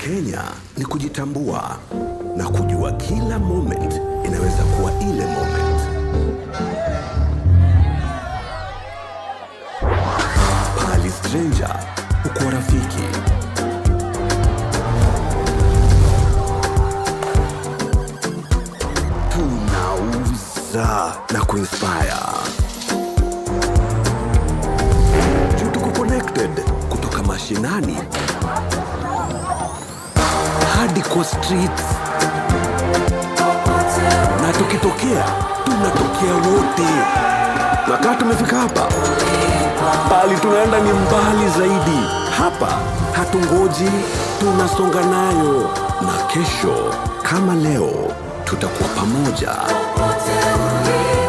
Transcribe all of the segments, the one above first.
Kenya ni kujitambua na kujua kila moment inaweza kuwa ile moment. Pali stranger uko rafiki. Tunauza na kuinspire. Tuko connected kutoka mashinani hadi kwa streets, na tukitokea tunatokea wote. Wakati tumefika hapa, bali tunaenda ni mbali zaidi. Hapa hatungoji, tunasonga nayo, na kesho kama leo tutakuwa pamoja.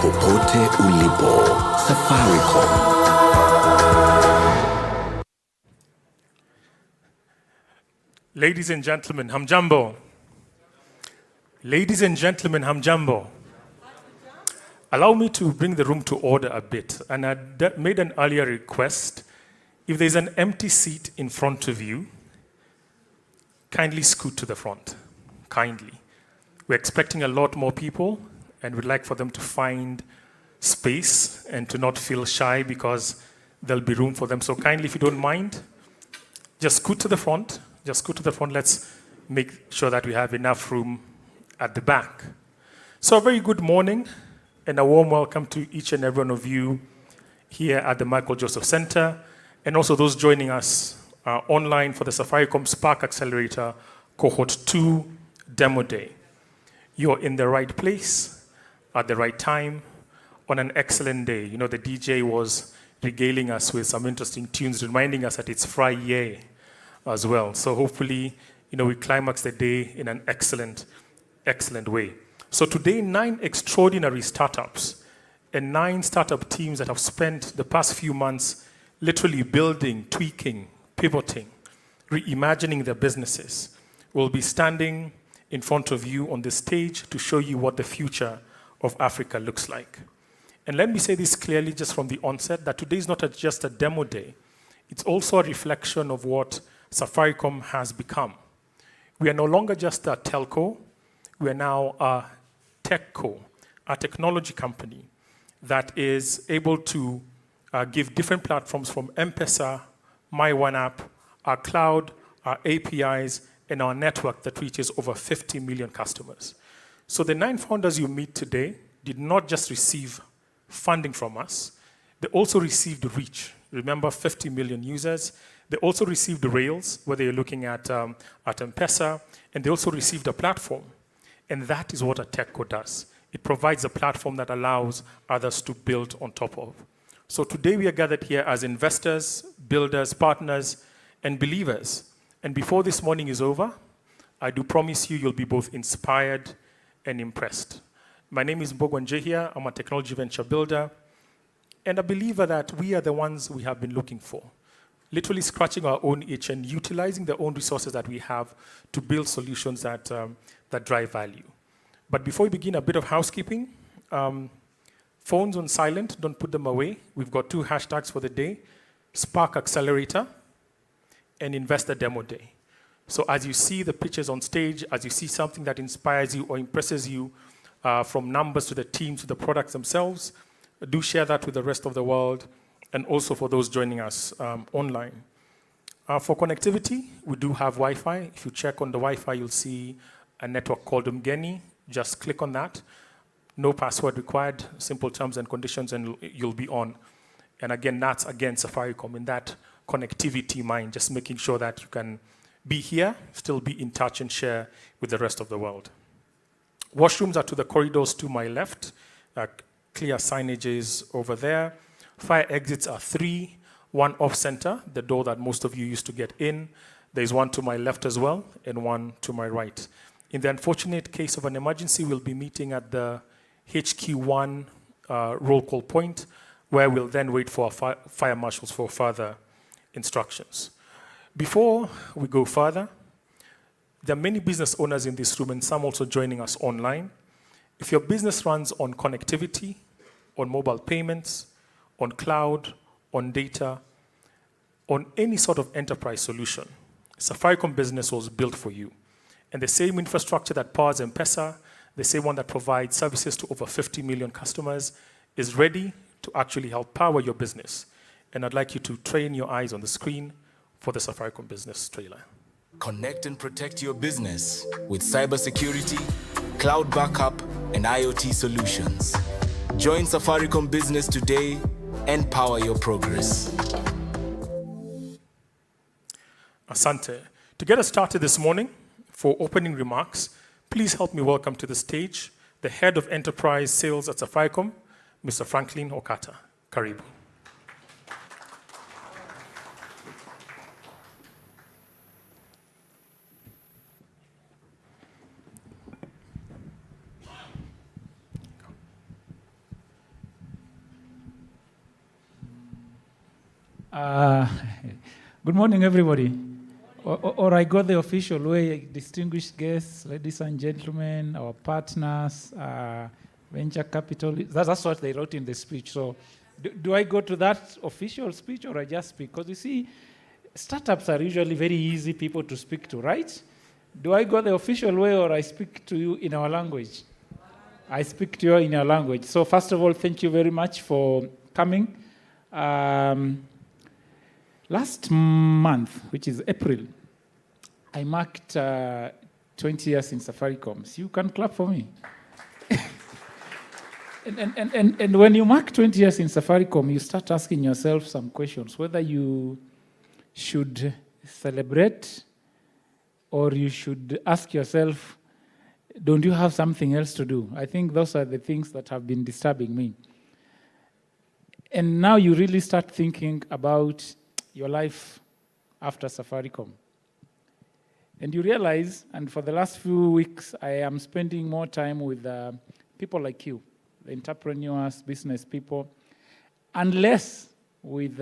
Popote ulipo, Safaricom. Ladies and gentlemen, hamjambo. Ladies and gentlemen, hamjambo. Allow me to bring the room to order a bit. And I made an earlier request. If there's an empty seat in front of you, kindly scoot to the front. Kindly. We're expecting a lot more people, and we'd like for them to find space and to not feel shy, because there'll be room for them. So kindly, if you don't mind, just scoot to the front. Just go to the front. Let's make sure that we have enough room at the back. So a very good morning and a warm welcome to each and every one of you here at the Michael Joseph Center, and also those joining us online for the Safaricom Spark Accelerator Cohort 2 Demo Day. You're in the right place at the right time on an excellent day. You know, the DJ was regaling us with some interesting tunes, reminding us that it's Friday as well. So hopefully, you know, we climax the day in an excellent way. So today, 9 extraordinary startups and 9 startup teams that have spent the past few months literally building, tweaking, pivoting, reimagining their businesses will be standing in front of you on the stage to show you what the future of Africa looks like. And let me say this clearly just from the onset, that today is not just a demo day. It's also a reflection of what Safaricom has become. We are no longer just a telco, we are now a techco, a technology company that is able to give different platforms from M-PESA, My One App, our cloud, our APIs, and our network that reaches over 50 million customers. So the 9 founders you meet today did not just receive funding from us, they also received reach. Remember, 50 million users. They also received the rails, whether you're looking at Empesa, and they also received a platform. And that is what a techco does. It provides a platform that allows others to build on top of. So today we are gathered here as investors, builders, partners, and believers. And before this morning is over, I do promise you'll be both inspired and impressed. My name is Mbogwa Njehia. I'm a technology venture builder and a believer that we are the ones we have been looking for. Literally scratching our own itch and utilizing the own resources that we have to build solutions that drive value. But before we begin, a bit of housekeeping. Phones on silent, don't put them away. We've got 2 hashtags for the day: Spark Accelerator and Investor Demo Day. So as you see the pictures on stage, as you see something that inspires you or impresses you, from numbers to the teams to the products themselves, do share that with the rest of the world, and also for those joining us online. For connectivity, we do have Wi-Fi. If you check on the Wi-Fi, you'll see a network called Mgeni. Just click on that. No password required, simple terms and conditions, and you'll be on. And again, that's Safaricom in that connectivity mind, just making sure that you can be here, still be in touch and share with the rest of the world. Washrooms are to the corridors to my left. Clear signages over there. Fire exits are 3, 1 off center, the door that most of you used to get in. There's 1 to my left as well, and 1 to my right. In the unfortunate case of an emergency, we'll be meeting at the HQ1 roll call point, where we'll then wait for our fire marshals for further instructions. Before we go further, there are many business owners in this room, and some also joining us online. If your business runs on connectivity, on mobile payments, on cloud, on data, on any sort of enterprise solution, Safaricom Business was built for you. And the same infrastructure that powers M-PESA, the same one that provides services to over 50 million customers, is ready to actually help power your business. And I'd like you to train your eyes on the screen for the Safaricom Business trailer. Connect and protect your business with cybersecurity, cloud backup, and IoT solutions. Join Safaricom Business today and power your progress. Asante. To get us started this morning, for opening remarks, please help me welcome to the stage the Head of Enterprise Sales at Safaricom, Mr. Franklin Okata. Karibu. Good morning, everybody. Or I got the official way, distinguished guests, ladies and gentlemen, our partners, venture capital. That's what they wrote in the speech. So do I go to that official speech or I just speak? Because you see, startups are usually very easy people to speak to, right? Do I go the official way or I speak to you in our language? I speak to you in our language. So first of all, thank you very much for coming. Last month, which is April, I marked 20 years in Safaricom. So you can clap for me. and when you mark 20 years in Safaricom, you start asking yourself some questions, whether you should celebrate or you should ask yourself, don't you have something else to do? I think those are the things that have been disturbing me. And now you really start thinking about your life after Safaricom. And you realize, and for the last few weeks, I am spending more time with people like you, the entrepreneurs, business people, and less with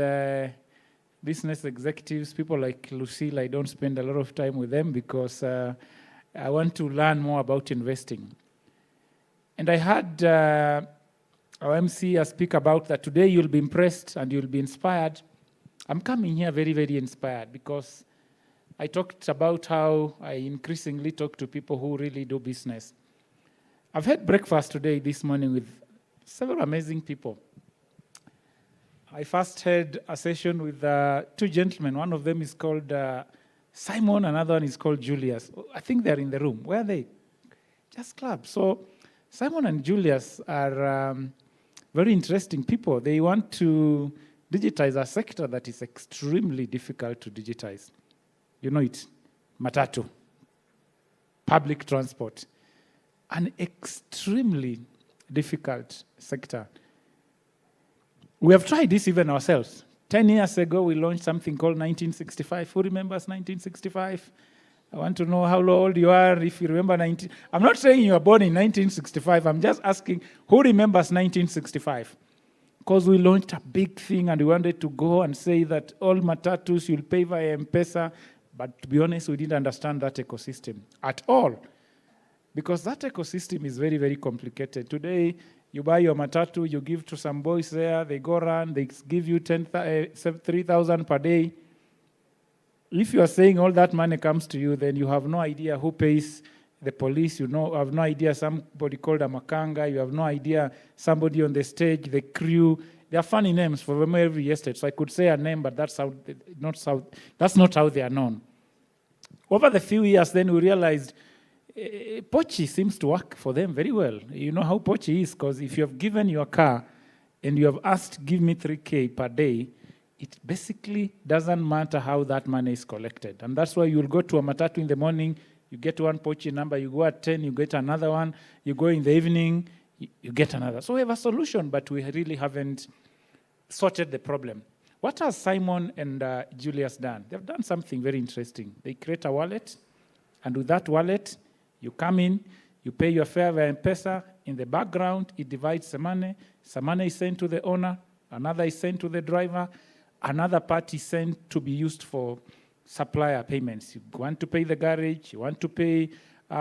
business executives, people like Lucille. I don't spend a lot of time with them because I want to learn more about investing. And I had our MC speak about that today you'll be impressed and you'll be inspired. I'm coming here very, very inspired because I talked about how I increasingly talk to people who really do business. I've had breakfast today, this morning, with several amazing people. I first had a session with two gentlemen. One of them is called Simon, another one is called Julius. I think they're in the room. Where are they? Just clap. So Simon and Julius are very interesting people. They want to digitize a sector that is extremely difficult to digitize. You know it, matatu, public transport, an extremely difficult sector. We have tried this even ourselves. 10 years ago, we launched something called 1965. Who remembers 1965? I want to know how old you are, if you remember 19... I'm not saying you were born in 1965. I'm just asking, who remembers 1965? Because we launched a big thing and we wanted to go and say that all matatus you'll pay via M-PESA. But to be honest, we didn't understand that ecosystem at all. Because that ecosystem is very, very complicated. Today, you buy your matatu, you give to some boys there, they go run, they give you 3,000 per day. If you are saying all that money comes to you, then you have no idea who pays the police, you have no idea somebody called a makanga, you have no idea somebody on the stage, the crew. They are funny names for them every estate. So I could say a name, but that's not how they are known. Over the few years, then we realized Pochi seems to work for them very well. You know how Pochi is, because if you have given your car and you have asked, give me 3K per day, it basically doesn't matter how that money is collected. And that's why you'll go to a matatu in the morning, you get one Pochi number, you go at 10, you get another one, you go in the evening, you get another. So we have a solution, but we really haven't sorted the problem. What has Simon and Julius done? They've done something very interesting. They create a wallet, and with that wallet, you come in, you pay your fare via M-PESA. In the background, it divides the money. Some money is sent to the owner, another is sent to the driver, another part is sent to be used for supplier payments. You want to pay the garage, you want to pay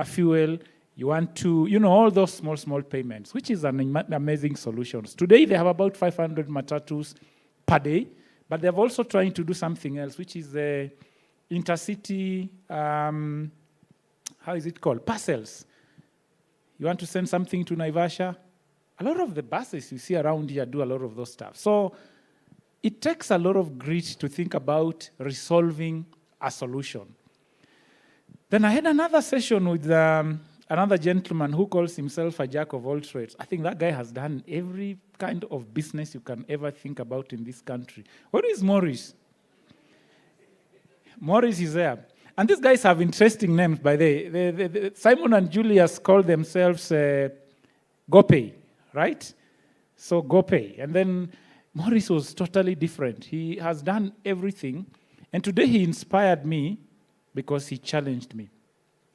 fuel, you want to, all those small payments, which is an amazing solution. Today, they have about 500 matatus per day, but they're also trying to do something else, which is intercity, how is it called? Parcels. You want to send something to Naivasha? A lot of the buses you see around here do a lot of those stuff. So it takes a lot of grit to think about resolving a solution. Then I had another session with another gentleman who calls himself a jack of all trades. I think that guy has done every kind of business you can ever think about in this country. Where is Maurice? Maurice is there. And these guys have interesting names, by the way. Simon and Julius call themselves Gopay, right? So Gopay. And then Maurice was totally different. He has done everything. And today he inspired me because he challenged me.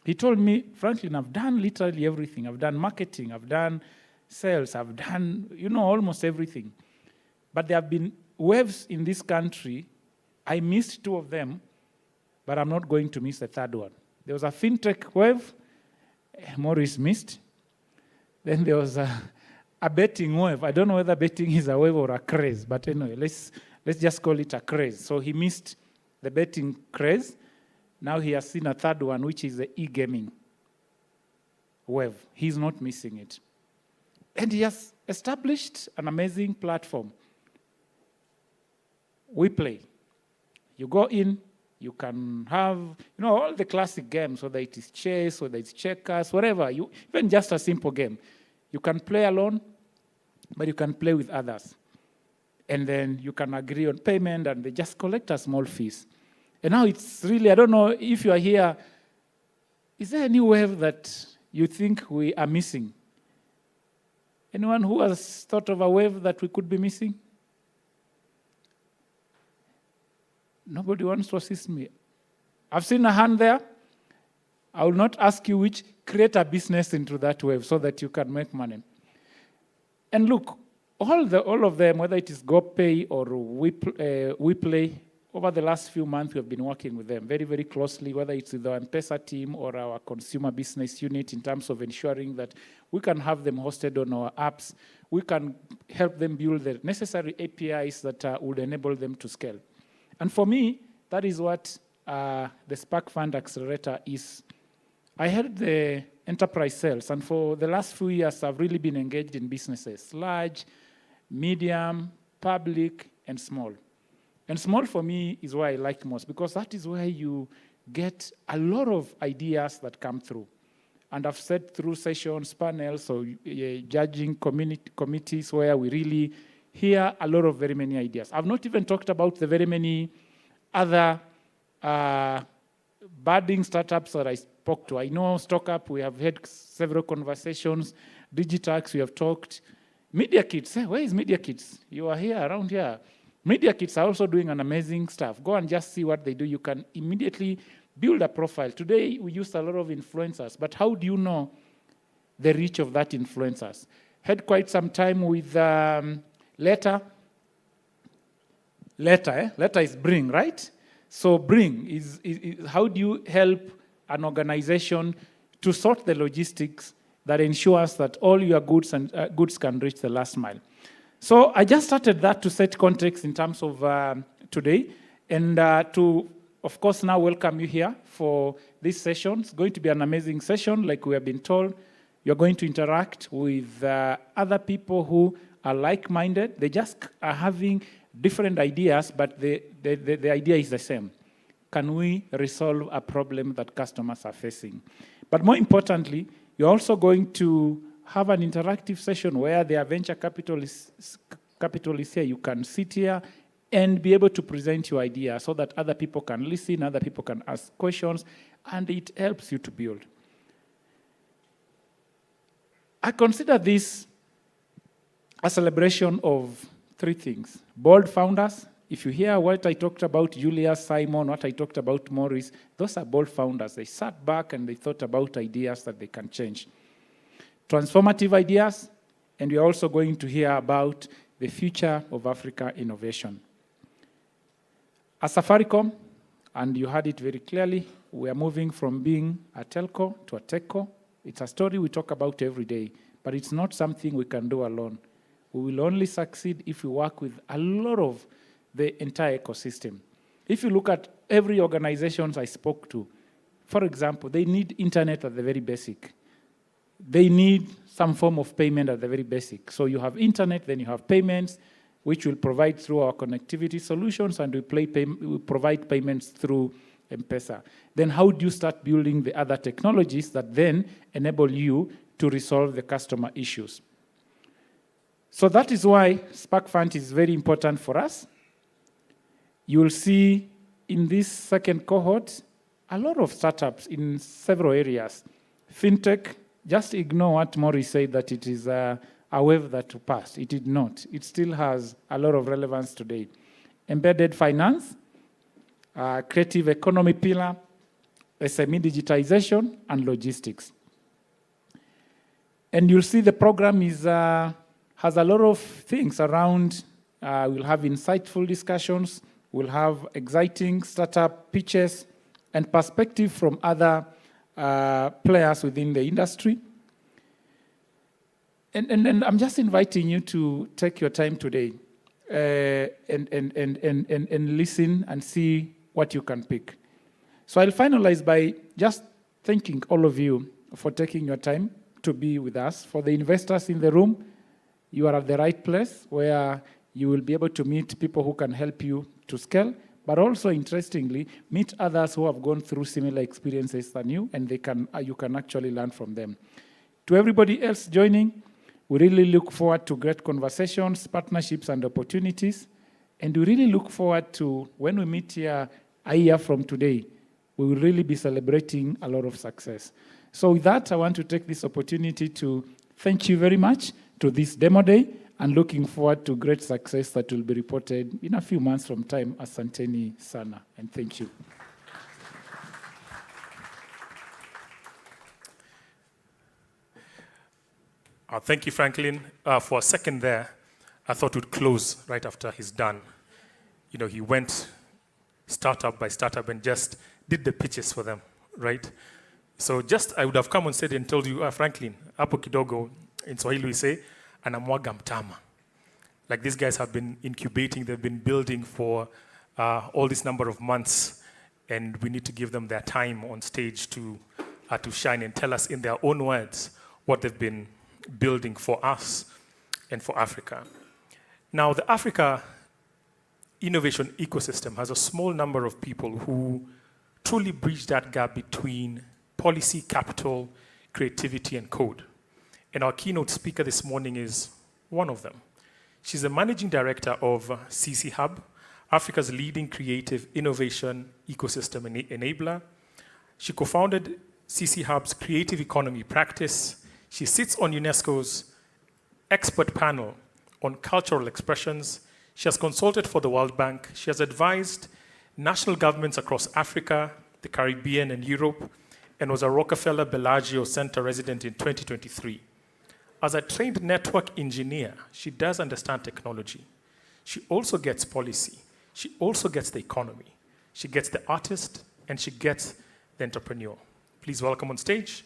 He told me, Franklin, I've done literally everything. I've done marketing, I've done sales, I've done, almost everything. But there have been waves in this country. I missed 2 of them, but I'm not going to miss the 3rd one. There was a fintech wave, Maurice missed. Then there was a betting wave. I don't know whether betting is a wave or a craze, but anyway, let's just call it a craze. So he missed the betting craze. Now he has seen a 3rd one, which is the e-gaming wave. He's not missing it. And he has established an amazing platform. We play. You go in, you can have, all the classic games, whether it is chess, whether it's checkers, whatever, even just a simple game. You can play alone, but you can play with others. And then you can agree on payment, and they just collect a small fees. And now it's really, I don't know if you are here, is there any wave that you think we are missing? Anyone who has thought of a wave that we could be missing? Nobody wants to assist me. I've seen a hand there. I will not ask you which. Create a business into that wave so that you can make money. And look, all of them, whether it is Gopay or We Play, over the last few months, we have been working with them very, very closely, whether it's with the Empesa team or our consumer business unit in terms of ensuring that we can have them hosted on our apps. We can help them build the necessary APIs that would enable them to scale. And for me, that is what the Spark Fund Accelerator is. I had the enterprise sales, and for the last few years, I've really been engaged in businesses, large, medium, public, and small. And small for me is where I like most, because that is where you get a lot of ideas that come through. And I've said through sessions, panels, or judging committees where we really hear a lot of very many ideas. I've not even talked about the very many other budding startups that I spoke to. I know Stockup, we have had several conversations. Digitax, we have talked. Media Kits, where is Media Kits? You are here, around here. Media Kits are also doing an amazing stuff. Go and just see what they do. You can immediately build a profile. Today, we use a lot of influencers, but how do you know the reach of that influencers? Had quite some time with Leta. Leta is Bring, right? So Bring is how do you help an organization to sort the logistics that ensures that all your goods can reach the last mile. So I just started that to set context in terms of today, and to, of course, now welcome you here for this session. It's going to be an amazing session, like we have been told. You're going to interact with other people who are like-minded. They just are having different ideas, but the idea is the same. Can we resolve a problem that customers are facing? But more importantly, you're also going to have an interactive session where there are venture capitalists here. You can sit here and be able to present your idea so that other people can listen, other people can ask questions, and it helps you to build. I consider this a celebration of 3 things. Bold founders. If you hear what I talked about, Julius, Simon, what I talked about, Maurice, those are bold founders. They sat back and they thought about ideas that they can change. Transformative ideas, and we're also going to hear about the future of Africa innovation. As Safaricom, and you heard it very clearly, we are moving from being a telco to a techco. It's a story we talk about every day, but it's not something we can do alone. We will only succeed if we work with a lot of the entire ecosystem. If you look at every organization I spoke to, for example, they need internet at the very basic. They need some form of payment at the very basic. So you have internet, then you have payments, which will provide through our connectivity solutions, and we provide payments through M-PESA. Then how do you start building the other technologies that then enable you to resolve the customer issues? So that is why Spark Fund is very important for us. You will see in this second cohort a lot of startups in several areas. Fintech, just ignore what Maurice said, that it is a wave that passed. It did not. It still has a lot of relevance today. Embedded finance, creative economy pillar, SME digitization, and logistics. And you'll see the program has a lot of things around. We'll have insightful discussions. We'll have exciting startup pitches and perspective from other players within the industry. And I'm just inviting you to take your time today and listen and see what you can pick. So I'll finalize by just thanking all of you for taking your time to be with us. For the investors in the room, you are at the right place where you will be able to meet people who can help you to scale, but also, interestingly, meet others who have gone through similar experiences than you, and you can actually learn from them. To everybody else joining, we really look forward to great conversations, partnerships, and opportunities. And we really look forward to, when we meet here a year from today, we will really be celebrating a lot of success. So with that, I want to take this opportunity to thank you very much to this demo day, and looking forward to great success that will be reported in a few months from time. Asanteni sana, and thank you. Thank you, Franklin. For a second there, I thought we'd close right after he's done. You know, he went startup by startup and just did the pitches for them, right? So I would have come on stage and told you, Franklin, hapo kidogo, in Swahili we say, anamwaga mtama. Like, these guys have been incubating, they've been building for all this number of months, and we need to give them their time on stage to shine and tell us in their own words what they've been building for us and for Africa. Now, the Africa innovation ecosystem has a small number of people who truly bridge that gap between policy, capital, creativity, and code. And our keynote speaker this morning is one of them. She's the managing director of iHUB, Africa's leading creative innovation ecosystem enabler. She co-founded iHUB's creative economy practice. She sits on UNESCO's expert panel on cultural expressions. She has consulted for the World Bank. She has advised national governments across Africa, the Caribbean, and Europe, and was a Rockefeller Bellagio Center resident in 2023. As a trained network engineer, she does understand technology. She also gets policy. She also gets the economy. She gets the artist, and she gets the entrepreneur. Please welcome on stage,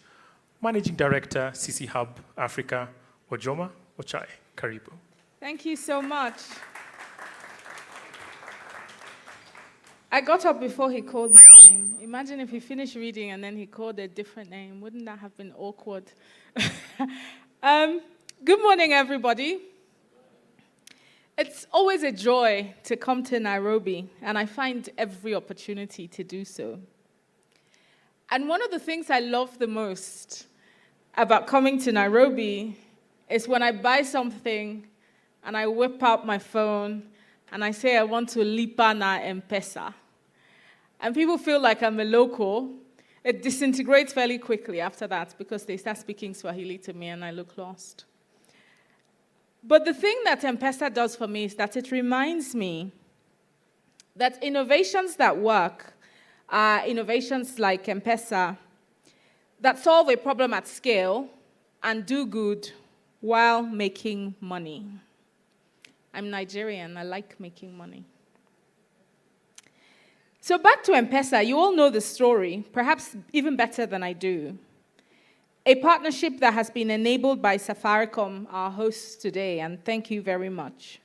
Managing Director, iHUB Africa, Ojoma Ochai. Karibu. Thank you so much. I got up before he called my name. Imagine if he finished reading and then he called a different name. Wouldn't that have been awkward? Good morning, everybody. It's always a joy to come to Nairobi, and I find every opportunity to do so. And one of the things I love the most about coming to Nairobi is when I buy something and I whip out my phone and I say I want to lipa na M-PESA. And people feel like I'm a local. It disintegrates fairly quickly after that because they start speaking Swahili to me and I look lost. But the thing that M-PESA does for me is that it reminds me that innovations that work are innovations like M-PESA that solve a problem at scale and do good while making money. I'm Nigerian, I like making money. So back to M-PESA, you all know the story, perhaps even better than I do. A partnership that has been enabled by Safaricom, our hosts today, and thank you very much.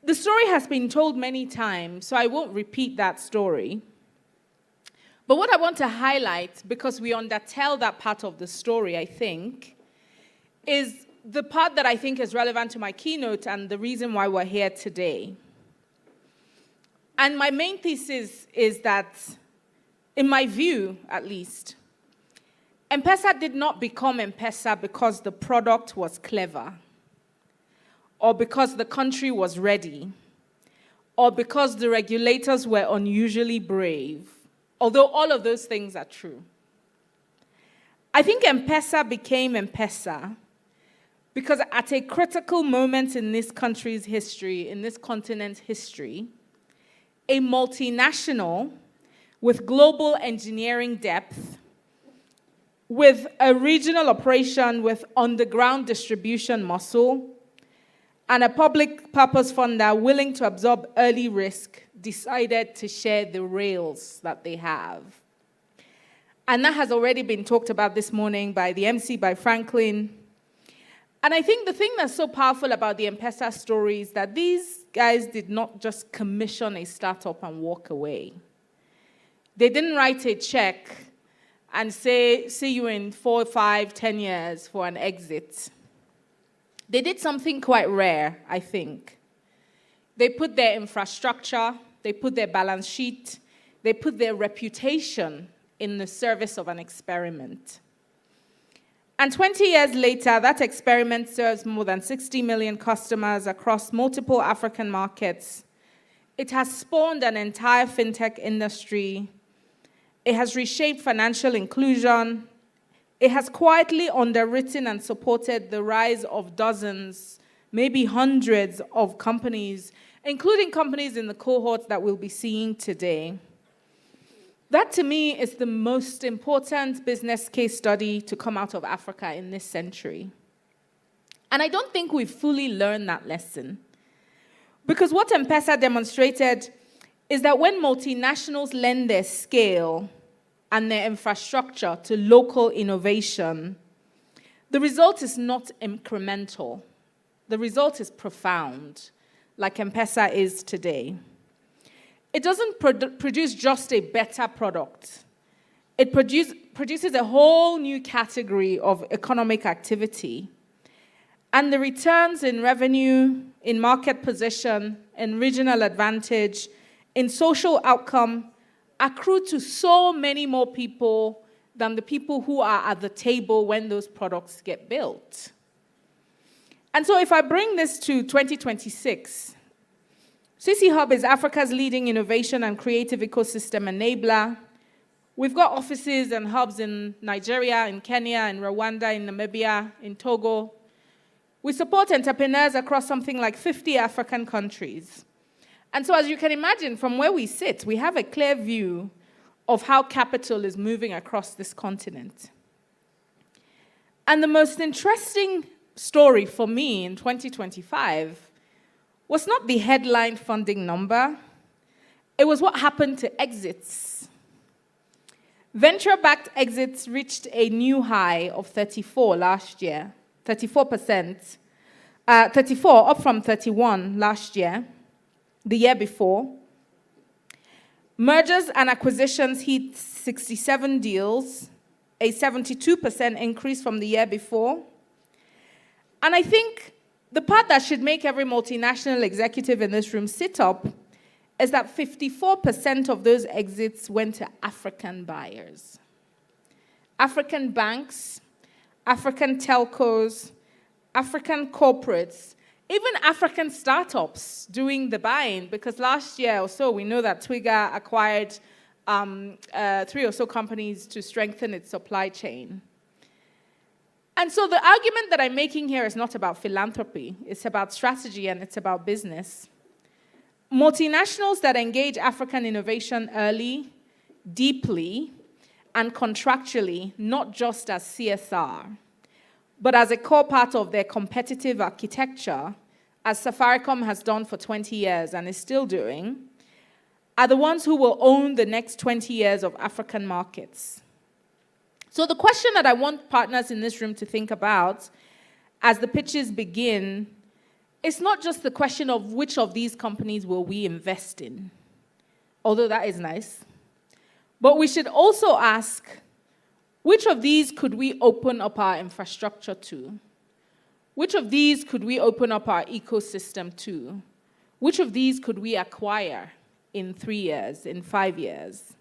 The story has been told many times, so I won't repeat that story. But what I want to highlight, because we undertell that part of the story, I think, is the part that I think is relevant to my keynote and the reason why we're here today. And my main thesis is that, in my view at least, M-PESA did not become M-PESA because the product was clever, or because the country was ready, or because the regulators were unusually brave, although all of those things are true. I think M-PESA became M-PESA because at a critical moment in this country's history, in this continent's history, a multinational with global engineering depth, with a regional operation with on-the-ground distribution muscle, and a public purpose funder willing to absorb early risk, decided to share the rails that they have. And that has already been talked about this morning by the MC, by Franklin. And I think the thing that's so powerful about the M-PESA story is that these guys did not just commission a startup and walk away. They didn't write a check and say, see you in 4, 5, 10 years for an exit. They did something quite rare, I think. They put their infrastructure, they put their balance sheet, they put their reputation in the service of an experiment. And 20 years later, that experiment serves more than 60 million customers across multiple African markets. It has spawned an entire fintech industry. It has reshaped financial inclusion. It has quietly underwritten and supported the rise of dozens, maybe hundreds of companies, including companies in the cohorts that we'll be seeing today. That, to me, is the most important business case study to come out of Africa in this century. And I don't think we've fully learned that lesson. Because what M-PESA demonstrated is that when multinationals lend their scale and their infrastructure to local innovation, the result is not incremental. The result is profound, like M-PESA is today. It doesn't produce just a better product. It produces a whole new category of economic activity. And the returns in revenue, in market position, in regional advantage, in social outcome accrue to so many more people than the people who are at the table when those products get built. And so if I bring this to 2026, iHUB is Africa's leading innovation and creative ecosystem enabler. We've got offices and hubs in Nigeria, in Kenya, in Rwanda, in Namibia, in Togo. We support entrepreneurs across something like 50 African countries. And so as you can imagine, from where we sit, we have a clear view of how capital is moving across this continent. And the most interesting story for me in 2025 was not the headline funding number. It was what happened to exits. Venture-backed exits reached a new high of 34 last year, 34%. 34, up from 31 last year, the year before. Mergers and acquisitions hit 67 deals, a 72% increase from the year before. And I think the part that should make every multinational executive in this room sit up is that 54% of those exits went to African buyers. African banks, African telcos, African corporates, even African startups doing the buying, because last year or so, we know that Twiga acquired 3 or so companies to strengthen its supply chain. And so the argument that I'm making here is not about philanthropy. It's about strategy and it's about business. Multinationals that engage African innovation early, deeply, and contractually, not just as CSR, but as a core part of their competitive architecture, as Safaricom has done for 20 years and is still doing, are the ones who will own the next 20 years of African markets. So the question that I want partners in this room to think about as the pitches begin it's not just the question of which of these companies will we invest in, although that is nice. But we should also ask, which of these could we open up our infrastructure to? Which of these could we open up our ecosystem to? Which of these could we acquire in 3 years, in 5 years?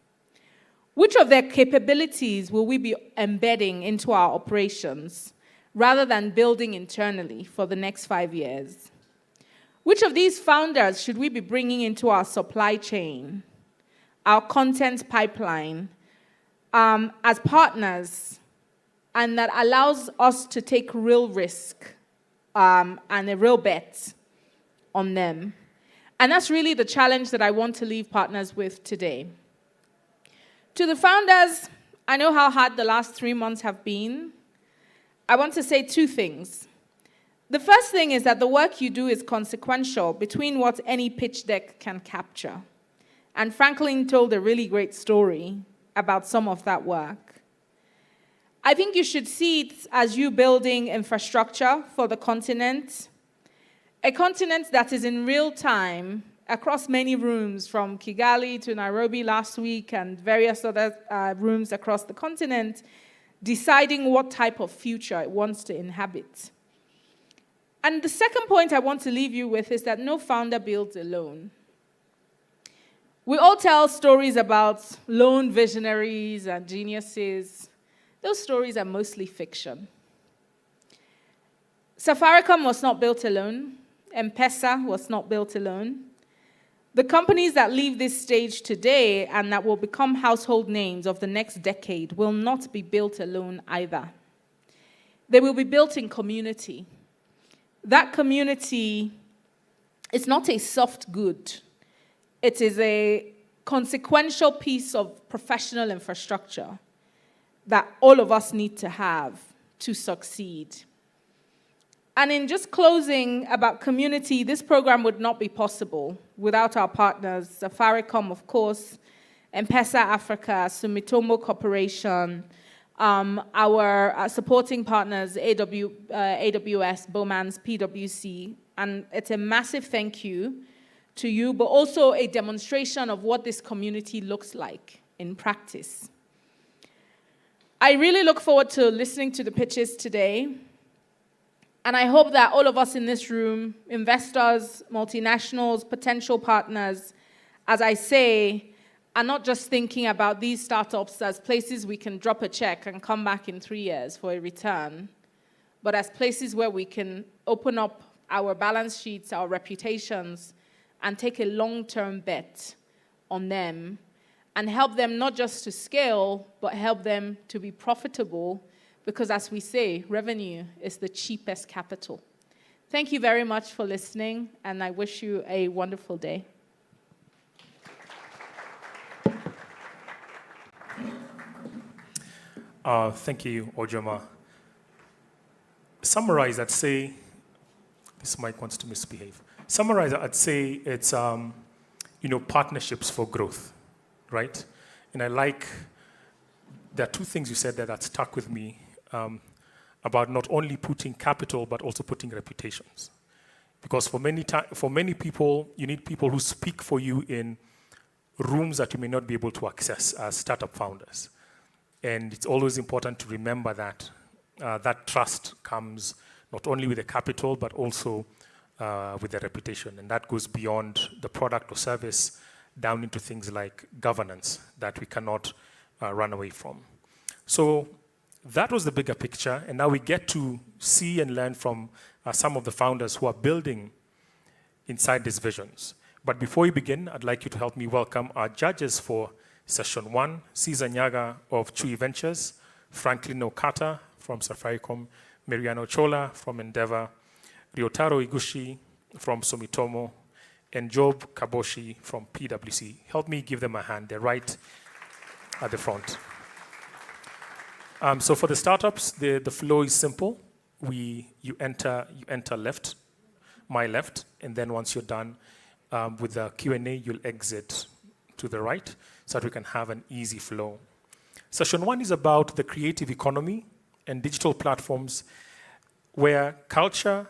Which of their capabilities will we be embedding into our operations rather than building internally for the next 5 years? Which of these founders should we be bringing into our supply chain, our content pipeline, as partners, and that allows us to take real risk and a real bet on them? And that's really the challenge that I want to leave partners with today. To the founders, I know how hard the last 3 months have been. I want to say 2 things. The first thing is that the work you do is consequential between what any pitch deck can capture. And Franklin told a really great story about some of that work. I think you should see it as you building infrastructure for the continent, a continent that is in real time across many rooms, from Kigali to Nairobi last week and various other rooms across the continent, deciding what type of future it wants to inhabit. And the second point I want to leave you with is that no founder builds alone. We all tell stories about lone visionaries and geniuses. Those stories are mostly fiction. Safaricom was not built alone. M-PESA was not built alone. The companies that leave this stage today and that will become household names of the next decade will not be built alone either. They will be built in community. That community is not a soft good. It is a consequential piece of professional infrastructure that all of us need to have to succeed. And in just closing about community, this program would not be possible without our partners, Safaricom, of course, M-PESA Africa, Sumitomo Corporation, our supporting partners, AWS, Bowmans, PwC, and it's a massive thank you to you, but also a demonstration of what this community looks like in practice. I really look forward to listening to the pitches today. And I hope that all of us in this room, investors, multinationals, potential partners, as I say, are not just thinking about these startups as places we can drop a check and come back in 3 years for a return, but as places where we can open up our balance sheets, our reputations, and take a long-term bet on them and help them not just to scale, but help them to be profitable. Because as we say, revenue is the cheapest capital. Thank you very much for listening, and I wish you a wonderful day. Thank you, Ojoma. Summarize, I'd say, this mic wants to misbehave. Summarize, I'd say it's, partnerships for growth, right? And I like, there are 2 things you said there that stuck with me. About not only putting capital, but also putting reputations. Because for many people, you need people who speak for you in rooms that you may not be able to access as startup founders. And it's always important to remember that that trust comes not only with the capital, but also with the reputation. And that goes beyond the product or service down into things like governance that we cannot run away from. So that was the bigger picture, and now we get to see and learn from some of the founders who are building inside these visions. But before we begin, I'd like you to help me welcome our judges for session 1, Cesar Nyaga of Chui Ventures, Franklin Okata from Safaricom, Mariano Chola from Endeavor, Ryotaro Iguchi from Sumitomo, and Job Kaboshi from PwC. Help me give them a hand. They're right at the front. So for the startups, the flow is simple. You enter left, my left, and then once you're done with the Q&A, you'll exit to the right so that we can have an easy flow. Session 1 is about the creative economy and digital platforms where culture,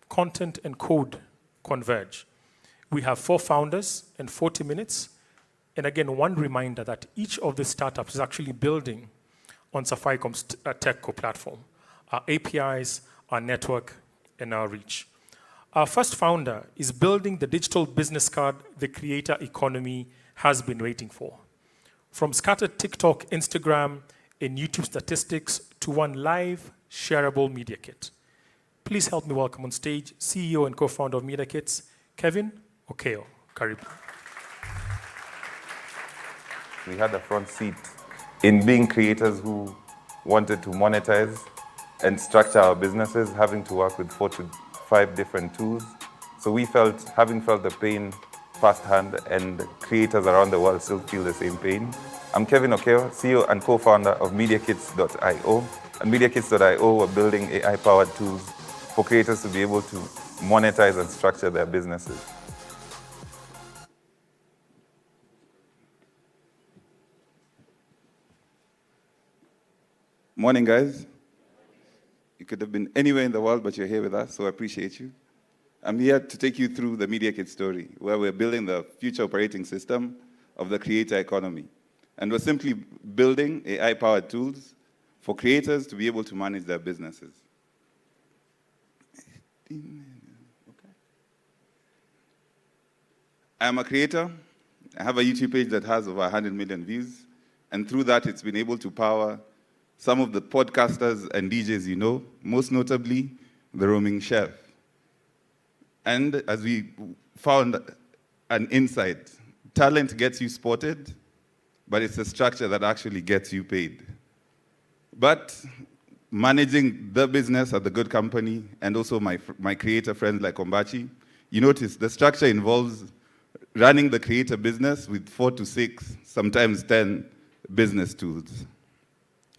content and code converge. We have 4 founders and 40 minutes. And again, one reminder that each of the startups is actually building on Safaricom's TechCo platform, our APIs, our network, and our reach. Our first founder is building the digital business card the creator economy has been waiting for. From scattered TikTok, Instagram, and YouTube statistics to one live, shareable media kit. Please help me welcome on stage CEO and co-founder of Media Kits, Kevin Okeo. Karibu. We had a front seat in being creators who wanted to monetize and structure our businesses, having to work with 4 to 5 different tools. So we felt, having felt the pain firsthand, and creators around the world still feel the same pain. I'm Kevin Okeo, CEO and co-founder of MediaKits.io. At MediaKits.io, we're building AI-powered tools for creators to be able to monetize and structure their businesses. Morning, guys. You could have been anywhere in the world, but you're here with us, so I appreciate you. I'm here to take you through the Media Kit story, where we're building the future operating system of the creator economy. And we're simply building AI-powered tools for creators to be able to manage their businesses. Okay. I'm a creator. I have a YouTube page that has over 100 million views. And through that, it's been able to power some of the podcasters and DJs you know, most notably, The Roaming Chef. And as we found an insight, talent gets you spotted, but it's the structure that actually gets you paid. But managing the business at the good company, and also my creator friends like Ombachi, you notice the structure involves running the creator business with 4 to 6, sometimes 10 business tools.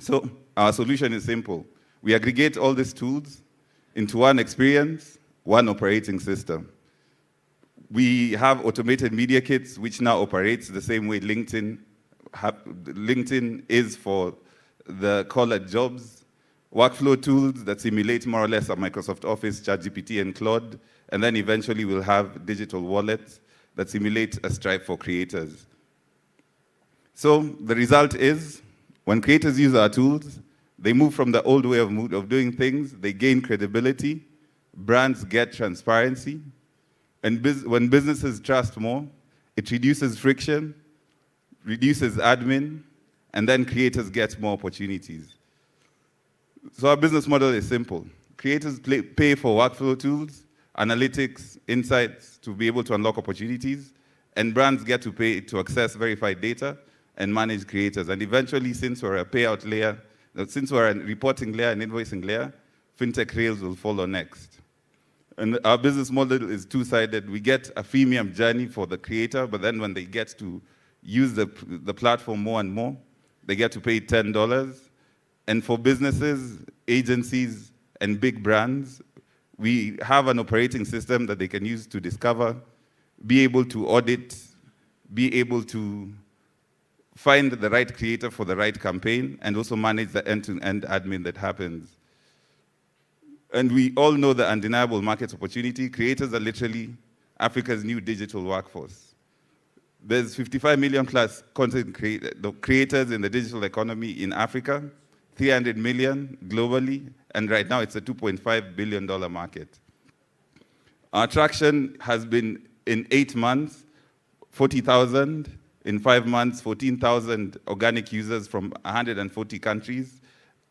So our solution is simple. We aggregate all these tools into one experience, one operating system. We have automated media kits, which now operates the same way LinkedIn is for the call at jobs, workflow tools that simulate more or less a Microsoft Office, ChatGPT, and Claude, and then eventually we'll have digital wallets that simulate a Stripe for creators. So the result is, when creators use our tools, they move from the old way of doing things, they gain credibility, brands get transparency, and when businesses trust more, it reduces friction, reduces admin, and then creators get more opportunities. So our business model is simple. Creators pay for workflow tools, analytics, insights to be able to unlock opportunities, and brands get to pay to access verified data and manage creators. And eventually, since we're a payout layer, since we're a reporting layer and invoicing layer, fintech rails will follow next. And our business model is two-sided. We get a freemium journey for the creator, but then when they get to use the platform more and more, they get to pay $10. And for businesses, agencies, and big brands, we have an operating system that they can use to discover, be able to audit, be able to find the right creator for the right campaign, and also manage the end-to-end admin that happens. And we all know the undeniable market opportunity. Creators are literally Africa's new digital workforce. There's 55 million plus content creators in the digital economy in Africa, 300 million globally, and right now it's a $2.5 billion market. Our traction has been in 8 months, 40,000. In 5 months, 14,000 organic users from 140 countries,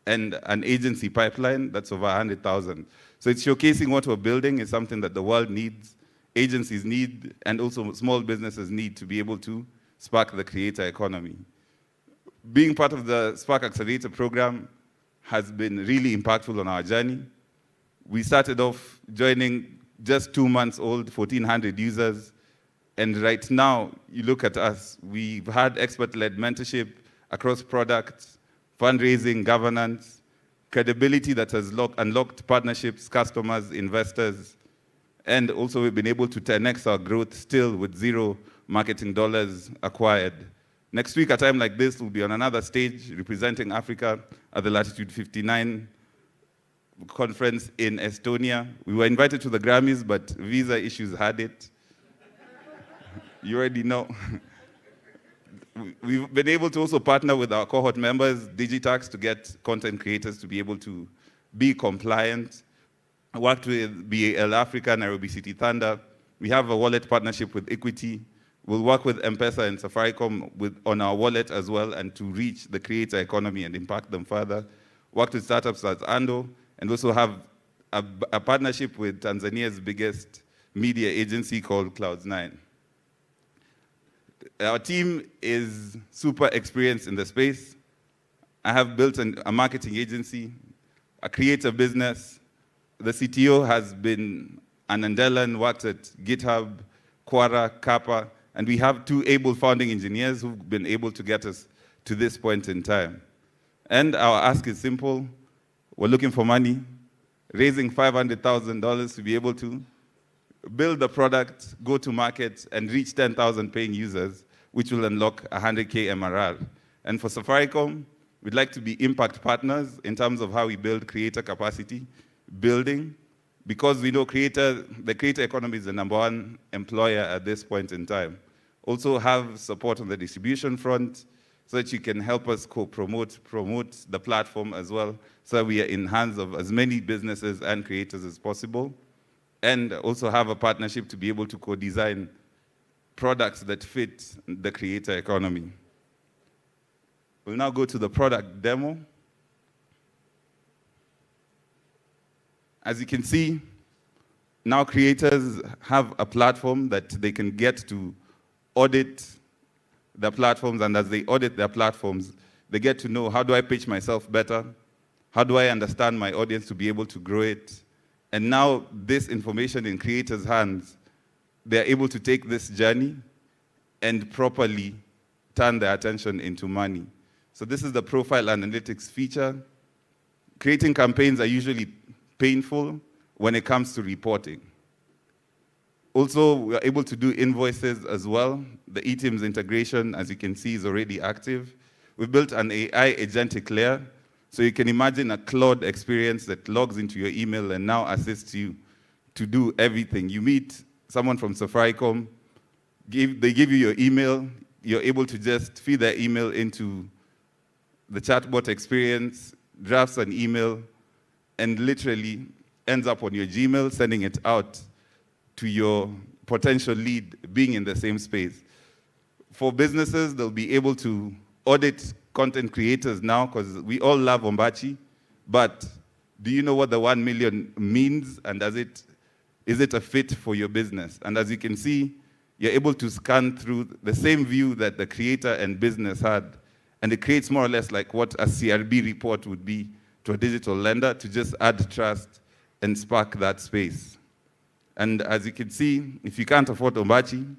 and an agency pipeline that's over 100,000. So it's showcasing what we're building is something that the world needs, agencies need, and also small businesses need to be able to spark the creator economy. Being part of the Spark Accelerator program has been really impactful on our journey. We started off joining just 2 months old, 1,400 users. And right now, you look at us, we've had expert-led mentorship across products, fundraising, governance, credibility that has unlocked partnerships, customers, investors, and also we've been able to 10x our growth still with zero marketing dollars acquired. Next week, at a time like this, we'll be on another stage representing Africa at the Latitude 59 conference in Estonia. We were invited to the Grammys, but visa issues had it. You already know. We've been able to also partner with our cohort members, Digitax, to get content creators to be able to be compliant. I worked with BAL Africa, Nairobi City Thunder. We have a wallet partnership with Equity. We'll work with M-PESA and Safaricom on our wallet as well, and to reach the creator economy and impact them further. Worked with startups like Ando, and also have a partnership with Tanzania's biggest media agency called Clouds9. Our team is super experienced in the space. I have built a marketing agency, a creator business. The CTO has been an Andela and worked at GitHub, Quora, Kappa, and we have 2 able founding engineers who've been able to get us to this point in time. And our ask is simple. We're looking for money, raising $500,000 to be able to build the product, go to market, and reach 10,000 paying users, which will unlock 100K MRR. And for Safaricom, we'd like to be impact partners in terms of how we build creator capacity building, because we know the creator economy is the #1 employer at this point in time. Also have support on the distribution front so that you can help us promote the platform as well, so that we are in hands of as many businesses and creators as possible. And also have a partnership to be able to co-design products that fit the creator economy. We'll now go to the product demo. As you can see, now creators have a platform that they can get to audit their platforms, and as they audit their platforms, they get to know, how do I pitch myself better? How do I understand my audience to be able to grow it? And now this information in creators' hands, they're able to take this journey and properly turn their attention into money. So this is the profile analytics feature. Creating campaigns are usually painful when it comes to reporting. Also, we are able to do invoices as well. The eTeams integration, as you can see, is already active. We built an AI agentic layer, so you can imagine a Claude experience that logs into your email and now assists you to do everything. You meet someone from Safaricom, they give you your email, you're able to just feed their email into the chatbot experience, drafts an email, and literally ends up on your Gmail, sending it out to your potential lead being in the same space. For businesses, they'll be able to audit content creators now, because we all love Ombachi, but do you know what the 1 million means, and is it a fit for your business? And as you can see, you're able to scan through the same view that the creator and business had, and it creates more or less like what a CRB report would be to a digital lender, to just add trust and spark that space. And as you can see, if you can't afford Ombachi,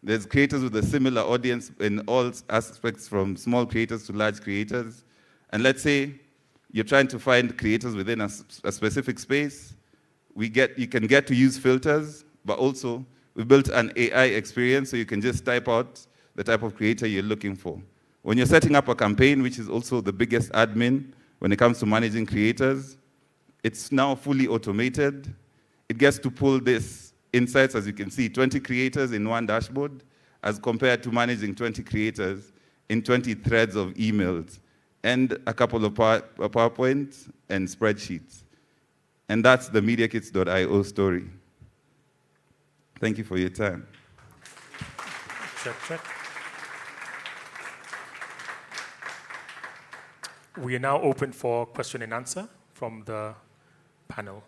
there's creators with a similar audience in all aspects, from small creators to large creators. And let's say you're trying to find creators within a specific space. You can get to use filters, but also we built an AI experience, so you can just type out the type of creator you're looking for. When you're setting up a campaign, which is also the biggest admin when it comes to managing creators, it's now fully automated. It gets to pull this insights, as you can see, 20 creators in one dashboard, as compared to managing 20 creators in 20 threads of emails and a couple of PowerPoints and spreadsheets. And that's the MediaKits.io story. Thank you for your time. Check. We are now open for question and answer from the panel.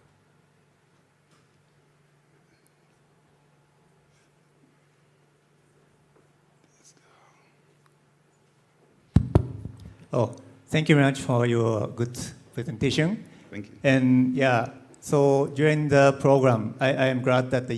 Oh, thank you very much for your good presentation. Thank you. And yeah, so during the program, I am glad that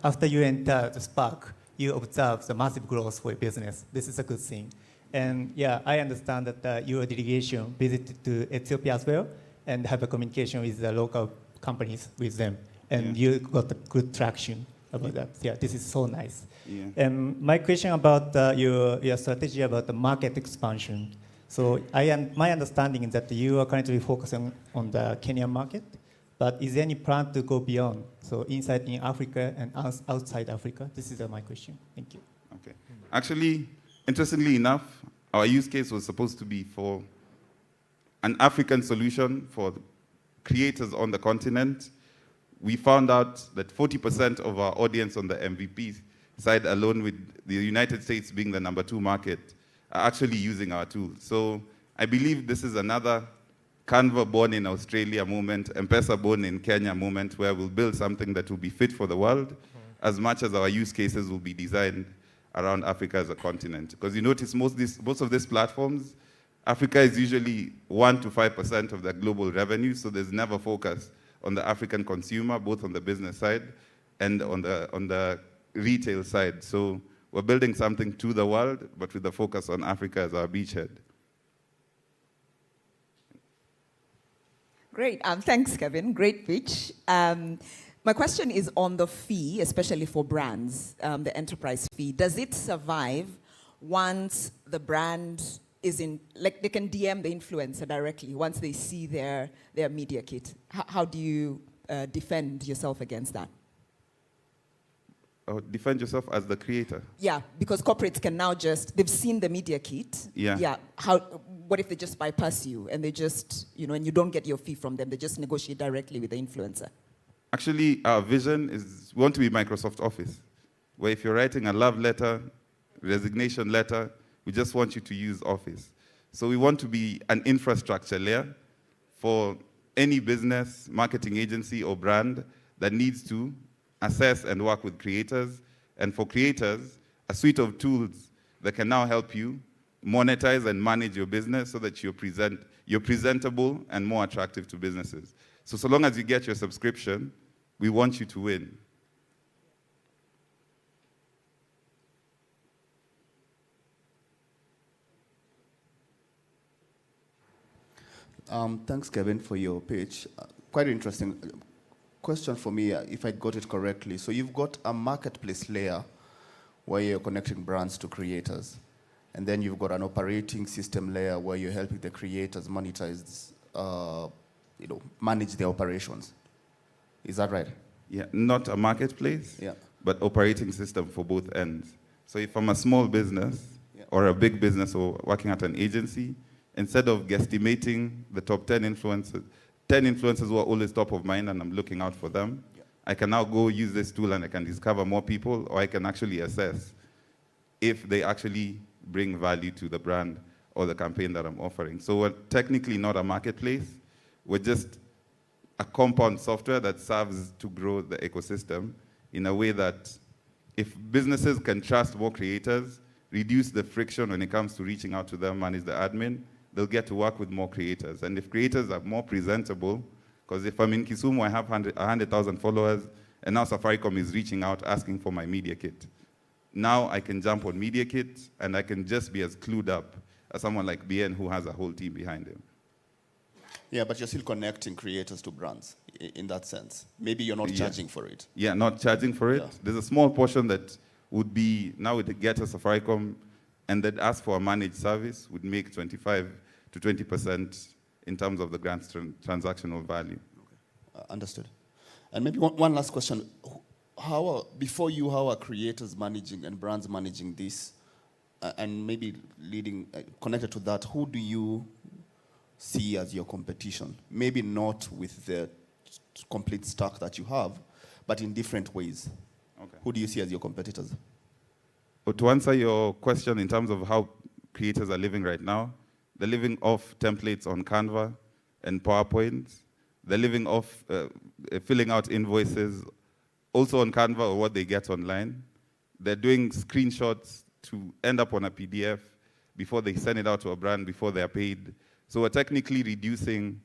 after you enter the Spark, you observe the massive growth for your business. This is a good thing. And yeah, I understand that your delegation visited to Ethiopia as well and have a communication with the local companies with them. And you got a good traction about that. Yeah, this is so nice. Yeah. And my question about your strategy about the market expansion. So my understanding is that you are currently focusing on the Kenyan market, but is there any plan to go beyond? So inside in Africa and outside Africa? This is my question. Thank you. Okay. Actually, interestingly enough, our use case was supposed to be for an African solution for creators on the continent. We found out that 40% of our audience on the MVP side alone, with the United States being the #2 market, are actually using our tools. So I believe this is another Canva born in Australia moment, M-PESA born in Kenya moment, where we'll build something that will be fit for the world, as much as our use cases will be designed around Africa as a continent. Because you notice most of these platforms, Africa is usually 1 to 5% of their global revenue, so there's never focus on the African consumer, both on the business side and on the retail side. So we're building something to the world, but with the focus on Africa as our beachhead. Great. Thanks, Kevin. Great pitch. My question is on the fee, especially for brands, the enterprise fee. Does it survive once the brand is in, like they can DM the influencer directly once they see their media kit? How do you defend yourself against that? Defend yourself as the creator. Yeah, because corporates can now they've seen the media kit. Yeah. Yeah. What if they just bypass you and they just, and you don't get your fee from them, they just negotiate directly with the influencer? Actually, our vision is we want to be Microsoft Office, where if you're writing a love letter, resignation letter, we just want you to use Office. So we want to be an infrastructure layer for any business, marketing agency, or brand that needs to assess and work with creators. And for creators, a suite of tools that can now help you monetize and manage your business so that you're presentable and more attractive to businesses. So long as you get your subscription, we want you to win. Thanks, Kevin, for your pitch. Quite interesting. Question for me, if I got it correctly. So you've got a marketplace layer where you're connecting brands to creators. And then you've got an operating system layer where you're helping the creators monetize, manage their operations. Is that right? Yeah, not a marketplace, but operating system for both ends. So if I'm a small business or a big business or working at an agency, instead of guesstimating the top 10 influencers who are always top of mind and I'm looking out for them, I can now go use this tool and I can discover more people, or I can actually assess if they actually bring value to the brand or the campaign that I'm offering. So we're technically not a marketplace. We're just a compound software that serves to grow the ecosystem in a way that if businesses can trust more creators, reduce the friction when it comes to reaching out to them, manage the admin, they'll get to work with more creators. And if creators are more presentable, because if I'm in Kisumu, I have 100,000 followers, and now Safaricom is reaching out asking for my media kit. Now I can jump on media kit, and I can just be as clued up as someone like BN who has a whole team behind him. Yeah, but you're still connecting creators to brands in that sense. Maybe you're not charging for it. Yeah, not charging for it. Yeah. There's a small portion that would be, now with Get a Safaricom, and that ask for a managed service would make 25 to 20% in terms of the grant's transactional value. Okay. Understood. And maybe one last question. How are creators managing and brands managing this? And maybe connected to that, who do you see as your competition? Maybe not with the complete stack that you have, but in different ways. Okay. Who do you see as your competitors? But to answer your question in terms of how creators are living right now, they're living off templates on Canva and PowerPoint. They're living off filling out invoices also on Canva or what they get online. They're doing screenshots to end up on a PDF before they send it out to a brand, before they're paid. So we're technically reducing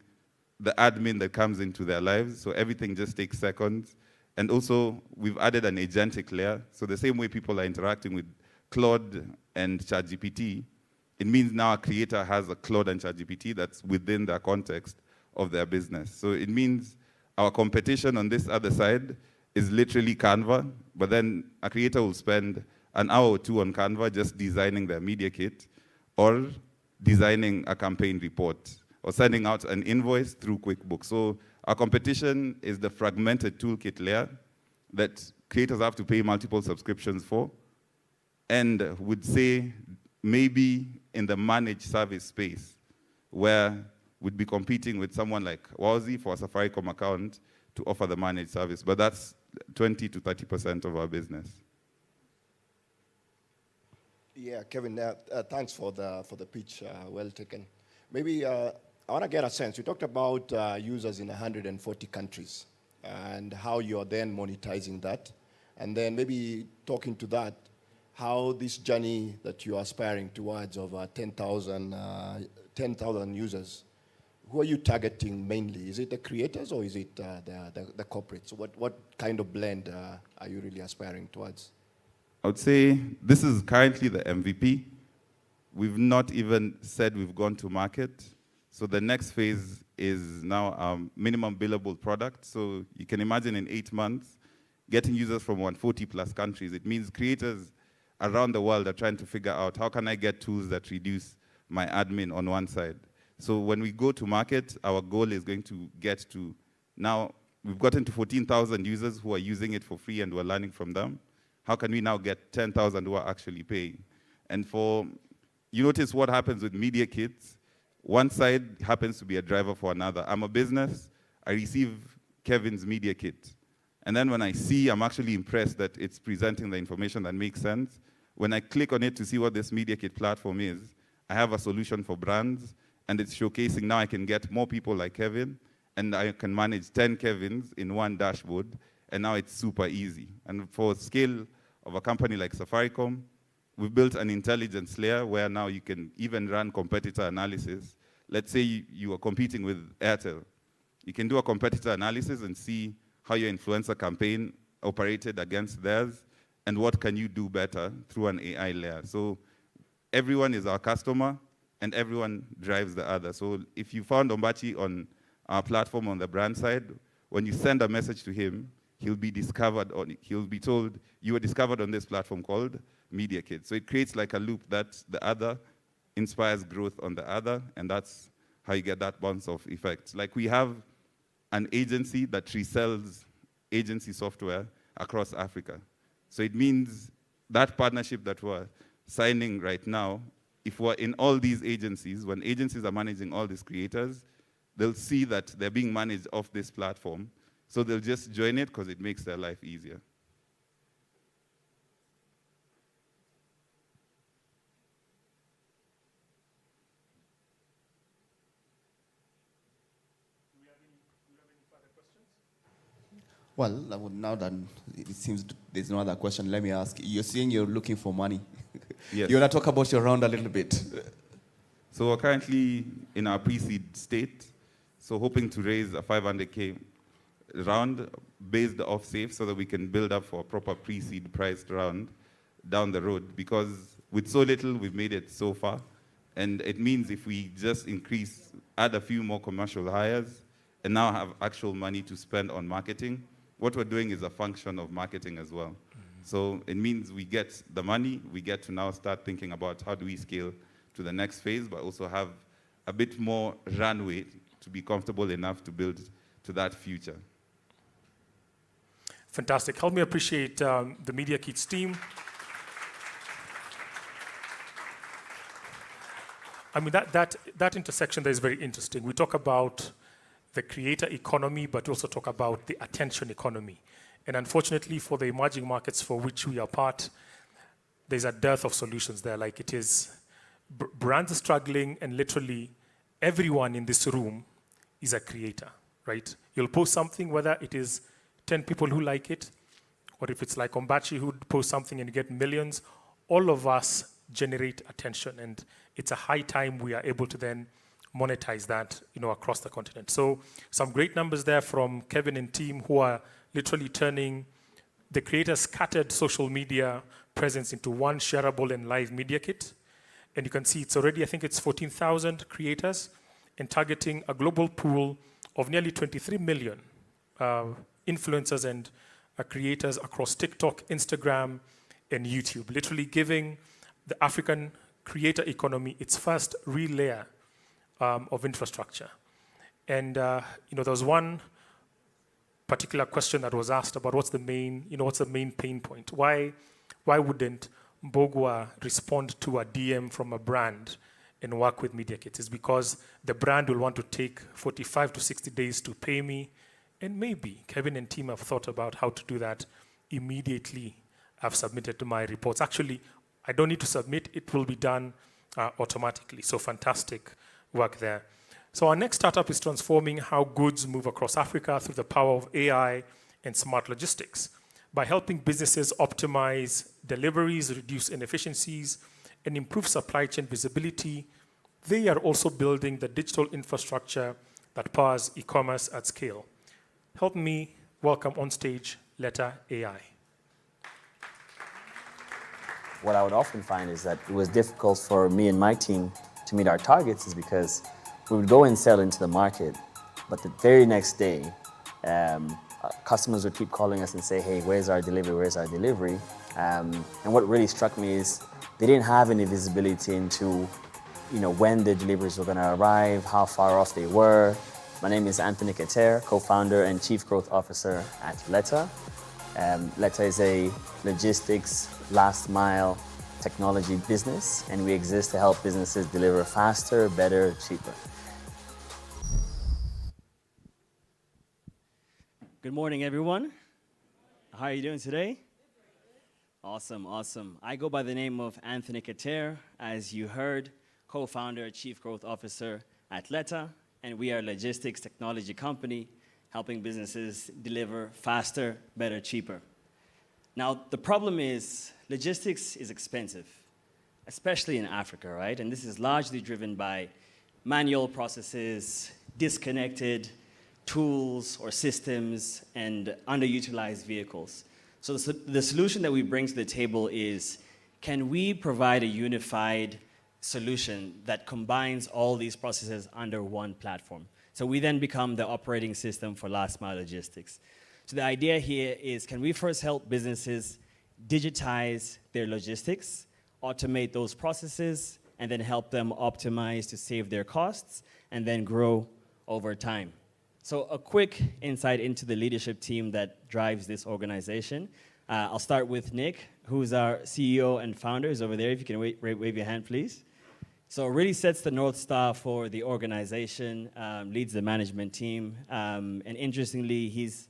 the admin that comes into their lives, so everything just takes seconds. And also, we've added an agentic layer. So the same way people are interacting with Claude and ChatGPT, it means now a creator has a Claude and ChatGPT that's within the context of their business. So it means our competition on this other side is literally Canva, but then a creator will spend an hour or two on Canva just designing their media kit or designing a campaign report or sending out an invoice through QuickBooks. So our competition is the fragmented toolkit layer that creators have to pay multiple subscriptions for, and would say maybe in the managed service space, where we'd be competing with someone like Wowzy for a Safaricom account to offer the managed service. But that's 20 to 30% of our business. Yeah, Kevin, thanks for the pitch, well taken. Maybe I want to get a sense. You talked about users in 140 countries and how you're then monetizing that. And then maybe talking to that, how this journey that you're aspiring towards of 10,000 users, who are you targeting mainly? Is it the creators or is it the corporates? What kind of blend are you really aspiring towards? I would say this is currently the MVP. We've not even said we've gone to market. So the next phase is now a minimum billable product. So you can imagine in 8 months, getting users from 140 plus countries. It means creators around the world are trying to figure out how can I get tools that reduce my admin on one side. So when we go to market, our goal is going to get to, now we've gotten to 14,000 users who are using it for free and we're learning from them. How can we now get 10,000 who are actually paying? And you notice what happens with media kits. One side happens to be a driver for another. I'm a business, I receive Kevin's media kit. And then when I see, I'm actually impressed that it's presenting the information that makes sense. When I click on it to see what this media kit platform is, I have a solution for brands, and it's showcasing now I can get more people like Kevin, and I can manage 10 Kevins in one dashboard, and now it's super easy. And for scale of a company like Safaricom, we've built an intelligence layer where now you can even run competitor analysis. Let's say you are competing with Airtel. You can do a competitor analysis and see how your influencer campaign operated against theirs, and what can you do better through an AI layer. So everyone is our customer, and everyone drives the other. So if you found Ombachi on our platform on the brand side, when you send a message to him, he'll be told, you were discovered on this platform called Media Kit. So it creates like a loop that the other inspires growth on the other, and that's how you get that bounce of effects. Like we have an agency that resells agency software across Africa. So it means that partnership that we're signing right now, if we're in all these agencies, when agencies are managing all these creators, they'll see that they're being managed off this platform. So they'll just join it because it makes their life easier. Well, now that it seems there's no other question, let me ask. You're saying you're looking for money. Yes. You want to talk about your round a little bit? So we're currently in our pre-seed state, so hoping to raise a 500K round based off safe so that we can build up for a proper pre-seed priced round down the road. Because with so little, we've made it so far. And it means if we just add a few more commercial hires, and now have actual money to spend on marketing, what we're doing is a function of marketing as well. So it means we get the money, we get to now start thinking about how do we scale to the next phase, but also have a bit more runway to be comfortable enough to build to that future. Fantastic. Help me appreciate the Media Kits team. I mean, that intersection there is very interesting. We talk about the creator economy, but also talk about the attention economy. And unfortunately, for the emerging markets for which we are part, there's a dearth of solutions there. Like it is, brands are struggling, and literally everyone in this room is a creator, right? You'll post something, whether it is 10 people who like it, or if it's like Ombachi who posts something and you get millions, all of us generate attention, and it's a high time we are able to then monetize that, across the continent. So some great numbers there from Kevin and team who are literally turning the creators' scattered social media presence into one shareable and live media kit. And you can see it's already, I think it's 14,000 creators, and targeting a global pool of nearly 23 million influencers and creators across TikTok, Instagram, and YouTube, literally giving the African creator economy its first real layer of infrastructure. And there was one particular question that was asked about what's the main pain point? Why wouldn't Mbogwa respond to a DM from a brand and work with Media Kits? It's because the brand will want to take 45 to 60 days to pay me, and maybe Kevin and team have thought about how to do that immediately. I've submitted to my reports. Actually, I don't need to submit, it will be done automatically. So fantastic work there. So our next startup is transforming how goods move across Africa through the power of AI and smart logistics. By helping businesses optimize deliveries, reduce inefficiencies, and improve supply chain visibility, they are also building the digital infrastructure that powers e-commerce at scale. Help me welcome on stage Leta AI. What I would often find is that it was difficult for me and my team to meet our targets is because we would go and sell into the market, but the very next day, customers would keep calling us and say, hey, where's our delivery, where's our delivery? And what really struck me is they didn't have any visibility into when the deliveries were gonna arrive, how far off they were. My name is Anthony Keter, co-founder and chief growth officer at Leta. Leta is a logistics last mile technology business, and we exist to help businesses deliver faster, better, cheaper. Good morning, everyone. How are you doing today? Awesome, awesome. I go by the name of Anthony Keter, as you heard, co-founder, chief growth officer at Leta, and we are a logistics technology company helping businesses deliver faster, better, cheaper. Now, the problem is logistics is expensive, especially in Africa, right? And this is largely driven by manual processes, disconnected tools or systems, and underutilized vehicles. So the solution that we bring to the table is, can we provide a unified solution that combines all these processes under one platform? So we then become the operating system for last mile logistics. So the idea here is, can we first help businesses digitize their logistics, automate those processes, and then help them optimize to save their costs, and then grow over time. So a quick insight into the leadership team that drives this organization. I'll start with Nick, who's our CEO and founder. He's over there. If you can wave your hand, please. So really sets the North Star for the organization, leads the management team. And interestingly, he's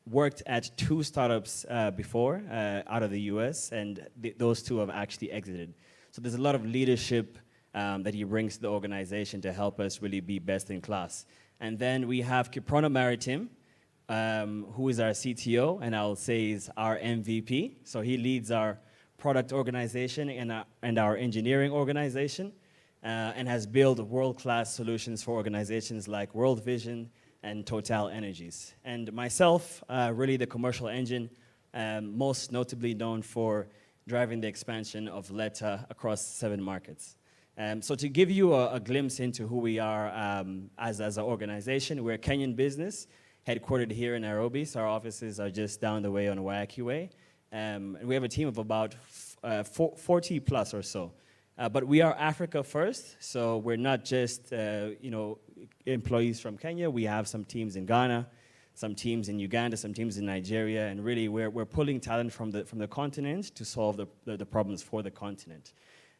worked at 2 startups before out of the US, and those 2 have actually exited. So there's a lot of leadership that he brings to the organization to help us really be best in class. And then we have Kiprono Maritim, who is our CTO, and I'll say is our MVP. So he leads our product organization and our engineering organization, and has built world-class solutions for organizations like World Vision and Total Energies. And myself, really the commercial engine, most notably known for driving the expansion of Leta across 7 markets. So to give you a glimpse into who we are as an organization, we're a Kenyan business, headquartered here in Nairobi, so our offices are just down the way on Wayaki Way. And we have a team of about 40 plus or so. But we are Africa first, so we're not just employees from Kenya. We have some teams in Ghana, some teams in Uganda, some teams in Nigeria, and really we're pulling talent from the continent to solve the problems for the continent.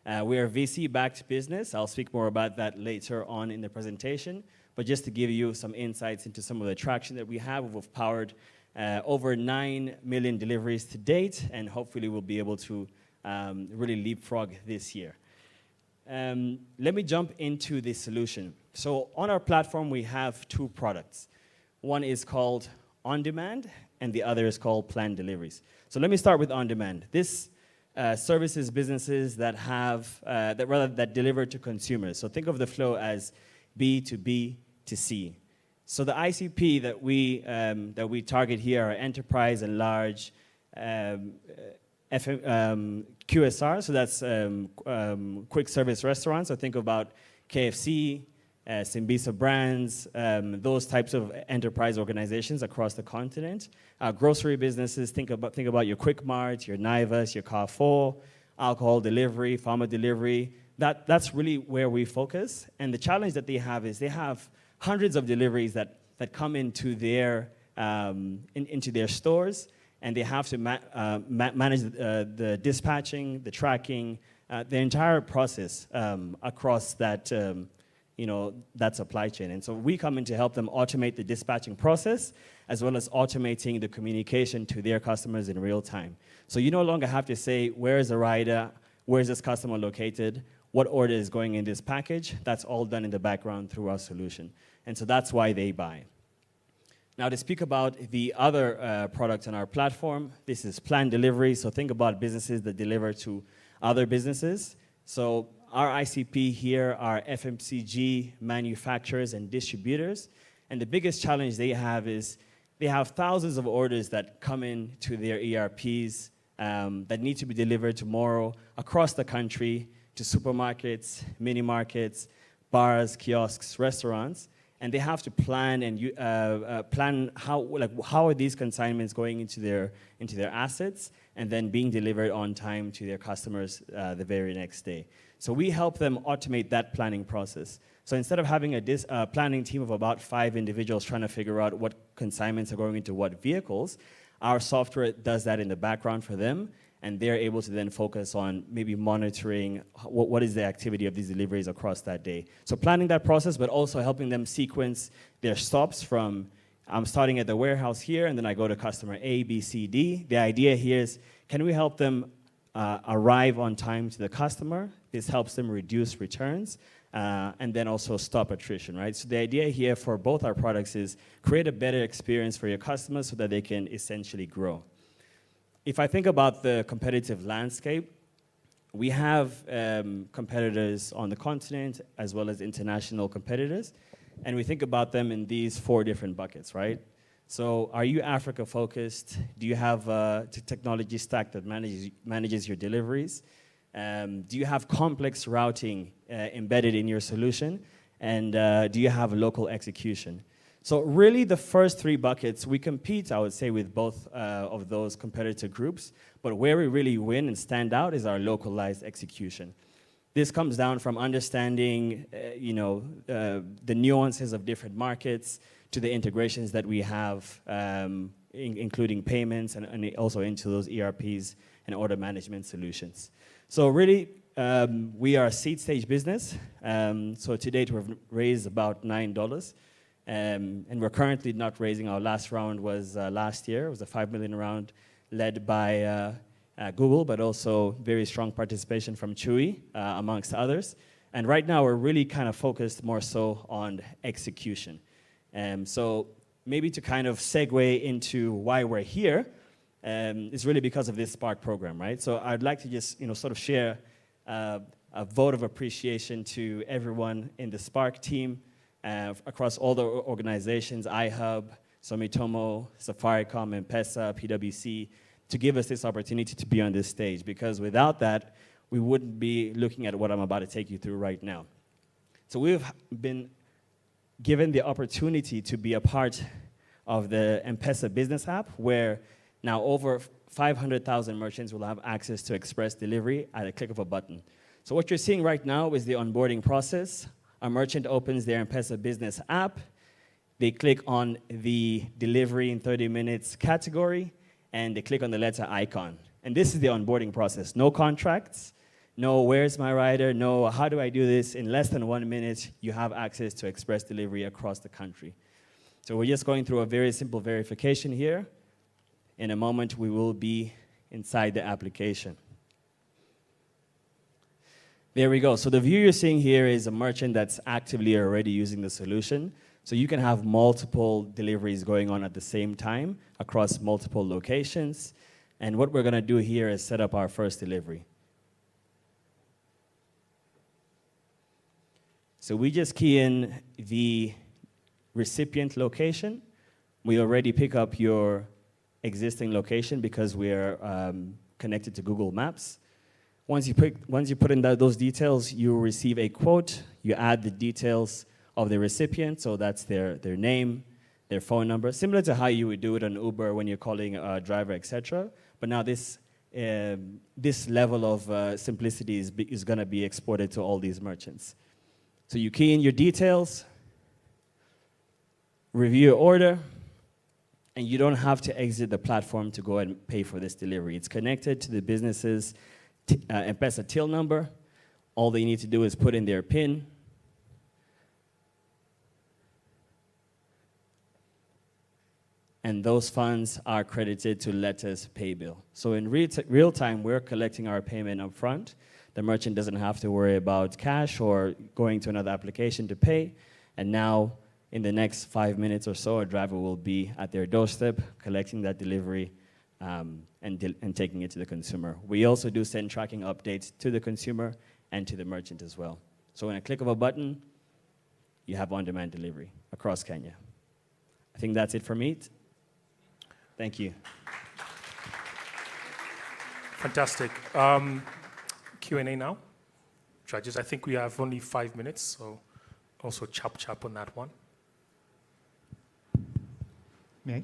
We are a VC-backed business. I'll speak more about that later on in the presentation. But just to give you some insights into some of the traction that we have, we've powered over 9 million deliveries to date, and hopefully we'll be able to really leapfrog this year. Let me jump into the solution. So on our platform, we have 2 products. One is called On Demand, and the other is called Planned Deliveries. So let me start with On Demand. This services businesses that deliver to consumers. So think of the flow as B to B to C. So the ICP that we target here are enterprise and large QSR. So that's quick service restaurants. So think about KFC, Simbisa Brands, those types of enterprise organizations across the continent. Grocery businesses, think about your Quick Mart, your Naivas, your Carrefour, alcohol delivery, pharma delivery. That's really where we focus. And the challenge that they have is they have hundreds of deliveries that come into their stores, and they have to manage the dispatching, the tracking, the entire process across that, that supply chain. And so we come in to help them automate the dispatching process, as well as automating the communication to their customers in real time. So you no longer have to say, where is the rider, where is this customer located, what order is going in this package. That's all done in the background through our solution. And so that's why they buy. Now, to speak about the other products on our platform, this is planned delivery. So think about businesses that deliver to other businesses. So our ICP here are FMCG manufacturers and distributors. And the biggest challenge they have is they have thousands of orders that come in to their ERPs that need to be delivered tomorrow across the country to supermarkets, mini markets, bars, kiosks, restaurants. And they have to plan and plan how are these consignments going into their assets and then being delivered on time to their customers the very next day. So we help them automate that planning process. So instead of having a planning team of about 5 individuals trying to figure out what consignments are going into what vehicles, our software does that in the background for them, and they're able to then focus on maybe monitoring what is the activity of these deliveries across that day. So planning that process, but also helping them sequence their stops from, I'm starting at the warehouse here, and then I go to customer A, B, C, D. The idea here is, can we help them arrive on time to the customer? This helps them reduce returns, and then also stop attrition, right? So the idea here for both our products is create a better experience for your customers so that they can essentially grow. If I think about the competitive landscape, we have competitors on the continent as well as international competitors, and we think about them in these 4 different buckets, right? So are you Africa focused? Do you have a technology stack that manages your deliveries? Do you have complex routing embedded in your solution? And do you have local execution? So really the first 3 buckets, we compete, I would say, with both of those competitor groups, but where we really win and stand out is our localized execution. This comes down from understanding, the nuances of different markets to the integrations that we have, including payments and also into those ERPs and order management solutions. So really, we are a seed stage business. So to date, we've raised about $9. And we're currently not raising. Our last round was last year. It was a $5 million round led by Google, but also very strong participation from Chewy, amongst others. And right now, we're really kind of focused more so on execution. So maybe to kind of segue into why we're here, is really because of this Spark program, right? So I'd like to just sort of share a vote of appreciation to everyone in the Spark team, across all the organizations, iHUB, Sumitomo, Safaricom, M-PESA, PwC, to give us this opportunity to be on this stage, because without that, we wouldn't be looking at what I'm about to take you through right now. So we've been given the opportunity to be a part of the M-PESA business app, where now over 500,000 merchants will have access to express delivery at a click of a button. So what you're seeing right now is the onboarding process. A merchant opens their M-PESA business app. They click on the delivery in 30 minutes category, and they click on the letter icon. And this is the onboarding process. No contracts, no where's my rider, no how do I do this. In less than 1 minute, you have access to express delivery across the country. So we're just going through a very simple verification here. In a moment, we will be inside the application. There we go. So the view you're seeing here is a merchant that's actively already using the solution. So you can have multiple deliveries going on at the same time across multiple locations. And what we're going to do here is set up our first delivery. So we just key in the recipient location. We already pick up your existing location because we are connected to Google Maps. Once you put in those details, you receive a quote. You add the details of the recipient, so that's their name, their phone number, similar to how you would do it on Uber when you're calling a driver, etc. But now this this level of simplicity is going to be exported to all these merchants. So you key in your details, review your order, and you don't have to exit the platform to go and pay for this delivery. It's connected to the business's M-PESA till number. All they need to do is put in their PIN, and those funds are credited to Leta's pay bill. So in real time, we're collecting our payment up front. The merchant doesn't have to worry about cash or going to another application to pay. And now, in the next 5 minutes or so, a driver will be at their doorstep, collecting that delivery and taking it to the consumer. We also do send tracking updates to the consumer and to the merchant as well. So in a click of a button, you have on-demand delivery across Kenya. I think that's it for me. Thank you. Fantastic. Q&A now. Judges, I think we have only 5 minutes, so also chop on that one. May I?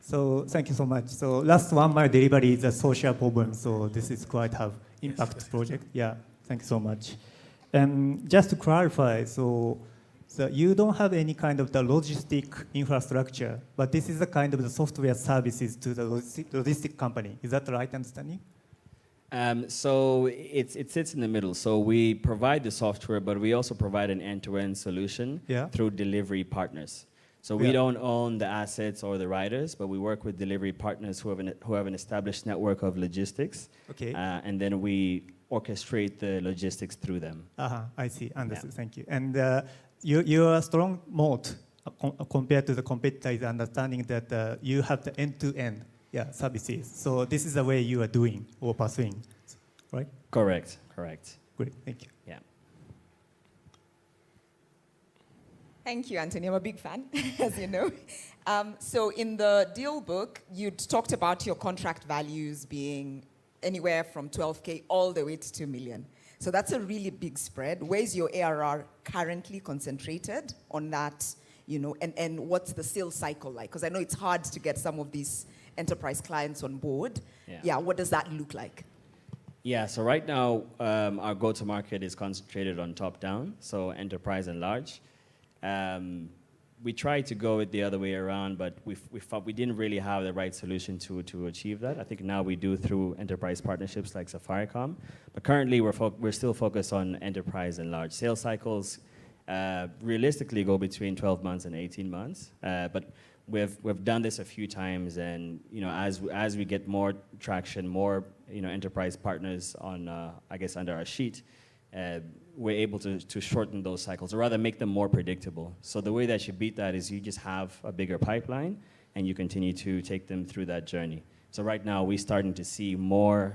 So thank you so much. So last 1 mile delivery is a social problem, so this is quite have impact project. Yeah, thank you so much. And just to clarify, so you don't have any kind of the logistic infrastructure, but this is a kind of the software services to the logistic company. Is that the right understanding? So it sits in the middle. So we provide the software, but we also provide an end-to-end solution through delivery partners. So we don't own the assets or the riders, but we work with delivery partners who have an established network of logistics. Okay. And then we orchestrate the logistics through them. I see. Understood. Thank you. And your strong moat compared to the competitors, understanding that you have the end-to-end services. So this is the way you are doing or pursuing, right? Correct. Great. Thank you. Yeah. Thank you, Anthony. I'm a big fan, as you know. So in the deal book, you talked about your contract values being anywhere from 12K all the way to 2 million. So that's a really big spread. Where's your ARR currently concentrated on that, and what's the sales cycle like? Because I know it's hard to get some of these enterprise clients on board. Yeah, what does that look like? Yeah, so right now, our go-to-market is concentrated on top-down, so enterprise and large. We tried to go it the other way around, but we thought we didn't really have the right solution to achieve that. I think now we do through enterprise partnerships like Safaricom. But currently, we're still focused on enterprise and large. Sales cycles realistically go between 12 months and 18 months. But we've done this a few times, and as we get more traction, more enterprise partners on I guess under our sheet, we're able to shorten those cycles, or rather make them more predictable. So the way that you beat that is you just have a bigger pipeline, and you continue to take them through that journey. So right now, we're starting to see more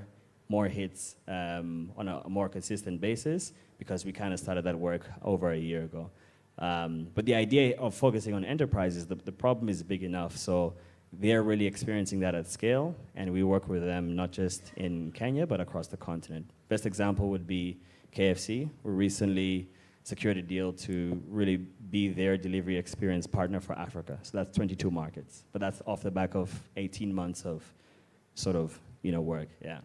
hits on a more consistent basis, because we kind of started that work over a year ago. But the idea of focusing on enterprises, the problem is big enough, so they're really experiencing that at scale, and we work with them not just in Kenya, but across the continent. Best example would be KFC. We recently secured a deal to really be their delivery experience partner for Africa. So that's 22 markets, but that's off the back of 18 months of sort of, work, yeah.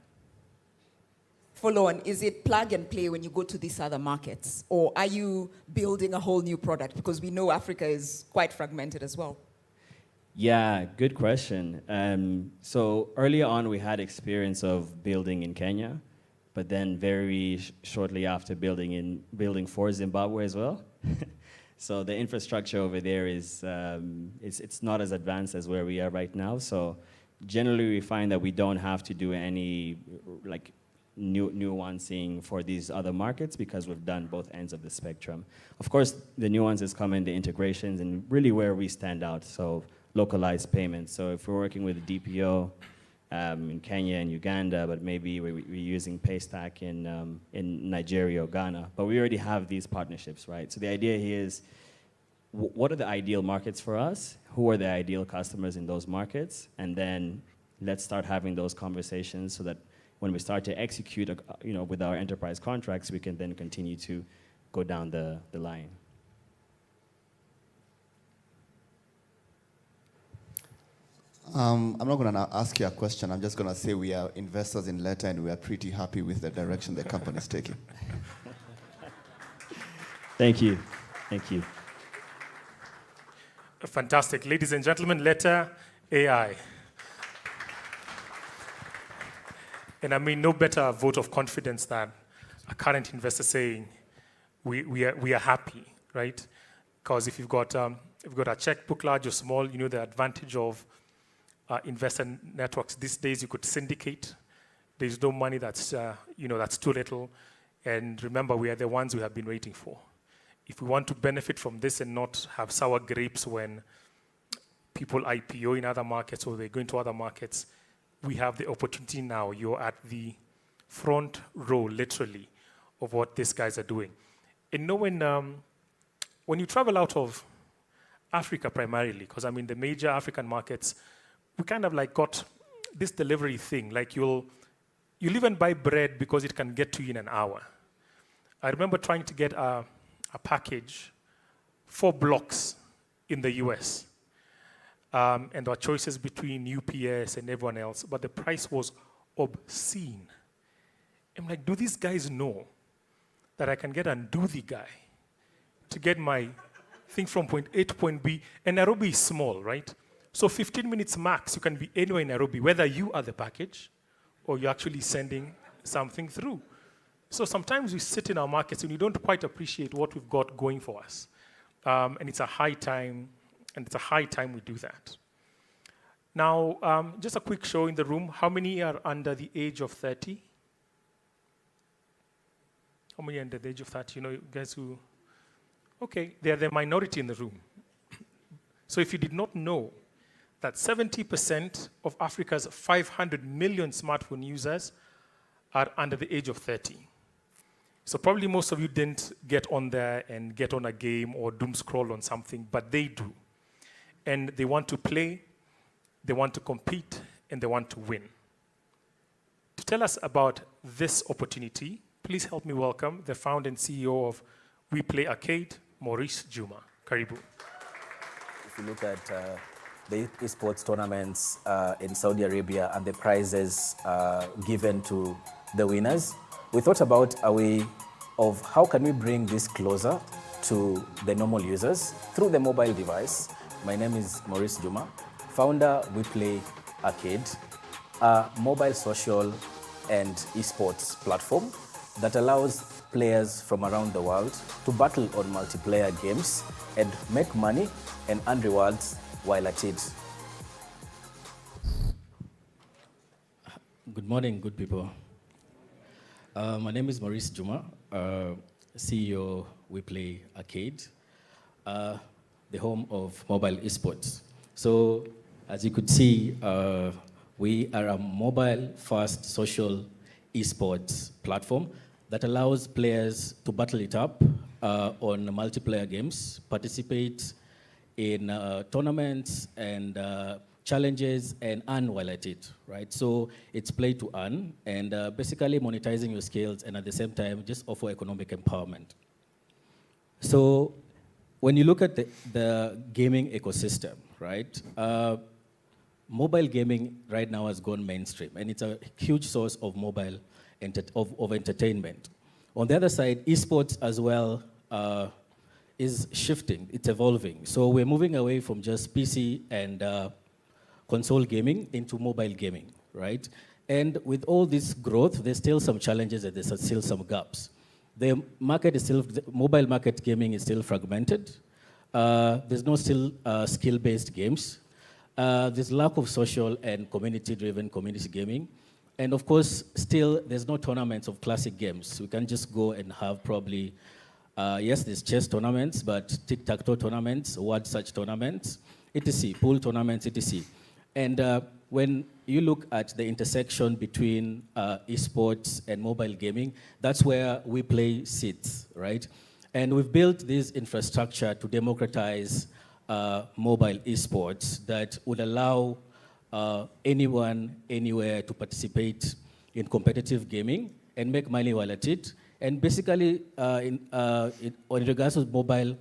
Follow on, is it plug and play when you go to these other markets? Or are you building a whole new product? Because we know Africa is quite fragmented as well. Yeah, good question. So early on, we had experience of building in Kenya, but then very shortly after building for Zimbabwe as well. So the infrastructure over there is it's not as advanced as where we are right now. So generally, we find that we don't have to do any nuancing for these other markets, because we've done both ends of the spectrum. Of course, the nuances come in the integrations and really where we stand out. So localized payments. So if we're working with a DPO in Kenya and Uganda, but maybe we're using Paystack in Nigeria or Ghana, but we already have these partnerships, right? So the idea here is, what are the ideal markets for us? Who are the ideal customers in those markets? And then let's start having those conversations so that when we start to execute, with our enterprise contracts, we can then continue to go down the line. I'm not going to ask you a question. I'm just going to say we are investors in Leta and we are pretty happy with the direction the company is taking. Thank you. Thank you. Fantastic. Ladies and gentlemen, Leta AI. And I mean, no better vote of confidence than a current investor saying, we are happy, right? Because if you've got a checkbook, large or small, you know the advantage of investor networks. These days, you could syndicate. There's no money that's too little. And remember, we are the ones we have been waiting for. If we want to benefit from this and not have sour grapes when people IPO in other markets or they go into other markets, we have the opportunity now. You're at the front row, literally, of what these guys are doing. And know when you travel out of Africa primarily, because I mean the major African markets, we kind of like got this delivery thing. Like you'll even buy bread because it can get to you in an hour. I remember trying to get a package 4 blocks in the US. And there were choices between UPS and everyone else, but the price was obscene. I'm like, do these guys know that I can get a Nduthi guy to get my thing from point A to point B? And Nairobi is small, right? So 15 minutes max, you can be anywhere in Nairobi, whether you are the package or you're actually sending something through. So sometimes we sit in our markets and we don't quite appreciate what we've got going for us. And it's a high time we do that. Now, just a quick show in the room. How many are under the age of 30? How many are under the age of 30? You know, guys who... Okay, they are the minority in the room. So if you did not know that 70% of Africa's 500 million smartphone users are under the age of 30. So probably most of you didn't get on there and get on a game or doom scroll on something, but they do. And they want to play, they want to compete, and they want to win. To tell us about this opportunity, please help me welcome the founder and CEO of We Play Arcade, Maurice Juma. Karibu. If you look at the esports tournaments in Saudi Arabia and the prizes given to the winners, we thought about a way of how can we bring this closer to the normal users through the mobile device. My name is Maurice Juma, founder We Play Arcade, a mobile social and esports platform that allows players from around the world to battle on multiplayer games and make money and earn rewards while at it. Good morning, good people. My name is Maurice Juma, CEO We Play Arcade, the home of mobile esports. So, as you could see, we are a mobile-first social esports platform that allows players to battle it up on multiplayer games, participate in tournaments and challenges and earn while at it, right? So it's play to earn and basically monetizing your skills and at the same time just offer economic empowerment. So when you look at the gaming ecosystem, right? Mobile gaming right now has gone mainstream and it's a huge source of mobile of entertainment. On the other side, esports as well is shifting, it's evolving. So we're moving away from just PC and console gaming into mobile gaming, right? And with all this growth, there's still some challenges and there's still some gaps. The mobile market gaming is still fragmented. There's no still skill-based games. There's lack of social and community-driven community gaming. And of course, still, there's no tournaments of classic games. We can't just go and have probably, yes, there's chess tournaments, but tic-tac-toe tournaments, word search tournaments, etc., pool tournaments, etc. And when you look at the intersection between esports and mobile gaming, that's where We Play sits, right? And we've built this infrastructure to democratize mobile esports that would allow anyone, anywhere to participate in competitive gaming and make money while at it. And basically, in regards to mobile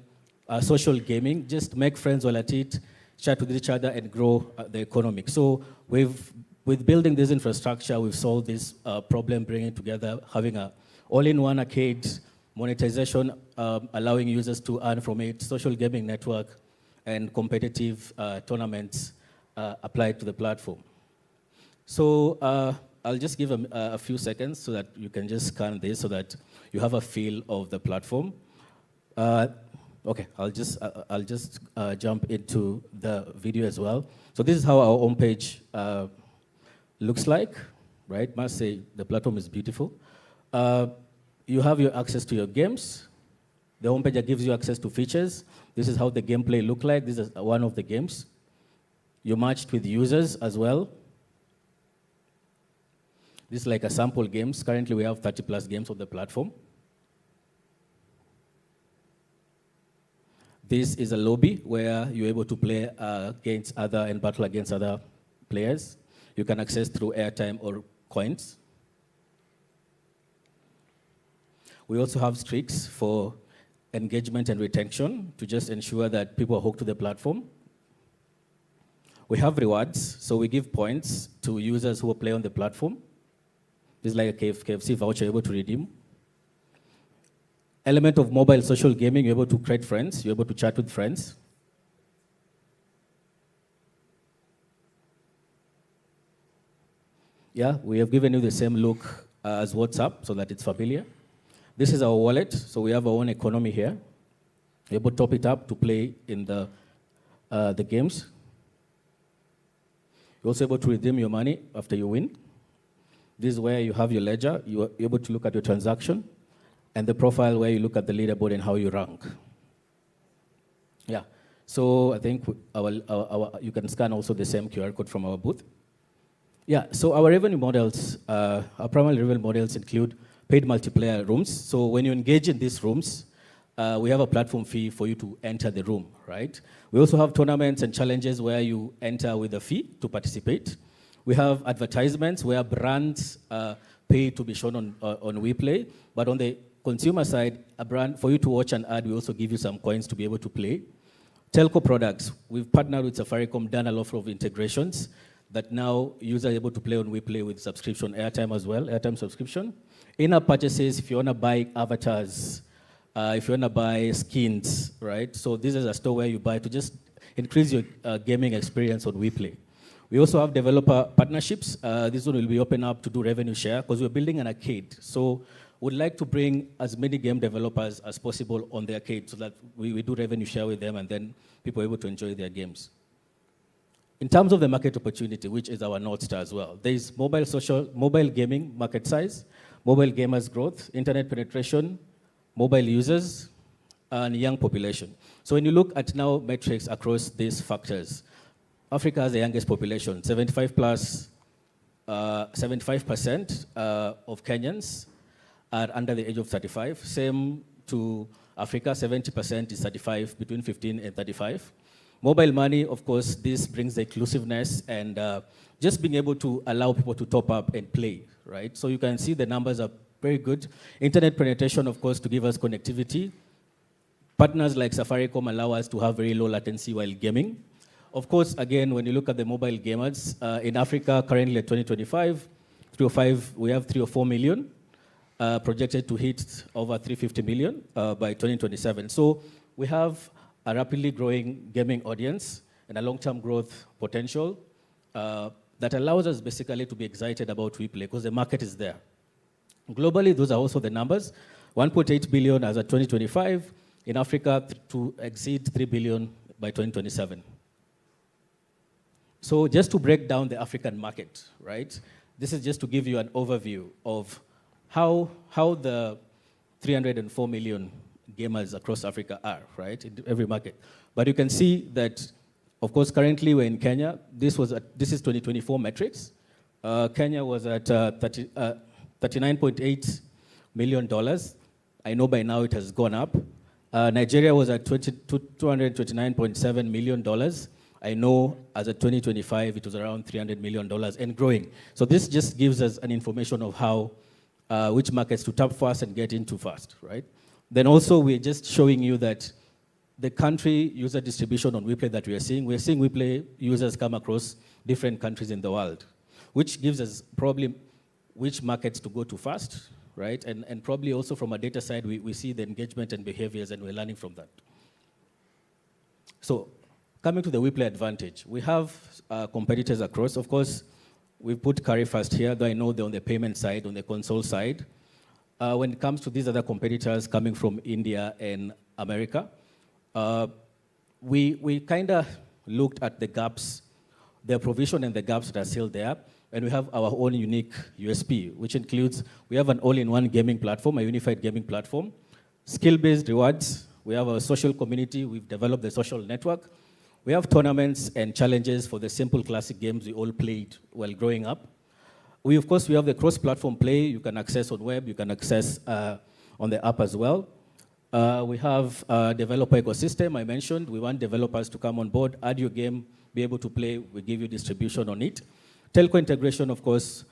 social gaming, just make friends while at it, chat with each other and grow the economy. So with building this infrastructure, we've solved this problem, bringing together, having a all-in-one arcade, monetization, allowing users to earn from it, social gaming network, and competitive tournaments applied to the platform. So I'll just give a few seconds so that you can just scan this so that you have a feel of the platform. Okay, I'll just jump into the video as well. So this is how our homepage looks like, right? Must say the platform is beautiful. You have your access to your games. The homepage gives you access to features. This is how the gameplay look like. This is one of the games. You're matched with users as well. This is like a sample games. Currently, we have 30 plus games on the platform. This is a lobby where you're able to play against other and battle against other players. You can access through airtime or coins. We also have streaks for engagement and retention to just ensure that people are hooked to the platform. We have rewards, so we give points to users who play on the platform. This is like a KFC voucher you're able to redeem. Element of mobile social gaming, you're able to create friends, you're able to chat with friends. Yeah, we have given you the same look as WhatsApp so that it's familiar. This is our wallet, so we have our own economy here. You're able to top it up to play in the games. You're also able to redeem your money after you win. This is where you have your ledger. You're able to look at your transaction, and the profile where you look at the leaderboard and how you rank. Yeah, so I think you can scan also the same QR code from our booth. Yeah, so our revenue models, our primary revenue models include paid multiplayer rooms. So when you engage in these rooms, we have a platform fee for you to enter the room, right? We also have tournaments and challenges where you enter with a fee to participate. We have advertisements where brands pay to be shown on WePlay, but on the consumer side, a brand, for you to watch an ad, we also give you some coins to be able to play. Telco products, we've partnered with Safaricom, done a lot of integrations that now users are able to play on WePlay with subscription, airtime as well, airtime subscription. In-app purchases, if you want to buy avatars, if you want to buy skins, right? So this is a store where you buy to just increase your gaming experience on WePlay. We also have developer partnerships. This one will be open up to do revenue share because we're building an arcade. So we'd like to bring as many game developers as possible on the arcade so that we do revenue share with them and then people are able to enjoy their games. In terms of the market opportunity, which is our North Star as well, there is mobile gaming market size, mobile gamers growth, internet penetration, mobile users, and young population. So when you look at now metrics across these factors, Africa has the youngest population, 75% of Kenyans are under the age of 35. Same to Africa, 70% is 35, between 15 and 35. Mobile money, of course, this brings the inclusiveness and just being able to allow people to top up and play, right? So you can see the numbers are very good. Internet penetration, of course, to give us connectivity. Partners like Safaricom allow us to have very low latency while gaming. Of course, again, when you look at the mobile gamers, in Africa, currently at 2025, we have 3 or 4 million, projected to hit over 350 million by 2027. So we have a rapidly growing gaming audience and a long-term growth potential that allows us basically to be excited about WePlay because the market is there. Globally, those are also the numbers. 1.8 billion as of 2025, in Africa to exceed 3 billion by 2027. So just to break down the African market, right? This is just to give you an overview of how the 304 million gamers across Africa are, right, in every market. But you can see that, of course, currently we're in Kenya. This is 2024 metrics. Kenya was at $39.8 million. I know by now it has gone up. Nigeria was at $229.7 million. I know as of 2025, it was around $300 million and growing. So this just gives us an information of how, which markets to tap fast and get into fast, right? Then also we're just showing you that the country user distribution on WePlay that we're seeing WePlay users come across different countries in the world, which gives us probably which markets to go to first, right? And probably also from a data side, we see the engagement and behaviors, and we're learning from that. So coming to the WePlay advantage, we have competitors across. Of course, we put Curry first here, though I know they're on the payment side, on the console side. When it comes to these other competitors coming from India and America, we kind of looked at the gaps, the provision and the gaps that are still there, and we have our own unique USP, which includes we have an all-in-one gaming platform, a unified gaming platform, skill-based rewards, we have our social community, we've developed the social network, we have tournaments and challenges for the simple classic games we all played while growing up. Of course, we have the cross-platform play you can access on web, you can access on the app as well. We have a developer ecosystem, I mentioned. We want developers to come on board, add your game, be able to play, we give you distribution on it. Telco integration, of course,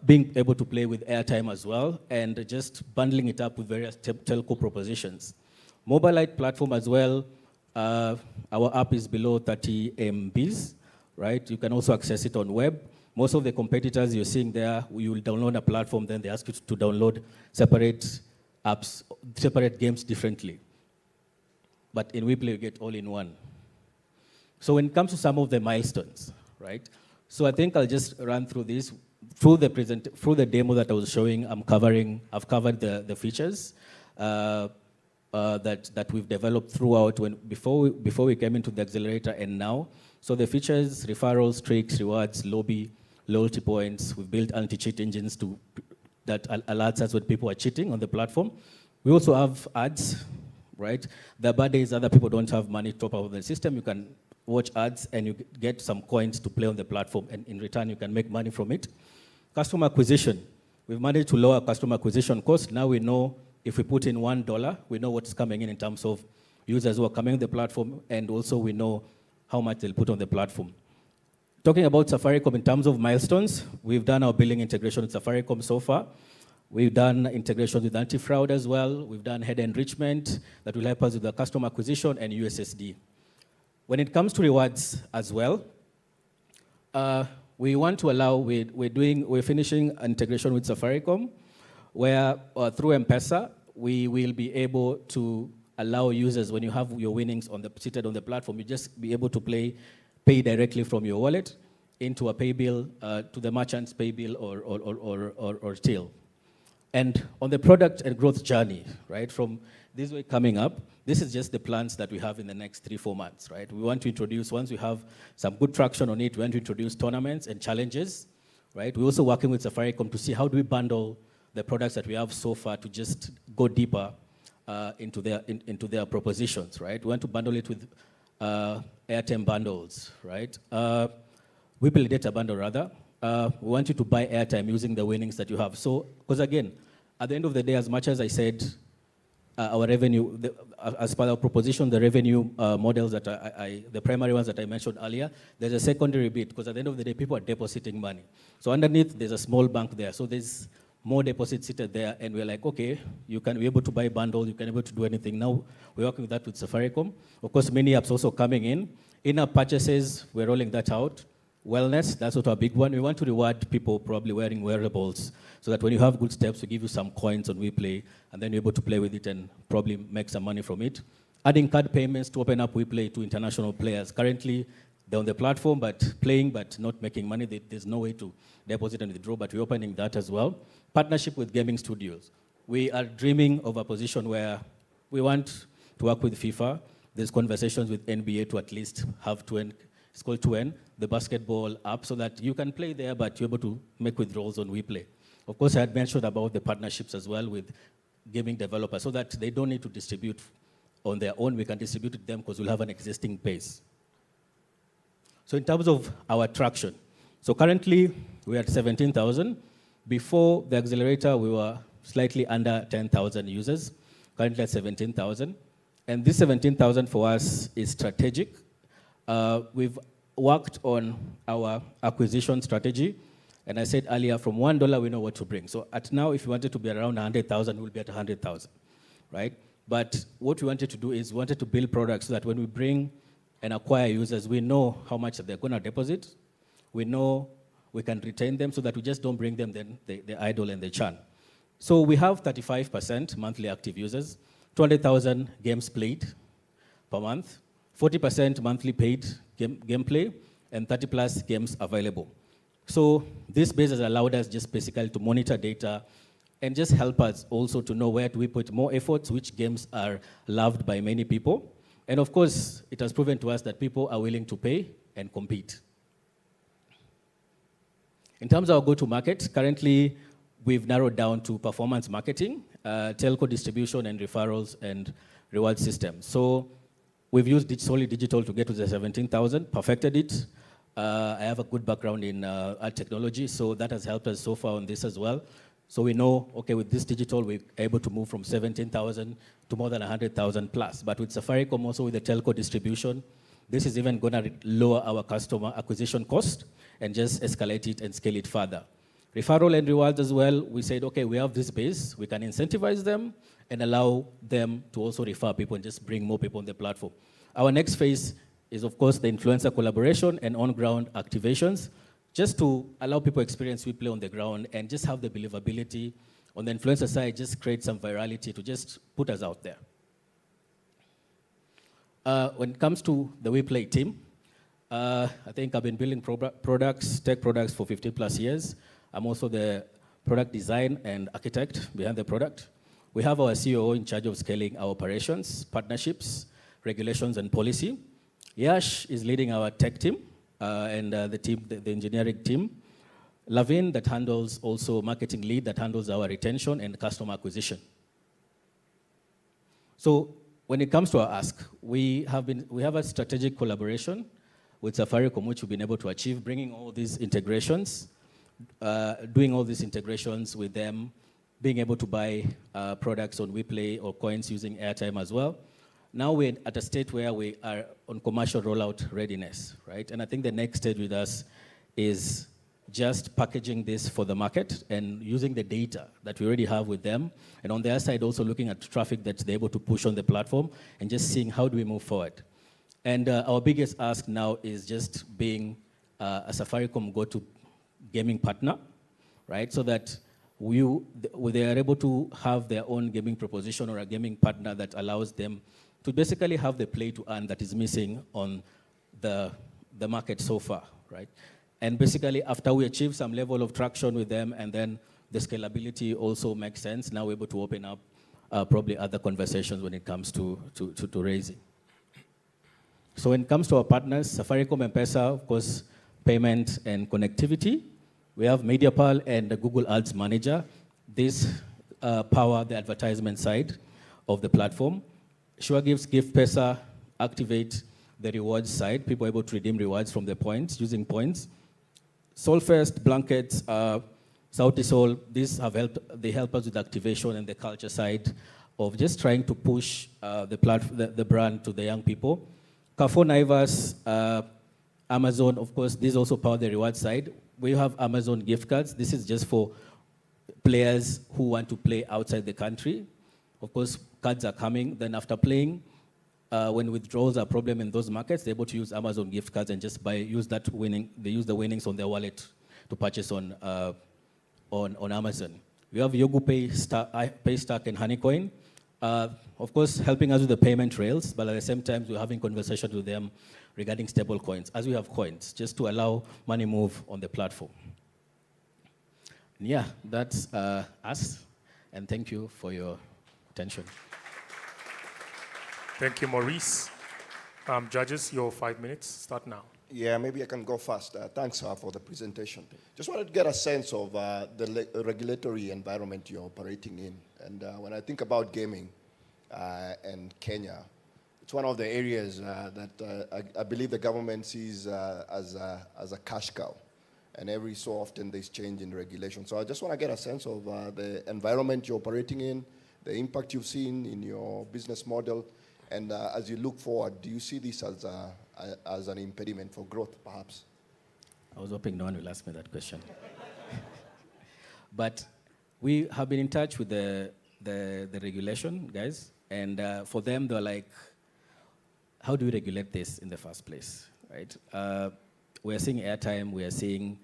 being able to play with airtime as well, and just bundling it up with various telco propositions. Mobile-lite platform as well. Our app is below 30 MBs, right? You can also access it on web. Most of the competitors you're seeing there, you will download a platform, then they ask you to download separate apps, separate games differently. But in WePlay, you get all in one. So when it comes to some of the milestones, right? So I think I'll just run through this. Through the demo that I was showing, I've covered the features that we've developed throughout before we came into the accelerator and now. So the features, referrals, streaks, rewards, lobby, loyalty points. We've built anti-cheat engines that alerts us when people are cheating on the platform. We also have ads, right? The bad is other people don't have money to top up the system. You can watch ads and you get some coins to play on the platform, and in return you can make money from it. Customer acquisition. We've managed to lower customer acquisition cost. Now we know if we put in $1, we know what's coming in terms of users who are coming on the platform, and also we know how much they'll put on the platform. Talking about Safaricom in terms of milestones, we've done our billing integration with Safaricom so far. We've done integration with anti-fraud as well. We've done head enrichment that will help us with the customer acquisition and USSD. When it comes to rewards as well, we want to allow, we're finishing integration with Safaricom, where through M-PESA, we will be able to allow users, when you have your winnings seated on the platform, you just be able to pay directly from your wallet into a pay bill, to the merchant's pay bill or till. And on the product and growth journey, right, from this way coming up, this is just the plans that we have in the next 3-4 months, right? We want to introduce, once we have some good traction on it, we want to introduce tournaments and challenges, right? We're also working with Safaricom to see how do we bundle the products that we have so far to just go deeper into their propositions, right? We want to bundle it with airtime bundles, right? WePlay data bundle rather. We want you to buy airtime using the winnings that you have. So, because again, at the end of the day, as much as I said, our revenue, as per our proposition, the revenue models that the primary ones that I mentioned earlier, there's a secondary bit, because at the end of the day, people are depositing money. So underneath, there's a small bank there. So there's more deposits seated there, and we're like, okay, you can be able to buy bundles, you can be able to do anything. Now, we're working with that with Safaricom. Of course, many apps also coming in. In-app purchases, we're rolling that out. Wellness, that's also a big one. We want to reward people probably wearing wearables, so that when you have good steps, we give you some coins on WePlay, and then you're able to play with it and probably make some money from it. Adding card payments to open up WePlay to international players. Currently, they're on the platform, but playing, but not making money. There's no way to deposit and withdraw, but we're opening that as well. Partnership with gaming studios. We are dreaming of a position where we want to work with FIFA. There's conversations with NBA to at least have 2N, it's called 2N, the basketball app, so that you can play there, but you're able to make withdrawals on WePlay. Of course, I had mentioned about the partnerships as well with gaming developers, so that they don't need to distribute on their own. We can distribute it to them because we'll have an existing base. So in terms of our traction, so currently we're at 17,000. Before the accelerator, we were slightly under 10,000 users, currently at 17,000. And this 17,000 for us is strategic. We've worked on our acquisition strategy. And I said earlier, from $1, we know what to bring. So at now, if you wanted to be around 100,000, we'll be at 100,000, right? But what we wanted to do is we wanted to build products so that when we bring and acquire users, we know how much they're going to deposit. We know we can retain them so that we just don't bring them, then they idle and they churn. So we have 35% monthly active users, 200,000 games played per month, 40% monthly paid gameplay, and 30 plus games available. So this base has allowed us just basically to monitor data and just help us also to know where do we put more efforts, which games are loved by many people. And of course, it has proven to us that people are willing to pay and compete. In terms of our go-to-market, currently we've narrowed down to performance marketing, telco distribution and referrals and reward systems. So we've used solely digital to get to the 17,000, perfected it. I have a good background in art technology, so that has helped us so far on this as well. So we know, okay, with this digital, we're able to move from 17,000 to more than 100,000 plus. But with Safaricom, also with the telco distribution, this is even going to lower our customer acquisition cost and just escalate it and scale it further. Referral and rewards as well, we said, okay, we have this base, we can incentivize them and allow them to also refer people and just bring more people on the platform. Our next phase is, of course, the influencer collaboration and on-ground activations, just to allow people experience we play on the ground and just have the believability. On the influencer side, just create some virality to just put us out there. When it comes to the We Play team, I think I've been building products, tech products for 15 plus years. I'm also the product design and architect behind the product. We have our COO in charge of scaling our operations, partnerships, regulations, and policy. Yash is leading our tech team and the engineering team. Lavin, that handles also marketing lead, that handles our retention and customer acquisition. So when it comes to our ask, we have a strategic collaboration with Safaricom, which we've been able to achieve, bringing all these integrations, doing all these integrations with them, being able to buy products on WePlay or coins using airtime as well. Now we're at a state where we are on commercial rollout readiness, right? And I think the next stage with us is just packaging this for the market and using the data that we already have with them. And on their side, also looking at traffic that they're able to push on the platform and just seeing how do we move forward. And our biggest ask now is just being a Safaricom go-to gaming partner, right? So that they are able to have their own gaming proposition or a gaming partner that allows them to basically have the play to earn that is missing on the market so far, right? And basically, after we achieve some level of traction with them and then the scalability also makes sense, now we're able to open up probably other conversations when it comes to raising. So when it comes to our partners, Safaricom, M-PESA, of course, payment and connectivity. We have MediaPal and the Google Ads Manager. These power the advertisement side of the platform. SureGifts, GiftPesa activate the rewards side. People are able to redeem rewards from the points, using points. Solfest, Blankets, Sauti Sol, these have helped, they help us with activation and the culture side of just trying to push the brand to the young people. Carrefour Naivas, Amazon, of course, these also power the reward side. We have Amazon gift cards. This is just for players who want to play outside the country. Of course, cards are coming. Then after playing, when withdrawals are a problem in those markets, they're able to use Amazon gift cards and just use the winnings on their wallet to purchase on Amazon. We have Gopay, Paystack, and Honeycoin. Of course, helping us with the payment rails, but at the same time, we're having conversations with them regarding stable coins, as we have coins, just to allow money move on the platform. And yeah, that's us, and thank you for your attention. Thank you, Maurice. Judges, your 5 minutes, start now. Yeah, maybe I can go fast. Thanks for the presentation. Just wanted to get a sense of the regulatory environment you're operating in. And when I think about gaming and Kenya, it's one of the areas that I believe the government sees as a cash cow. And every so often there's change in regulation. So I just want to get a sense of the environment you're operating in, the impact you've seen in your business model, and as you look forward, do you see this as an impediment for growth, perhaps? I was hoping no one will ask me that question. But we have been in touch with the regulation guys, And for them, they're like, how do we regulate this in the first place, right? We're seeing airtime, we are seeing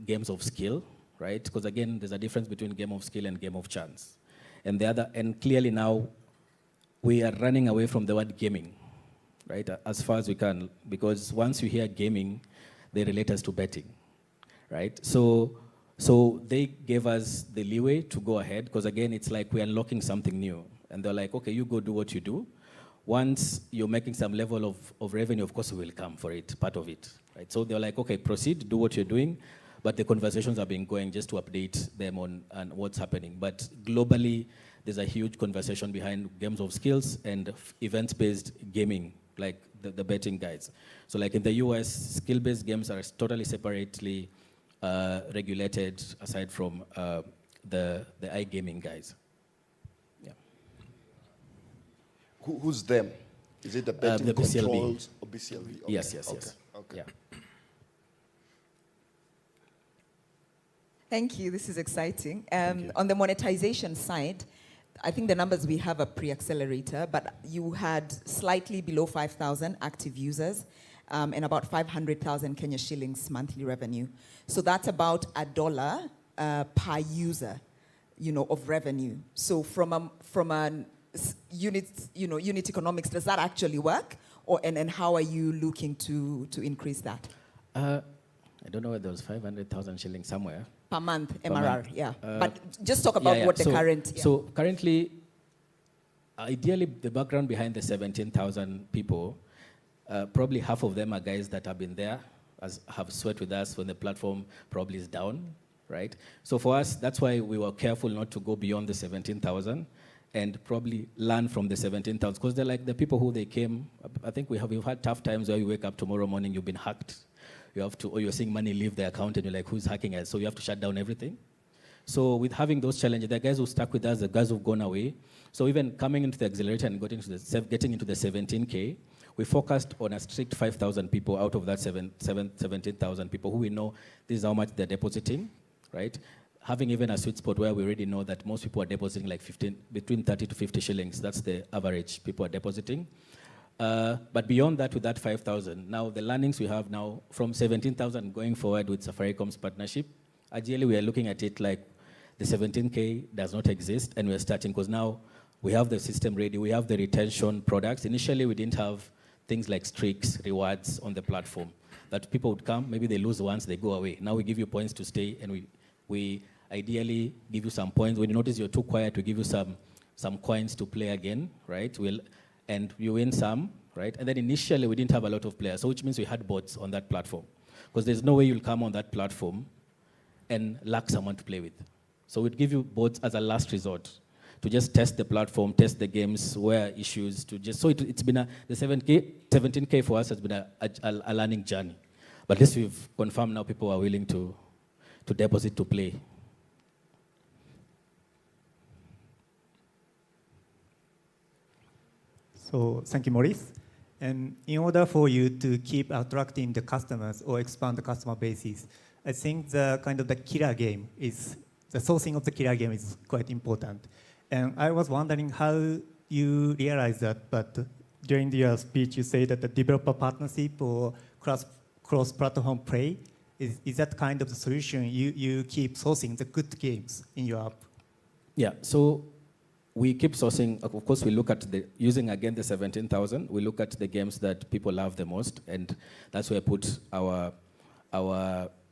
games of skill, right? Because again, there's a difference between game of skill and game of chance. And clearly now, we are running away from the word gaming, right? As far as we can, because once you hear gaming, they relate us to betting, right? So they gave us the leeway to go ahead, because again, it's like we're unlocking something new. And they're like, okay, you go do what you do. Once you're making some level of revenue, of course we will come for it, part of it, right? So they're like, okay, proceed, do what you're doing, but the conversations have been going just to update them on what's happening. But globally, there's a huge conversation behind games of skills and events-based gaming, like the betting guys. So like in the US, skill-based games are totally separately regulated aside from the iGaming guys. Who's them? Is it the betting the BCLB. controls or BCLB? Okay. Yes. Okay. Yeah. Thank you. This is exciting. On the monetization side, I think the numbers we have are pre-accelerator, but you had slightly below 5,000 active users and about 500,000 Kenya shillings monthly revenue. So that's about $1 per user, of revenue. So from a unit economics, does that actually work? And how are you looking to increase that? I don't know whether there was 500,000 shillings somewhere. Per month, Per MRR, month. yeah. But just talk about what the current... So currently, ideally, the background behind the 17,000 people, probably half of them are guys that have been there, have sweat with us when the platform probably is down, right? So for us, that's why we were careful not to go beyond the 17,000 and probably learn from the 17,000, because they're like the people who they came. I think we've had tough times where you wake up tomorrow morning, you've been hacked. Or you're seeing money leave the account and you're like, who's hacking us? So you have to shut down everything. So with having those challenges, the guys who stuck with us, the guys who've gone away. So even coming into the accelerator and getting into the 17K, we focused on a strict 5,000 people out of that 17,000 people who we know this is how much they're depositing, right? Having even a sweet spot where we already know that most people are depositing like between 30 to 50 shillings. That's the average people are depositing. But beyond that, with that 5,000, now the learnings we have now from 17,000 going forward with Safaricom's partnership, ideally we are looking at it like the 17K does not exist, and we're starting because now we have the system ready, we have the retention products. Initially, we didn't have things like streaks, rewards on the platform. That people would come, maybe they lose once, they go away. Now we give you points to stay, and we ideally give you some points. When you notice you're too quiet, we give you some coins to play again, right? And you win some, right? And then initially, we didn't have a lot of players, so which means we had bots on that platform. Because there's no way you'll come on that platform and lack someone to play with. So we'd give you bots as a last resort to just test the platform, test the games, where issues, to just, so it's been the 17K for us has been a learning journey. But at least we've confirmed now people are willing to deposit to play. So thank you, Maurice. And in order for you to keep attracting the customers or expand the customer bases, I think the killer game is, the sourcing of the killer game is quite important. And I was wondering how you realize that, but during your speech you say that the developer partnership or cross-platform play, is that kind of the solution you keep sourcing the good games in your app? Yeah, so we keep sourcing. Of course, we look at using again the 17,000, we look at the games that people love the most, and that's where I put our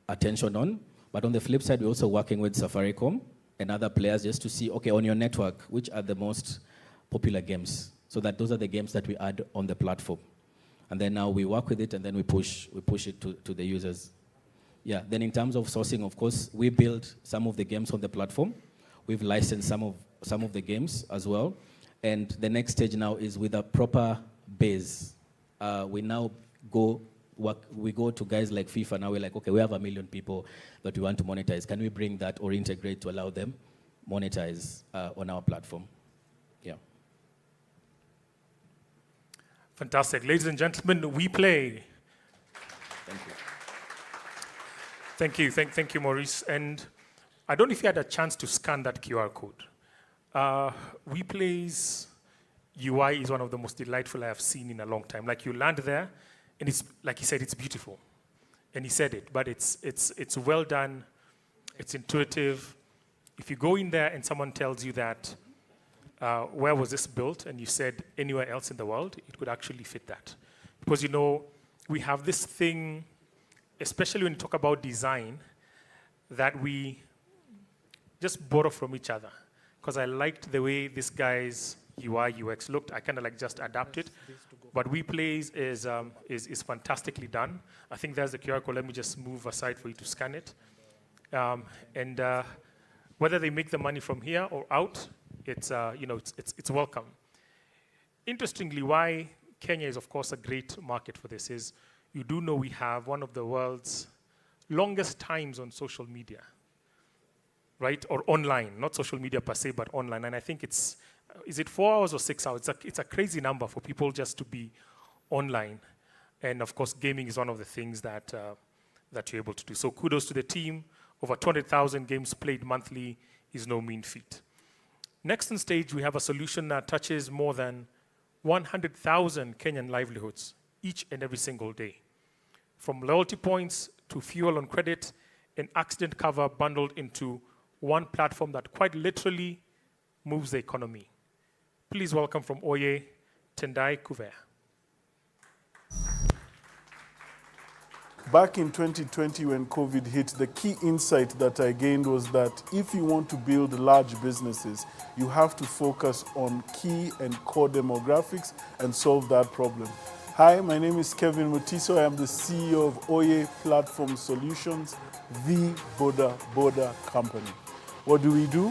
attention on. But on the flip side, we're also working with Safaricom and other players just to see, okay, on your network, which are the most popular games? So that those are the games that we add on the platform. And then now we work with it, and then we push it to the users. Yeah, then in terms of sourcing, of course, we build some of the games on the platform. We've licensed some of the games as well. And the next stage now is with a proper base. We now go to guys like FIFA. Now we're like, okay, we have 1 million people that we want to monetize. Can we bring that or integrate to allow them monetize on our platform? Yeah. Fantastic. Ladies and gentlemen, we play. Thank you. Thank you. Thank you, Maurice. And I don't know if you had a chance to scan that QR code. WePlay's UI is one of the most delightful I have seen in a long time. Like you land there, and it's like he said, it's beautiful, and he said it. But it's well done, it's intuitive. If you go in there and someone tells you that, where was this built, and you said anywhere else in the world, it could actually fit that, because we have this thing, especially when you talk about design, that we just borrow from each other. Because I liked the way this guy's UI, UX looked. I kind of like just adapted. But WePlays is fantastically done. I think there's the QR code. Let me just move aside for you to scan it. Whether they make the money from here or out, it's welcome. Interestingly, why Kenya is, of course, a great market for this is you do know we have one of the world's longest times on social media, right? Or online, not social media per se, but online. And I think is it 4 hours or 6 hours? It's a crazy number for people just to be online. And of course, gaming is one of the things that you're able to do. So kudos to the team. Over 200,000 games played monthly is no mean feat. Next on stage, we have a solution that touches more than 100,000 Kenyan livelihoods each and every single day. From loyalty points to fuel on credit and accident cover bundled into one platform that quite literally moves the economy. Please welcome from Oye, Tendai Kuvea. Back in 2020 when COVID hit, the key insight that I gained was that if you want to build large businesses, you have to focus on key and core demographics and solve that problem. Hi, my name is Kevin Mutiso. I am the CEO of Oye Platform Solutions, the Boda company. What do we do?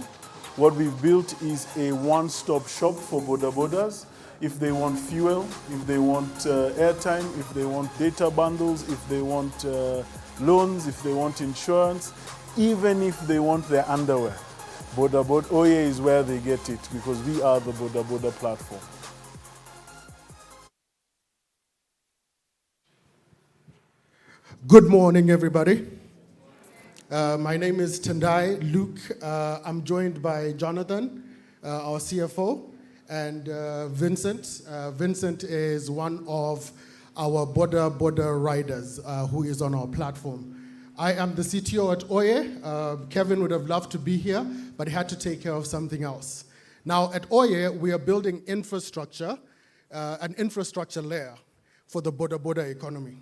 What we've built is a one-stop shop for bodas. If they want fuel, if they want airtime, if they want data bundles, if they want loans, if they want insurance, even if they want their underwear. Oye is where they get it because we are the Boda platform. Good morning, everybody. My name is Tendai Luke. I'm joined by Jonathan, our CFO, and Vincent. Vincent is one of our Boda riders who is on our platform. I am the CTO at Oye. Kevin would have loved to be here, but he had to take care of something else. Now, at Oye, we are building infrastructure, an infrastructure layer for the Boda economy.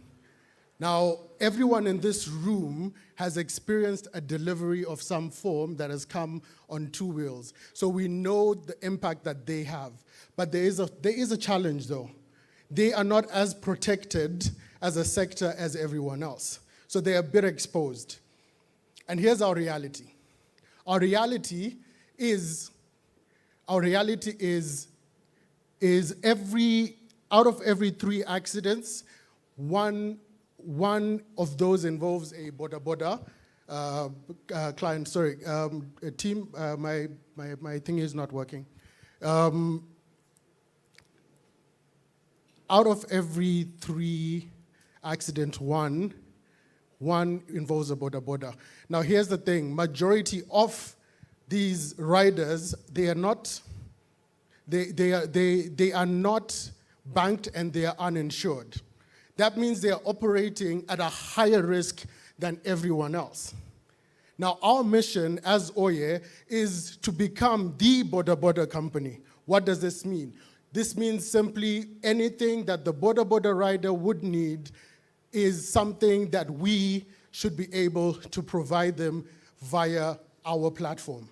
Now, everyone in this room has experienced a delivery of some form that has come on 2 wheels. So we know the impact that they have. But there is a challenge, though. They are not as protected as a sector as everyone else. So they are a bit exposed. And here's our reality. Our reality is out of every 3 accidents, one of those involves a Boda client. Sorry, a team. My thing is not working. Out of every 3 accidents, one involves a Boda. Now, here's the thing: majority of these riders, they are not banked and they are uninsured. That means they are operating at a higher risk than everyone else. Now, our mission as Oye is to become the Boda company. What does this mean? This means simply anything that the Boda rider would need is something that we should be able to provide them via our platform.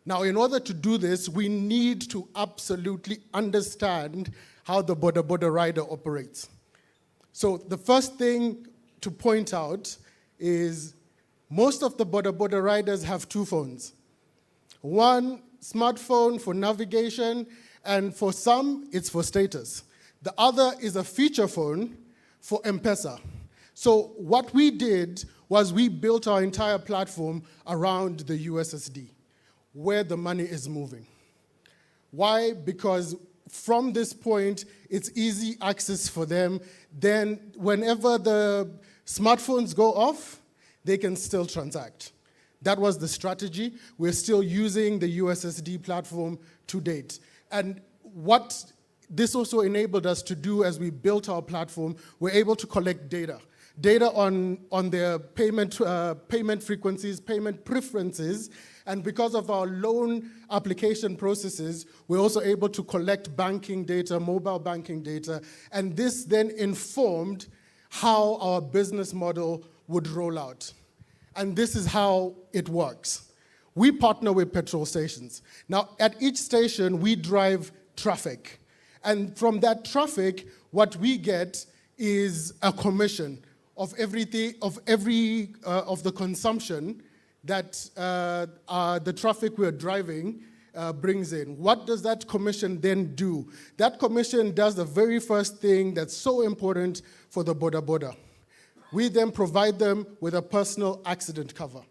Now, in order to do this, we need to absolutely understand how the Boda rider operates. So the first thing to point out is most of the Boda riders have 2 phones. One smartphone for navigation, and for some, it's for status. The other is a feature phone for M-PESA. So what we did was we built our entire platform around the USSD, where the money is moving. Why? Because from this point, it's easy access for them. Then whenever the smartphones go off, they can still transact. That was the strategy. We're still using the USSD platform to date. And what this also enabled us to do as we built our platform, we're able to collect data. Data on their payment frequencies, payment preferences, and because of our loan application processes, we're also able to collect banking data, mobile banking data, and this then informed how our business model would roll out. And this is how it works. We partner with petrol stations. Now, at each station, we drive traffic. And from that traffic, what we get is a commission of everything, of the consumption that the traffic we're driving brings in. What does that commission then do? That commission does the very first thing that's so important for the boda boda. We then provide them with a personal accident cover.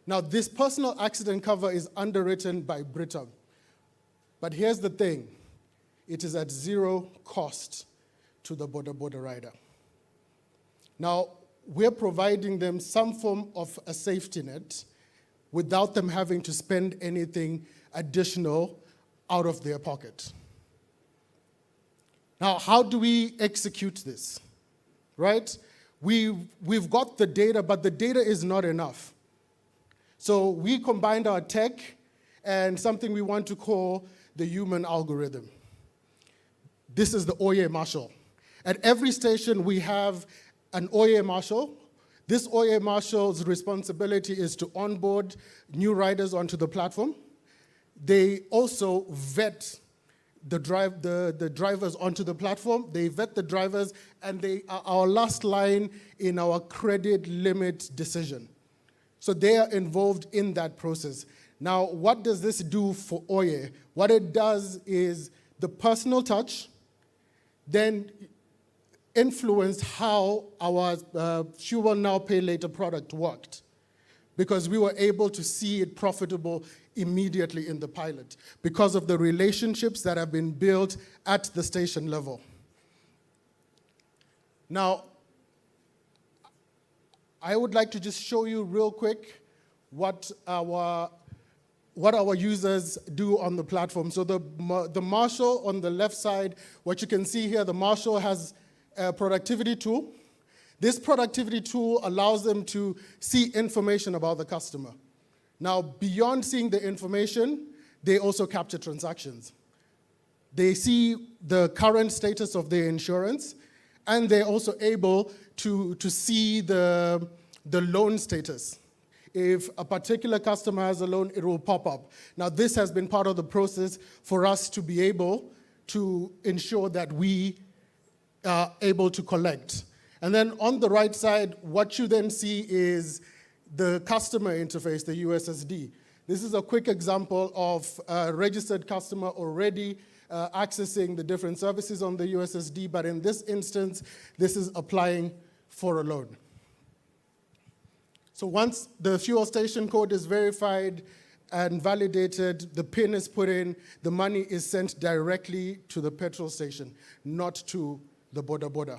Now, this personal accident cover is underwritten by Britam. But here's the thing. It is at zero cost to the boda boda rider. Now, we're providing them some form of a safety net without them having to spend anything additional out of their pocket. Now, how do we execute this, right? We've got the data, but the data is not enough. So we combined our tech and something we want to call the human algorithm. This is the Oye Marshal. At every station, we have an Oye Marshal. This Oye Marshal's responsibility is to onboard new riders onto the platform. They also vet the drivers onto the platform. They vet the drivers, and they are our last line in our credit limit decision. So they are involved in that process. Now, what does this do for Oye? What it does is the personal touch then influenced how our Fuel Now, Pay Later product worked, because we were able to see it profitable immediately in the pilot because of the relationships that have been built at the station level. Now, I would like to just show you real quick what our users do on the platform. So the Marshal on the left side, what you can see here, the Marshal has a productivity tool. This productivity tool allows them to see information about the customer. Now, beyond seeing the information, they also capture transactions. They see the current status of their insurance, and they're also able to see the loan status. If a particular customer has a loan, it will pop up. Now, this has been part of the process for us to be able to ensure that we are able to collect. And then on the right side, what you then see is the customer interface, the USSD. This is a quick example of a registered customer already accessing the different services on the USSD, but in this instance, this is applying for a loan. So once the fuel station code is verified and validated, the PIN is put in, the money is sent directly to the petrol station, not to the boda boda.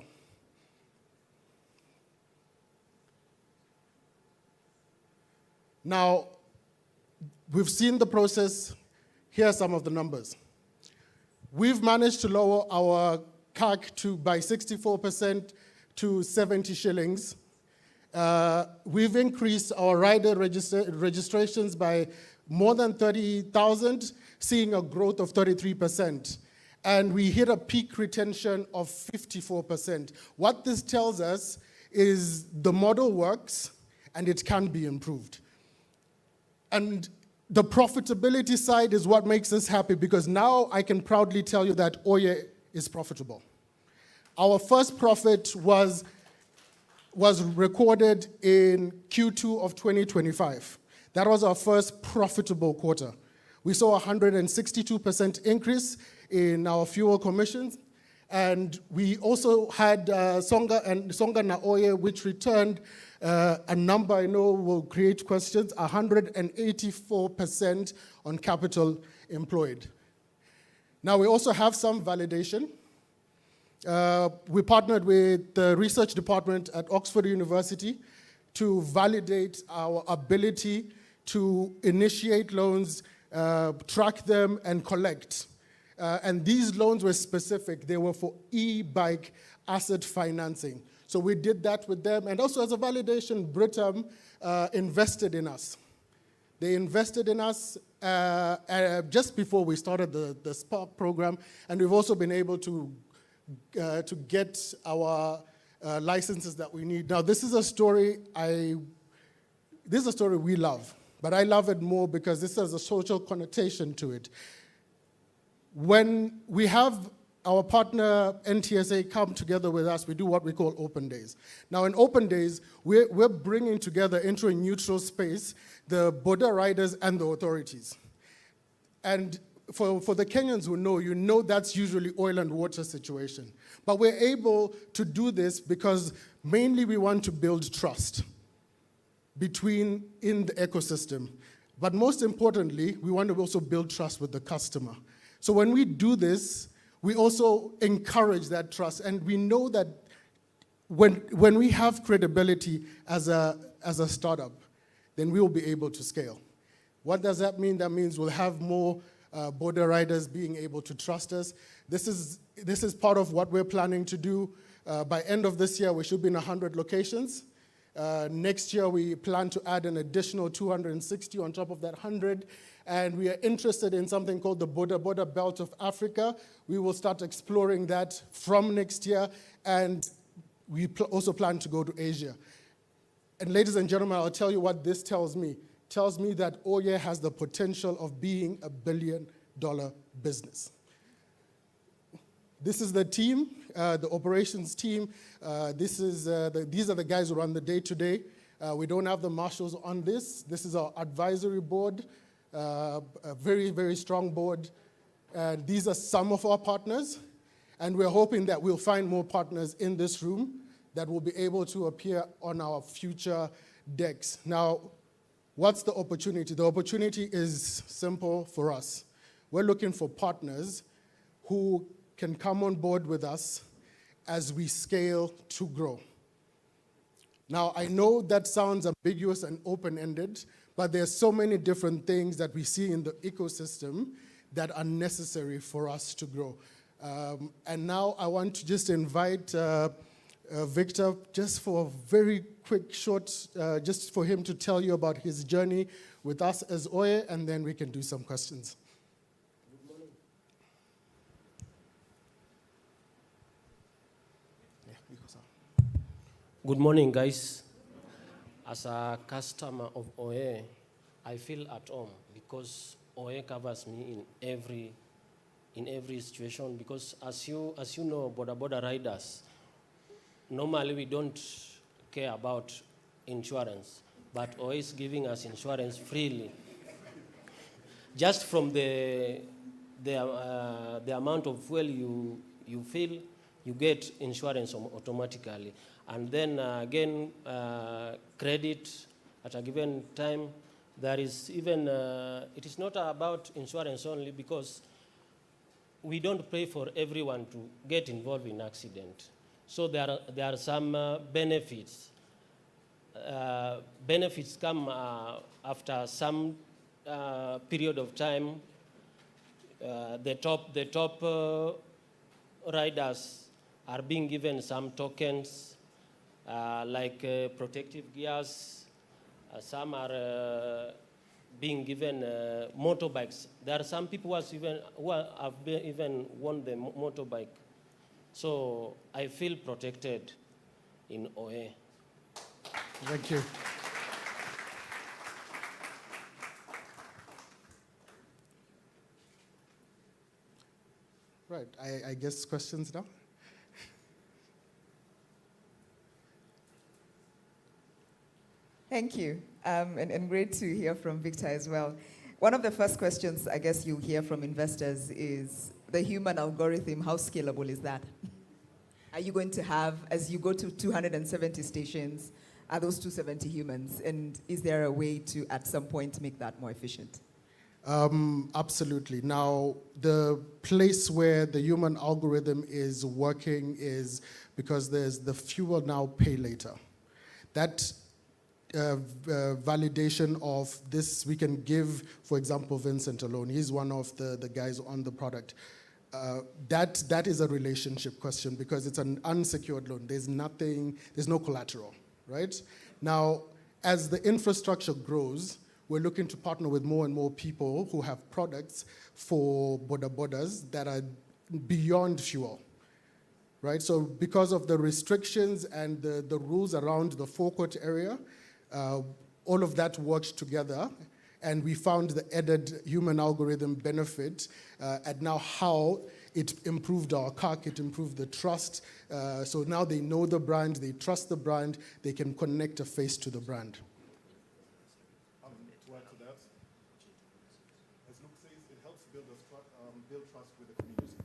Now, we've seen the process. Here are some of the numbers. We've managed to lower our CAC by 64% to 70 shillings. We've increased our rider registrations by more than 30,000, seeing a growth of 33%. And we hit a peak retention of 54%. What this tells us is the model works and it can be improved. And the profitability side is what makes us happy, because now I can proudly tell you that Oye is profitable. Our first profit was recorded in Q2 of 2025. That was our first profitable quarter. We saw a 162% increase in our fuel commissions, and we also had Songa na Oye, which returned a number I know will create questions, 184% on capital employed. Now, we also have some validation. We partnered with the research department at Oxford University to validate our ability to initiate loans, track them, and collect. And these loans were specific. They were for e-bike asset financing. So we did that with them. And also as a validation, Britam invested in us. They invested in us just before we started the Spark program. And we've also been able to get our licenses that we need. Now, this is a story we love. But I love it more because this has a social connotation to it. When we have our partner NTSA come together with us, we do what we call open days. Now in open days, we're bringing together into a neutral space the border riders and the authorities. And for the Kenyans who know, you know that's usually oil and water situation. But we're able to do this because mainly we want to build trust in the ecosystem. But most importantly, we want to also build trust with the customer. So when we do this, we also encourage that trust. And we know that when we have credibility as a startup, then we will be able to scale. What does that mean? That means we'll have more border riders being able to trust us. This is part of what we're planning to do. By end of this year, we should be in 100 locations. Next year, we plan to add an additional 260 on top of that 100. And we are interested in something called the Border Belt of Africa. We will start exploring that from next year. And we also plan to go to Asia. And ladies and gentlemen, I'll tell you what this tells me. It tells me that Oye has the potential of being a billion-dollar business. This is the team, the operations team. These are the guys who run the day-to-day. We don't have the marshals on this. This is our advisory board, a very, very strong board. And these are some of our partners. And we're hoping that we'll find more partners in this room that will be able to appear on our future decks. Now, what's the opportunity? The opportunity is simple for us. We're looking for partners who can come on board with us as we scale to grow. Now, I know that sounds ambiguous and open-ended, but there's so many different things that we see in the ecosystem that are necessary for us to grow. And now I want to just invite Victor just for a very quick short, just for him to tell you about his journey with us as Oye, and then we can do some questions. Good morning, guys. As a customer of Oye, I feel at home because Oye covers me in every situation. Because as you know, border riders, normally we don't care about insurance, but Oye is giving us insurance freely. Just from the amount of fuel you fill, you get insurance automatically. And then again, credit at a given time. There is even, it is not about insurance only because we don't pay for everyone to get involved in accident. So there are some benefits. Benefits come after some period of time. The top riders are being given some tokens like protective gears. Some are being given motorbikes. There are some people who have even won the motorbike. So I feel protected in Oye. Thank you. Right, I guess questions now? Thank you, and great to hear from Victor as well. One of the first questions I guess you hear from investors is the human algorithm, how scalable is that? Are you going to have, as you go to 270 stations, are those 270 humans? And is there a way to, at some point, make that more efficient? Absolutely. Now, the place where the human algorithm is working is because there's the fuel now, pay later. That validation of this. We can give, for example, Vincent a loan. He's one of the guys on the product. That is a relationship question because it's an unsecured loan. There's no collateral, right? Now, as the infrastructure grows, we're looking to partner with more and more people who have products for bodas that are beyond fuel, right? So because of the restrictions and the rules around the forecourt area, all of that worked together, and we found the added human algorithm benefit and now how it improved our CAC, it improved the trust. So now they know the brand, they trust the brand, they can connect a face to the brand. To add to that, as Luke says, it helps build trust with the community.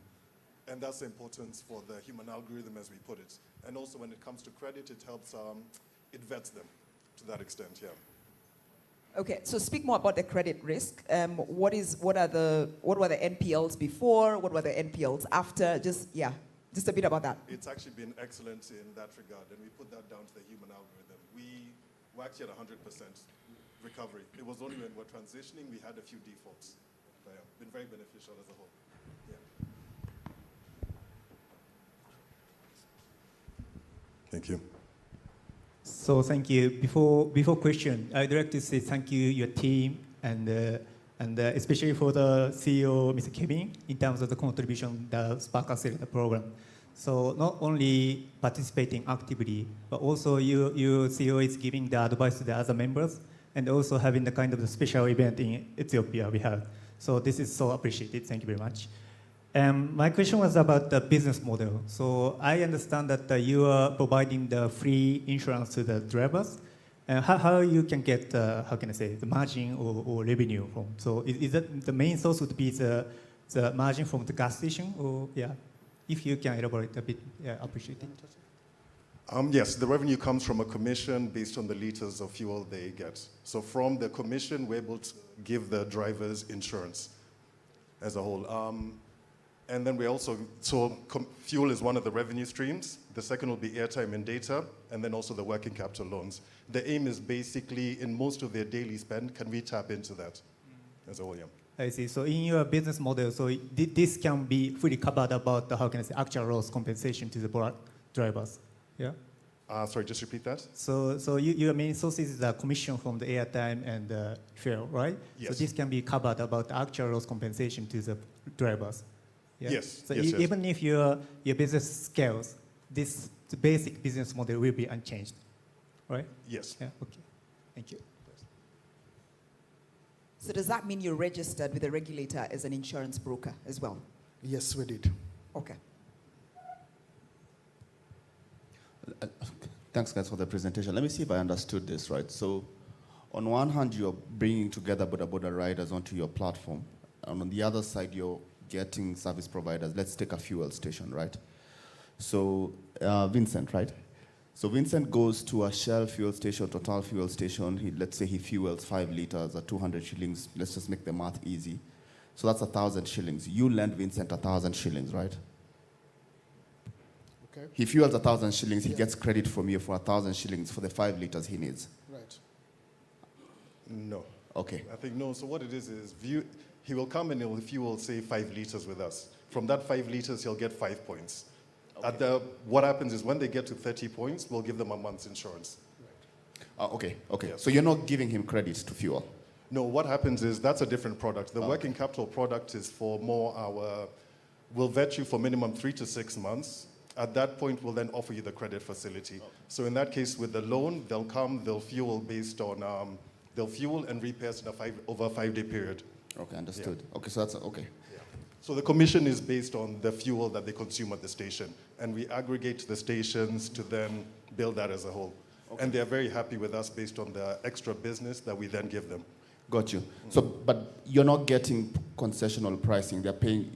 And that's the importance for the human algorithm, as we put it. And also when it comes to credit, it helps, it vets them to that extent, yeah. Okay, so speak more about the credit risk. What were the NPLs before? What were the NPLs after? Just a bit about that. It's actually been excellent in that regard, and we put that down to the human algorithm. We're actually at 100% recovery. It was only when we're transitioning we had a few defaults. But yeah, been very beneficial as a whole. Yeah. Thank you. So thank you. Before question, I'd like to say thank you, your team, and especially for the CEO, Mr. Kevin, in terms of the contribution the Spark Accelerator program. So not only participating actively, but also you CEO is giving the advice to the other members, and also having the kind of the special event in Ethiopia we have. So this is so appreciated. Thank you very much. My question was about the business model. So I understand that you are providing the free insurance to the drivers. How you can get, how can I say, the margin or revenue from? So is that the main source would be the margin from the gas station? Or if you can elaborate a bit, appreciate it. Yes, the revenue comes from a commission based on the liters of fuel they get. So from the commission, we're able to give the drivers insurance as a whole. And then we also, fuel is one of the revenue streams. The second will be airtime and data, and then also the working capital loans. The aim is basically, in most of their daily spend, can we tap into that as a whole, I see. So in your business model, so this can be fully covered about the, how can I say, actual loss compensation to the drivers, yeah? Sorry, just repeat that. So your main source is the commission from the airtime and the fuel, right? Yes. So this can be covered about the actual loss compensation to the drivers. Yeah? Yes. So yes, even if your business scales, the basic business model will be unchanged, right? Yes. Yeah. Okay. Thank you. So does that mean you're registered with the regulator as an insurance broker as well? Yes, we did. Okay. Thanks, guys, for the presentation. Let me see if I understood this right. So on one hand, you're bringing together boda riders onto your platform. And on the other side, you're getting service providers. Let's take a fuel station, right? So Vincent, right? So Vincent goes to a Shell fuel station, Total fuel station. Let's say he fuels 5 liters at 200 shillings. Let's just make the math easy. So that's 1,000 shillings. You lend Vincent 1,000 shillings, right? Okay. He fuels 1,000 shillings. He gets credit from you for 1,000 shillings for the 5 liters he needs. Right. No. Okay. I think no. So what it is he will come and he'll fuel, say, 5 liters with us. From that 5 liters, he'll get 5 points. Okay. What happens is when they get to 30 points, we'll give them a month's insurance. Right. Okay. Yes. So you're not giving him credit to fuel? No, what happens is that's a different product. The working capital product is for more we'll vet you for minimum 3 to 6 months. At that point, we'll then offer you the credit facility. Okay. So in that case, with the loan, they'll fuel based on, they'll fuel and repairs over a 5-day period. Okay, understood. Yeah. Okay, so that's, okay. Yeah. So the commission is based on the fuel that they consume at the station. And we aggregate the stations to then build that as a whole. Okay. And they're very happy with us based on the extra business that we then give them. Got you. So, but you're not getting concessional pricing. They're paying,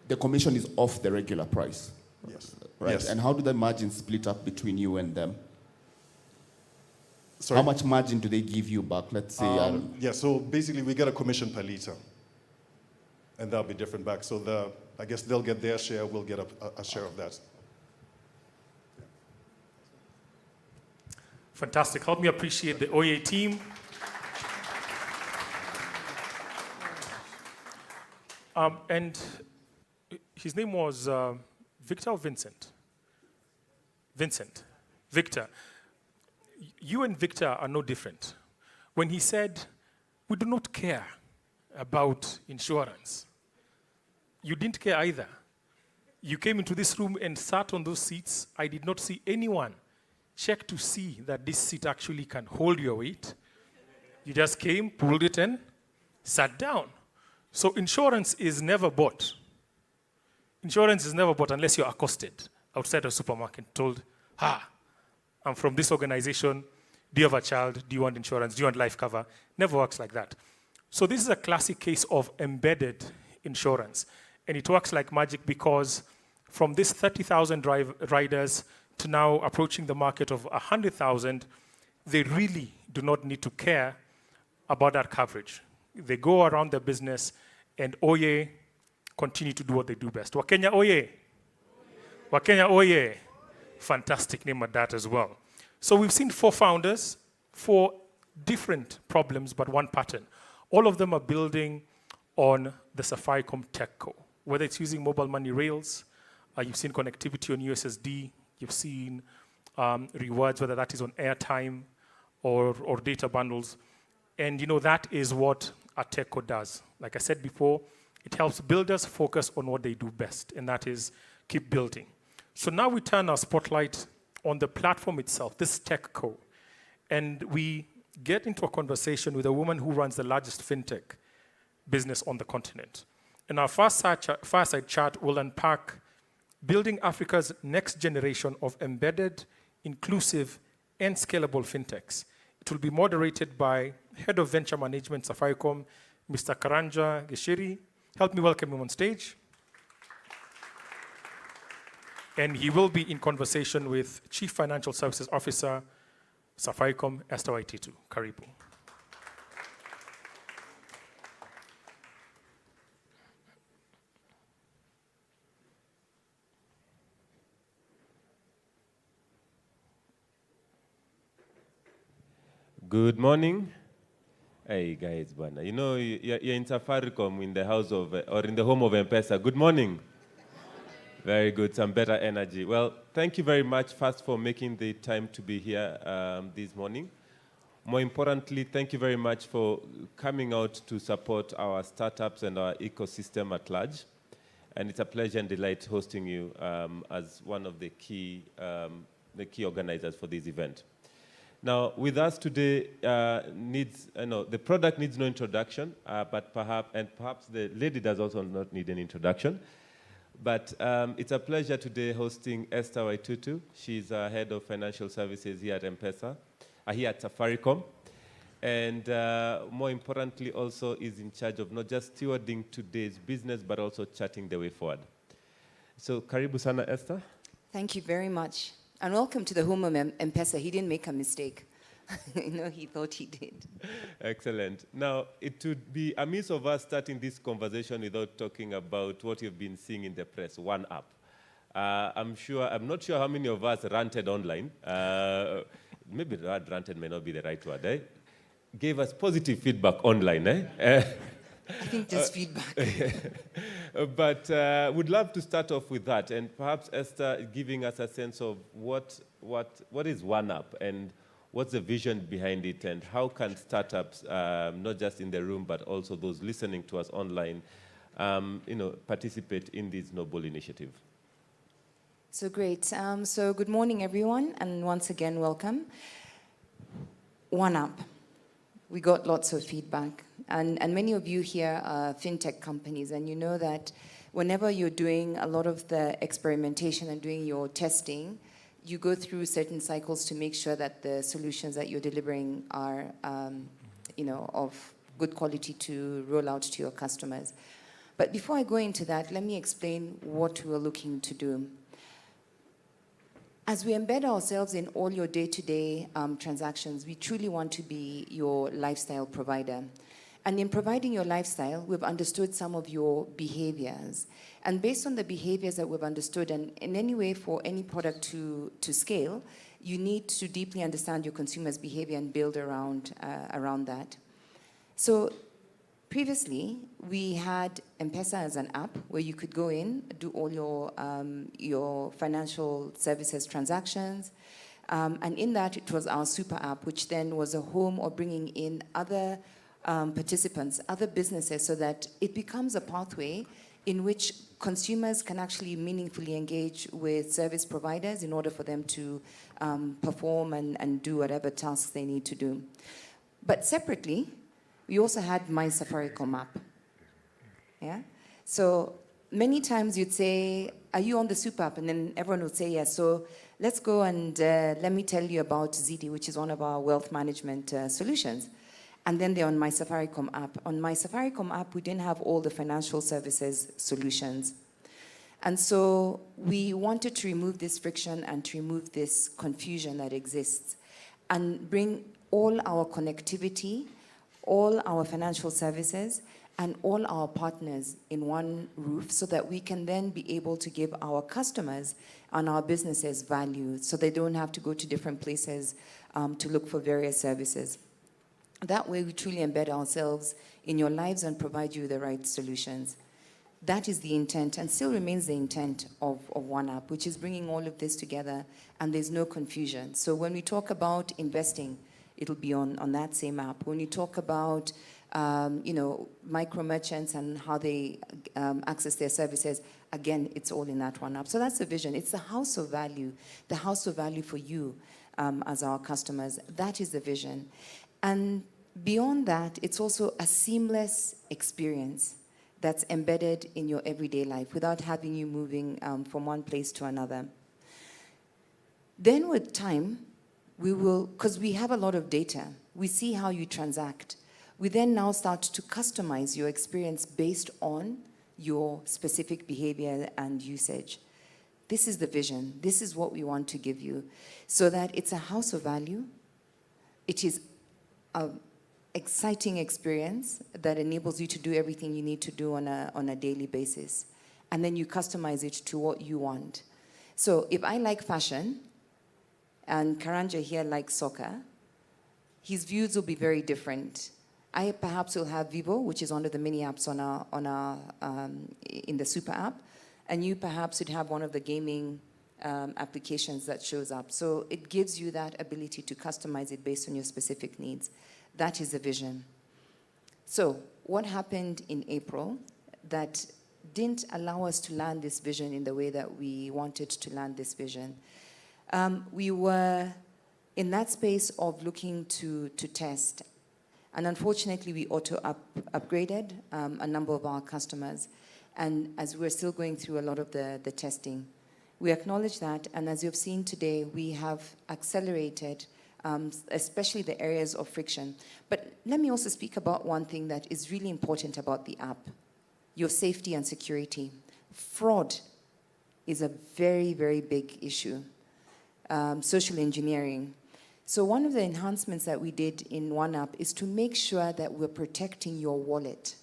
the commission is off the regular price. Yes. Right. Yes. And how do the margins split up between you and them? Sorry? How much margin do they give you back? Let's say. So basically we get a commission per liter. And that'll be different back. So I guess they'll get their share, we'll get a share of that. Fantastic. Help me appreciate the OA team. And his name was Victor or Vincent? Vincent. Victor. You and Victor are no different. When he said, we do not care about insurance, you didn't care either. You came into this room and sat on those seats. I did not see anyone check to see that this seat actually can hold your weight. You just came, pulled it in, sat down. So insurance is never bought. Insurance is never bought unless you're accosted outside a supermarket, told, I'm from this organization. Do you have a child? Do you want insurance? Do you want life cover? Never works like that. So this is a classic case of embedded insurance. And it works like magic because from this 30,000 riders to now approaching the market of 100,000, they really do not need to care about that coverage. They go around their business, and Oye continue to do what they do best. Wakenya Oye. Wakenya Oye. Fantastic name at that as well. So we've seen 4 founders, 4 different problems, but one pattern. All of them are building on the Safaricom Tech Co. Whether it's using mobile money rails, you've seen connectivity on USSD, you've seen rewards, whether that is on airtime or data bundles. And that is what a Tech Co does. Like I said before, it helps builders focus on what they do best, and that is keep building. So now we turn our spotlight on the platform itself, this Tech Co. And we get into a conversation with a woman who runs the largest fintech business on the continent. And our fireside chat will unpack building Africa's next generation of embedded, inclusive, and scalable fintechs. It will be moderated by Head of Venture Management, Safaricom, Mr. Karanja Geshiri. Help me welcome him on stage. And he will be in conversation with Chief Financial Services Officer, Safaricom, Esther Waititu. Karibu. Good morning. Hey guys, bana. You're in Safaricom in the house of, or in the home of M-PESA. Good morning. Very good, some better energy. Well, thank you very much first for making the time to be here this morning. More importantly, thank you very much for coming out to support our startups and our ecosystem at large. And it's a pleasure and delight hosting you as one of the key organizers for this event. Now, with us today, the product needs no introduction, but perhaps the lady does also not need an introduction. But it's a pleasure today hosting Esther Waititu. She's Head of Financial Services here at M-PESA, here at Safaricom. And more importantly, also is in charge of not just stewarding today's business, but also charting the way forward. So, karibu sana, Esther. Thank you very much. And welcome to the home of M-PESA. He didn't make a mistake. He thought he did. Excellent. Now, it would be amiss of us starting this conversation without talking about what you've been seeing in the press, One Up. I'm not sure how many of us ranted online. Maybe the word ranted may not be the right word, eh? Gave us positive feedback online, eh? I think just feedback. But would love to start off with that, and perhaps Esther giving us a sense of what is One Up and what's the vision behind it, and how can startups, not just in the room but also those listening to us online, participate in this noble initiative? So great. So good morning, everyone, and once again, welcome. One Up. We got lots of feedback. And many of you here are fintech companies, and you know that whenever you're doing a lot of the experimentation and doing your testing, you go through certain cycles to make sure that the solutions that you're delivering are, of good quality to roll out to your customers. But before I go into that, let me explain what we're looking to do. As we embed ourselves in all your day-to-day transactions, we truly want to be your lifestyle provider. And in providing your lifestyle, we've understood some of your behaviors. And based on the behaviors that we've understood, and in any way for any product to scale, you need to deeply understand your consumer's behavior and build around that. So previously, we had M-PESA as an app where you could go in, do all your financial services transactions, and in that, it was our super app, which then was a home or bringing in other participants, other businesses, so that it becomes a pathway in which consumers can actually meaningfully engage with service providers in order for them to perform and do whatever tasks they need to do. But separately, we also had My Safaricom app. Yeah? So many times you'd say, are you on the super app? And then everyone would say yes. So let's go and let me tell you about ZD, which is one of our wealth management solutions. And then they're on My Safaricom app. On My Safaricom app, we didn't have all the financial services solutions. And so we wanted to remove this friction and to remove this confusion that exists and bring all our connectivity, all our financial services, and all our partners in one roof so that we can then be able to give our customers and our businesses value so they don't have to go to different places to look for various services. That way, we truly embed ourselves in your lives and provide you the right solutions. That is the intent, and still remains the intent of One App, which is bringing all of this together, and there's no confusion. So when we talk about investing, it'll be on that same app. When you talk about micro merchants and how they access their services, again, it's all in that one app. So that's the vision. It's the house of value for you as our customers. That is the vision. And beyond that, it's also a seamless experience that's embedded in your everyday life without having you moving from one place to another. Then with time, we will, because we have a lot of data, we see how you transact. We then now start to customize your experience based on your specific behavior and usage. This is the vision. This is what we want to give you so that it's a house of value. It is an exciting experience that enables you to do everything you need to do on a daily basis. And then you customize it to what you want. So if I like fashion, and Karanja here likes soccer, his views will be very different. I perhaps will have Vivo, which is one of the mini apps in the super app, and you perhaps would have one of the gaming applications that shows up. So it gives you that ability to customize it based on your specific needs. That is the vision. So what happened in April that didn't allow us to land this vision in the way that we wanted to land this vision? We were in that space of looking to test. And unfortunately, we auto-upgraded a number of our customers. And as we're still going through a lot of the testing, we acknowledge that. And as you've seen today, we have accelerated, especially the areas of friction. But let me also speak about one thing that is really important about the app, your safety and security. Fraud is a very, very big issue. Social engineering. So one of the enhancements that we did in One App is to make sure that we're protecting your wallet.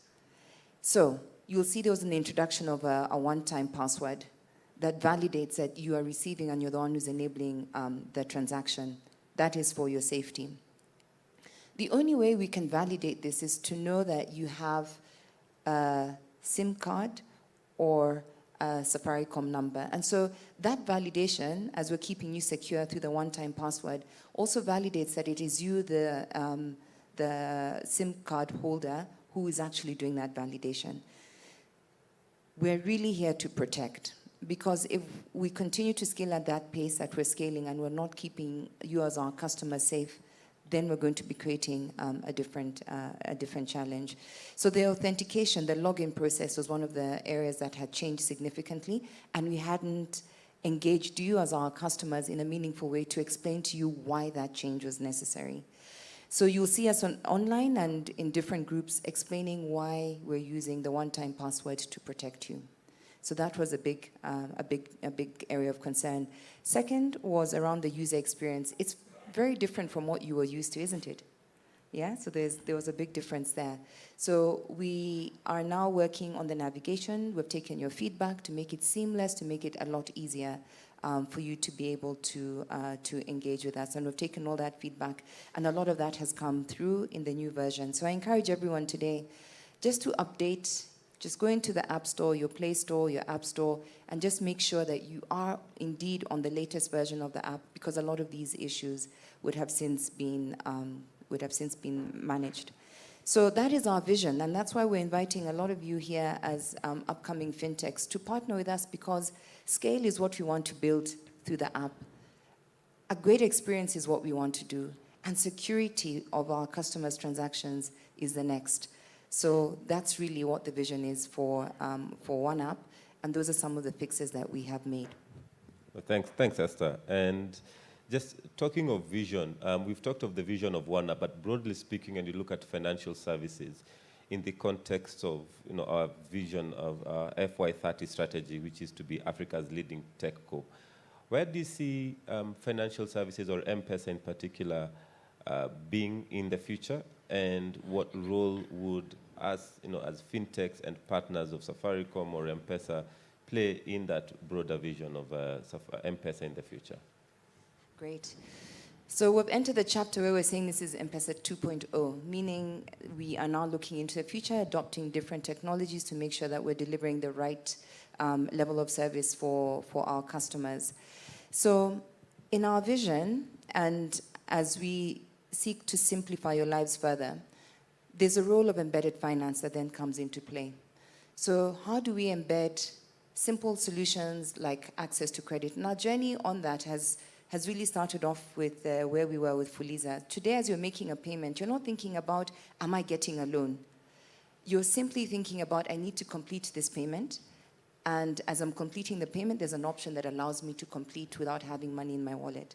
So you'll see there was an introduction of a one-time password that validates that you are receiving and you're the one who's enabling the transaction. That is for your safety. The only way we can validate this is to know that you have a SIM card or a Safaricom number. And so that validation, as we're keeping you secure through the one-time password, also validates that it is you, the SIM card holder, who is actually doing that validation. We're really here to protect, because if we continue to scale at that pace that we're scaling and we're not keeping you as our customer safe, then we're going to be creating a different challenge. So the authentication, the login process was one of the areas that had changed significantly, and we hadn't engaged you as our customers in a meaningful way to explain to you why that change was necessary. So you'll see us online and in different groups explaining why we're using the one-time password to protect you. So that was a big area of concern. Second was around the user experience. It's very different from what you were used to, isn't it? Yeah, so there was a big difference there. So we are now working on the navigation. We've taken your feedback to make it seamless, to make it a lot easier for you to be able to engage with us. And we've taken all that feedback, and a lot of that has come through in the new version. So I encourage everyone today just to update. Just go into the App Store, your Play Store, your App Store, and just make sure that you are indeed on the latest version of the app, because a lot of these issues would have since been managed. So that is our vision, and that's why we're inviting a lot of you here as upcoming fintechs to partner with us, because scale is what we want to build through the app. A great experience is what we want to do, and security of our customers' transactions is the next. So that's really what the vision is for One App, and those are some of the fixes that we have made. Well, thanks, Esther. And just talking of vision, we've talked of the vision of One App, but broadly speaking, and you look at financial services in the context of our vision of our FY30 strategy, which is to be Africa's leading tech co. Where do you see financial services, or M-PESA in particular, being in the future, and what role would us, as fintechs and partners of Safaricom or M-PESA, play in that broader vision of M-PESA in the future? Great. So we've entered the chapter where we're saying this is M-PESA 2.0, meaning we are now looking into the future, adopting different technologies to make sure that we're delivering the right level of service for our customers. So in our vision, and as we seek to simplify your lives further, there's a role of embedded finance that then comes into play. So how do we embed simple solutions like access to credit? And our journey on that has really started off with where we were with Fuliza. Today, as you're making a payment, you're not thinking about, am I getting a loan? You're simply thinking about, I need to complete this payment. And as I'm completing the payment, there's an option that allows me to complete without having money in my wallet.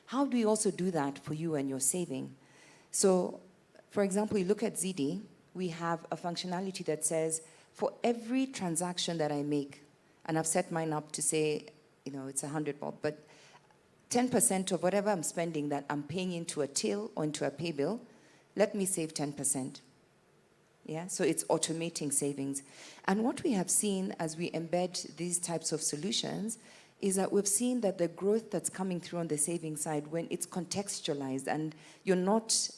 How do we also do that for you and your saving? So, for example, you look at ZD, we have a functionality that says, for every transaction that I make, and I've set mine up to say, it's 100 bob, but 10% of whatever I'm spending that I'm paying into a till or into a pay bill, let me save 10%. Yeah, so it's automating savings. And what we have seen as we embed these types of solutions is that we've seen that the growth that's coming through on the savings side, when it's contextualized and you're not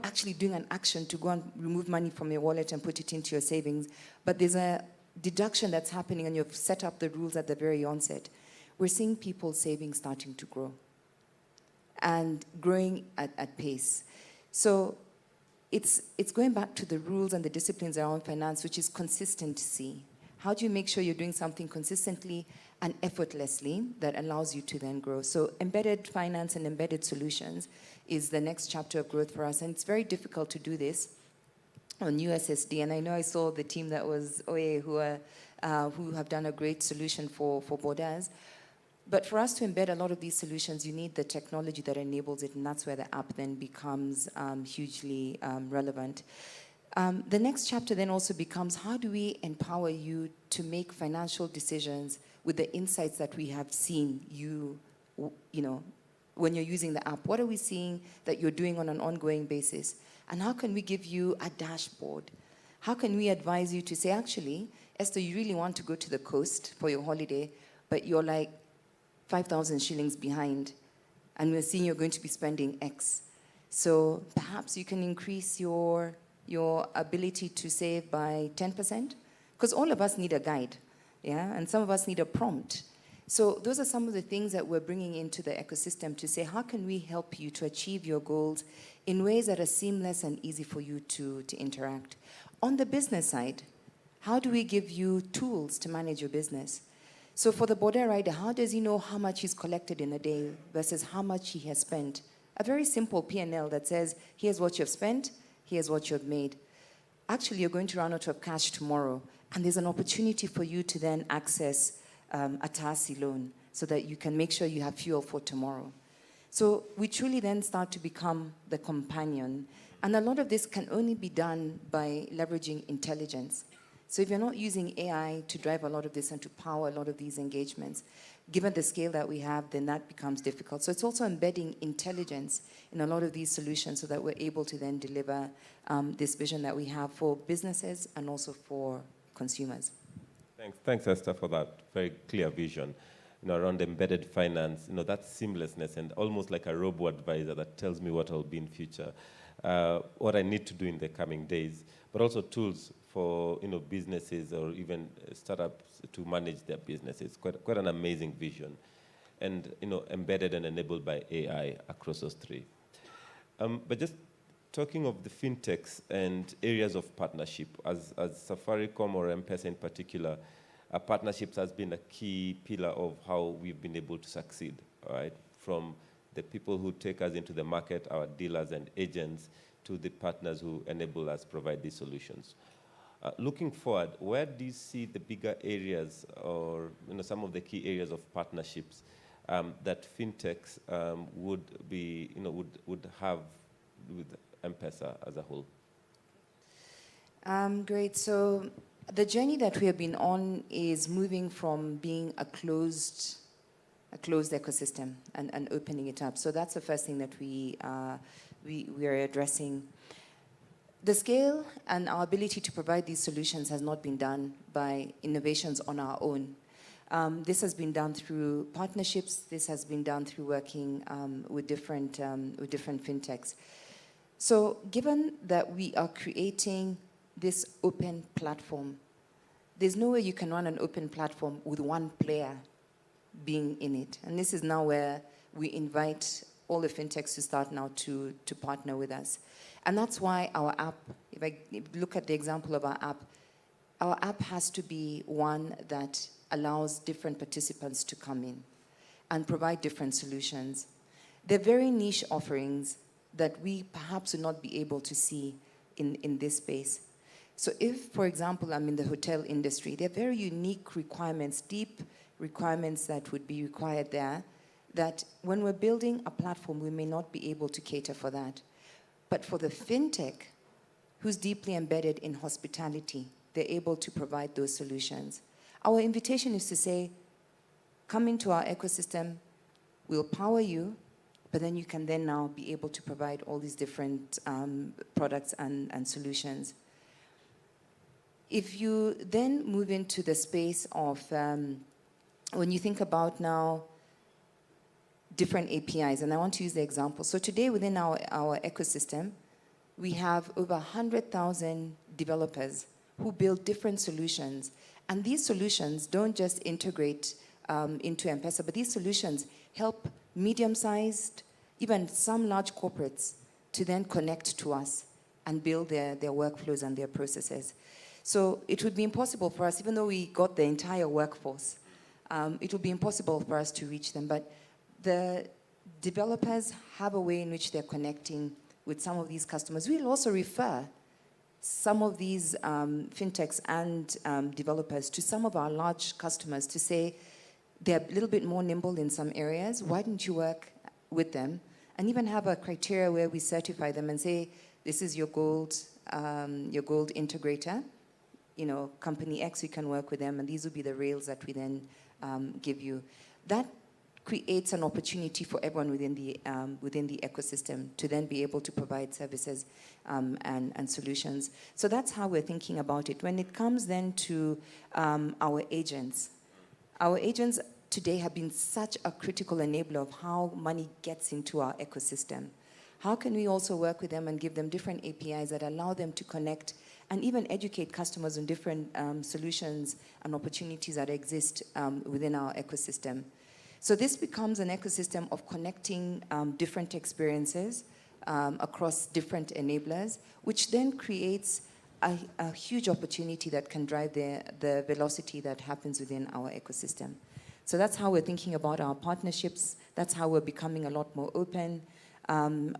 actually doing an action to go and remove money from your wallet and put it into your savings, but there's a deduction that's happening and you've set up the rules at the very onset. We're seeing people's savings starting to grow and growing at pace. So it's going back to the rules and the disciplines around finance, which is consistency. How do you make sure you're doing something consistently and effortlessly that allows you to then grow? So embedded finance and embedded solutions is the next chapter of growth for us. And it's very difficult to do this on USSD. And I know I saw the team that was OA who have done a great solution for borders. But for us to embed a lot of these solutions, you need the technology that enables it, and that's where the app then becomes hugely relevant. The next chapter then also becomes, how do we empower you to make financial decisions with the insights that we have seen when you're using the app? What are we seeing that you're doing on an ongoing basis? And how can we give you a dashboard? How can we advise you to say, actually, Esther, you really want to go to the coast for your holiday, but you're like 5,000 shillings behind, and we're seeing you're going to be spending X. So perhaps you can increase your ability to save by 10%, because all of us need a guide, yeah, and some of us need a prompt. So those are some of the things that we're bringing into the ecosystem to say, how can we help you to achieve your goals in ways that are seamless and easy for you to interact? On the business side, how do we give you tools to manage your business? So for the border rider, how does he know how much he's collected in a day versus how much he has spent? A very simple P&L that says, here's what you've spent, here's what you've made. Actually, you're going to run out of cash tomorrow, and there's an opportunity for you to then access a TASI loan so that you can make sure you have fuel for tomorrow. So we truly then start to become the companion. And a lot of this can only be done by leveraging intelligence. So if you're not using AI to drive a lot of this and to power a lot of these engagements, given the scale that we have, then that becomes difficult. So it's also embedding intelligence in a lot of these solutions so that we're able to then deliver this vision that we have for businesses and also for consumers. Thanks, Esther, for that very clear vision. Around embedded finance, that seamlessness and almost like a robo-advisor that tells me what I'll be in future, what I need to do in the coming days, but also tools for businesses or even startups to manage their businesses. Quite an amazing vision, and embedded and enabled by AI across those three. But just talking of the fintechs and areas of partnership, as Safaricom or M-PESA in particular, partnerships has been a key pillar of how we've been able to succeed, right? From the people who take us into the market, our dealers and agents, to the partners who enable us provide these solutions. Looking forward, where do you see the bigger areas or some of the key areas of partnerships that fintechs would have with M-PESA as a whole? Great. So the journey that we have been on is moving from being a closed ecosystem and opening it up. So that's the first thing that we are addressing. The scale and our ability to provide these solutions has not been done by innovations on our own. This has been done through partnerships. This has been done through working with different fintechs. So given that we are creating this open platform, there's no way you can run an open platform with one player being in it. And this is now where we invite all the fintechs to start now to partner with us. And that's why our app, if I look at the example of our app has to be one that allows different participants to come in and provide different solutions. They're very niche offerings that we perhaps would not be able to see in this space. So if, for example, I'm in the hotel industry, there are very unique requirements, deep requirements that would be required there, that when we're building a platform, we may not be able to cater for that. But for the fintech, who's deeply embedded in hospitality, they're able to provide those solutions. Our invitation is to say, come into our ecosystem, we'll power you, but then you can then now be able to provide all these different products and solutions. If you then move into the space of, when you think about now different APIs, and I want to use the example. So today within our ecosystem, we have over 100,000 developers who build different solutions. And these solutions don't just integrate into M-PESA, but these solutions help medium-sized, even some large corporates to then connect to us and build their workflows and their processes. So it would be impossible for us, even though we got the entire workforce, it would be impossible for us to reach them. But the developers have a way in which they're connecting with some of these customers. We'll also refer some of these fintechs and developers to some of our large customers to say they're a little bit more nimble in some areas. Why don't you work with them? And even have a criteria where we certify them and say, this is your gold integrator. Company X, we can work with them, and these will be the rails that we then give you. That creates an opportunity for everyone within the ecosystem to then be able to provide services and solutions. So that's how we're thinking about it. When it comes then to our agents today have been such a critical enabler of how money gets into our ecosystem. How can we also work with them and give them different APIs that allow them to connect and even educate customers on different solutions and opportunities that exist within our ecosystem? So this becomes an ecosystem of connecting different experiences across different enablers, which then creates a huge opportunity that can drive the velocity that happens within our ecosystem. So that's how we're thinking about our partnerships. That's how we're becoming a lot more open.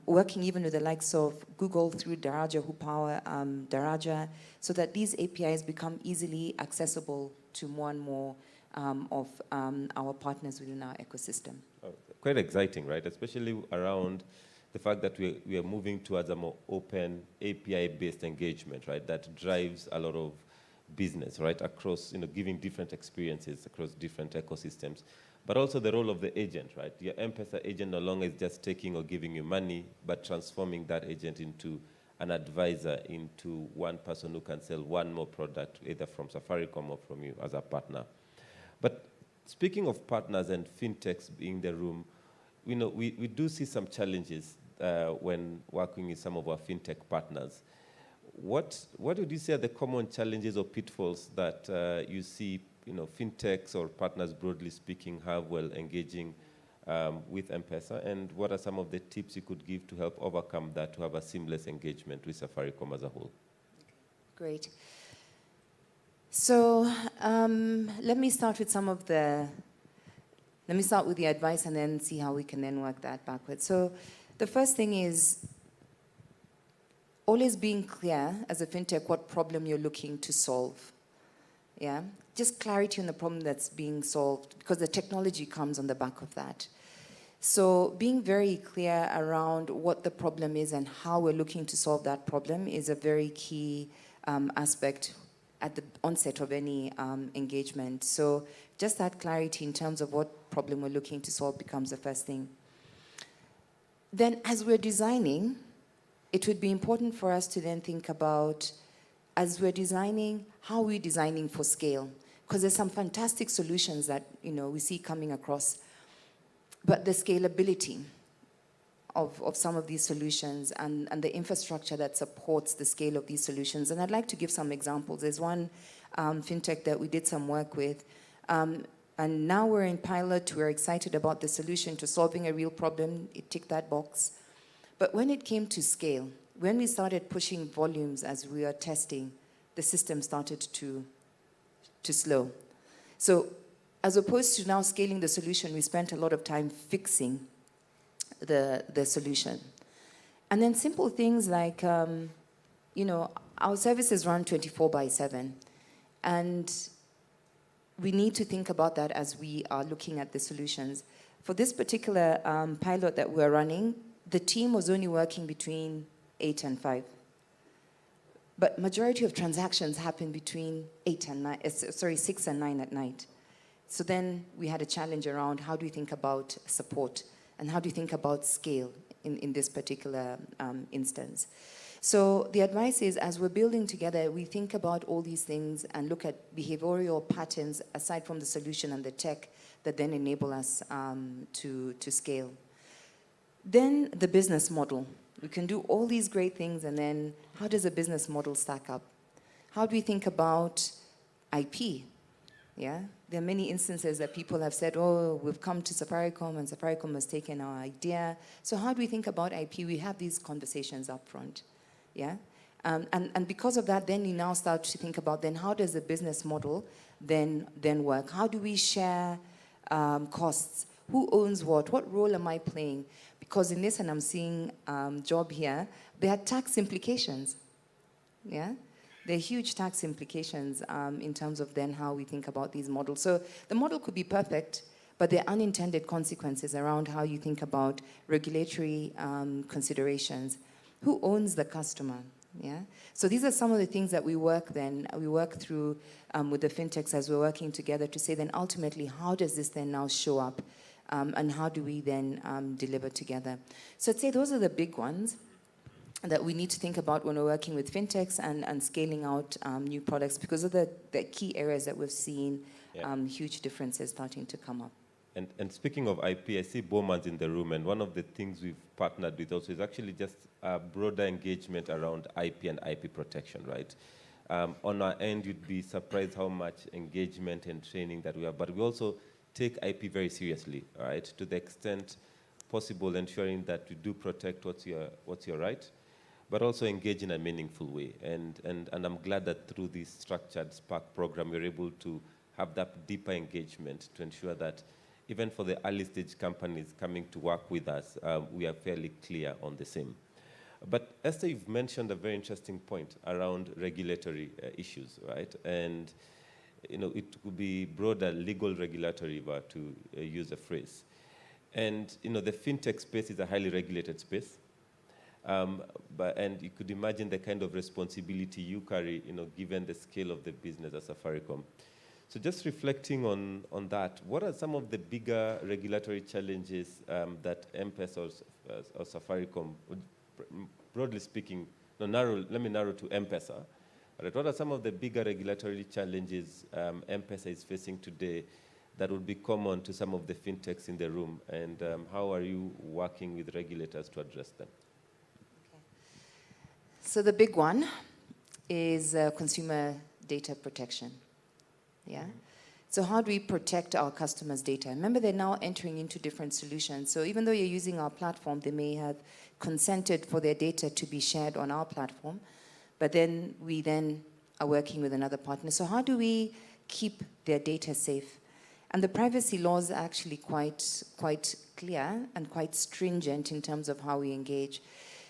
Working even with the likes of Google through Daraja, who power Daraja, so that these APIs become easily accessible to more and more of our partners within our ecosystem. Quite exciting, right? Especially around the fact that we are moving towards a more open API-based engagement, right? That drives a lot of business, right? Across, giving different experiences across different ecosystems. but also the role of the agent, right? Your M-PESA agent no longer is just taking or giving you money, but transforming that agent into an advisor, into one person who can sell one more product, either from Safaricom or from you as a partner. But speaking of partners and fintechs being in the room, we do see some challenges when working with some of our fintech partners. What would you say are the common challenges or pitfalls that you see, fintechs or partners broadly speaking have while engaging with M-PESA, and what are some of the tips you could give to help overcome that, to have a seamless engagement with Safaricom as a whole? Great. So let me start with the advice and then see how we can then work that backwards. So the first thing is always being clear as a fintech what problem you're looking to solve. Yeah, just clarity on the problem that's being solved, because the technology comes on the back of that. So being very clear around what the problem is and how we're looking to solve that problem is a very key aspect at the onset of any engagement. So just that clarity in terms of what problem we're looking to solve becomes the first thing. Then as we're designing, it would be important for us to then think about, as we're designing, how are we designing for scale? Because there's some fantastic solutions that we see coming across, but the scalability of some of these solutions and the infrastructure that supports the scale of these solutions. And I'd like to give some examples. There's one fintech that we did some work with, and now we're in pilot. We're excited about the solution to solving a real problem. It ticked that box. But when it came to scale, when we started pushing volumes as we were testing, the system started to slow. So as opposed to now scaling the solution, we spent a lot of time fixing the solution. And then simple things like, our services run 24/7. And we need to think about that as we are looking at the solutions. For this particular pilot that we're running, the team was only working between 8 and 5. But majority of transactions happen between 6 and 9 at night. So then we had a challenge around how do we think about support and how do you think about scale in this particular instance. So the advice is, as we're building together, we think about all these things and look at behavioral patterns aside from the solution and the tech that then enable us to scale. Then the business model. We can do all these great things, and then how does a business model stack up? How do we think about IP? Yeah, there are many instances that people have said, oh, we've come to Safaricom and Safaricom has taken our idea. So how do we think about IP? We have these conversations up front. Yeah, and because of that, then you now start to think about then how does the business model then work? How do we share costs? Who owns what? What role am I playing? Because in this, and I'm seeing Job here, there are tax implications. Yeah, there are huge tax implications in terms of then how we think about these models. So the model could be perfect, but there are unintended consequences around how you think about regulatory considerations. Who owns the customer? Yeah. So these are some of the things that we work through with the fintechs as we're working together to say then ultimately how does this then now show up, and how do we then deliver together? So I'd say those are the big ones that we need to think about when we're working with fintechs and scaling out new products, because of the key areas that we've seen huge differences starting to come up. And speaking of IP, I see Bowmans in the room, and one of the things we've partnered with also is actually just a broader engagement around IP and IP protection, right? On our end, you'd be surprised how much engagement and training that we have, but we also take IP very seriously, all right? To the extent possible, ensuring that we do protect what's your right, but also engage in a meaningful way. And I'm glad that through this structured Spark program, we're able to have that deeper engagement to ensure that even for the early stage companies coming to work with us, we are fairly clear on the same. But Esther, you've mentioned a very interesting point around regulatory issues, right? And it could be broader legal regulatory, but to use a phrase. And the fintech space is a highly regulated space. And you could imagine the kind of responsibility you carry, given the scale of the business at Safaricom. So just reflecting on that, what are some of the bigger regulatory challenges that M-PESA or Safaricom, broadly speaking, let me narrow to M-PESA. Right, what are some of the bigger regulatory challenges M-PESA is facing today that would be common to some of the fintechs in the room, and how are you working with regulators to address them? Okay. So the big one is consumer data protection. Yeah. So how do we protect our customers' data? Remember, they're now entering into different solutions. So even though you're using our platform, they may have consented for their data to be shared on our platform, but then we are working with another partner. So how do we keep their data safe? And the privacy laws are actually quite clear and quite stringent in terms of how we engage.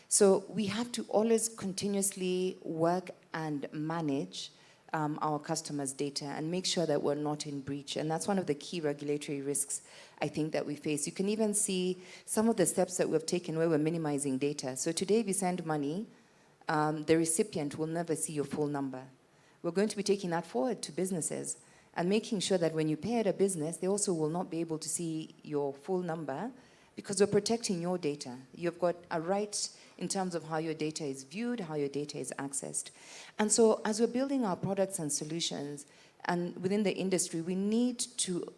So we have to always continuously work and manage our customers' data and make sure that we're not in breach. And that's one of the key regulatory risks, I think, that we face. You can even see some of the steps that we've taken where we're minimizing data. So today, if you send money, the recipient will never see your full number. We're going to be taking that forward to businesses and making sure that when you pay at a business, they also will not be able to see your full number, because we're protecting your data. You've got a right in terms of how your data is viewed, how your data is accessed. And so as we're building our products and solutions, and within the industry, we need to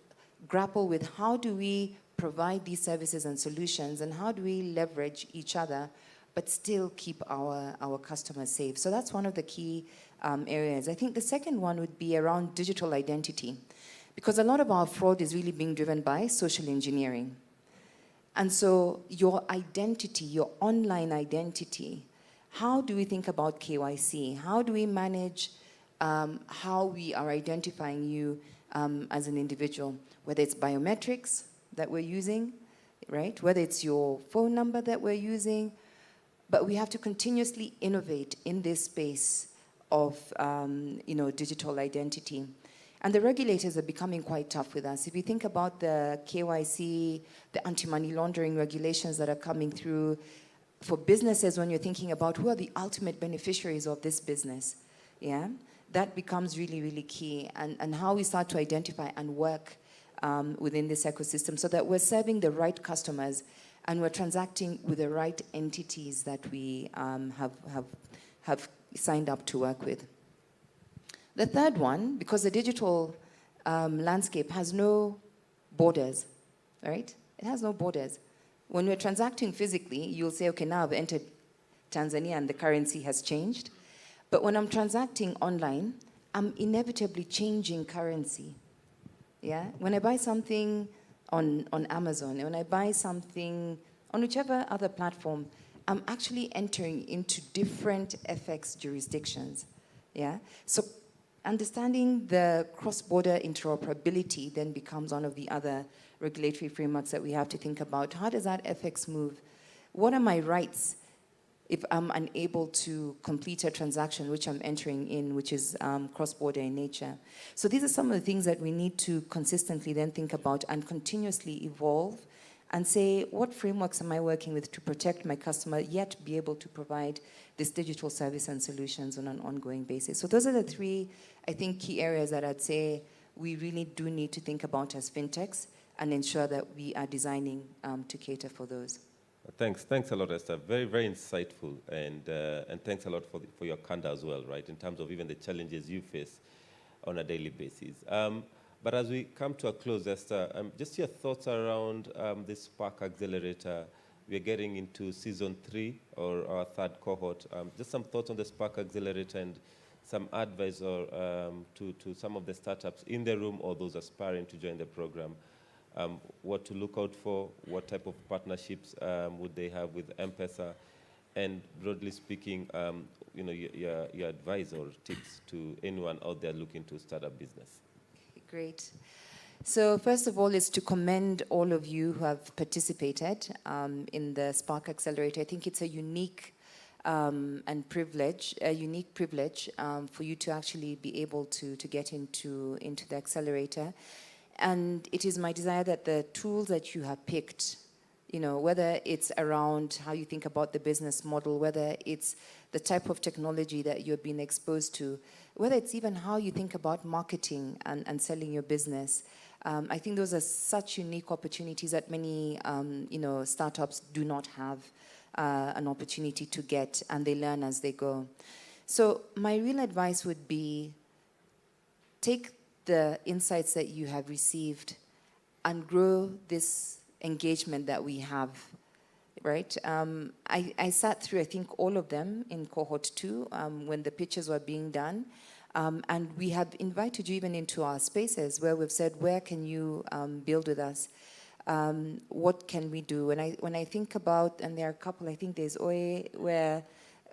grapple with how do we provide these services and solutions, and how do we leverage each other, but still keep our customers safe. So that's one of the key areas. I think the second one would be around digital identity, because a lot of our fraud is really being driven by social engineering. And so your identity, your online identity, how do we think about KYC? How do we manage how we are identifying you as an individual? Whether it's biometrics that we're using, right? Whether it's your phone number that we're using. But we have to continuously innovate in this space of digital identity. And the regulators are becoming quite tough with us. If you think about the KYC, the anti-money laundering regulations that are coming through, for businesses, when you're thinking about who are the ultimate beneficiaries of this business, yeah, that becomes really, really key. And how we start to identify and work within this ecosystem so that we're serving the right customers and we're transacting with the right entities that we have signed up to work with. The third one, because the digital landscape has no borders, right? It has no borders. When we're transacting physically, you'll say, okay, now I've entered Tanzania and the currency has changed. But when I'm transacting online, I'm inevitably changing currency. Yeah? When I buy something on Amazon, when I buy something on whichever other platform, I'm actually entering into different FX jurisdictions. Yeah? So understanding the cross-border interoperability then becomes one of the other regulatory frameworks that we have to think about. How does that FX move? What are my rights if I'm unable to complete a transaction which I'm entering in, which is cross-border in nature? So these are some of the things that we need to consistently then think about and continuously evolve and say, what frameworks am I working with to protect my customer, yet be able to provide this digital service and solutions on an ongoing basis? So those are the three, I think, key areas that I'd say we really do need to think about as fintechs and ensure that we are designing to cater for those. Thanks a lot, Esther. Very, very insightful, and thanks a lot for your candor as well, right, in terms of even the challenges you face on a daily basis. But as we come to a close, Esther, just your thoughts around this Spark Accelerator. We're getting into season 3 or our third cohort. Just some thoughts on the Spark Accelerator and some advice to some of the startups in the room or those aspiring to join the program. What to look out for, what type of partnerships would they have with M-PESA, and broadly speaking, your advice or tips to anyone out there looking to start a business. Great. So first of all is to commend all of you who have participated in the Spark Accelerator. I think it's a unique privilege for you to actually be able to get into the accelerator. And it is my desire that the tools that you have picked, whether it's around how you think about the business model, whether it's the type of technology that you're being exposed to, whether it's even how you think about marketing and selling your business. I think those are such unique opportunities that many, startups do not have an opportunity to get, and they learn as they go. So my real advice would be, take the insights that you have received and grow this engagement that we have, right? I sat through, I think, all of them in cohort 2 when the pitches were being done. And we have invited you even into our spaces where we've said, where can you build with us? What can we do? When I think about, and there are a couple, I think there's OE, where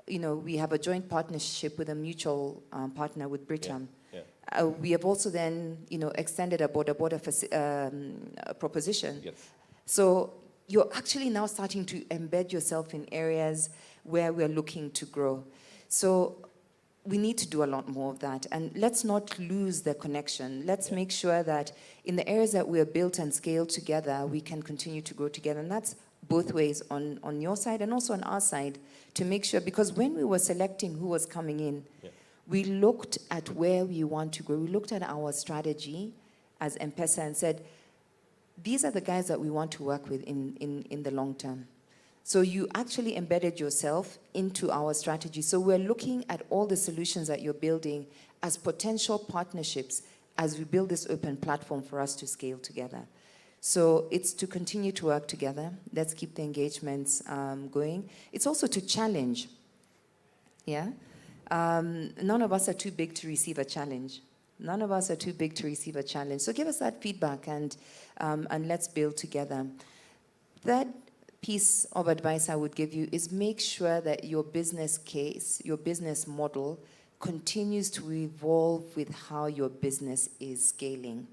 we have a joint partnership with a mutual partner with Britam. Yeah. We have also then, extended a border proposition. Yes. So you're actually now starting to embed yourself in areas where we're looking to grow. So we need to do a lot more of that. And let's not lose the connection. Let's make sure that in the areas that we're built and scaled together, we can continue to grow together. And that's both ways, on your side and also on our side, to make sure, because when we were selecting who was coming in, we looked at where we want to grow. We looked at our strategy as M-PESA and said, these are the guys that we want to work with in the long term. So you actually embedded yourself into our strategy. So we're looking at all the solutions that you're building as potential partnerships as we build this open platform for us to scale together. So it's to continue to work together. Let's keep the engagements going. It's also to challenge. Yeah? None of us are too big to receive a challenge. None of us are too big to receive a challenge. So give us that feedback and let's build together. That piece of advice I would give you is make sure that your business case, your business model, continues to evolve with how your business is scaling.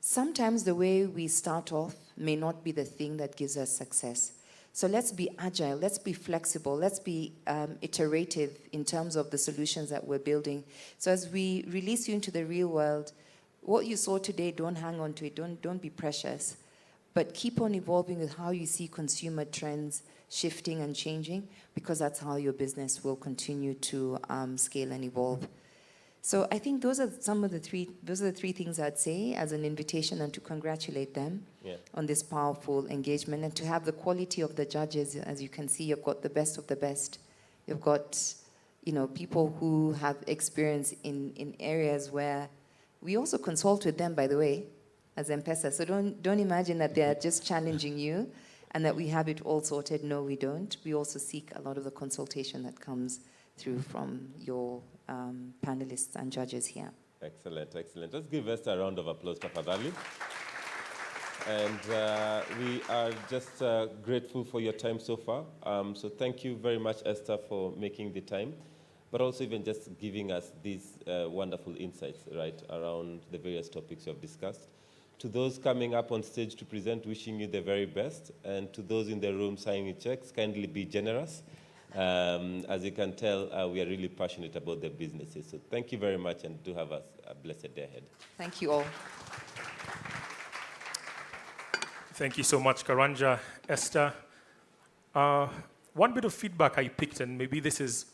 Sometimes the way we start off may not be the thing that gives us success. So let's be agile, let's be flexible, let's be iterative in terms of the solutions that we're building. So as we release you into the real world, what you saw today, don't hang on to it, don't be precious. But keep on evolving with how you see consumer trends shifting and changing, because that's how your business will continue to scale and evolve. So I think those are the three things I'd say as an invitation, and to congratulate them on this powerful engagement, and to have the quality of the judges. As you can see, you've got the best of the best. You've got, people who have experience in areas where we also consult with them, by the way, as M-PESA. So don't imagine that they're just challenging you and that we have it all sorted. No, we don't. We also seek a lot of the consultation that comes through from your panelists and judges here. Excellent, excellent. Let's give Esther a round of applause, Tafadhali. And we are just grateful for your time so far. So thank you very much, Esther, for making the time, but also even just giving us these wonderful insights, right, around the various topics you have discussed. To those coming up on stage to present, wishing you the very best. And to those in the room signing checks, kindly be generous. As you can tell, we are really passionate about the businesses. So thank you very much, and do have a blessed day ahead. Thank you all. Thank you so much, Karanja, Esther. One bit of feedback I picked, and maybe this is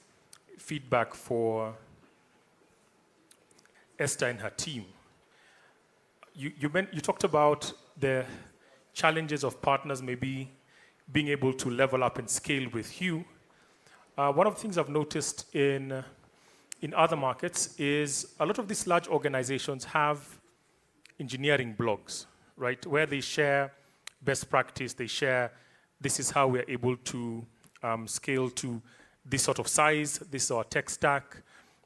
feedback for Esther and her team. You talked about the challenges of partners maybe being able to level up and scale with you. One of the things I've noticed in other markets is a lot of these large organizations have engineering blogs, right, where they share best practice, they share, this is how we're able to scale to this sort of size, this is our tech stack,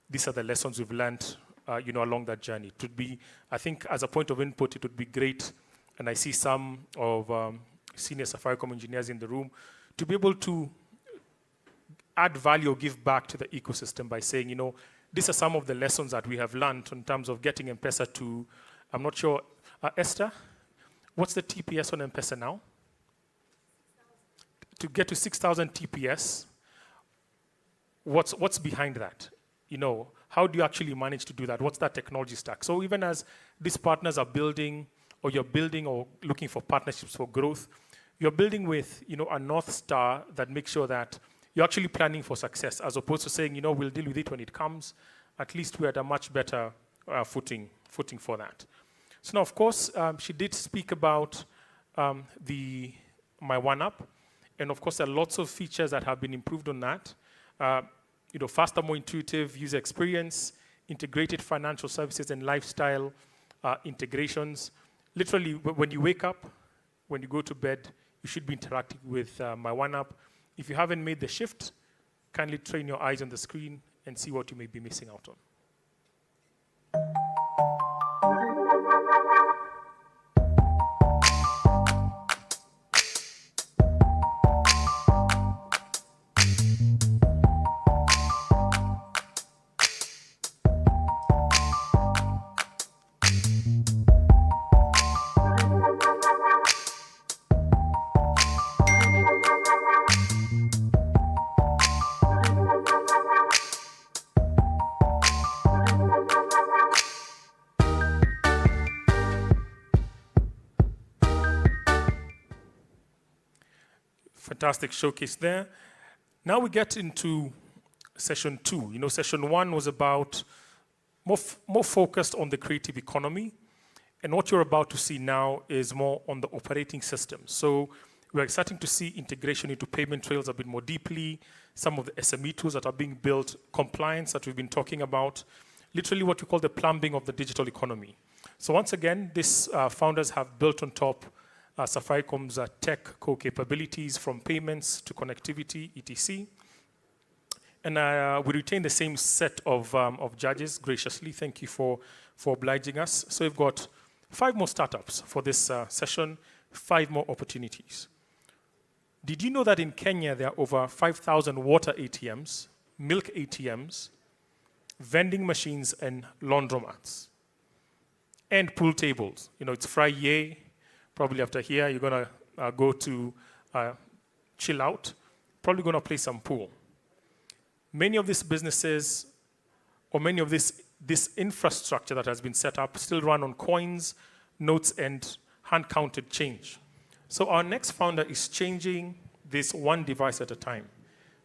these are the lessons we've learned along that journey. It would be, I think, as a point of input, it would be great, and I see some of senior Safaricom engineers in the room, to be able to add value or give back to the ecosystem by saying, these are some of the lessons that we have learned in terms of getting M-PESA to, I'm not sure, Esther, what's the TPS on M-PESA now? To get to 6,000 TPS, what's behind that? How do you actually manage to do that? What's that technology stack? So even as these partners are building, or you're building or looking for partnerships for growth, you're building with, a North Star that makes sure that you're actually planning for success, as opposed to saying, we'll deal with it when it comes. At least we're at a much better footing for that. So now, of course, she did speak about my one-up. And of course, there are lots of features that have been improved on that. Faster, more intuitive user experience, integrated financial services and lifestyle integrations. Literally, when you wake up, when you go to bed, you should be interacting with my one-up. If you haven't made the shift, kindly train your eyes on the screen and see what you may be missing out on. Fantastic showcase there. Now we get into session 2. Session 1 was about more focused on the creative economy. And what you're about to see now is more on the operating system. So we're starting to see integration into payment trails a bit more deeply, some of the SME tools that are being built, compliance that we've been talking about, literally what we call the plumbing of the digital economy. So once again, these founders have built on top Safaricom's tech core capabilities, from payments to connectivity, etc. And we retain the same set of judges graciously. Thank you for obliging us. So we've got 5 more startups for this session, 5 more opportunities. Did you know that in Kenya there are over 5,000 water ATMs, milk ATMs, vending machines, and laundromats, and pool tables? It's Friday. Probably after here, you're going to go to chill out, probably going to play some pool. Many of these businesses, or many of this infrastructure that has been set up, still run on coins, notes, and hand-counted change. So our next founder is changing this one device at a time.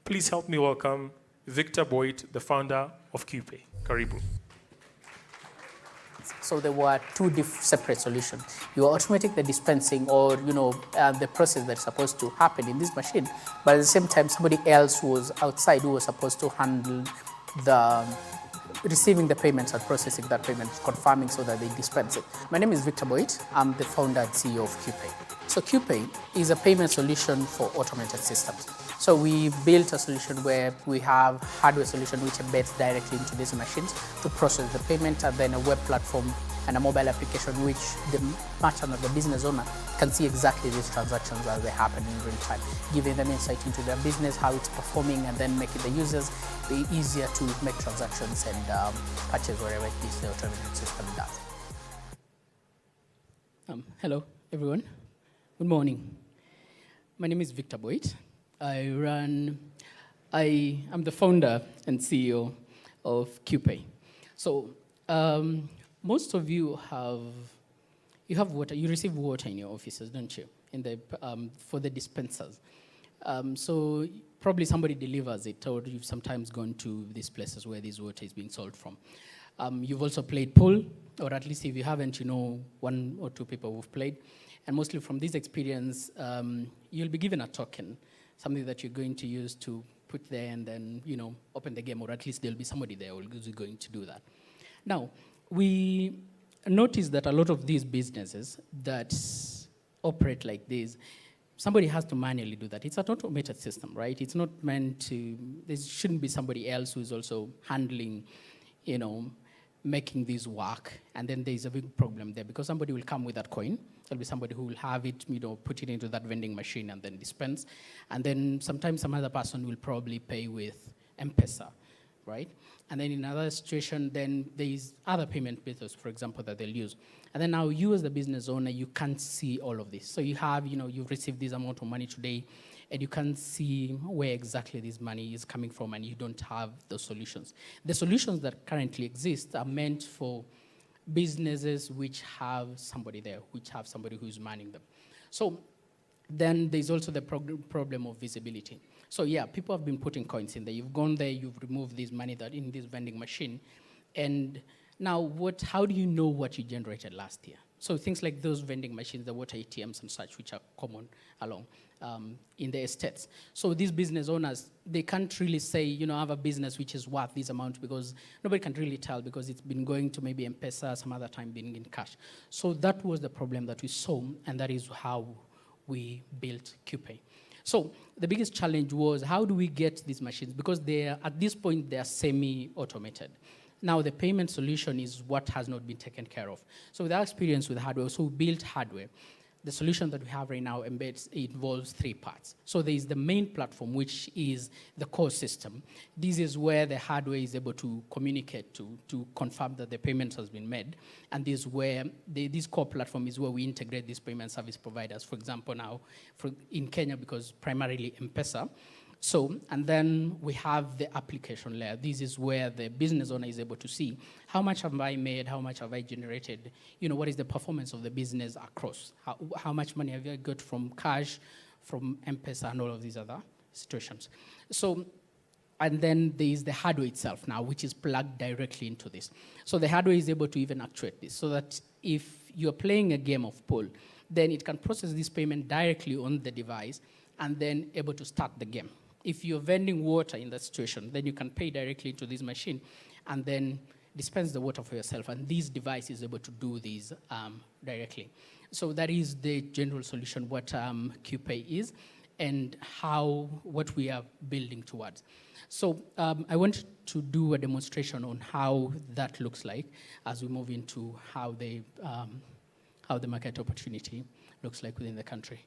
Please help me welcome Victor Boyd, the founder of Gopay. Karibu. So there were 2 separate solutions. You are automating the dispensing or, the process that's supposed to happen in this machine, but at the same time, somebody else was outside who was supposed to handle the receiving the payments and processing that payment, confirming so that they dispense it. My name is Victor Boyd. I'm the founder and CEO of Gopay. So Gopay is a payment solution for automated systems. So we built a solution where we have hardware solution which embeds directly into these machines to process the payment, and then a web platform and a mobile application which the merchant or the business owner can see exactly these transactions as they happen in real time, giving them insight into their business, how it's performing, and then making the users be easier to make transactions and purchase wherever the automated system does. Hello, everyone. Good morning. My name is Victor Boyd. I'm the founder and CEO of Gopay. So most of you have water. You receive water in your offices, don't you? For the dispensers. So probably somebody delivers it, or you've sometimes gone to these places where this water is being sold from. You've also played pool, or at least if you haven't, 1 or 2 people who've played. And mostly from this experience, you'll be given a token, something that you're going to use to put there and then, open the game, or at least there'll be somebody there who's going to do that. Now, we notice that a lot of these businesses that operate like this, somebody has to manually do that. It's an automated system, right? It's not meant to, there shouldn't be somebody else who's also handling, making this work. And then there's a big problem there because somebody will come with that coin. There'll be somebody who will have it, put it into that vending machine and then dispense. And then sometimes some other person will probably pay with M-PESA, right? And then in another situation, then there's other payment methods, for example, that they'll use. And then now you as the business owner, you can't see all of this. So you have, you've received this amount of money today, and you can't see where exactly this money is coming from, and you don't have those solutions. The solutions that currently exist are meant for businesses which have somebody there, which have somebody who's manning them. So Then there's also the problem of visibility. So yeah, people have been putting coins in there. You've gone there, you've removed this money that in this vending machine, and now how do you know what you generated last year? So things like those vending machines, the water ATMs and such, which are common along in the estates. So these business owners, they can't really say, I have a business which is worth this amount, because nobody can really tell, because it's been going to maybe M-PESA, some other time being in cash. So that was the problem that we saw, and that is how we built Qpay. So the biggest challenge was, how do we get these machines? Because at this point, they are semi-automated. Now, the payment solution is what has not been taken care of. So with our experience with hardware, so we built hardware. The solution that we have right now involves 3 parts. So there is the main platform, which is the core system. This is where the hardware is able to communicate to confirm that the payment has been made. And this is where this core platform is where we integrate these payment service providers. For example, now in Kenya, because primarily M-PESA. So, and then we have the application layer. This is where the business owner is able to see how much have I made, how much have I generated, what is the performance of the business across, how much money have I got from cash, from M-PESA, and all of these other situations. So, and then there is the hardware itself now, which is plugged directly into this. So the hardware is able to even actuate this, so that if you're playing a game of pool, then it can process this payment directly on the device and then able to start the game. If you're vending water in that situation, then you can pay directly to this machine and then dispense the water for yourself. And this device is able to do this directly. So that is the general solution, what Qpay is, and what we are building towards. So I want to do a demonstration on how that looks like as we move into how the market opportunity looks like within the country.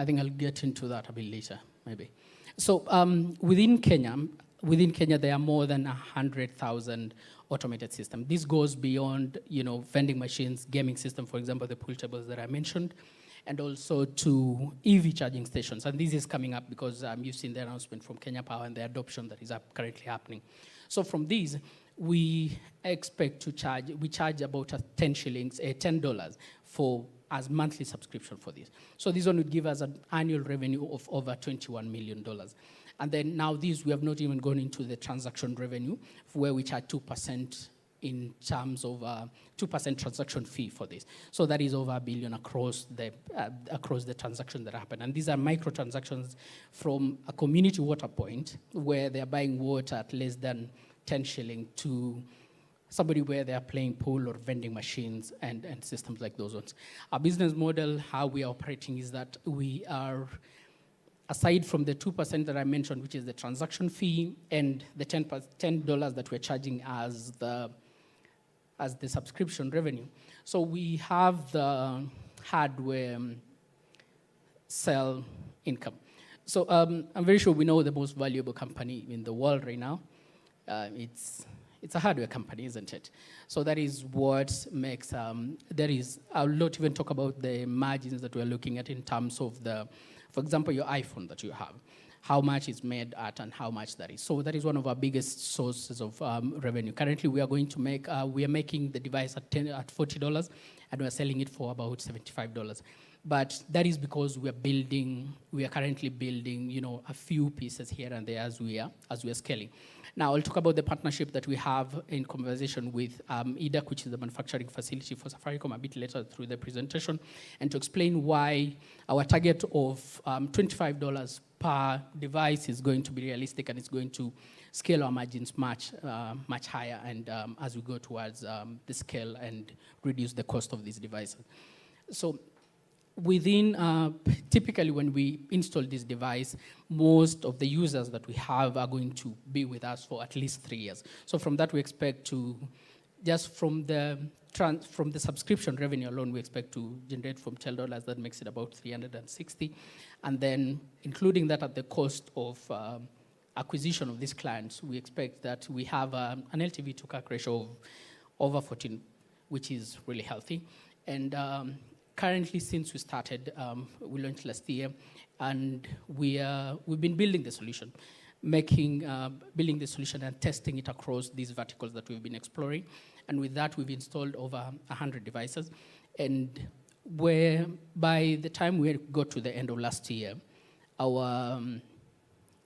I think I'll get into that a bit later, maybe. So within Kenya, there are more than 100,000 automated systems. This goes beyond, vending machines, gaming system, for example, the pool tables that I mentioned, and also to EV charging stations. And this is coming up because you've seen the announcement from Kenya Power and the adoption that is currently happening. So from these, we expect to charge about $10 for as monthly subscription for this. So this one would give us an annual revenue of over $21 million. And then now we have not even gone into the transaction revenue, where we charge 2% in terms of 2% transaction fee for this. So that is over $1 billion across the transactions that happen. And these are microtransactions from a community water point, where they're buying water at less than 10 shilling, to somebody where they are playing pool or vending machines and systems like those ones. Our business model, how we are operating, is that we are, aside from the 2% that I mentioned, which is the transaction fee, and the $10 that we're charging as the subscription revenue. So we have the hardware sell income. So I'm very sure we know the most valuable company in the world right now. It's a hardware company, isn't it? So that is what makes, I'll not even talk about the margins that we're looking at in terms of for example, your iPhone that you have, how much is made at and how much that is. So that is one of our biggest sources of revenue. Currently, we are making the device at $40, and we're selling it for about $75. But that is because we are currently building, a few pieces here and there as we are scaling. Now, I'll talk about the partnership that we have in conversation with EDAC, which is the manufacturing facility for Safaricom, a bit later through the presentation, and to explain why our target of $25 per device is going to be realistic, and it's going to scale our margins much higher, and as we go towards the scale and reduce the cost of these devices. So typically when we install this device, most of the users that we have are going to be with us for at least 3 years. So from that, we expect to, just from the subscription revenue alone, we expect to generate from $10, that makes it about $360. And then including that at the cost of acquisition of these clients, we expect that we have an LTV to CAC ratio of over 14, which is really healthy. And currently, since we started, we launched last year, and we've been building the solution. building the solution and testing it across these verticals that we've been exploring. And with that, we've installed over 100 devices. And where by the time we got to the end of last year,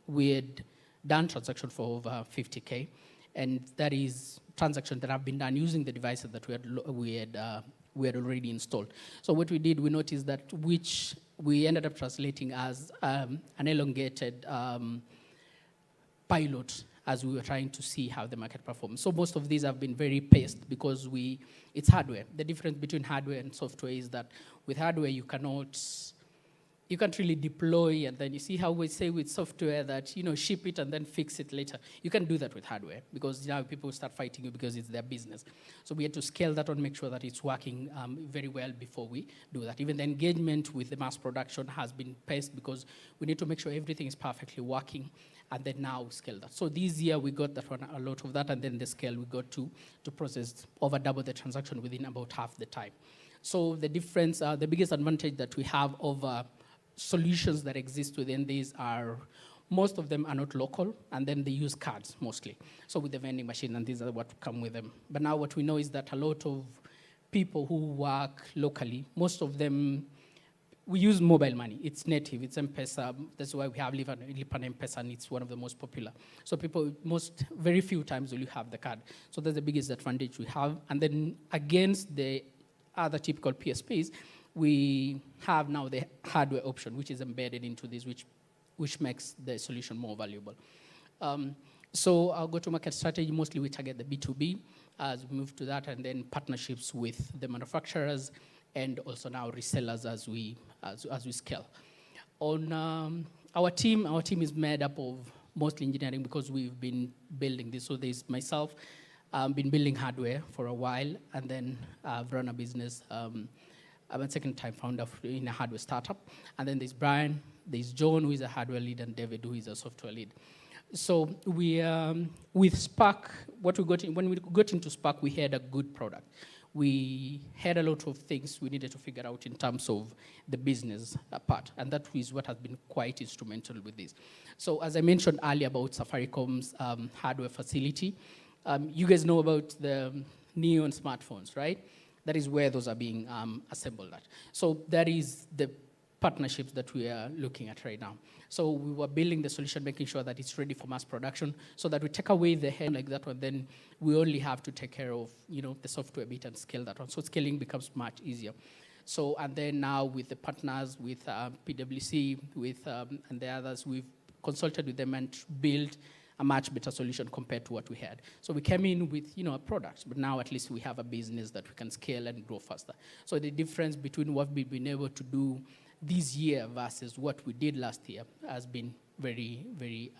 we had done transaction for over 50K. And that is transactions that have been done using the devices that we had already installed. So what we did, we noticed that which we ended up translating as an elongated pilot as we were trying to see how the market performs. So most of these have been very paced because it's hardware. The difference between hardware and software is that with hardware you can't really deploy, and then you see how we say with software that, ship it and then fix it later. You can't do that with hardware because now people start fighting you because it's their business. So we had to scale that on, make sure that it's working very well before we do that. Even the engagement with the mass production has been paced because we need to make sure everything is perfectly working, and then now scale that. So this year we got that one, a lot of that, and then the scale we got to process over double the transaction within about half the time. So the difference, the biggest advantage that we have over solutions that exist within these are, most of them are not local, and then they use cards mostly. So with the vending machine, and these are what come with them. But now what we know is that a lot of people who work locally, most of them, we use mobile money. It's native, it's M-PESA. That's why we have Leta M-PESA, and it's one of the most popular. So people, very few times will you have the card. So that's the biggest advantage we have. And then against the other typical PSPs, we have now the hardware option, which is embedded into this, which makes the solution more valuable. So our go-to-market strategy, mostly we target the B2B as we move to that, and then partnerships with the manufacturers, and also now resellers as we scale. On our team is made up of mostly engineering because we've been building this. So there's myself, been building hardware for a while, and then I've run a business. I'm a second-time founder in a hardware startup. And then there's Brian, there's John, who is a hardware lead, and David, who is a software lead. So we, with Spark, when we got into Spark, we had a good product. We had a lot of things we needed to figure out in terms of the business part, and that is what has been quite instrumental with this. So as I mentioned earlier about Safaricom's hardware facility, you guys know about the neon smartphones, right? That is where those are being assembled at. So that is the partnerships that we are looking at right now. So we were building the solution, making sure that it's ready for mass production, so that we take away the head like that one, then we only have to take care of the software bit and scale that one. So scaling becomes much easier. So, and then now with the partners, with PwC, and the others, we've consulted with them and built a much better solution compared to what we had. So we came in with a product, but now at least we have a business that we can scale and grow faster. So the difference between what we've been able to do this year versus what we did last year has been very, very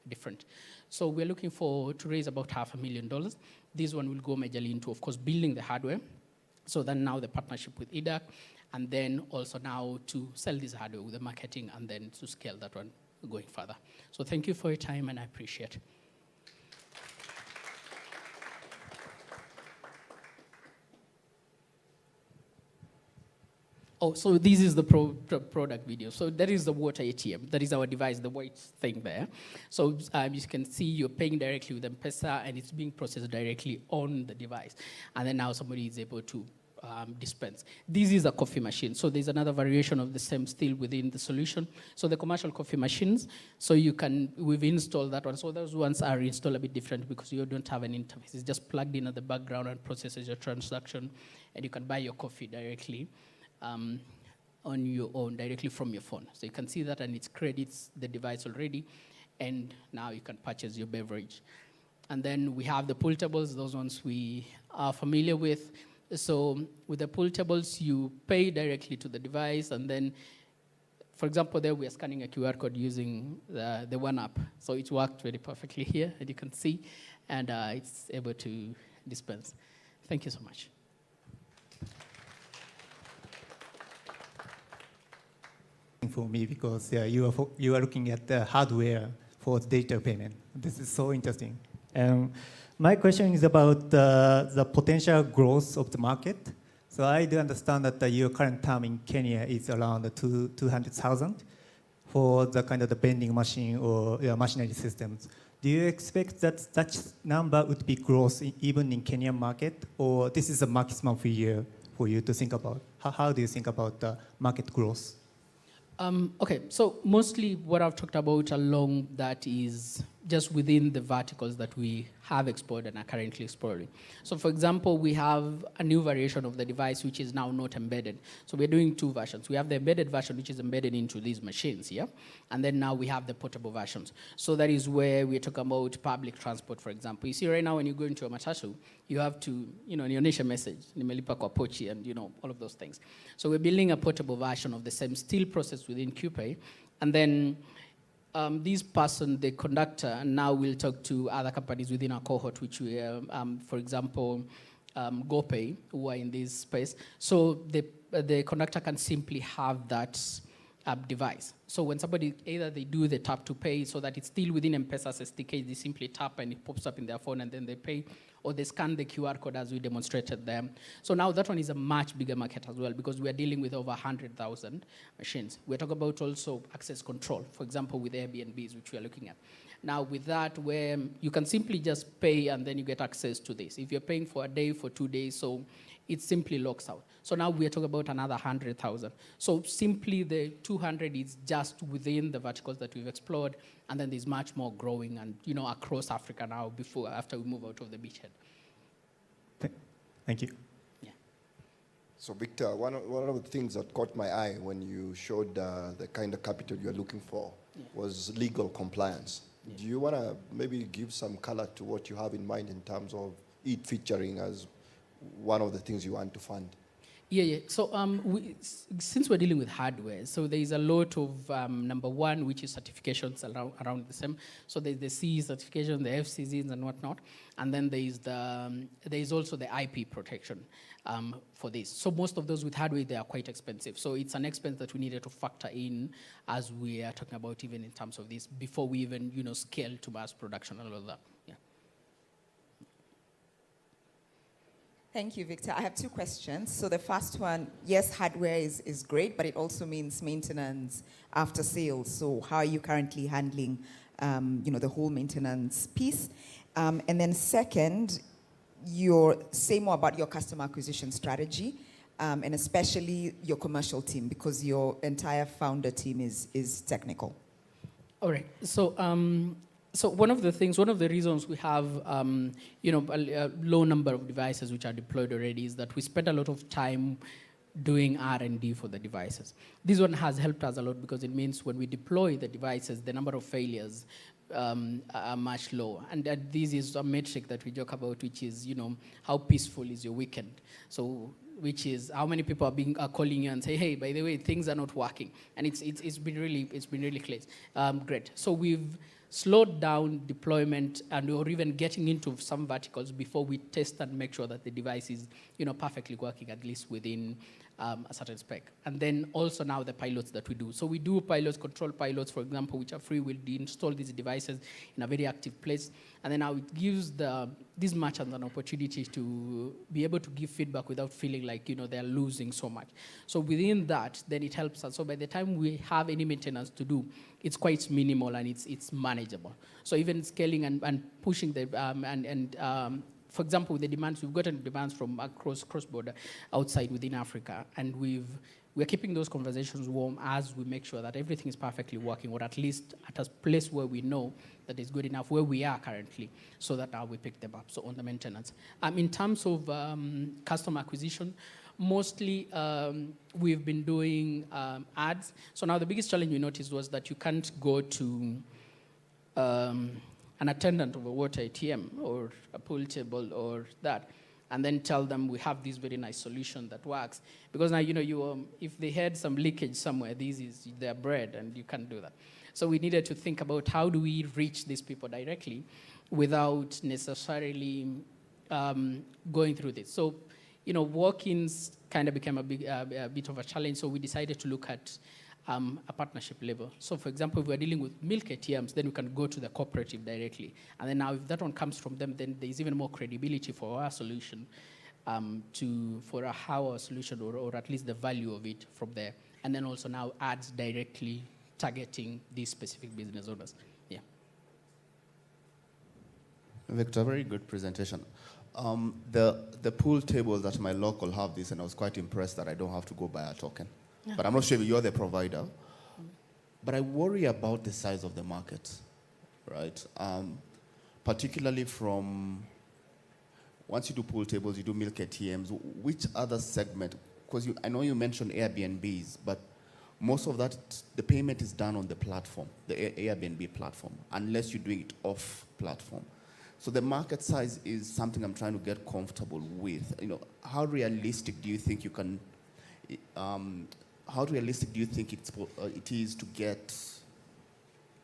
different. So we're looking to raise about $500,000. This one will go majorly into, of course, building the hardware. So then now the partnership with EDAC, and then also now to sell this hardware with the marketing, and then to scale that one going further. So thank you for your time, and I appreciate it. Oh, so this is the product video. So that is the water ATM. That is our device, the white thing there. So you can see you're paying directly with M-PESA, and it's being processed directly on the device. And then now somebody is able to dispense. This is a coffee machine. So there's another variation of the same still within the solution. So the commercial coffee machines, so we've installed that one. So those ones are installed a bit different because you don't have an interface. It's just plugged in at the background and processes your transaction, and you can buy your coffee directly on your own, directly from your phone. So you can see that, and it credits the device already, and now you can purchase your beverage. And then we have the pull tables. Those ones we are familiar with. So with the pull tables, you pay directly to the device, and then, for example, there we are scanning a QR code using the One app. So it worked very perfectly here, as you can see, and it's able to dispense. Thank you so much. For me, because you are looking at the hardware for data payment. This is so interesting. My question is about the potential growth of the market. So I do understand that your current term in Kenya is around 200,000. for the kind of the vending machine or machinery systems. Do you expect that such number would be growth even in Kenyan market, or this is a maximum figure for you to think about? How do you think about the market growth? Okay, so mostly what I've talked about along that is just within the verticals that we have explored and are currently exploring. So for example, we have a new variation of the device which is now not embedded. So we're doing two versions. We have the embedded version which is embedded into these machines, yeah? And then now we have the portable versions. So that is where we're talking about public transport, for example. You see right now when you go into a matatu, you have to, nionyeshe message, nimelipa kwa pochi, and all of those things. So we're building a portable version of the same still process within Qpay, and then this person, the conductor, now will talk to other companies within our cohort, which we, for example, Gopay, who are in this space. So the conductor can simply have that device. So when somebody, either they do the tap to pay so that it's still within M-PESA's SDK, they simply tap and it pops up in their phone and then they pay, or they scan the QR code as we demonstrated them. So now that one is a much bigger market as well because we are dealing with over 100,000 machines. We're talking about also access control, for example, with Airbnbs, which we are looking at. Now with that, where you can simply just pay and then you get access to this. If you're paying for a day, for 2 days, so it simply locks out. So now we're talking about another 100,000. So simply the 200 is just within the verticals that we've explored, and then there's much more growing and across Africa now after we move out of the beachhead. Thank you. Yeah. So Victor, one of the things that caught my eye when you showed the kind of capital you're looking for was legal compliance. Yeah. Do you want to maybe give some color to what you have in mind in terms of it featuring as one of the things you want to fund? Yeah. So since we're dealing with hardware, so there is a lot of, number one, which is certifications around the same. So there's the CE certification, the FCZs and whatnot. And then there is also the IP protection for this. So most of those with hardware, they are quite expensive. So it's an expense that we needed to factor in as we are talking about even in terms of this before we even, scale to mass production and all of that. Yeah. Thank you, Victor. I have two questions. So the first one, yes, hardware is great, but it also means maintenance after sales. So how are you currently handling, the whole maintenance piece? And then second, say more about your customer acquisition strategy, and especially your commercial team, because your entire founder team is technical. All right. So one of the reasons we have, a low number of devices which are deployed already is that we spend a lot of time doing R&D for the devices. This one has helped us a lot because it means when we deploy the devices, the number of failures are much lower. And this is a metric that we joke about, which is, how peaceful is your weekend? So, which is how many people are calling you and say, hey, by the way, things are not working. And it's been really great. So we've slowed down deployment or even getting into some verticals before we test and make sure that the device is, perfectly working, at least within a certain spec. And then also now the pilots that we do. So we do pilots, control pilots, for example, which are free. We'll install these devices in a very active place. And then now it gives these merchants an opportunity to be able to give feedback without feeling like, they're losing so much. So within that, then it helps us. So by the time we have any maintenance to do, it's quite minimal and it's manageable. So even scaling and pushing for example, with the demands, we've gotten demands from cross-border outside within Africa, and we're keeping those conversations warm as we make sure that everything is perfectly working, or at least at a place where we know that it's good enough where we are currently, so that now we pick them up. So on the maintenance. In terms of customer acquisition, mostly we've been doing ads. So now the biggest challenge we noticed was that you can't go to an attendant of a water ATM or a pool table or that, and then tell them we have this very nice solution that works. Because now, if they had some leakage somewhere, this is their bread, and you can't do that. So we needed to think about how do we reach these people directly without necessarily going through this. So, walk-ins kind of became a bit of a challenge, so we decided to look at a partnership level. So for example, if we're dealing with milk ATMs, then we can go to the cooperative directly. And then now if that one comes from them, then there's even more credibility for our solution, for our solution, or at least the value of it from there. And then also now ads directly targeting these specific business owners. Yeah. Victor, very good presentation. The pool tables at my local have this, and I was quite impressed that I don't have to go buy a token. Yeah. But I'm not sure if you're the provider. But I worry about the size of the market, right? Particularly from, once you do pool tables, you do milk ATMs, which other segment? Because I know you mentioned Airbnbs, but most of that, the payment is done on the platform, the Airbnb platform, unless you're doing it off platform. So the market size is something I'm trying to get comfortable with. You know, how realistic do you think you can, how realistic do you think it is to get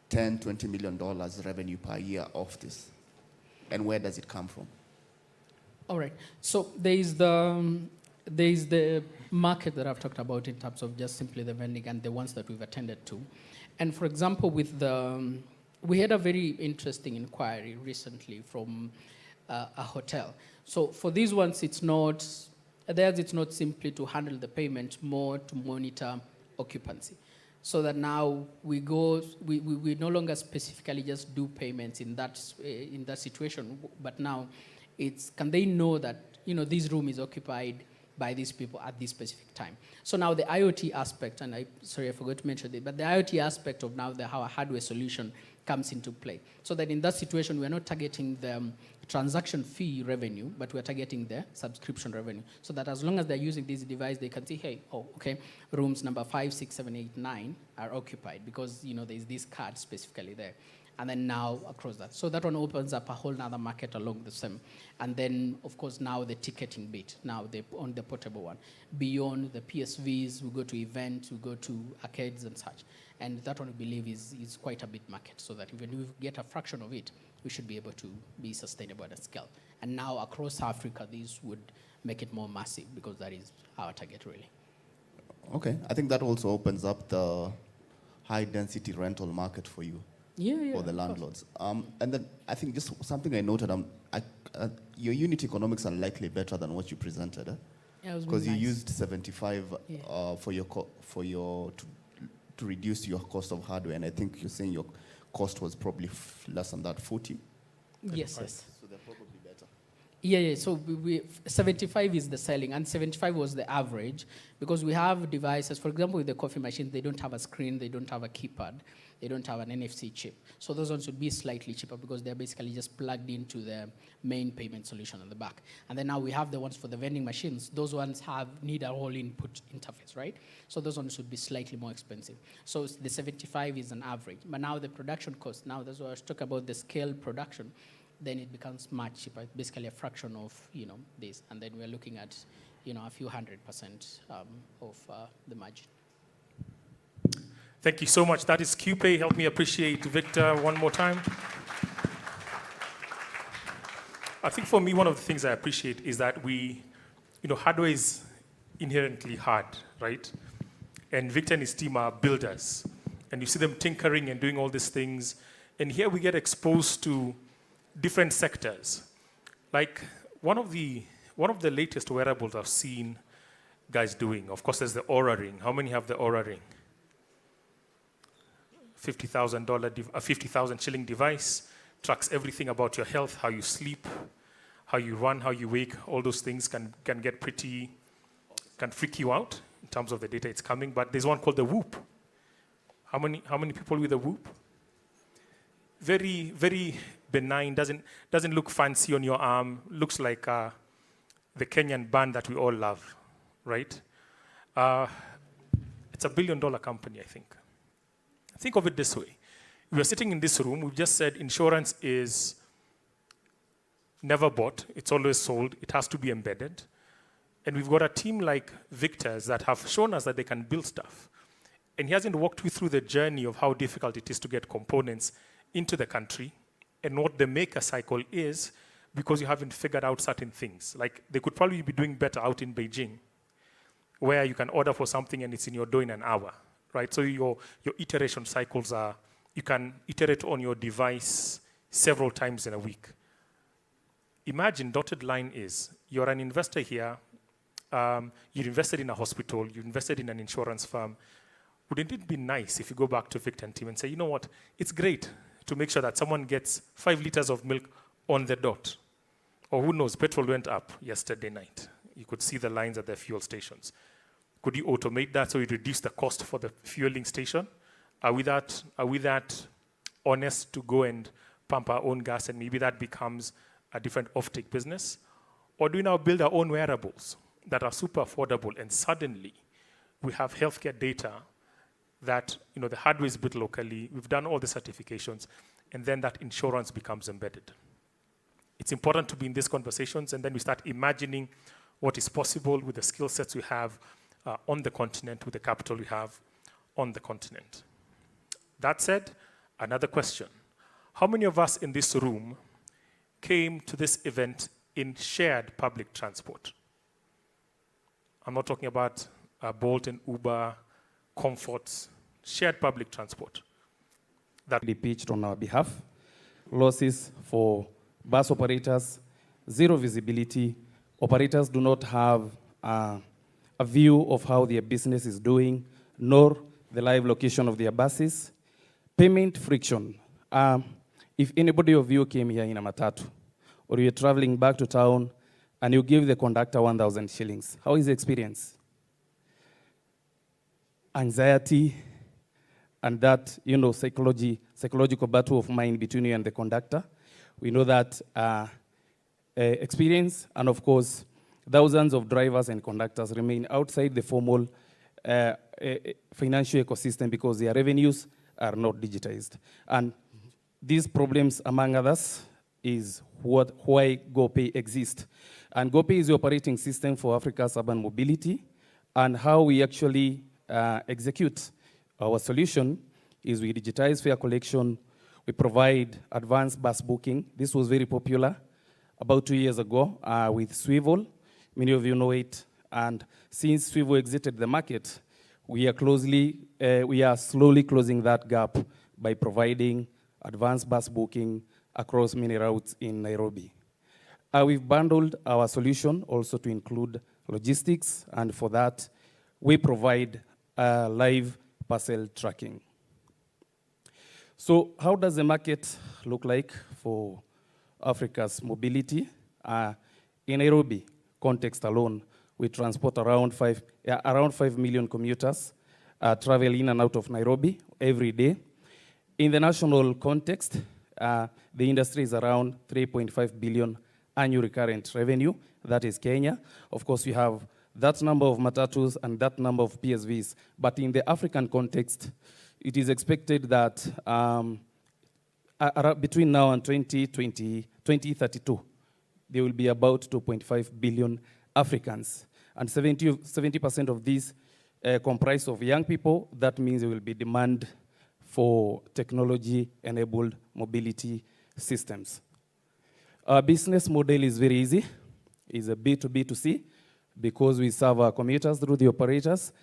$10, $20 million revenue per year off this? And where does it come from? All right. So there is the market that I've talked about in terms of just simply the vending and the ones that we've attended to. And for example, with the, we had a very interesting inquiry recently from a hotel. So for these ones, it's not simply to handle the payment, more to monitor occupancy. So that now we no longer specifically just do payments in that situation, but now it's, can they know that, you know, this room is occupied by these people at this specific time. So now the IoT aspect, and sorry, I forgot to mention it, but the IoT aspect of now how a hardware solution comes into play. So that in that situation, we're not targeting the transaction fee revenue, but we're targeting the subscription revenue. So that as long as they're using this device, they can see, hey, oh, okay, rooms number 5, 6, 7, 8, 9 are occupied because, you know, there's this card specifically there. And then now across that. So that one opens up a whole other market along the same. And then, of course, now the ticketing bit, now on the portable one. Beyond the PSVs, we go to events, we go to arcades and such. And that one, we believe, is quite a big market, so that even if we get a fraction of it, we should be able to be sustainable at a scale. And now across Africa, these would make it more massive because that is our target, really. Okay, I think that also opens up the high-density rental market for you. For the landlords. And then I think just something I noted, your unit economics are likely better than what you presented. Because you used 75 to reduce your cost of hardware, and I think you're saying your cost was probably less than that, 40? Yes. So they're probably better. Yeah. So 75 is the selling, and 75 was the average, because we have devices, for example, with the coffee machines, they don't have a screen, they don't have a keypad, they don't have an NFC chip. So those ones would be slightly cheaper because they're basically just plugged into the main payment solution on the back. And then now we have the ones for the vending machines. Those ones need a whole input interface, right? So those ones would be slightly more expensive. So the 75 is an average. But now the production cost, now that's what I was talking about, the scale production, then it becomes much cheaper, basically a fraction of, you know, this. And then we're looking at, you know, a few 100% of the margin. Thank you so much. That is Qpay. Help me appreciate Victor one more time. I think for me, one of the things I appreciate is that hardware is inherently hard, right? And Victor and his team are builders. And you see them tinkering and doing all these things. And here we get exposed to different sectors. Like one of the latest wearables I've seen guys doing, of course, there's the Aura Ring. How many have the Aura Ring? $50,000, a 50,000 shilling device, tracks everything about your health, how you sleep, how you run, how you wake. All those things can get can freak you out in terms of the data it's coming. But there's one called the Whoop. How many people with a Whoop? Very, very benign, doesn't look fancy on your arm, looks like the Kenyan band that we all love, right? It's $1 billion company, I think. Think of it this way. We are sitting in this room, we've just said insurance is never bought, it's always sold, it has to be embedded. And we've got a team like Victor's that have shown us that they can build stuff. And he hasn't walked you through the journey of how difficult it is to get components into the country and what the maker cycle is, because you haven't figured out certain things. Like they could probably be doing better out in Beijing, where you can order for something and it's in your door in an hour. Right, so your iteration cycles are, you can iterate on your device several times in a week. Imagine dotted line is, you're an investor here, you're invested in a hospital, you invested in an insurance firm. wouldn't it be nice if you go back to Victor and team and say, you know what, it's great to make sure that someone gets 5 liters of milk on the dot. Or who knows, petrol went up yesterday night. You could see the lines at the fuel stations. Could you automate that so you reduce the cost for the fueling station? Are we that honest to go and pump our own gas and maybe that becomes a different offtake business? Or do we now build our own wearables that are super affordable and suddenly we have healthcare data that, you know, the hardware is built locally, we've done all the certifications, and then that insurance becomes embedded. It's important to be in these conversations, and then we start imagining what is possible with the skill sets we have on the continent, with the capital we have on the continent. That said, another question. How many of us in this room came to this event in shared public transport? I'm not talking about Bolt and Uber, Comforts, shared public transport. That we pitched on our behalf. Losses for bus operators, zero visibility. Operators do not have a view of how their business is doing, nor the live location of their buses. Payment friction. If anybody of you came here in a matatu, or you're traveling back to town, and you give the conductor 1,000 shillings, how is the experience? Anxiety, and that, you know, psychological battle of mind between you and the conductor. We know that experience, and of course, thousands of drivers and conductors remain outside the formal financial ecosystem because their revenues are not digitized. And these problems, among others, is why Gopay exists. And Gopay is the operating system for Africa's urban mobility, and how we actually execute our solution is we digitize fare collection, we provide advanced bus booking. This was very popular about 2 years ago with Swivel. Many of you know it. And since Swivel exited the market, we are slowly closing that gap by providing advanced bus booking across many routes in Nairobi. We've bundled our solution also to include logistics, and for that, we provide live parcel tracking. So how does the market look like for Africa's mobility? In Nairobi context alone, we transport around 5 million commuters travel in and out of Nairobi every day. In the national context, the industry is around 3.5 billion annual recurrent revenue. That is Kenya. Of course, we have that number of matatus and that number of PSVs. But in the African context, it is expected that between now and 2032, there will be about 2.5 billion Africans. And 70% of these comprised of young people. That means there will be demand for technology-enabled mobility systems. Our business model is very easy. It's a B2B2C because we serve our commuters through the operators,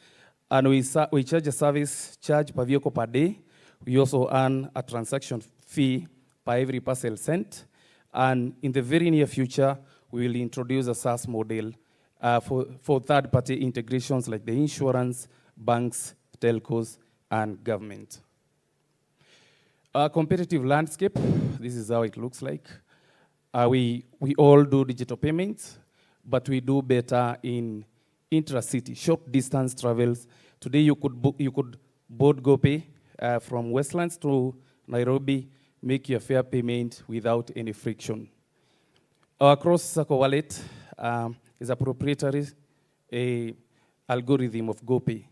and we charge a service charge per vehicle per day. We also earn a transaction fee per every parcel sent. And in the very near future, we will introduce a SaaS model for third-party integrations like the insurance, banks, telcos, and government. Our competitive landscape, this is how it looks like. We all do digital payments, but we do better in intra-city, short distance travels. Today you could board Gopay from Westlands to Nairobi, make your fare payment without any friction. Our cross-circle wallet is a proprietary algorithm of Gopay,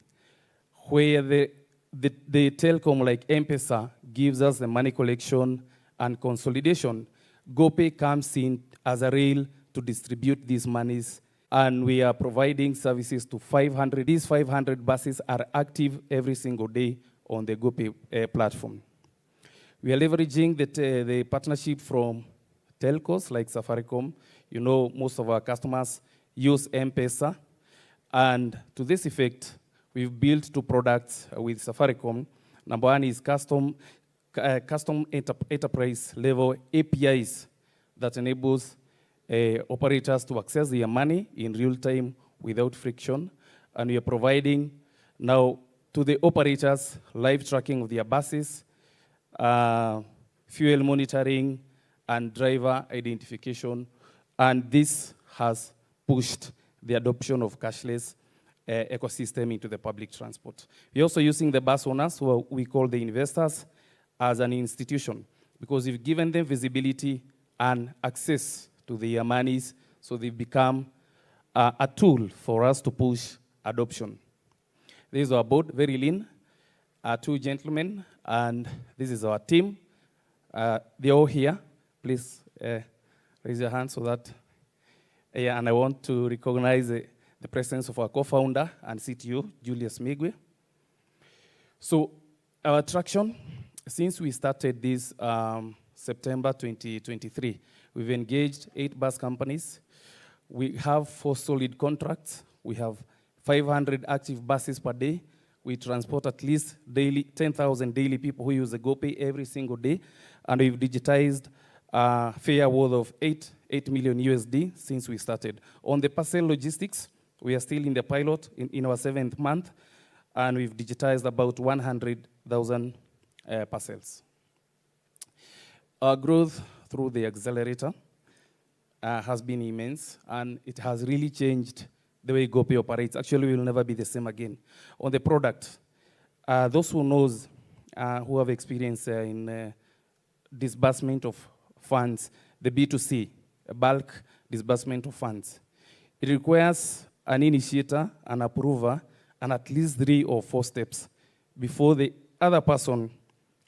where the telecom like M-PESA gives us the money collection and consolidation. Gopay comes in as a rail to distribute these monies, and we are providing services to 500. These 500 buses are active every single day on the Gopay platform. We are leveraging the partnership from telcos like Safaricom. You know, most of our customers use M-PESA, and to this effect, we've built 2 products with Safaricom. Number one is custom enterprise level APIs that enables operators to access their money in real time without friction. And we are providing now to the operators, live tracking of their buses, fuel monitoring, and driver identification. And this has pushed the adoption of cashless ecosystem into the public transport. We're also using the bus owners, who we call the investors, as an institution, because we've given them visibility and access to their monies, so they've become a tool for us to push adoption. This is our board, very lean, two gentlemen, and this is our team. They're all here. Please raise your hand so that, and I want to recognize the presence of our co-founder and CTO, Julius Migwe. So our traction, since we started this September 2023, we've engaged 8 bus companies. We have 4 solid contracts. We have 500 active buses per day. We transport at least daily 10,000 daily people who use the Gopay every single day. And we've digitized fare worth of 8 million USD since we started. On the parcel logistics, we are still in the pilot in our 7th month, and we've digitized about 100,000 parcels. Our growth through the accelerator has been immense, and it has really changed the way Gopay operates. Actually, we will never be the same again. On the product, those who knows, who have experience in disbursement of funds, the B2C, bulk disbursement of funds, it requires an initiator, an approver, and at least 3 or 4 steps before the other person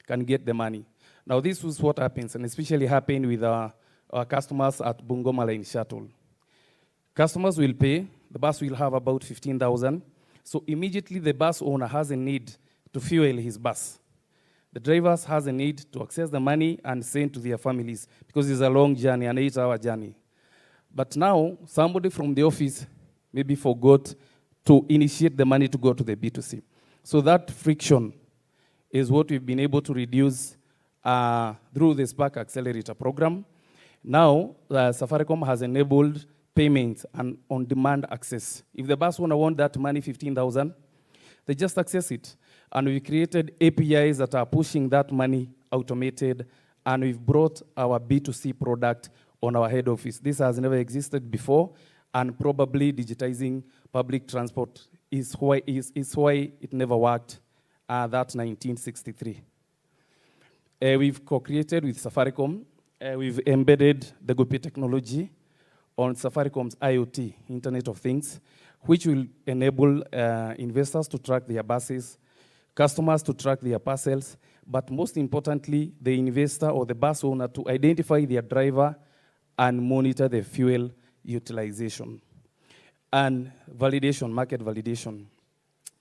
can get the money. Now, this is what happens, and especially happened with our customers at Bungoma Line Shuttle. Customers will pay, the bus will have about 15,000, so immediately the bus owner has a need to fuel his bus. The drivers has a need to access the money and send to their families, because it's a long journey, an 8-hour journey. But now, somebody from the office maybe forgot to initiate the money to go to the B2C. So that friction is what we've been able to reduce through the Spark Accelerator program. Now, Safaricom has enabled payments and on-demand access. If the bus owner wants that money, 15,000, they just access it. And we created APIs that are pushing that money automated, and we've brought our B2C product on our head office. This has never existed before, and probably digitizing public transport is why it never worked, that 1963. We've co-created with Safaricom. We've embedded the Gopay technology on Safaricom's IoT, Internet of Things, which will enable investors to track their buses, customers to track their parcels, but most importantly, the investor or the bus owner to identify their driver and monitor the fuel utilization. And validation, market validation.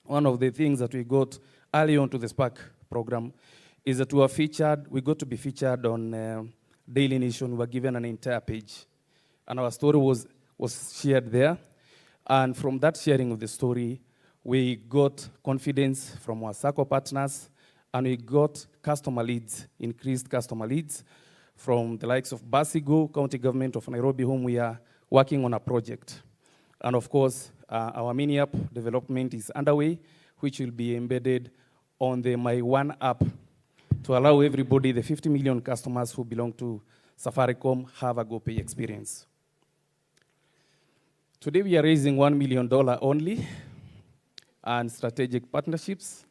One of the things that we got early on to the Spark program is that we got to be featured on Daily Nation. We were given an entire page, and our story was shared there. And from that sharing of the story, we got confidence from our circle partners, and we got customer leads, increased customer leads from the likes of Basigo, County Government of Nairobi, whom we are working on a project. And of course, our mini app development is underway, which will be embedded on the My One app to allow everybody, the 50 million customers who belong to Safaricom, have a Gopay experience. Today we are raising $1 million only and strategic partnerships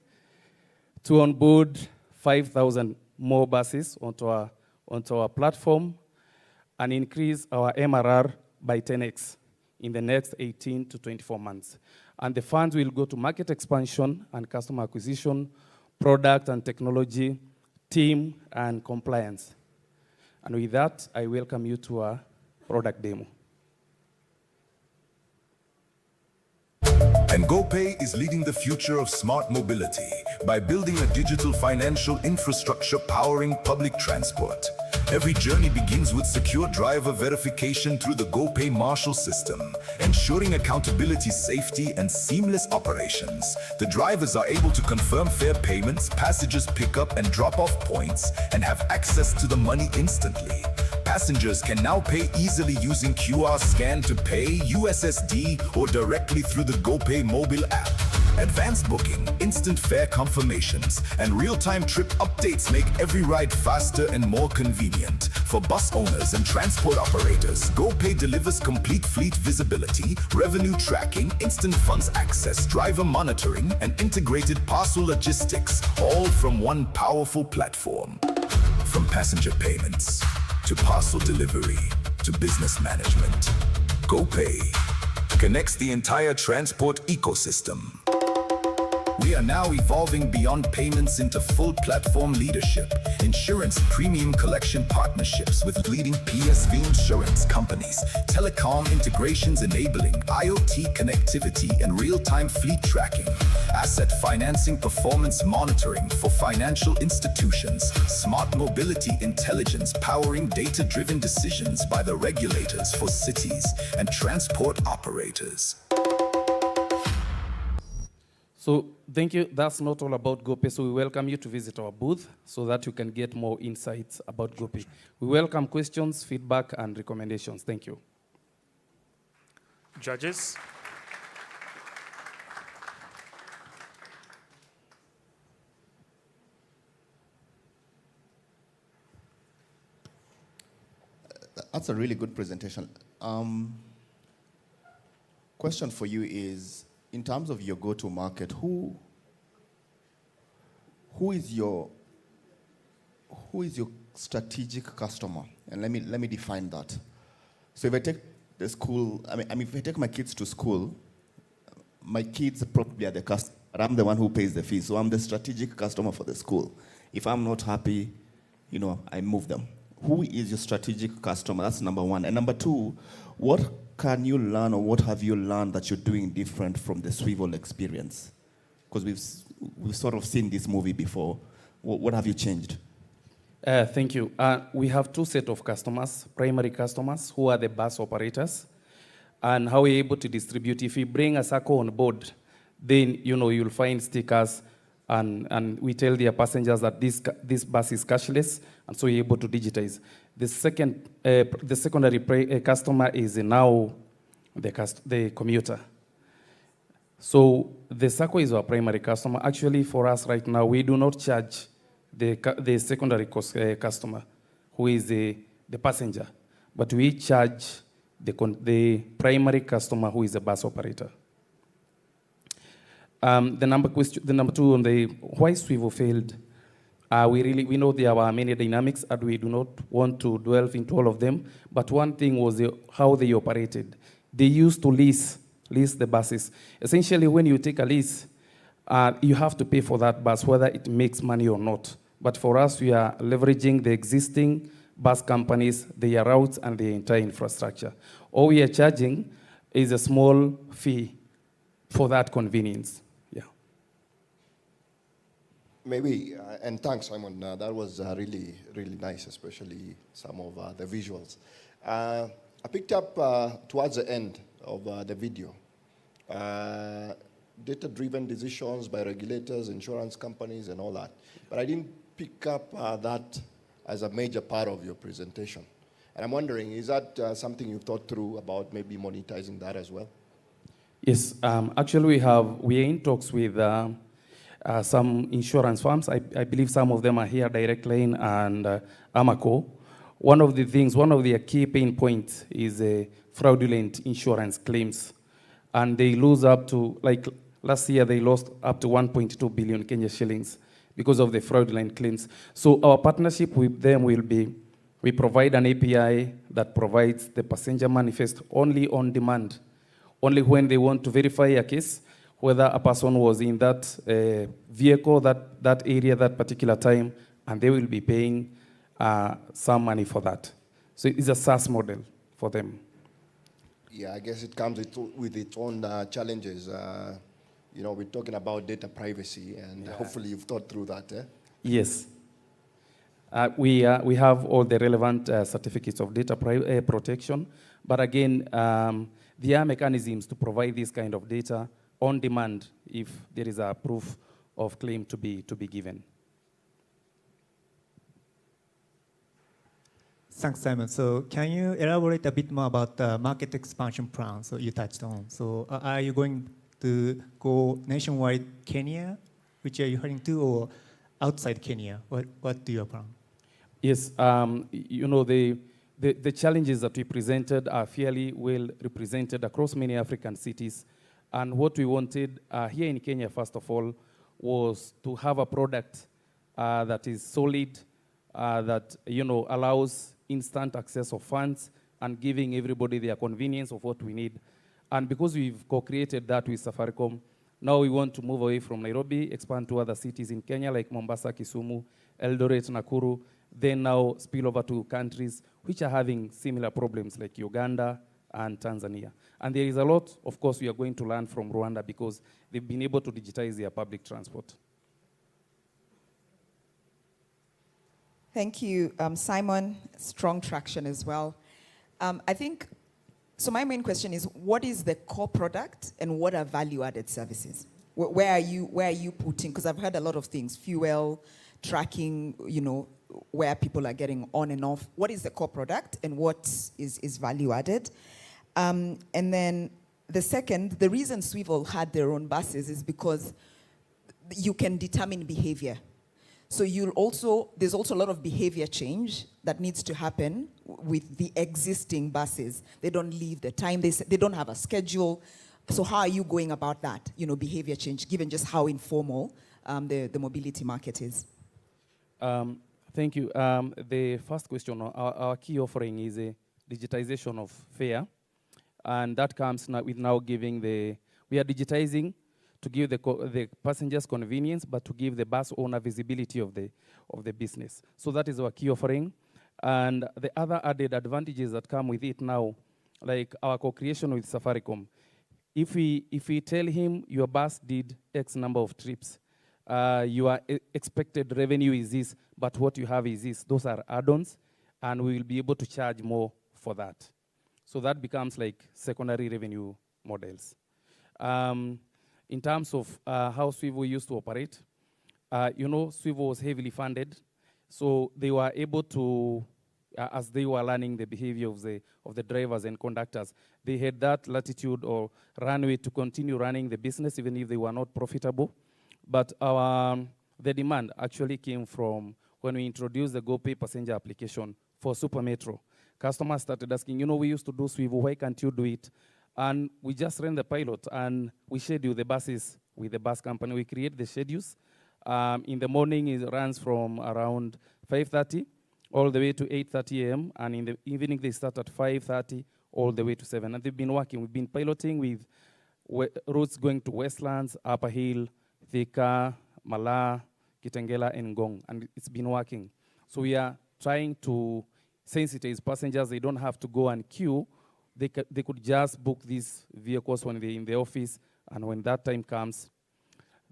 to onboard 5,000 more buses onto our platform and increase our MRR by 10x in the next 18 to 24 months. And the funds will go to market expansion and customer acquisition, product and technology, team, and compliance. And with that, I welcome you to our product demo. And Gopay is leading the future of smart mobility by building a digital financial infrastructure powering public transport. Every journey begins with secure driver verification through the Gopay Marshal system, ensuring accountability, safety, and seamless operations. The drivers are able to confirm fare payments, passengers pick up and drop off points, and have access to the money instantly. Passengers can now pay easily using QR scan to pay, USSD, or directly through the Gopay mobile app. Advanced booking, instant fare confirmations, and real-time trip updates make every ride faster and more convenient. For bus owners and transport operators, Gopay delivers complete fleet visibility, revenue tracking, instant funds access, driver monitoring, and integrated parcel logistics, all from one powerful platform. From passenger payments, to parcel delivery, to business management, Gopay connects the entire transport ecosystem. We are now evolving beyond payments into full platform leadership, insurance premium collection partnerships with leading PSV insurance companies, telecom integrations enabling IoT connectivity and real-time fleet tracking, asset financing performance monitoring for financial institutions, smart mobility intelligence powering data-driven decisions by the regulators for cities and transport operators. So thank you. That's not all about Gopay. So we welcome you to visit our booth so that you can get more insights about Gopay. We welcome questions, feedback, and recommendations. Thank you. Judges? That's a really good presentation. Question for you is, in terms of your go-to market, who is your strategic customer? And let me define that. So if I take the school, I mean, if I take my kids to school, my kids probably are the customer, but I'm the one who pays the fees. So I'm the strategic customer for the school. If I'm not happy, I move them. Who is your strategic customer? That's number one. And number two, what can you learn or what have you learned that you're doing different from the Swivel experience? Because we've sort of seen this movie before. What have you changed? Thank you. We have two sets of customers, primary customers, who are the bus operators, and how we're able to distribute. If you bring a SACCO on board, then you'll find stickers, and we tell their passengers that this bus is cashless, and so you're able to digitize. The secondary customer is now the commuter. So the SACCO is our primary customer. Actually, for us right now, we do not charge the secondary customer, who is the passenger, but we charge the primary customer, who is the bus operator. The number two on the why Swivel failed. We know there are many dynamics, and we do not want to delve into all of them. But one thing was how they operated. They used to lease the buses. Essentially, when you take a lease, you have to pay for that bus, whether it makes money or not. But for us, we are leveraging the existing bus companies, their routes, and the entire infrastructure. All we are charging is a small fee for that convenience. Maybe, and thanks, Simon. That was really, really nice, especially some of the visuals. I picked up towards the end of the video, data-driven decisions by regulators, insurance companies, and all that. But I didn't pick up that as a major part of your presentation. And I'm wondering, is that something you've thought through about maybe monetizing that as well? Yes, actually we are in talks with some insurance firms. I believe some of them are here, Direct Line and Amaco. One of the key pain points is fraudulent insurance claims. And they lose up to, like last year, they lost up to 1.2 billion Kenya shillings because of the fraudulent claims. So our partnership with them will be, we provide an API that provides the passenger manifest only on demand, only when they want to verify a case, whether a person was in that vehicle, that area, that particular time, and they will be paying some money for that. So it's a SaaS model for them. Yeah, I guess it comes with its own challenges. We're talking about data privacy, and hopefully you've thought through that. Yes. We have all the relevant certificates of data protection, but again, there are mechanisms to provide this kind of data on demand if there is a proof of claim to be given. Thanks, Simon. So can you elaborate a bit more about the market expansion plan? So you touched on. So are you going to go nationwide Kenya, which are you heading to, or outside Kenya? What do you plan? Yes, you know, the challenges that we presented are fairly well represented across many African cities. And what we wanted here in Kenya, first of all, was to have a product that is solid, that, you know, allows instant access of funds and giving everybody their convenience of what we need. And because we've co-created that with Safaricom, now we want to move away from Nairobi, expand to other cities in Kenya like Mombasa, Kisumu, Eldoret, Nakuru, then now spill over to countries which are having similar problems like Uganda and Tanzania. And there is a lot, of course, we are going to learn from Rwanda because they've been able to digitize their public transport. Thank you, Simon. Strong traction as well. I think, so my main question is, what is the core product and what are value-added services? Where are you putting, because I've heard a lot of things, fuel, tracking, you know, where people are getting on and off. What is the core product and what is value-added? And then the second, the reason Swivel had their own buses is because you can determine behavior. So there's also a lot of behavior change that needs to happen with the existing buses. They don't leave the time, they don't have a schedule. So how are you going about that, you know, behavior change, given just how informal the mobility market is? Thank you. The first question, our key offering is a digitization of fare. And that comes now with giving we are digitizing to give the passengers convenience, but to give the bus owner visibility of the business. So that is our key offering. And the other added advantages that come with it now, like our co-creation with Safaricom, if we tell him your bus did X number of trips, your expected revenue is this, but what you have is this, those are add-ons, and we will be able to charge more for that. So that becomes like secondary revenue models. In terms of how Swivel used to operate, you know, Swivel was heavily funded, so they were able to, as they were learning the behavior of the drivers and conductors, they had that latitude or runway to continue running the business even if they were not profitable. But the demand actually came from when we introduced the Gopay passenger application for Super Metro. Customers started asking, you know, we used to do Swivel, why can't you do it? And we just ran the pilot and we schedule the buses with the bus company. We create the schedules. In the morning, it runs from around 5:30 all the way to 8:30 a.m. And in the evening, they start at 5:30 all the way to 7. And they've been working. We've been piloting with routes going to Westlands, Upper Hill, Thika, Mala, Kitengela, and Ngong. And it's been working. So we are trying to sensitize passengers. They don't have to go and queue. They could just book these vehicles when they're in the office, and when that time comes,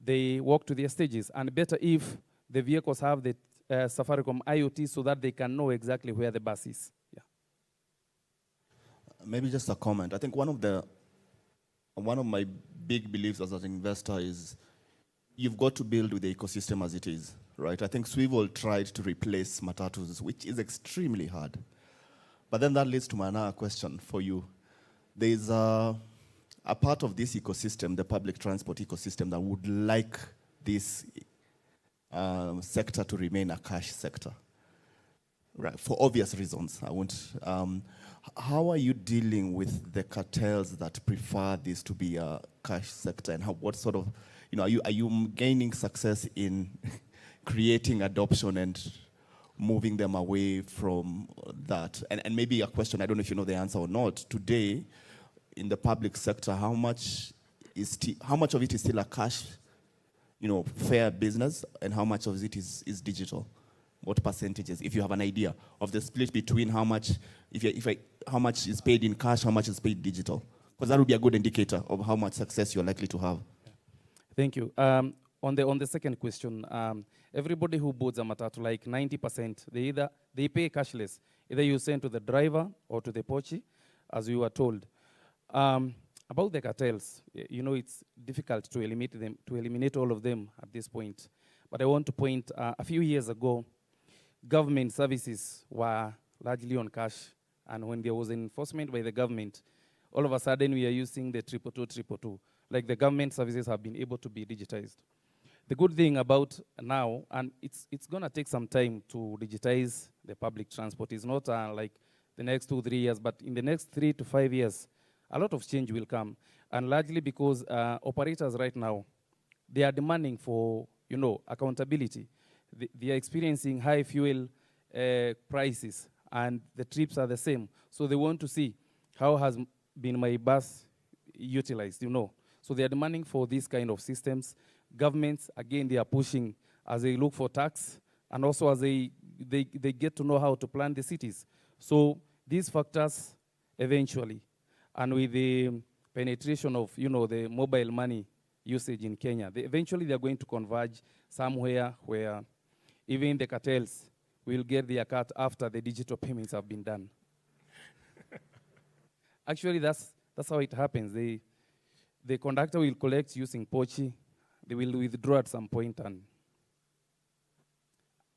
they walk to their stages. And better if the vehicles have the Safaricom IoT so that they can know exactly where the bus is. Yeah. Maybe just a comment. I think one of my big beliefs as an investor is you've got to build with the ecosystem as it is, right? I think Swivel tried to replace Matatus, which is extremely hard. But then that leads to my another question for you. There's a part of this ecosystem, the public transport ecosystem, that would like this sector to remain a cash sector, right? For obvious reasons. I won't. How are you dealing with the cartels that prefer this to be a cash sector, and what sort of, you know, are you gaining success in creating adoption and moving them away from that? And maybe a question, I don't know if you know the answer or not. Today, in the public sector, how much of it is still a cash, you know, fair business, and how much of it is digital? What percentages, if you have an idea of the split between how much, how much is paid in cash, how much is paid digital? Because that would be a good indicator of how much success you're likely to have. Thank you. On the second question, everybody who boards a matatu, like 90%, they pay cashless. Either you send to the driver or to the pochi, as you were told. About the cartels, you know, it's difficult to eliminate all of them at this point. But I want to point, a few years ago, government services were largely on cash. And when there was enforcement by the government, all of a sudden we are using the 222. like the government services have been able to be digitized. The good thing about now, and it's going to take some time to digitize the public transport. It's not like the next 2-3 years, but in the next 3 to 5 years, a lot of change will come. And largely because operators right now, they are demanding for, accountability. They are experiencing high fuel prices, and the trips are the same. So they want to see how has been my bus utilized, So they are demanding for these kind of systems. Governments, again, they are pushing as they look for tax, and also as they get to know how to plan the cities. So these factors eventually, and with the penetration of, the mobile money usage in Kenya, eventually they're going to converge somewhere where even the cartels will get their cut after the digital payments have been done. Actually, that's how it happens. The conductor will collect using Pochi. They will withdraw at some point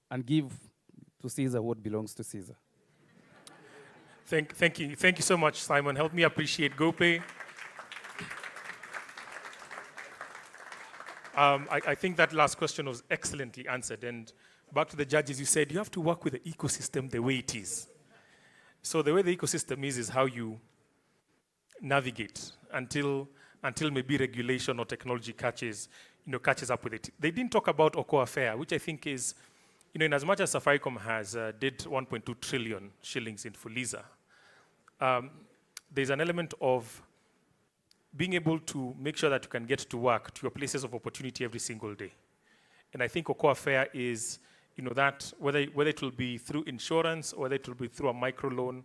and give to Caesar what belongs to Caesar. Thank you so much, Simon. Help me appreciate Gopay. I think that last question was excellently answered. And back to the judges, you said you have to work with the ecosystem the way it is. So the way the ecosystem is how you navigate until maybe regulation or technology catches up with it. They didn't talk about Okoa Fair, which I think is, in as much as Safaricom has did 1.2 trillion shillings in Fuliza, there's an element of being able to make sure that you can get to work, to your places of opportunity every single day. And I think Okoa Fair is, that whether it will be through insurance or whether it will be through a microloan,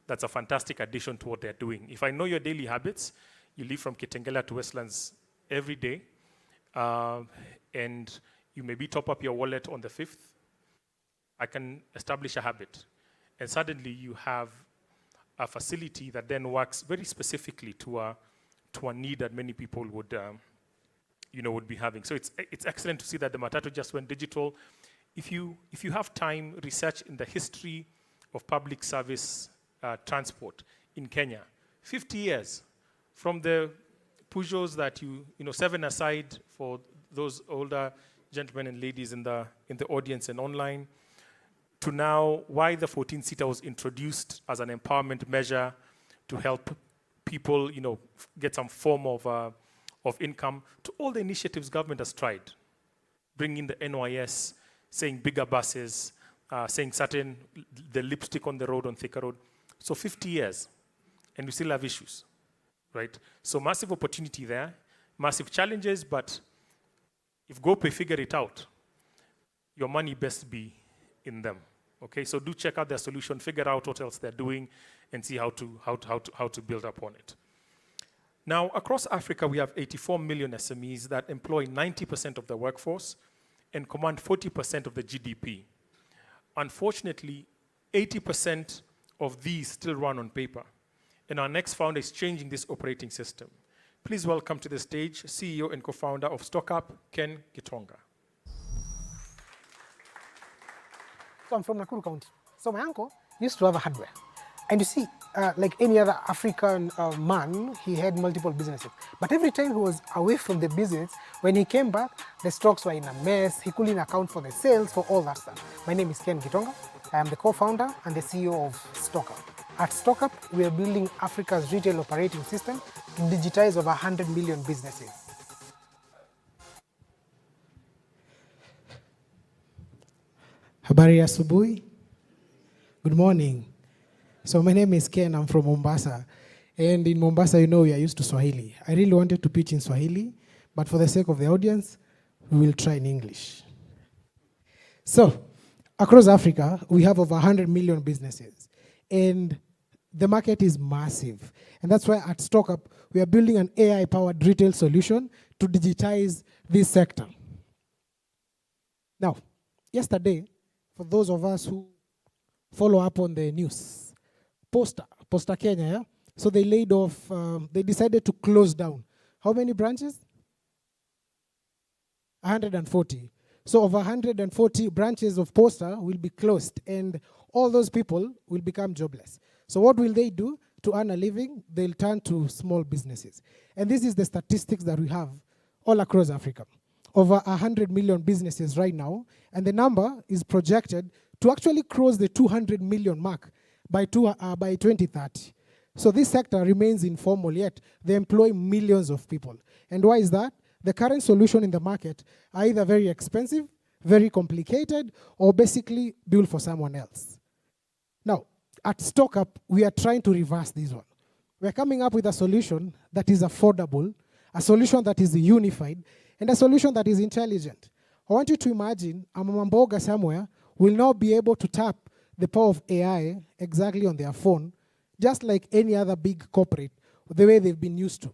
that's a fantastic addition to what they're doing. If I know your daily habits, you leave from Kitengela to Westlands every day, and you maybe top up your wallet on the 5th, I can establish a habit. And suddenly you have a facility that then works very specifically to a need that many people would be having. So it's excellent to see that the Matatu just went digital. If you have time, research in the history of public service transport in Kenya. 50 years from the Peugeots that you 7 aside for those older gentlemen and ladies in the audience and online, to now why the 14-seater was introduced as an empowerment measure to help people, get some form of income, to all the initiatives government has tried, bringing the NYS, saying bigger buses, saying the lipstick on the road on Thika Road. So 50 years, and we still have issues, right? So massive opportunity there, massive challenges, but if Gopay figure it out, your money best be in them. Okay, so do check out their solution, figure out what else they're doing, and see how to build upon it. Now, across Africa, we have 84 million SMEs that employ 90% of the workforce and command 40% of the GDP. Unfortunately, 80% of these still run on paper. And our next founder is changing this operating system. Please welcome to the stage CEO and co-founder of Stockup, Ken Gitonga. So I'm from Nakuru County. So my uncle used to have a hardware. And you see, like any other African man, he had multiple businesses. But every time he was away from the business, when he came back, the stocks were in a mess. He couldn't account for the sales, for all that stuff. My name is Ken Gitonga. I am the co-founder and the CEO of Stockup. At Stockup, we are building Africa's retail operating system to digitize over 100 million businesses. Habari asubuhi. Good morning. So my name is Ken, I'm from Mombasa. And in Mombasa, we are used to Swahili. I really wanted to pitch in Swahili, but for the sake of the audience, we will try in English. So, across Africa, we have over 100 million businesses. And the market is massive. And that's why at Stockup, we are building an AI-powered retail solution to digitize this sector. Now, yesterday, for those of us who follow up on the news, Posta Kenya, yeah? So they laid off, they decided to close down. How many branches? 140. So over 140 branches of Posta will be closed, and all those people will become jobless. So what will they do? to earn a living, they'll turn to small businesses. And this is the statistics that we have all across Africa. Over 100 million businesses right now, and the number is projected to actually cross the 200 million mark by 2030. So this sector remains informal, yet they employ millions of people. And why is that? The current solution in the market are either very expensive, very complicated, or basically built for someone else. Now, at Stockup, we are trying to reverse this one. We're coming up with a solution that is affordable, a solution that is unified, and a solution that is intelligent. I want you to imagine a Mamamboga somewhere will now be able to tap the power of AI exactly on their phone, just like any other big corporate, the way they've been used to.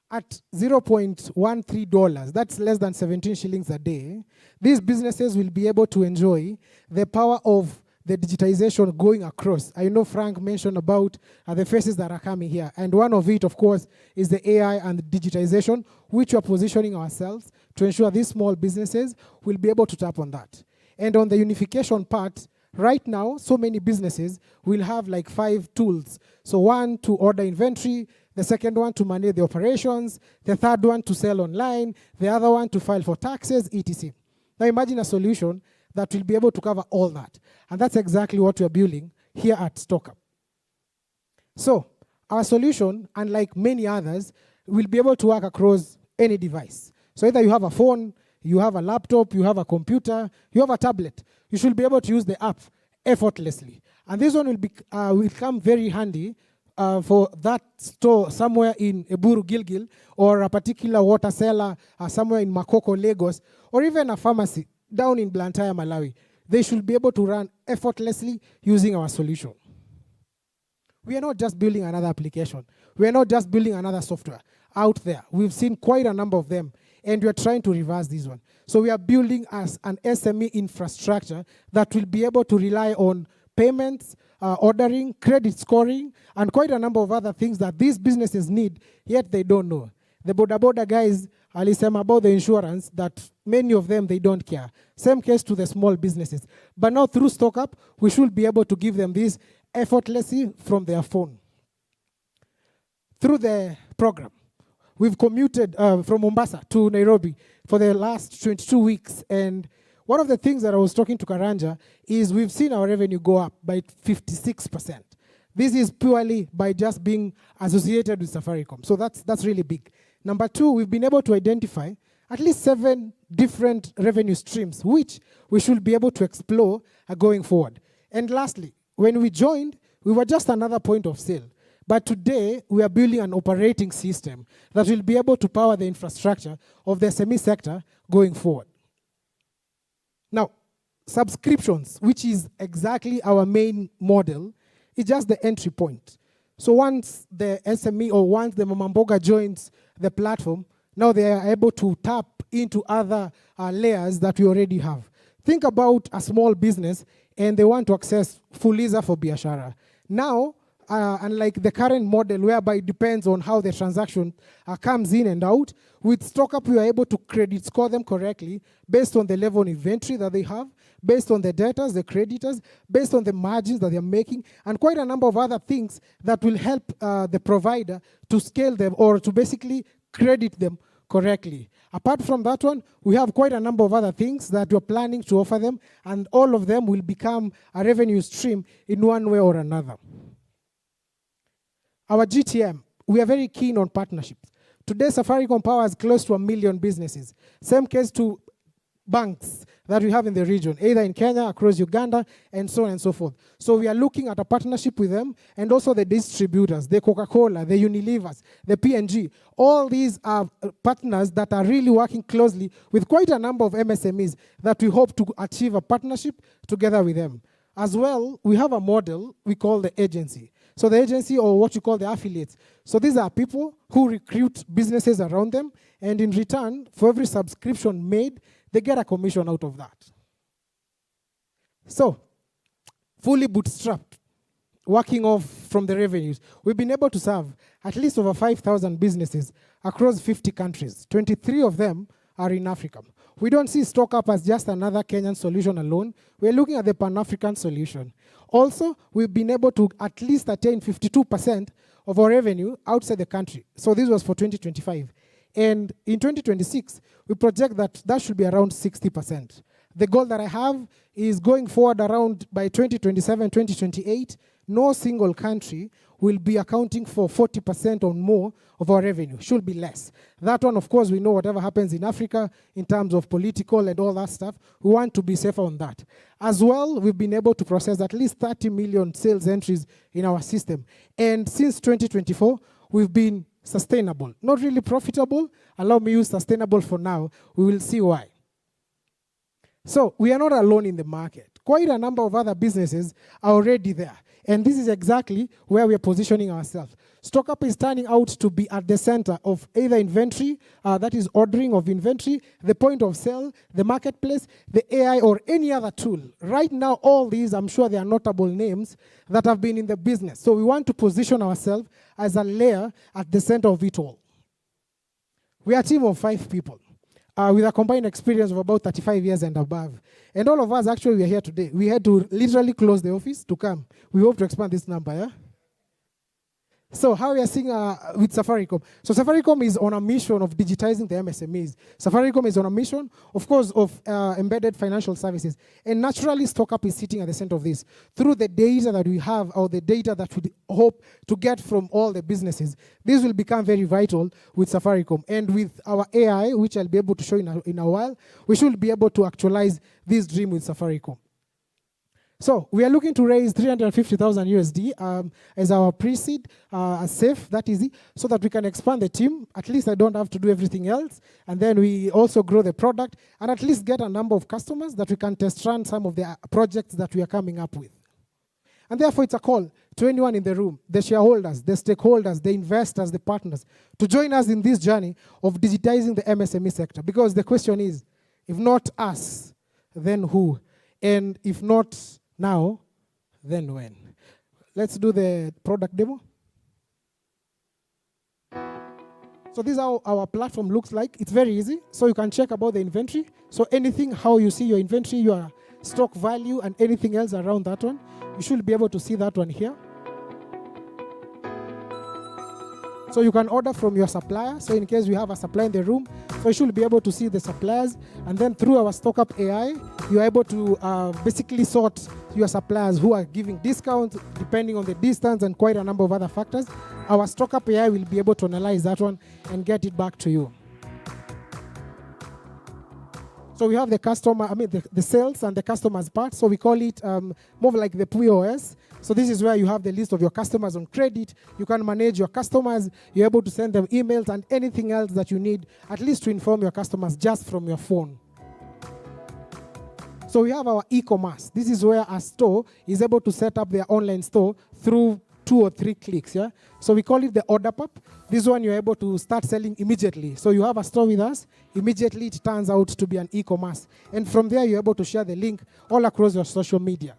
At $0.13, that's less than 17 shillings a day, these businesses will be able to enjoy the power of the digitization going across. I know Frank mentioned about the faces that are coming here, and one of it, of course, is the AI and the digitization, which we are positioning ourselves to ensure these small businesses will be able to tap on that. And on the unification part, right now, so many businesses will have like 5 tools. So one to order inventory, the second one to manage the operations, the third one to sell online, the other one to file for taxes, etc. Now imagine a solution that will be able to cover all that. And that's exactly what we're building here at Stockup. So our solution, unlike many others, will be able to work across any device. So either you have a phone, you have a laptop, you have a computer, you have a tablet, you should be able to use the app effortlessly. And this one will come very handy for that store somewhere in Eburu, Gilgil, or a particular water seller somewhere in Makoko, Lagos, or even a pharmacy down in Blantyre, Malawi. They should be able to run effortlessly using our solution. We are not just building another application. We are not just building another software out there. We've seen quite a number of them, and we are trying to reverse this one. So we are building as an SME infrastructure that will be able to rely on payments, ordering, credit scoring, and quite a number of other things that these businesses need, yet they don't know. The boda guys alisema about the insurance that many of them, they don't care. Same case to the small businesses. But now through Stockup, we should be able to give them this effortlessly from their phone. Through the program, we've commuted from Mombasa to Nairobi for the last 22 weeks. And one of the things that I was talking to Karanja is we've seen our revenue go up by 56%. This is purely by just being associated with Safaricom. So that's really big. Number 2, we've been able to identify at least 7 different revenue streams, which we should be able to explore going forward. And lastly, when we joined, we were just another point of sale. But today, we are building an operating system that will be able to power the infrastructure of the SME sector going forward. Now, subscriptions, which is exactly our main model, is just the entry point. So once the SME or once the Mamamboga joins the platform, now they are able to tap into other layers that we already have. Think about a small business and they want to access Fuliza for Biashara. Now, unlike the current model whereby it depends on how the transaction comes in and out, with Stockup we are able to credit score them correctly based on the level of inventory that they have, based on the debtors, the creditors, based on the margins that they're making, and quite a number of other things that will help the provider to scale them or to basically credit them correctly. Apart from that one, we have quite a number of other things that we're planning to offer them, and all of them will become a revenue stream in one way or another. Our GTM, we are very keen on partnerships. Today, Safaricom powers close to 1 million businesses. Same case to banks that we have in the region, either in Kenya, across Uganda, and so on and so forth. So we are looking at a partnership with them, and also the distributors, the Coca-Cola, the Unilevers, the P&G. All these are partners that are really working closely with quite a number of MSMEs that we hope to achieve a partnership together with them. As well, we have a model we call the agency. So the agency, or what you call the affiliates. So these are people who recruit businesses around them, and in return, for every subscription made, they get a commission out of that. So, fully bootstrapped, working off from the revenues, we've been able to serve at least over 5,000 businesses across 50 countries. 23 of them are in Africa. we don't see Stockup as just another Kenyan solution alone. We're looking at the Pan-African solution. Also, we've been able to at least attain 52% of our revenue outside the country. So this was for 2025. And in 2026, we project that that should be around 60%. The goal that I have is going forward around by 2027, 2028, no single country will be accounting for 40% or more of our revenue, should be less. That one, of course, we know whatever happens in Africa in terms of political and all that stuff, we want to be safer on that. As well, we've been able to process at least 30 million sales entries in our system. And since 2024, we've been sustainable. Not really profitable, allow me to use sustainable for now, we will see why. So we are not alone in the market. Quite a number of other businesses are already there. And this is exactly where we are positioning ourselves. Stockup is turning out to be at the center of either inventory, that is ordering of inventory, the point of sale, the marketplace, the AI, or any other tool. Right now, all these, I'm sure they are notable names that have been in the business. So we want to position ourselves as a layer at the center of it all. We are a team of 5 people. With a combined experience of about 35 years and above. And all of us, actually, we are here today. We had to literally close the office to come. We hope to expand this number, yeah? So how we are seeing with Safaricom. So Safaricom is on a mission of digitizing the MSMEs. Safaricom is on a mission, of course, of embedded financial services. And naturally, Stockup is sitting at the center of this. Through the data that we have, or the data that we hope to get from all the businesses, this will become very vital with Safaricom. And with our AI, which I'll be able to show in a while, we should be able to actualize this dream with Safaricom. So we are looking to raise 350,000 USD as our pre-seed, safe, that easy, so that we can expand the team. At least I don't have to do everything else. And then we also grow the product and at least get a number of customers that we can test run some of the projects that we are coming up with. And therefore, it's a call to anyone in the room, the shareholders, the stakeholders, the investors, the partners, to join us in this journey of digitizing the MSME sector. Because the question is, if not us, then who? And if not now, then when? Let's do the product demo. So this is how our platform looks like. It's very easy. So you can check about the inventory. So anything, how you see your inventory, your stock value, and anything else around that one, you should be able to see that one here. So you can order from your supplier. So in case you have a supplier in the room, so you should be able to see the suppliers. And then through our Stockup AI, you're able to basically sort your suppliers who are giving discounts depending on the distance and quite a number of other factors. Our Stockup AI will be able to analyze that one and get it back to you. So we have the customer, the sales and the customers part. So we call it more like the POS. So this is where you have the list of your customers on credit. You can manage your customers. You're able to send them emails and anything else that you need, at least to inform your customers just from your phone. So we have our e-commerce. This is where a store is able to set up their online store through 2 or 3 clicks, yeah? So we call it the order pop. This one you're able to start selling immediately. So you have a store with us, immediately it turns out to be an e-commerce. And from there you're able to share the link all across your social media.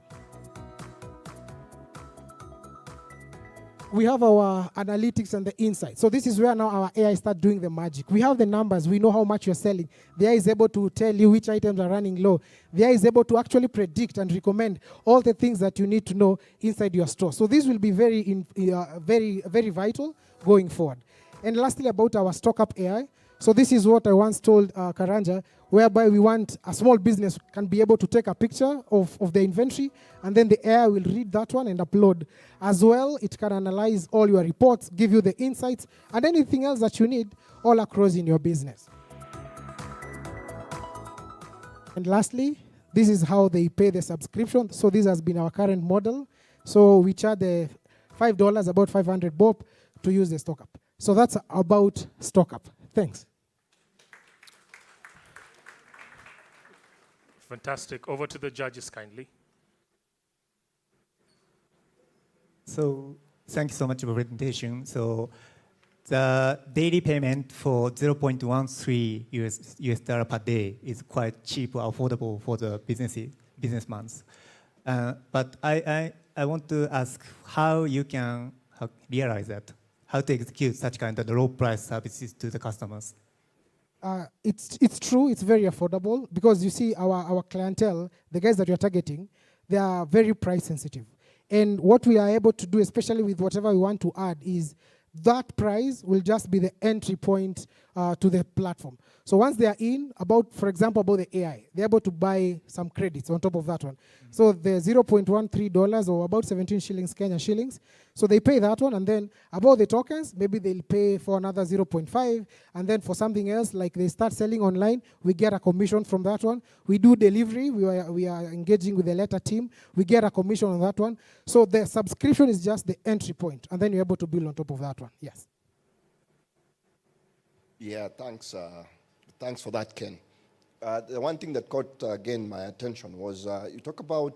We have our analytics and the insights. So this is where now our AI start doing the magic. We have the numbers. We know how much you're selling. The AI is able to tell you which items are running low. The AI is able to actually predict and recommend all the things that you need to know inside your store. So this will be very, very vital going forward. And lastly, about our Stockup AI. So this is what I once told Karanja, whereby we want a small business can be able to take a picture of the inventory, and then the AI will read that one and upload. As well, it can analyze all your reports, give you the insights, and anything else that you need all across in your business. And lastly, this is how they pay the subscription. So this has been our current model. So we charge the $5, about 500 bob, to use the Stockup. So that's about Stockup. Thanks. Fantastic. Over to the judges kindly. So thank you so much for the presentation. So the daily payment for 0.13 US dollar per day is quite cheap or affordable for the businessmen. But I want to ask how you can realize that, how to execute such kind of low price services to the customers. It's true, it's very affordable because you see our clientele, the guys that you're targeting, they are very price sensitive. And what we are able to do, especially with whatever we want to add, is that price will just be the entry point to the platform. So once they are in, for example, about the AI, they're able to buy some credits on top of that one. So the $0.13 or about 17 shillings, Kenya shillings. So they pay that one, and then about the tokens, maybe they'll pay for another 0.5, and then for something else, like they start selling online, we get a commission from that one. We do delivery, we are engaging with the Leta team, we get a commission on that one. So the subscription is just the entry point, and then you're able to build on top of that one, yes. Yeah, thanks. Thanks for that, Ken. The one thing that caught, again, my attention was you talk about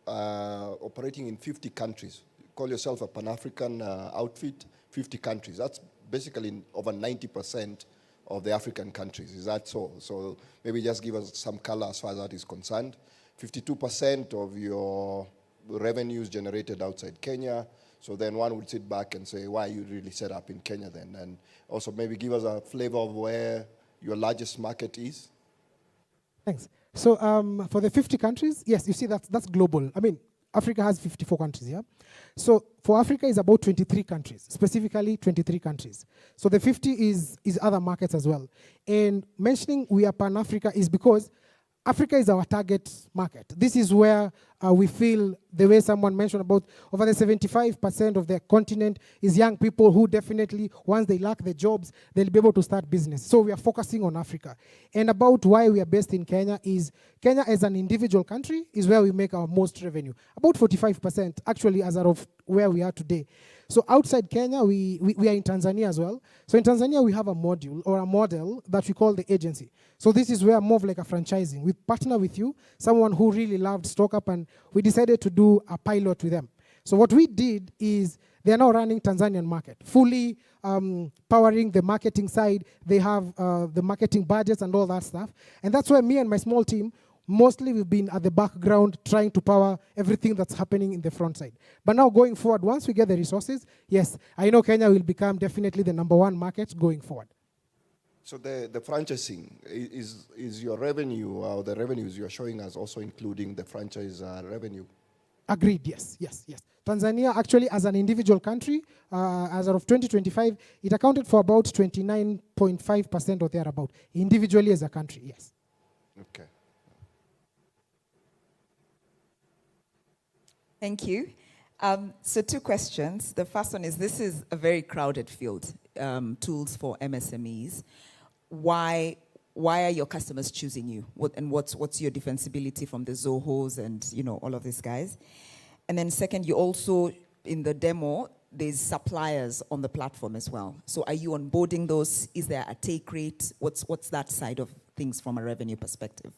operating in 50 countries. You call yourself a Pan-African outfit, 50 countries. That's basically over 90% of the African countries. Is that so? So maybe just give us some color as far as that is concerned. 52% of your revenues generated outside Kenya. So then one would sit back and say, why are you really set up in Kenya then? And also maybe give us a flavor of where your largest market is. Thanks. So for the 50 countries, yes, you see that's global. I mean, Africa has 54 countries, yeah? So for Africa is about 23 countries, specifically 23 countries. So the 50 is other markets as well. And mentioning we are Pan-Africa is because Africa is our target market. This is where we feel, the way someone mentioned about over the 75% of the continent is young people who definitely, once they lack the jobs, they'll be able to start business. So we are focusing on Africa. And about why we are based in Kenya is, Kenya as an individual country is where we make our most revenue. About 45% actually as of where we are today. So outside Kenya, we are in Tanzania as well. So in Tanzania, we have a module or a model that we call the agency. So this is where more of like a franchising. We partner with you, someone who really loved Stockup, and we decided to do a pilot with them. So what we did is they are now running Tanzanian market, fully powering the marketing side. They have the marketing budgets and all that stuff. And that's why me and my small team, mostly we've been at the background trying to power everything that's happening in the front side. But now going forward, once we get the resources, yes, I know Kenya will become definitely the #1 market going forward. So the franchising, is your revenue, or the revenues you're showing us also including the franchise revenue? Agreed, yes. Tanzania actually as an individual country, as of 2025, it accounted for about 29.5% or thereabout, individually as a country, yes. Okay. Thank you. So 2 questions. The first one is, this is a very crowded field, tools for MSMEs. Why are your customers choosing you? What's your defensibility from the Zohos and all of these guys? And then second, you also, in the demo, there's suppliers on the platform as well. So are you onboarding those? Is there a take rate? What's that side of things from a revenue perspective?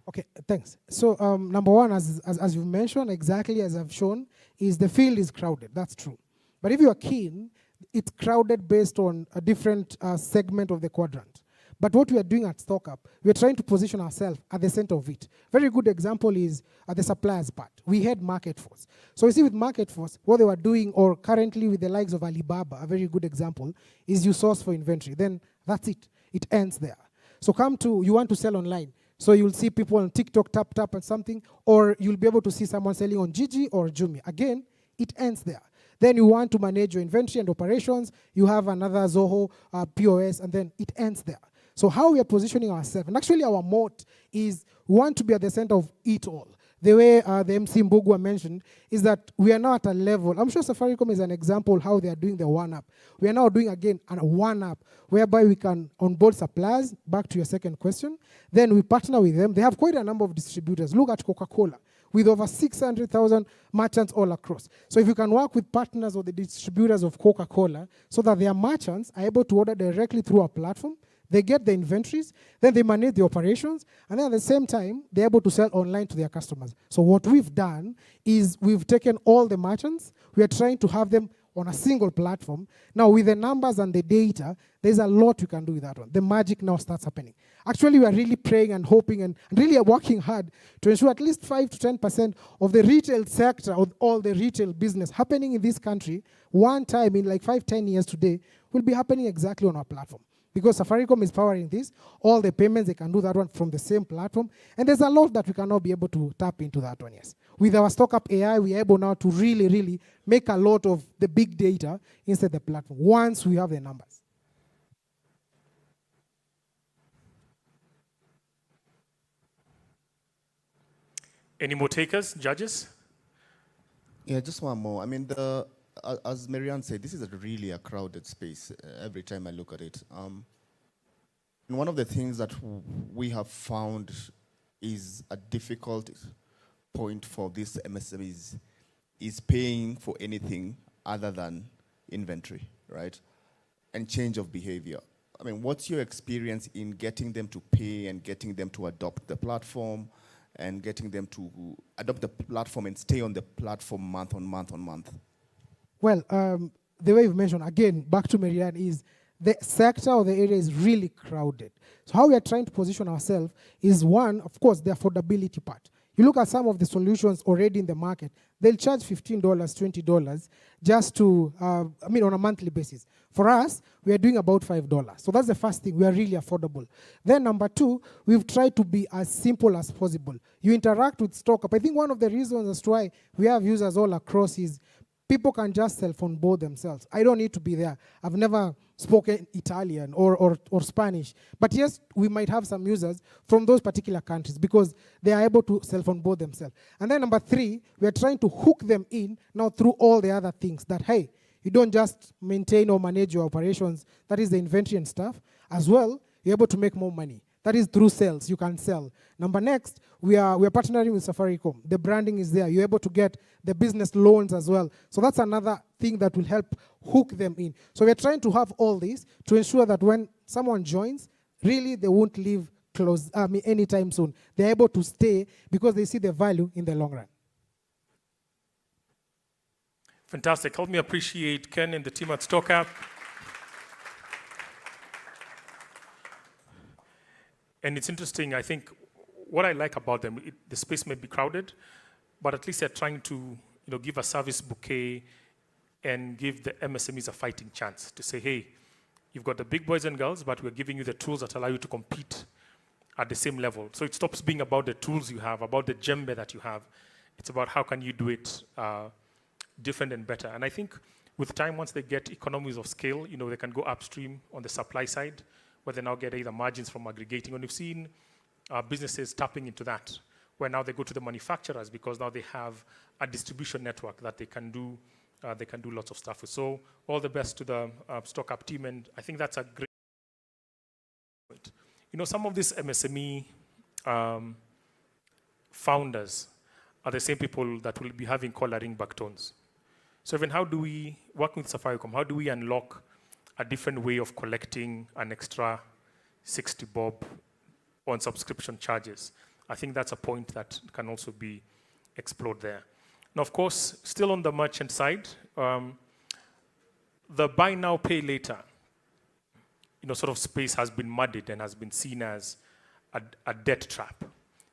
Okay, thanks. So #1, as you mentioned, exactly as I've shown, is the field is crowded. That's true. But if you are keen, it's crowded based on a different segment of the quadrant. But what we are doing at Stockup, we are trying to position ourselves at the center of it. Very good example is at the suppliers part. We had Market Force. So you see with Market Force, what they were doing, or currently with the likes of Alibaba, a very good example, is you source for inventory. Then that's it. It ends there. So you want to sell online. So you'll see people on TikTok tap and something, or you'll be able to see someone selling on Gigi or Jumia. Again, it ends there. Then you want to manage your inventory and operations. You have another Zoho POS, and then it ends there. So how we are positioning ourselves, and actually our moat is we want to be at the center of it all. The way the MC Mbugua mentioned is that we are now at a level, I'm sure Safaricom is an example how they are doing the one-up. We are now doing, again, a one-up, whereby we can onboard suppliers, back to your second question. Then we partner with them. They have quite a number of distributors. Look at Coca-Cola, with over 600,000 merchants all across. So if you can work with partners or the distributors of Coca-Cola so that their merchants are able to order directly through our platform, they get the inventories, then they manage the operations, and then at the same time, they're able to sell online to their customers. So what we've done is we've taken all the merchants, we are trying to have them on a single platform. Now, with the numbers and the data, there's a lot you can do with that one. The magic now starts happening. Actually, we are really praying and hoping and really working hard to ensure at least 5 to 10% of the retail sector, of all the retail business happening in this country, one time in like 5, 10 years today, will be happening exactly on our platform. because Safaricom is powering this. All the payments, they can do that one from the same platform. And there's a lot that we cannot be able to tap into that one, yes. With our Stockup AI, we are able now to really, really make a lot of the big data inside the platform once we have the numbers. Any more takers, judges? Yeah, just one more. I mean, as Marianne said, this is really a crowded space every time I look at it. And one of the things that we have found is a difficult point for these MSMEs is paying for anything other than inventory, right? And change of behavior. I mean, what's your experience in getting them to pay and getting them to adopt the platform and getting them to adopt the platform and stay on the platform month on month on month? Well, the way you've mentioned, again, back to Marianne, is the sector or the area is really crowded. So how we are trying to position ourselves is one, of course, the affordability part. You look at some of the solutions already in the market, they'll charge $15, $20 just to, on a monthly basis. For us, we are doing about $5. So that's the first thing, we are really affordable. Then number two, we've tried to be as simple as possible. You interact with Stockup. I think one of the reasons as to why we have users all across is people can just self-onboard themselves. I don't need to be there. I've never spoken Italian or Spanish. But yes, we might have some users from those particular countries because they are able to self-onboard themselves. And then number three, we are trying to hook them in now through all the other things that, hey, you don't just maintain or manage your operations, that is the inventory and stuff. As well, you're able to make more money. That is through sales, you can sell. Number next, we are partnering with Safaricom. The branding is there. You're able to get the business loans as well. So that's another thing that will help hook them in. So we're trying to have all this to ensure that when someone joins, really they won't leave anytime soon. They're able to stay because they see the value in the long run. Fantastic. Help me appreciate Ken and the team at Stockup. And it's interesting, I think, what I like about them, the space may be crowded, but at least they're trying to give a service bouquet and give the MSMEs a fighting chance to say, hey, you've got the big boys and girls, but we're giving you the tools that allow you to compete at the same level. So it stops being about the tools you have, about the djembe that you have. It's about how can you do it different and better. And I think with time, once they get economies of scale, they can go upstream on the supply side, where they now get either margins from aggregating. And we've seen businesses tapping into that, where now they go to the manufacturers because now they have a distribution network that they can do lots of stuff with. So all the best to the Stockup team, and I think that's a great point. Some of these MSME founders are the same people that will be having collar ringback tones. So even how do we, working with Safaricom, how do we unlock a different way of collecting an extra 60 bob on subscription charges? I think that's a point that can also be explored there. Now, of course, still on the merchant side, the buy now, pay later, sort of space has been muddied and has been seen as a debt trap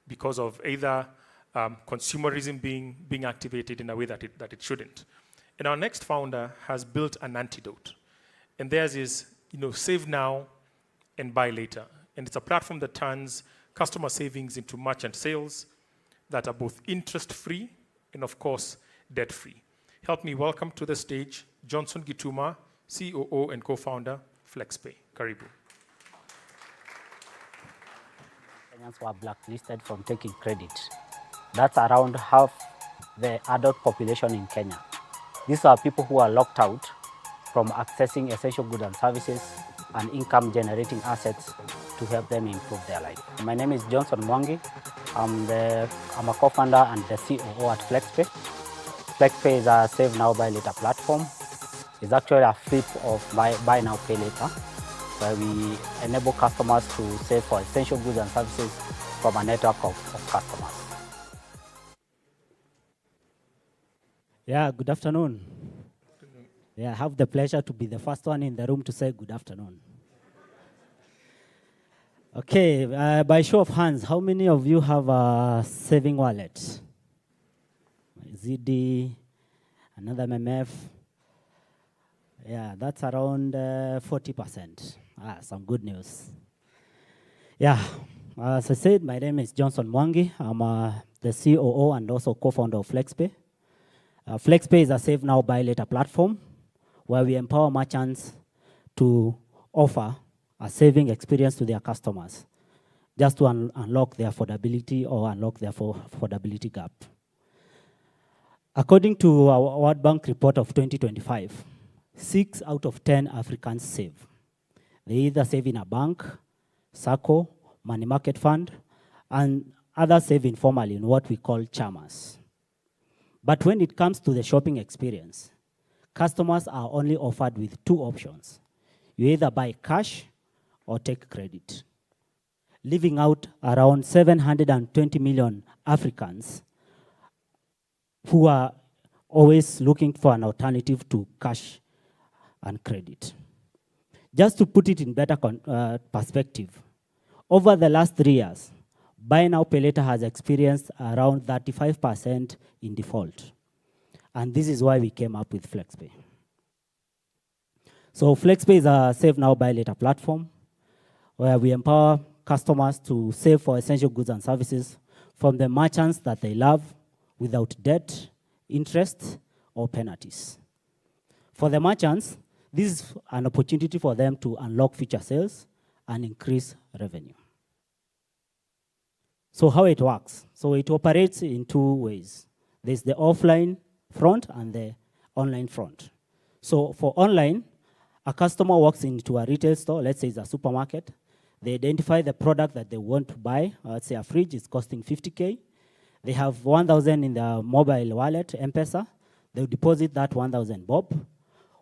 because of either consumerism being activated in a way that it shouldn't. And our next founder has built an antidote. And theirs is, save now and buy later. And it's a platform that turns customer savings into merchant sales that are both interest-free and, of course, debt-free. Help me welcome to the stage Johnson Gituma, COO and co-founder, FlexPay. Karibu. Kenyans were blacklisted from taking credit. That's around half the adult population in Kenya. These are people who are locked out from accessing essential goods and services and income-generating assets to help them improve their life. My name is Johnson Mwangi. I'm a co-founder and the COO at FlexPay. FlexPay is a save now, buy later platform. It's actually a flip of buy now, pay later, where we enable customers to save for essential goods and services from a network of customers. Yeah, good afternoon. Yeah, I have the pleasure to be the first one in the room to say good afternoon. Okay, by show of hands, how many of you have a saving wallet? ZD, another MMF. Yeah, that's around 40%. Some good news. Yeah, as I said, my name is Johnson Mwangi. I'm the COO and also co-founder of FlexPay. FlexPay is a save now, buy later platform where we empower merchants to offer a saving experience to their customers, just to unlock their affordability or unlock their affordability gap. According to our World Bank report of 2025, 6 out of 10 Africans save. They either save in a bank, SACCO, money market fund, and others save informally in what we call chamas. But when it comes to the shopping experience, customers are only offered with 2 options. You either buy cash or take credit, leaving out around 720 million Africans who are always looking for an alternative to cash and credit. Just to put it in better perspective, over the last 3 years, buy now, pay later has experienced around 35% in default. And this is why we came up with FlexPay. So FlexPay is a save now, buy later platform where we empower customers to save for essential goods and services from the merchants that they love without debt, interest, or penalties. For the merchants, this is an opportunity for them to unlock future sales and increase revenue. So how it works? So it operates in 2 ways. There's the offline front and the online front. So for online, a customer walks into a retail store, let's say it's a supermarket. They identify the product that they want to buy. Let's say a fridge is costing 50K. They have 1,000 in their mobile wallet, M-PESA. They'll deposit that 1,000 bob.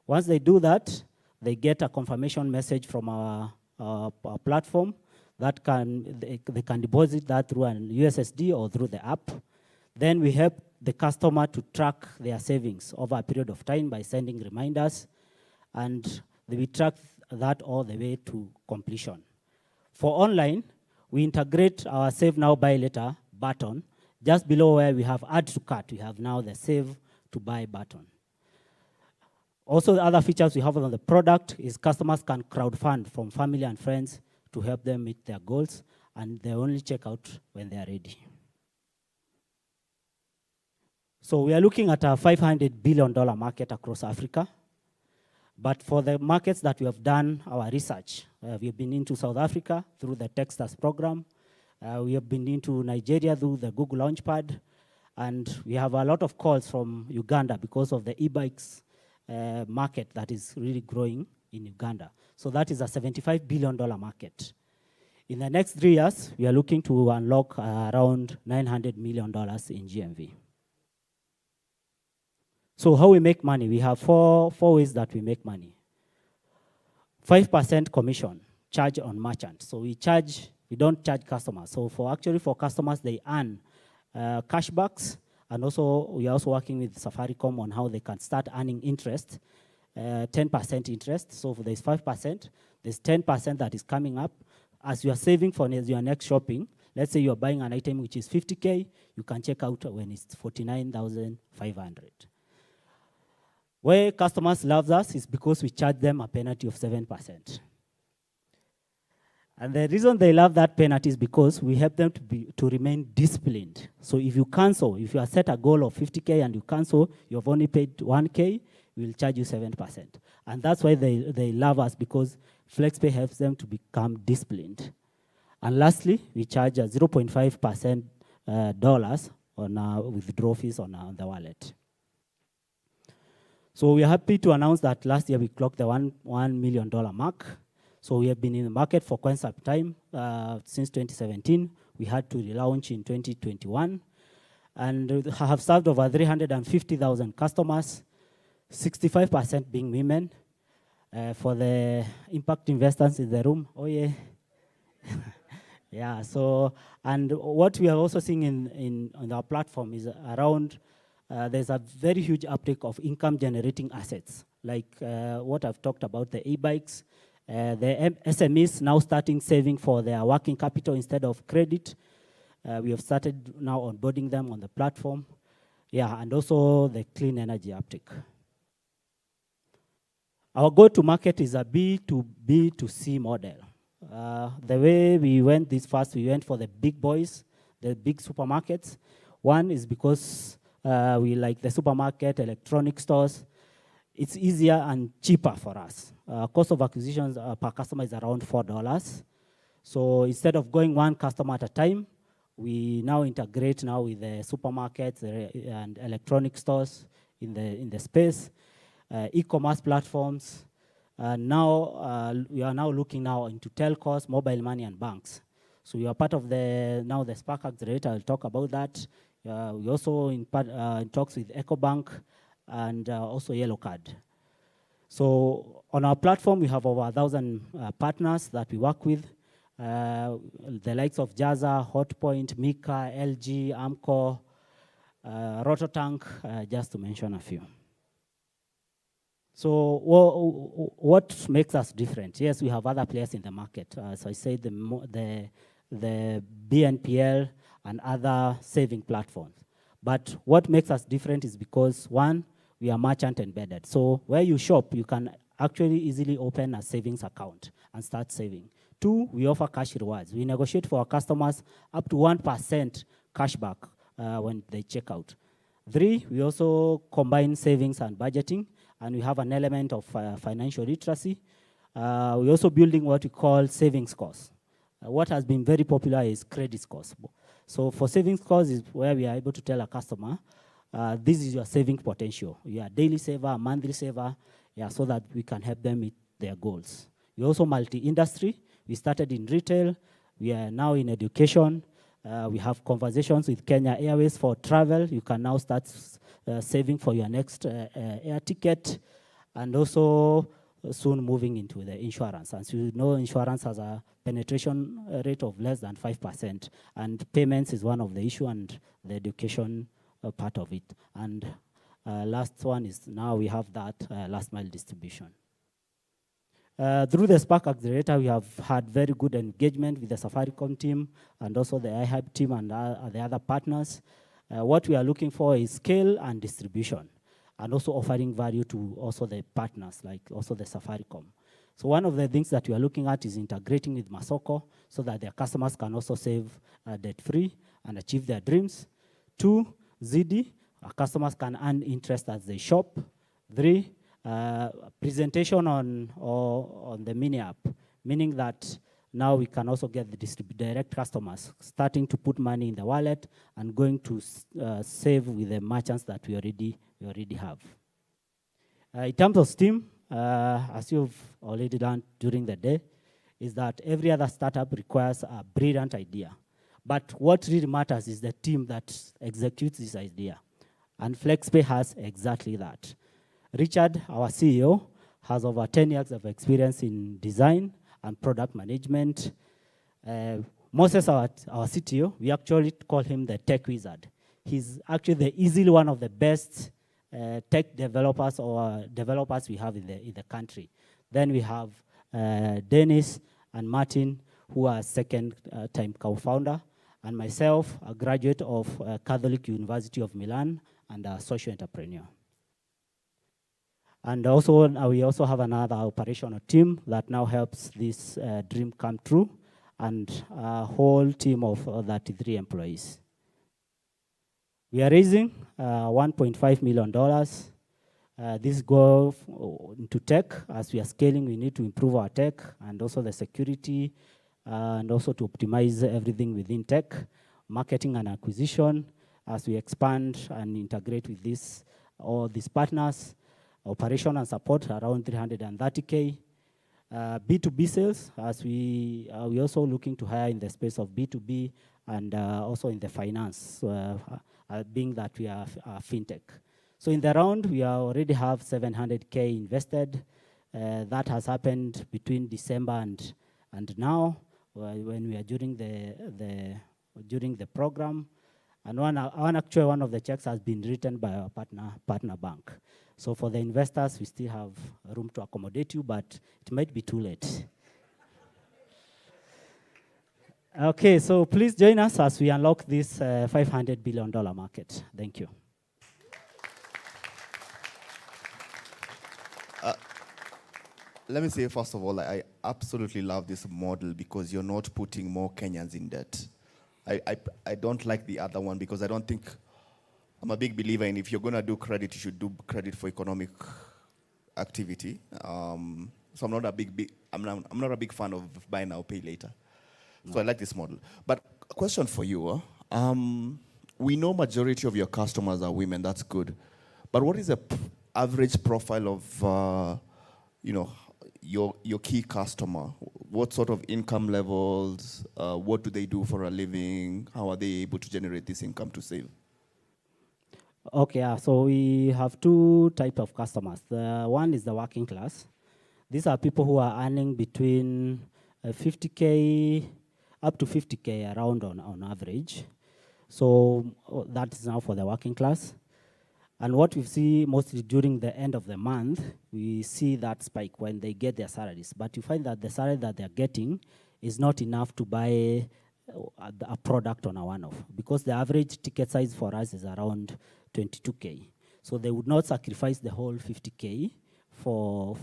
Once they do that, they get a confirmation message from our platform that they can deposit that through an USSD or through the app. Then we help the customer to track their savings over a period of time by sending reminders, and we track that all the way to completion. For online, we integrate our Save Now, Buy Later button. Just below where we have Add to Cart, we have now the Save to Buy button. Also, the other features we have on the product is customers can crowdfund from family and friends to help them meet their goals, and they only check out when they are ready. So we are looking at a $500 billion market across Africa. But for the markets that we have done our research, we have been into South Africa through the Techstars program. We have been into Nigeria through the Google Launchpad. And we have a lot of calls from Uganda because of the e-bikes market that is really growing in Uganda. So that is a $75 billion market. In the next 3 years, we are looking to unlock around $900 million in GMV. So how we make money? We have four ways that we make money. 5% commission charge on merchant. So we don't charge customers. So for customers, they earn cashbacks, and also we are also working with Safaricom on how they can start earning interest, 10% interest. So there's 5%, there's 10% that is coming up. As you are saving for your next shopping, let's say you're buying an item which is 50K, you can check out when it's 49,500. Where customers love us is because we charge them a penalty of 7%. And the reason they love that penalty is because we help them to remain disciplined. So if you have set a goal of 50K and you cancel, you have only paid 1K, we will charge you 7%. And that's why they love us, because FlexPay helps them to become disciplined. And lastly, we charge a 0.5% dollars on our withdrawal fees on the wallet. So we are happy to announce that last year we clocked the $1 million mark. So we have been in the market for quite some time, since 2017. We had to relaunch in 2021. And have served over 350,000 customers, 65% being women. For the impact investors in the room, oh yeah. Yeah, so, and what we are also seeing on our platform is around, there's a very huge uptake of income generating assets, like what I've talked about, the e-bikes, the SMEs now starting saving for their working capital instead of credit. We have started now onboarding them on the platform. Yeah, and also the clean energy uptake. Our go-to-market is a B2B2C model. The way we went this fast, we went for the big boys, the big supermarkets. One is because we like the supermarket, electronic stores. It's easier and cheaper for us. Cost of acquisitions per customer is around $4. So instead of going one customer at a time, we now integrate now with the supermarkets and electronic stores in the space, e-commerce platforms. Now we are now looking now into telcos, mobile money, and banks. So we are part of the Spark Accelerator. I'll talk about that. We also in talks with EcoBank and also Yellow Card. So on our platform, we have over 1,000 partners that we work with. The likes of Jaza, Hotpoint, Mika, LG, Amco, Rototank, just to mention a few. So what makes us different? Yes, we have other players in the market. So I say the BNPL and other saving platforms. But what makes us different is because, one, we are merchant embedded. So where you shop, you can actually easily open a savings account and start saving. Two, we offer cash rewards. We negotiate for our customers up to 1% cashback when they check out. Three, we also combine savings and budgeting, and we have an element of financial literacy. We're also building what we call savings scores. What has been very popular is credit scores. So for savings scores is where we are able to tell a customer, this is your saving potential. You are a daily saver, a monthly saver, so that we can help them meet their goals. We're also multi-industry. We started in retail. We are now in education. We have conversations with Kenya Airways for travel. You can now start saving for your next air ticket, and also soon moving into the insurance. As you know, insurance has a penetration rate of less than 5%, and payments is one of the issue, and the education part of it. And last one is now we have that last mile distribution. Through the Spark Accelerator, we have had very good engagement with the Safaricom team and also the iHUB team and the other partners. What we are looking for is scale and distribution, and also offering value to also the partners, like also the Safaricom. So one of the things that we are looking at is integrating with Masoko so that their customers can also save debt-free and achieve their dreams. Two, ZD, our customers can earn interest as they shop. Three, presentation on the mini app, meaning that now we can also get the direct customers starting to put money in the wallet and going to save with the merchants that we already have. In terms of Steam, as you've already learned during the day, is that every other startup requires a brilliant idea. But what really matters is the team that executes this idea. And FlexPay has exactly that. Richard, our CEO, has over 10 years of experience in design and product management. Moses, our CTO, we actually call him the tech wizard. He's actually easily one of the best tech developers or developers we have in the country. Then we have Dennis and Martin, who are second-time co-founder, and myself, a graduate of Catholic University of Milan and a social entrepreneur. And also, we also have another operational team that now helps this dream come true, and a whole team of 33 employees. We are raising $1.5 million. This goes into tech. As we are scaling, we need to improve our tech and also the security, and also to optimize everything within tech, marketing and acquisition, as we expand and integrate with all these partners. Operation and support around 330K. B2B sales, as we also looking to hire in the space of B2B and also in the finance, being that we are fintech. So in the round, we already have 700K invested. That has happened between December and now, when we are during the program. And actually one of the checks has been written by our partner bank. So for the investors, we still have room to accommodate you, but it might be too late. Okay, so please join us as we unlock this $500 billion market. Thank you. let me say, first of all, I absolutely love this model because you're not putting more Kenyans in debt. I don't like the other one because I don't think, I'm a big believer in if you're going to do credit, you should do credit for economic activity. So I'm not a big fan of buy now, pay later. So I like this model. But a question for you. We know majority of your customers are women. That's good. But what is the average profile of, your key customer? What sort of income levels? What do they do for a living? How are they able to generate this income to save? Okay, so we have two types of customers. The one is the working class. These are people who are earning between 50K up to 50K around on average. So that is now for the working class. And what we see mostly during the end of the month, we see that spike when they get their salaries. But you find that the salary that they're getting is not enough to buy a product on a one-off, because the average ticket size for us is around 22K. So they would not sacrifice the whole 50K for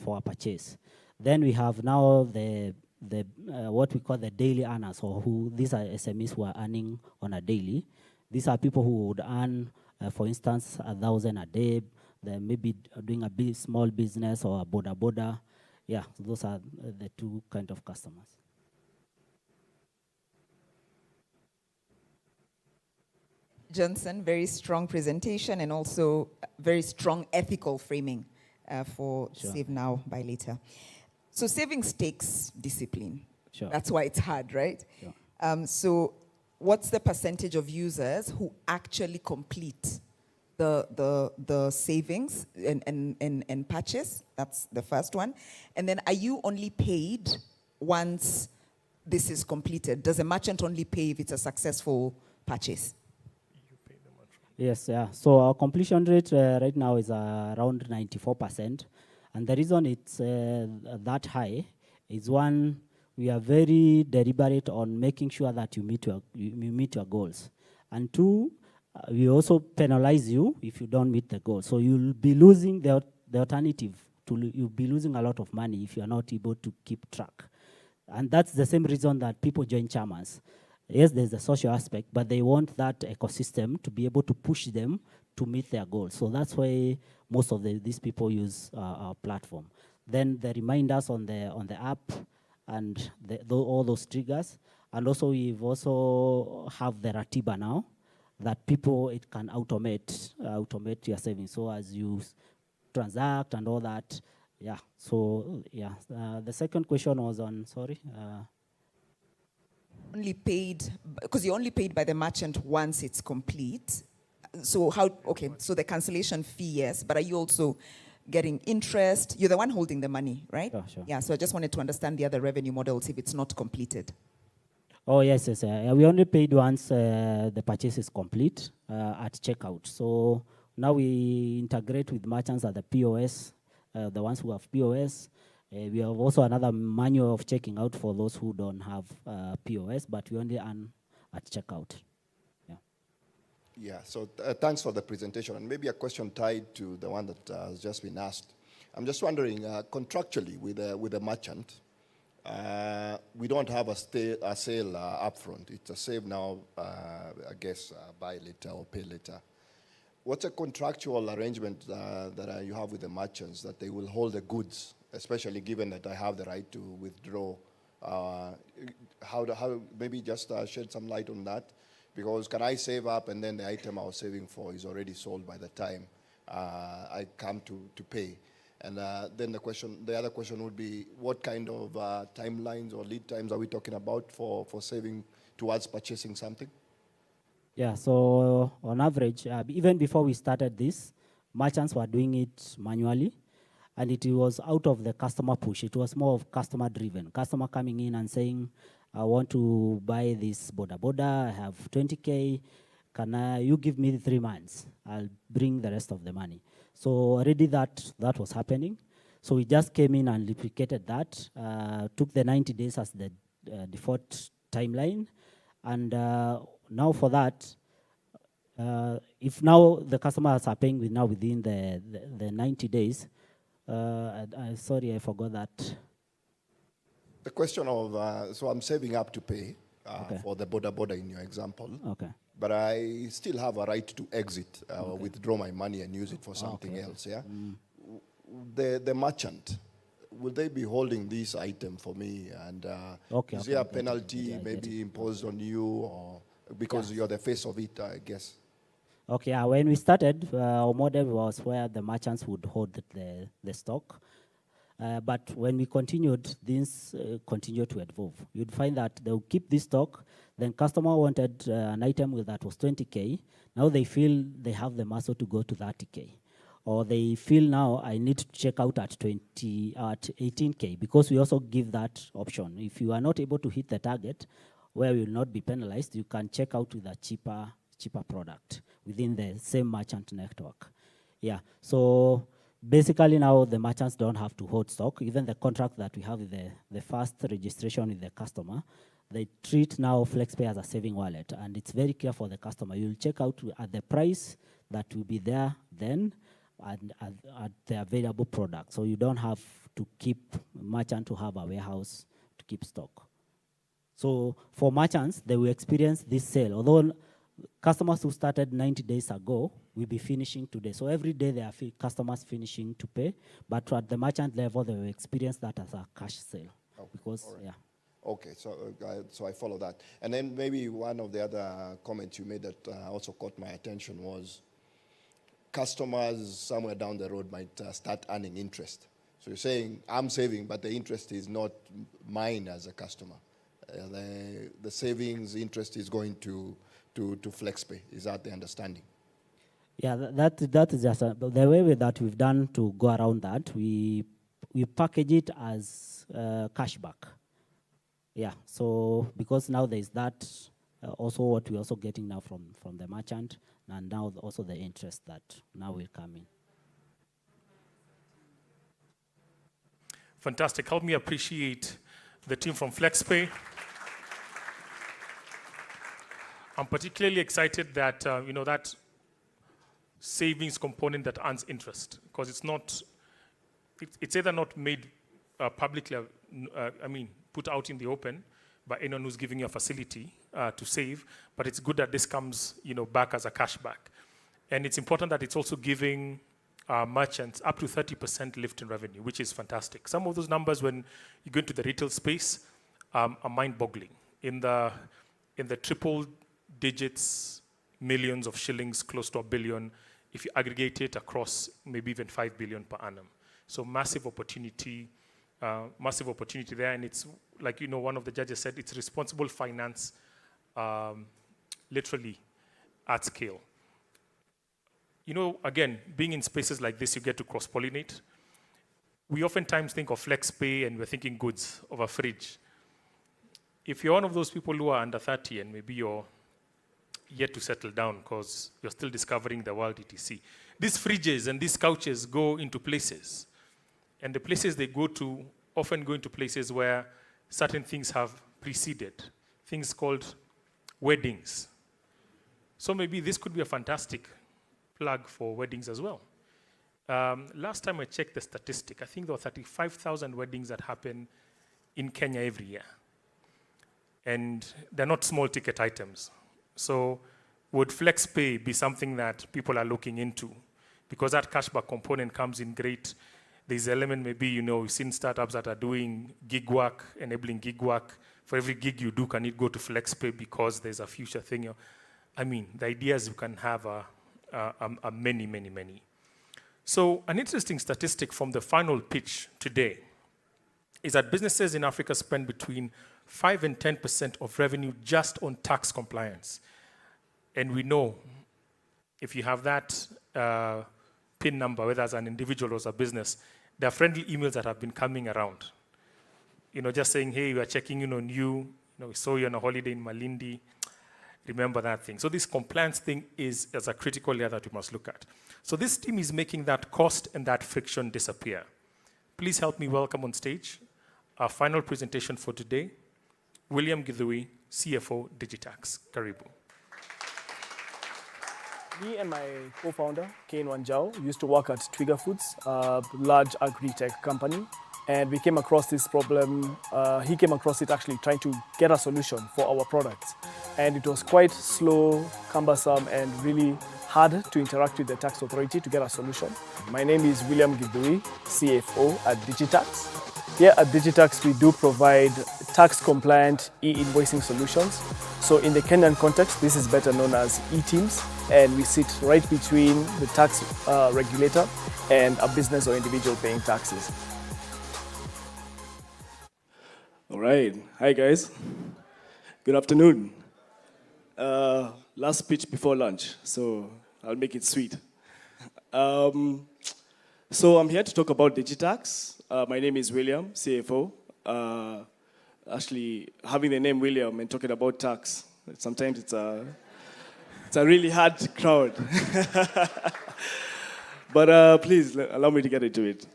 a purchase. Then we have now the what we call the daily earners, or these are SMEs who are earning on a daily. These are people who would earn, for instance, 1,000 a day. They may be doing a small business or a boda. Yeah, those are the two kind of customers. Johnson, very strong presentation and also very strong ethical framing for Save Now, Buy Later. So savings takes discipline. Sure. That's why it's hard, right? Sure. So what's the percentage of users who actually complete the savings and purchase? That's the first one. And then are you only paid once this is completed? Does a merchant only pay if it's a successful purchase? Yes, yeah. So our completion rate right now is around 94%. And the reason it's that high is, one, we are very deliberate on making sure that you meet your goals. And two, we also penalize you if you don't meet the goal. So you'll be losing the alternative. You'll be losing a lot of money if you are not able to keep track. And that's the same reason that people join Chamas. Yes, there's a social aspect, but they want that ecosystem to be able to push them to meet their goals. So that's why most of these people use our platform. Then the reminders on the app and all those triggers. And also we've also have the Ratiba now, that it can automate your savings. So as you transact and all that, yeah. So yeah, the second question was on, sorry. Only paid, because you're only paid by the merchant once it's complete. So so the cancellation fee, yes, but are you also getting interest? You're the one holding the money, right? Sure. Yeah, so I just wanted to understand the other revenue models if it's not completed. Oh, yes. We only paid once the purchase is complete at checkout. So now we integrate with merchants at the POS, the ones who have POS. We have also another manual of checking out for those who don't have POS, but we only earn at checkout. Yeah, so thanks for the presentation. And maybe a question tied to the one that has just been asked. I'm just wondering, contractually with a merchant, we don't have a sale upfront. It's a save now, I guess, buy later or pay later. What's a contractual arrangement that you have with the merchants that they will hold the goods, especially given that I have the right to withdraw? How maybe just shed some light on that? Because can I save up and then the item I was saving for is already sold by the time I come to pay? And then the other question would be, what kind of timelines or lead times are we talking about for saving towards purchasing something? Yeah, so on average, even before we started this, merchants were doing it manually, and it was out of the customer push. It was more of customer driven. Customer coming in and saying, I want to buy this boda, I have 20K, you give me 3 months? I'll bring the rest of the money. So already that was happening. So we just came in and replicated that, took the 90 days as the default timeline. And now for that, if now the customers are paying within the 90 days, Sorry, I forgot that. The question of, so I'm saving up to pay Okay. for the border in your example. Okay. But I still have a right to exit, withdraw my money and use it for something Okay. else, yeah? The merchant, will they be holding this item for me? And is there a penalty maybe imposed on you, or because you're the face of it, I guess? Okay, when we started, our model was where the merchants would hold the stock. But when we continued, things continued to evolve. You'd find that they'll keep this stock, then customer wanted an item that was 20K. Now they feel they have the muscle to go to 30K. Or they feel now I need to check out at 18K, because we also give that option. If you are not able to hit the target, where you will not be penalized, you can check out with a cheaper product within the same merchant network. Yeah, so basically now the merchants don't have to hold stock. Even the contract that we have with the first registration with the customer, they treat now FlexPay as a saving wallet, and it's very clear for the customer. You'll check out at the price that will be there then, and at the available product. So you don't have to keep merchant to have a warehouse to keep stock. So for merchants, they will experience this sale. Although customers who started 90 days ago will be finishing today. So every day there are customers finishing to pay, but at the merchant level, they will experience that as a cash sale. Okay. Because, All right. yeah. Okay, so I follow that. And then maybe one of the other comments you made that also caught my attention was customers somewhere down the road might start earning interest. So you're saying, I'm saving, but the interest is not mine as a customer. The savings interest is going to FlexPay. Is that the understanding? Yeah, that is just the way that we've done to go around that. We package it as cashback. Yeah, so because now there's that, also what we're also getting now from the merchant, and now also the interest that now will come in. Fantastic. Help me appreciate the team from FlexPay. I'm particularly excited that that savings component that earns interest, because it's either not made publicly, put out in the open by anyone who's giving you a facility to save, but it's good that this comes back as a cashback. And it's important that it's also giving merchants up to 30% lift in revenue, which is fantastic. Some of those numbers, when you go into the retail space, are mind-boggling. In the triple digits, millions of shillings, close to $1 billion, if you aggregate it across maybe even 5 billion per annum. So massive opportunity there. And it's like, one of the judges said, it's responsible finance, literally at scale. Again, being in spaces like this, you get to cross-pollinate. We oftentimes think of FlexPay and we're thinking goods of a fridge. If you're one of those people who are under 30 and maybe you're yet to settle down because you're still discovering the world, etc., these fridges and these couches go into places. And the places they go to often go into places where certain things have preceded, things called weddings. So maybe this could be a fantastic plug for weddings as well. Last time I checked the statistic, I think there were 35,000 weddings that happen in Kenya every year. And they're not small ticket items. So would FlexPay be something that people are looking into? Because that cashback component comes in great. There's an element, maybe, we've seen startups that are doing gig work, enabling gig work. For every gig you do, can it go to FlexPay because there's a future thing? The idea is you can have a many, many, many. So an interesting statistic from the final pitch today is that businesses in Africa spend between 5 and 10% of revenue just on tax compliance. And we know if you have that PIN number, whether as an individual or as a business, there are friendly emails that have been coming around. Just saying, hey, we are checking in on you. We saw you on a holiday in Malindi. Remember that thing. So this compliance thing is as a critical layer that we must look at. So this team is making that cost and that friction disappear. Please help me welcome on stage our final presentation for today, William Githui, CFO, Digitax. Karibu. Me and my co-founder, Kane Wanjao, used to work at Twiga Foods, a large agri-tech company. And we came across this problem. He came across it actually trying to get a solution for our products. And it was quite slow, cumbersome, and really hard to interact with the tax authority to get a solution. My name is William Gidui, CFO at Digitax. Here at Digitax, we do provide tax-compliant e-invoicing solutions. So in the Kenyan context, this is better known as e-teams, and we sit right between the tax regulator and a business or individual paying taxes. All right. Hi, guys. Good afternoon. Last speech before lunch, so I'll make it sweet. So I'm here to talk about Digitax. My name is William, CFO. Actually, having the name William and talking about tax, sometimes it's a really hard crowd. But please, allow me to get into it.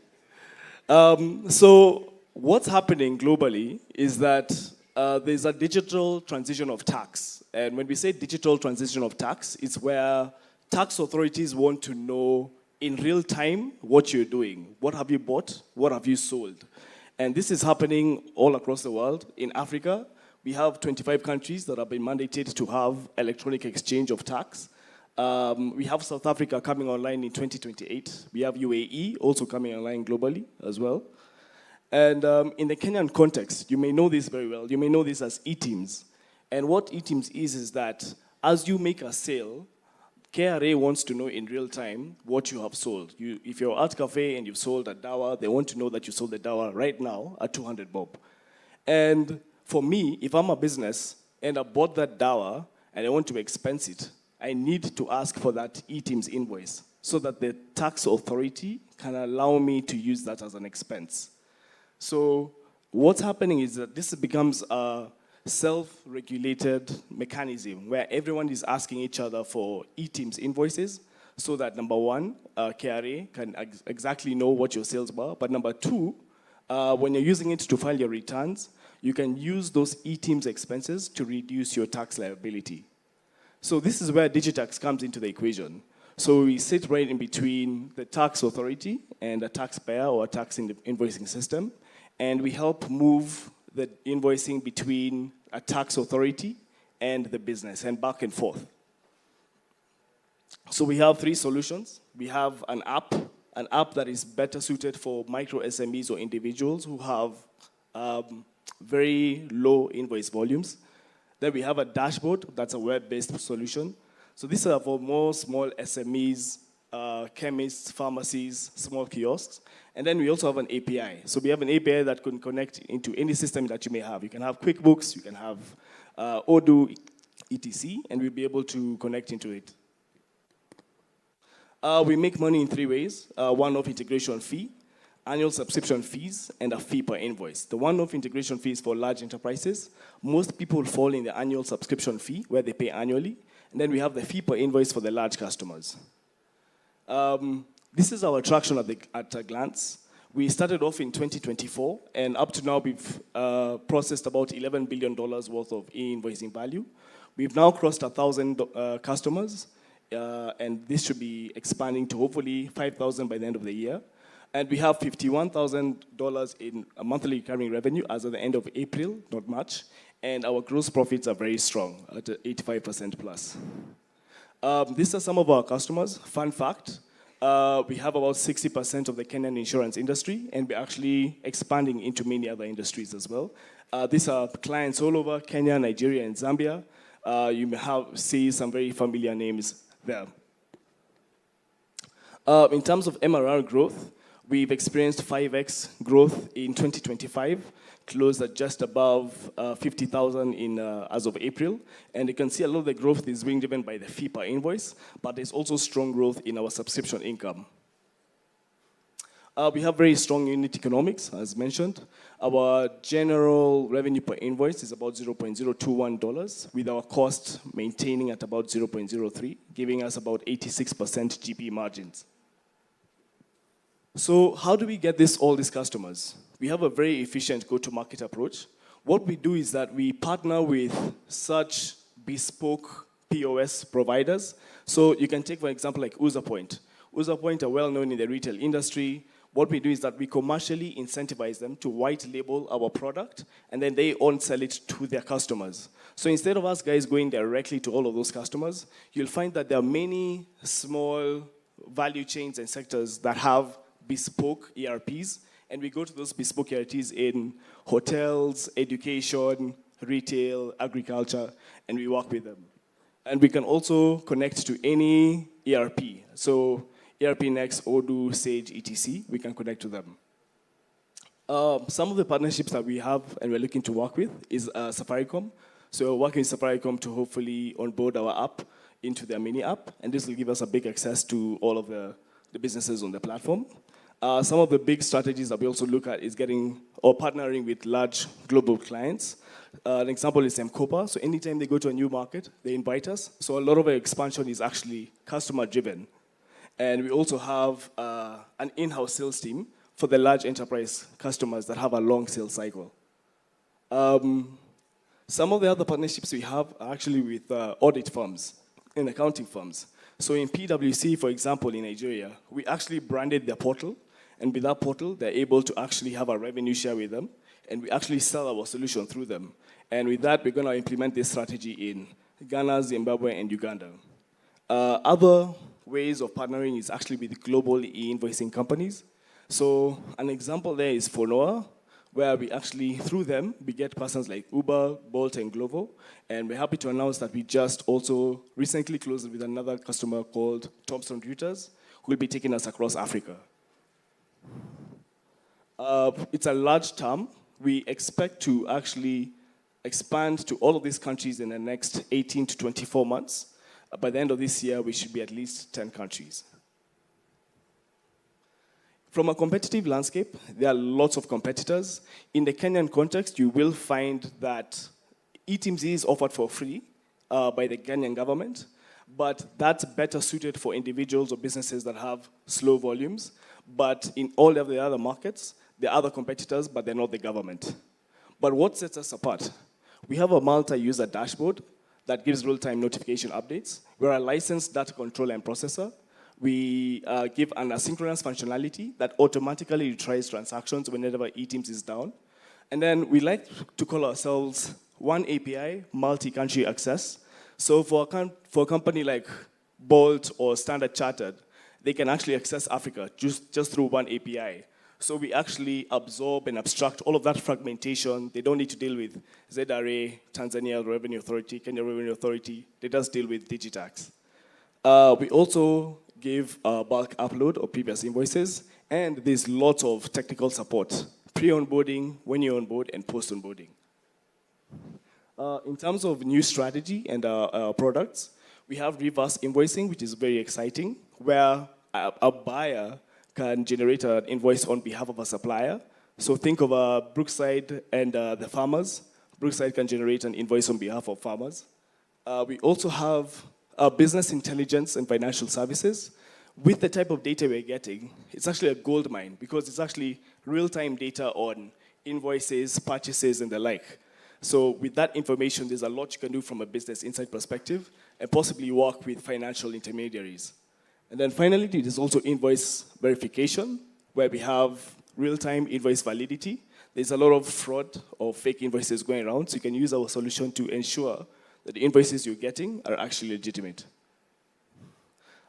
So what's happening globally is that there's a digital transition of tax. And when we say digital transition of tax, it's where tax authorities want to know in real time what you're doing. What have you bought? What have you sold? And this is happening all across the world. In Africa, we have 25 countries that have been mandated to have electronic exchange of tax. We have South Africa coming online in 2028. We have UAE also coming online globally as well. And in the Kenyan context, you may know this very well. You may know this as e-teams. And what e-teams is that as you make a sale, KRA wants to know in real time what you have sold. If you're at cafe and you've sold a dawa, they want to know that you sold the dawa right now at 200 bob. And for me, if I'm a business and I bought that dawa and I want to expense it, I need to ask for that e-teams invoice so that the tax authority can allow me to use that as an expense. So what's happening is that this becomes a self-regulated mechanism where everyone is asking each other for e-teams invoices so that, number one, KRA can exactly know what your sales were. But number two, when you're using it to file your returns, you can use those e-teams expenses to reduce your tax liability. So this is where Digitax comes into the equation. So we sit right in between the tax authority and a taxpayer or a tax invoicing system, and we help move the invoicing between a tax authority and the business, and back and forth. So we have three solutions. We have an app that is better suited for micro SMEs or individuals who have very low invoice volumes. Then we have a dashboard that's a web-based solution. So these are for more small SMEs, chemists, pharmacies, small kiosks. And then we also have an API. So we have an API that can connect into any system that you may have. You can have QuickBooks, you can have Odoo, etc., and we'll be able to connect into it. We make money in three ways. One-off integration fee, annual subscription fees, and a fee per invoice. The one-off integration fee is for large enterprises. Most people fall in the annual subscription fee, where they pay annually. And then we have the fee per invoice for the large customers. This is our traction at a glance. We started off in 2024, and up to now we've processed about $11 billion worth of e-invoicing value. We've now crossed 1,000 customers, and this should be expanding to hopefully 5,000 by the end of the year. And we have $51,000 in a monthly recurring revenue as of the end of April, not March, and our gross profits are very strong at 85% plus. These are some of our customers. Fun fact, we have about 60% of the Kenyan insurance industry, and we're actually expanding into many other industries as well. These are clients all over Kenya, Nigeria, and Zambia. You may see some very familiar names there. In terms of MRR growth, we've experienced 5x growth in 2025, closed at just above 50,000 as of April. And you can see a lot of the growth is being driven by the fee per invoice, but there's also strong growth in our subscription income. We have very strong unit economics, as mentioned. Our general revenue per invoice is about $0.021, with our cost maintaining at about 0.03, giving us about 86% GP margins. So how do we get all these customers? We have a very efficient go-to-market approach. What we do is that we partner with such bespoke POS providers. So you can take, for example, like UserPoint. UserPoint are well known in the retail industry. What we do is that we commercially incentivize them to white label our product, and then they on-sell it to their customers. So instead of us guys going directly to all of those customers, you'll find that there are many small value chains and sectors that have bespoke ERPs, and we go to those bespoke ERPs in hotels, education, retail, agriculture, and we work with them. And we can also connect to any ERP. So ERP Next, Odoo, Sage, etc. We can connect to them. Some of the partnerships that we have and we're looking to work with is Safaricom. So we're working with Safaricom to hopefully onboard our app into their mini app, and this will give us a big access to all of the businesses on the platform. Some of the big strategies that we also look at is getting or partnering with large global clients. An example is Empesa. So anytime they go to a new market, they invite us. So a lot of our expansion is actually customer-driven. And we also have an in-house sales team for the large enterprise customers that have a long sales cycle. Some of the other partnerships we have are actually with audit firms and accounting firms. So in PwC, for example, in Nigeria, we actually branded their portal. And with that portal, they're able to actually have a revenue share with them. And we actually sell our solution through them. And with that, we're going to implement this strategy in Ghana, Zimbabwe, and Uganda. Other ways of partnering is actually with global e-invoicing companies. So an example there is Fonoa, where we actually, through them, we get partners like Uber, Bolt, and Glovo. And we're happy to announce that we just also recently closed with another customer called Thomson Reuters, who will be taking us across Africa. It's a large term. We expect to actually expand to all of these countries in the next 18 to 24 months. By the end of this year, we should be at least 10 countries. From a competitive landscape, there are lots of competitors. In the Kenyan context, you will find that eTeams is offered for free by the Kenyan government, but that's better suited for individuals or businesses that have slow volumes. But in all of the other markets, there are other competitors, but they're not the government. But what sets us apart? We have a multi-user dashboard that gives real-time notification updates. We're a licensed data controller and processor. We give an asynchronous functionality that automatically retries transactions whenever eTeams is down. And then we like to call ourselves one API, multi-country access. So for a company like Bolt or Standard Chartered, they can actually access Africa just through one API. So we actually absorb and abstract all of that fragmentation. They don't need to deal with ZRA, Tanzania Revenue Authority, Kenya Revenue Authority. They just deal with Digitax. We also give bulk upload of previous invoices, and there's lots of technical support, pre-onboarding, when you onboard, and post-onboarding. In terms of new strategy and products, we have reverse invoicing, which is very exciting, where a buyer can generate an invoice on behalf of a supplier. So think of Brookside and the farmers. Brookside can generate an invoice on behalf of farmers. We also have business intelligence and financial services. With the type of data we're getting, it's actually a gold mine because it's actually real-time data on invoices, purchases, and the like. So with that information, there's a lot you can do from a business insight perspective and possibly work with financial intermediaries. And then finally, there's also invoice verification, where we have real-time invoice validity. There's a lot of fraud or fake invoices going around, so you can use our solution to ensure that the invoices you're getting are actually legitimate.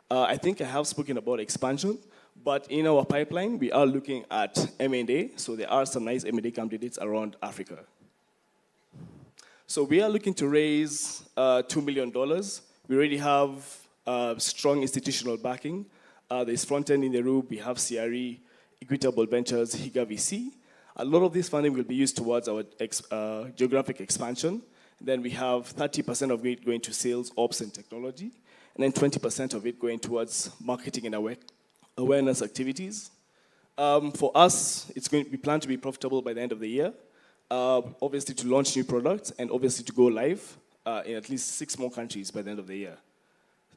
I think I have spoken about expansion, but in our pipeline, we are looking at M&A, so there are some nice M&A candidates around Africa. So we are looking to raise $2 million. We already have strong institutional backing. There's front-end in the room. We have CRE, Equitable Ventures, Higa VC. A lot of this funding will be used towards our geographic expansion. Then we have 30% of it going to sales, ops, and technology, and then 20% of it going towards marketing and awareness activities. For us, we plan to be profitable by the end of the year, obviously to launch new products, and obviously to go live in at least 6 more countries by the end of the year.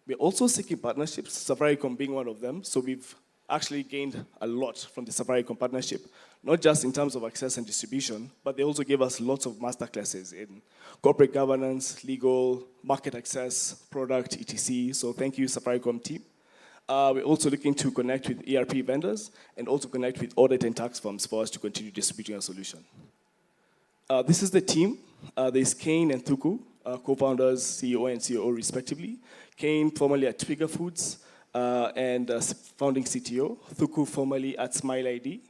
We're also seeking partnerships, Safaricom being one of them. So we've actually gained a lot from the Safaricom partnership, not just in terms of access and distribution, but they also gave us lots of masterclasses in corporate governance, legal, market access, product, etc. So thank you, Safaricom team. We're also looking to connect with ERP vendors and also connect with audit and tax firms for us to continue distributing our solution. This is the team. There's Kane and Thuku, co-founders, CEO and COO respectively. Kane, formerly at Trigger Foods, and founding CTO. Thuku, formerly at Smile ID.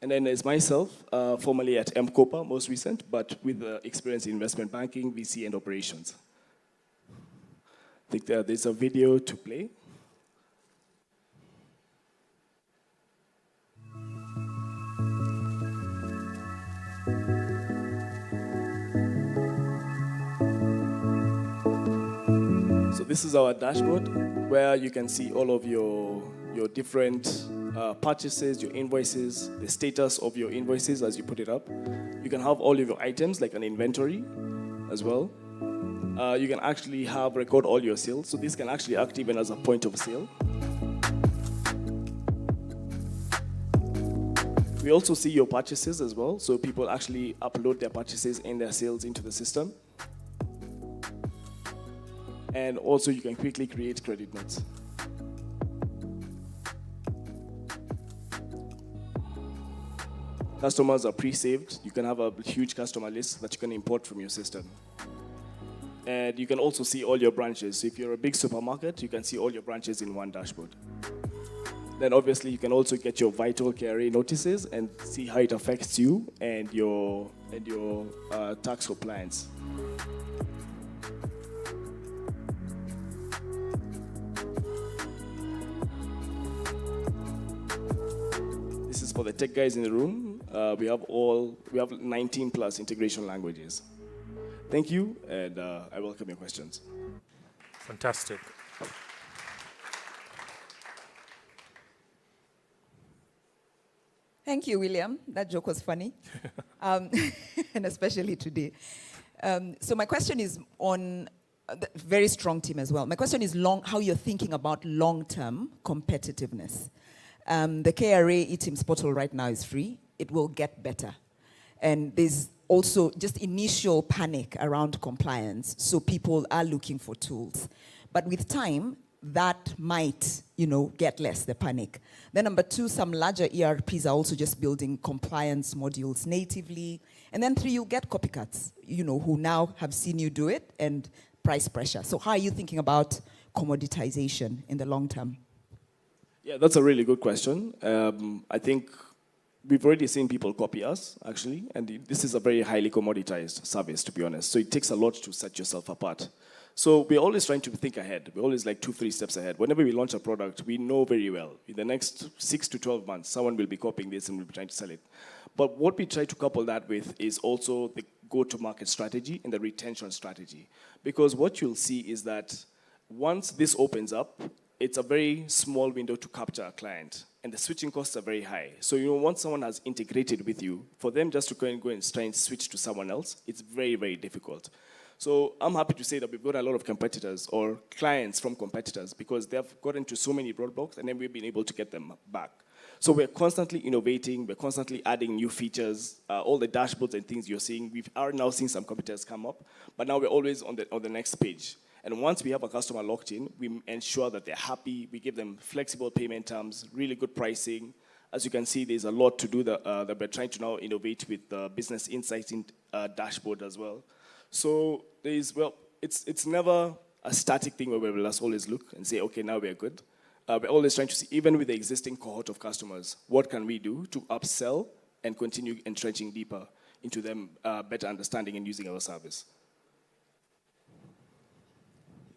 And then there's myself, formerly at M-Copa, most recent, but with experience in investment banking, VC, and operations. I think there's a video to play. So this is our dashboard where you can see all of your different purchases, your invoices, the status of your invoices as you put it up. You can have all of your items like an inventory as well. You can actually record all your sales. So this can actually act even as a point of sale. We also see your purchases as well. So people actually upload their purchases and their sales into the system. And also you can quickly create credit notes. Customers are pre-saved. You can have a huge customer list that you can import from your system. And you can also see all your branches. So if you're a big supermarket, you can see all your branches in one dashboard. Then obviously you can also get your vital KRA notices and see how it affects you and your tax compliance. This is for the tech guys in the room. We have 19 plus integration languages. Thank you, and I welcome your questions. Fantastic. Thank you, William. That joke was funny, and especially today. So my question is on the very strong team as well. My question is how you're thinking about long-term competitiveness. The KRA eTIMS portal right now is free. It will get better. And there's also just initial panic around compliance, so people are looking for tools. But with time, that might, get less, the panic. Then number two, some larger ERPs are also just building compliance modules natively. And then three, you get copycats, who now have seen you do it, and price pressure. So how are you thinking about commoditization in the long term? Yeah, that's a really good question. I think we've already seen people copy us, actually, and this is a very highly commoditized service, to be honest. So it takes a lot to set yourself apart. So we're always trying to think ahead. We're always like 2-3 steps ahead. Whenever we launch a product, we know very well, in the next 6 to 12 months, someone will be copying this and will be trying to sell it. But what we try to couple that with is also the go-to-market strategy and the retention strategy. Because what you'll see is that once this opens up, it's a very small window to capture a client, and the switching costs are very high. So once someone has integrated with you, for them just to go and try and switch to someone else, it's very, very difficult. So I'm happy to say that we've got a lot of competitors or clients from competitors because they've gotten into so many roadblocks, and then we've been able to get them back. So we're constantly innovating, we're constantly adding new features, all the dashboards and things you're seeing. We are now seeing some competitors come up, but now we're always on the next page. And once we have a customer locked in, we ensure that they're happy. We give them flexible payment terms, really good pricing. As you can see, there's a lot to do that we're trying to now innovate with the business insights in dashboard as well. So it's never a static thing where we will always look and say, okay, now we're good. We're always trying to see, even with the existing cohort of customers, what can we do to upsell and continue entrenching deeper into them, better understanding and using our service.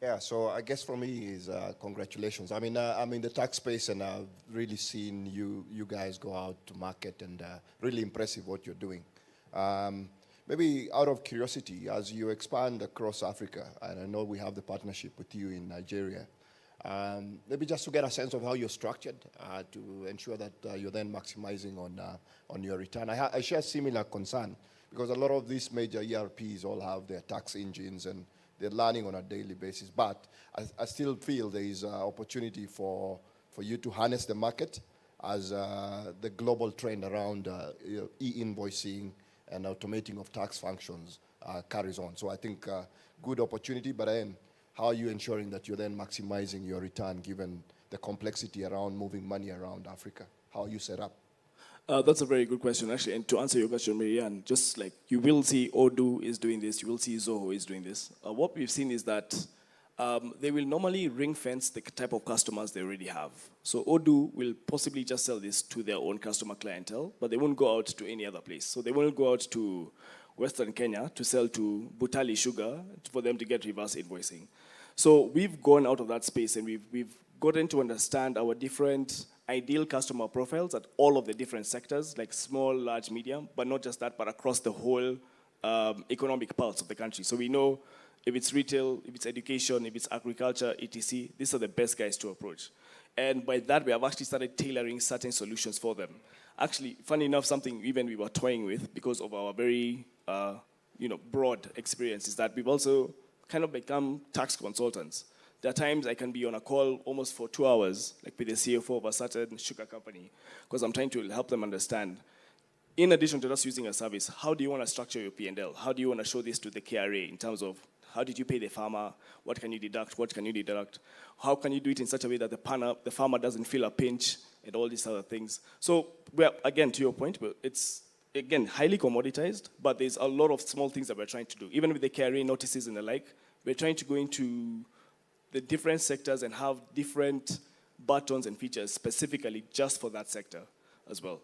Yeah, so I guess for me is congratulations. I mean, I'm in the tax space and I've really seen you guys go out to market, and really impressive what you're doing. Maybe out of curiosity, as you expand across Africa, and I know we have the partnership with you in Nigeria, maybe just to get a sense of how you're structured to ensure that you're then maximizing on your return. I share similar concern because a lot of these major ERPs all have their tax engines and they're learning on a daily basis. But I still feel there is an opportunity for you to harness the market as the global trend around e-invoicing and automating of tax functions carries on. So I think good opportunity, but then how are you ensuring that you're then maximizing your return given the complexity around moving money around Africa? How are you set up? That's a very good question, actually. And to answer your question, Marianne, just like you will see Odoo is doing this, you will see Zoho is doing this. What we've seen is that they will normally ring fence the type of customers they already have. So Odoo will possibly just sell this to their own customer clientele, but they won't go out to any other place. So they won't go out to Western Kenya to sell to Butali Sugar for them to get reverse invoicing. So we've gone out of that space and we've gotten to understand our different ideal customer profiles at all of the different sectors, like small, large, medium, but not just that, but across the whole economic pulse of the country. So we know if it's retail, if it's education, if it's agriculture, etc., these are the best guys to approach. And by that, we have actually started tailoring certain solutions for them. Actually, funny enough, something even we were toying with because of our very broad experience is that we've also kind of become tax consultants. There are times I can be on a call almost for 2 hours, like with the CFO of a certain sugar company, because I'm trying to help them understand, in addition to just using a service, how do you want to structure your P&L? How do you want to show this to the KRA in terms of how did you pay the farmer? What can you deduct? What can you deduct? How can you do it in such a way that the farmer doesn't feel a pinch and all these other things? So, again, to your point, it's, again, highly commoditized, but there's a lot of small things that we're trying to do. Even with the KRA notices and the like, we're trying to go into the different sectors and have different buttons and features specifically just for that sector as well.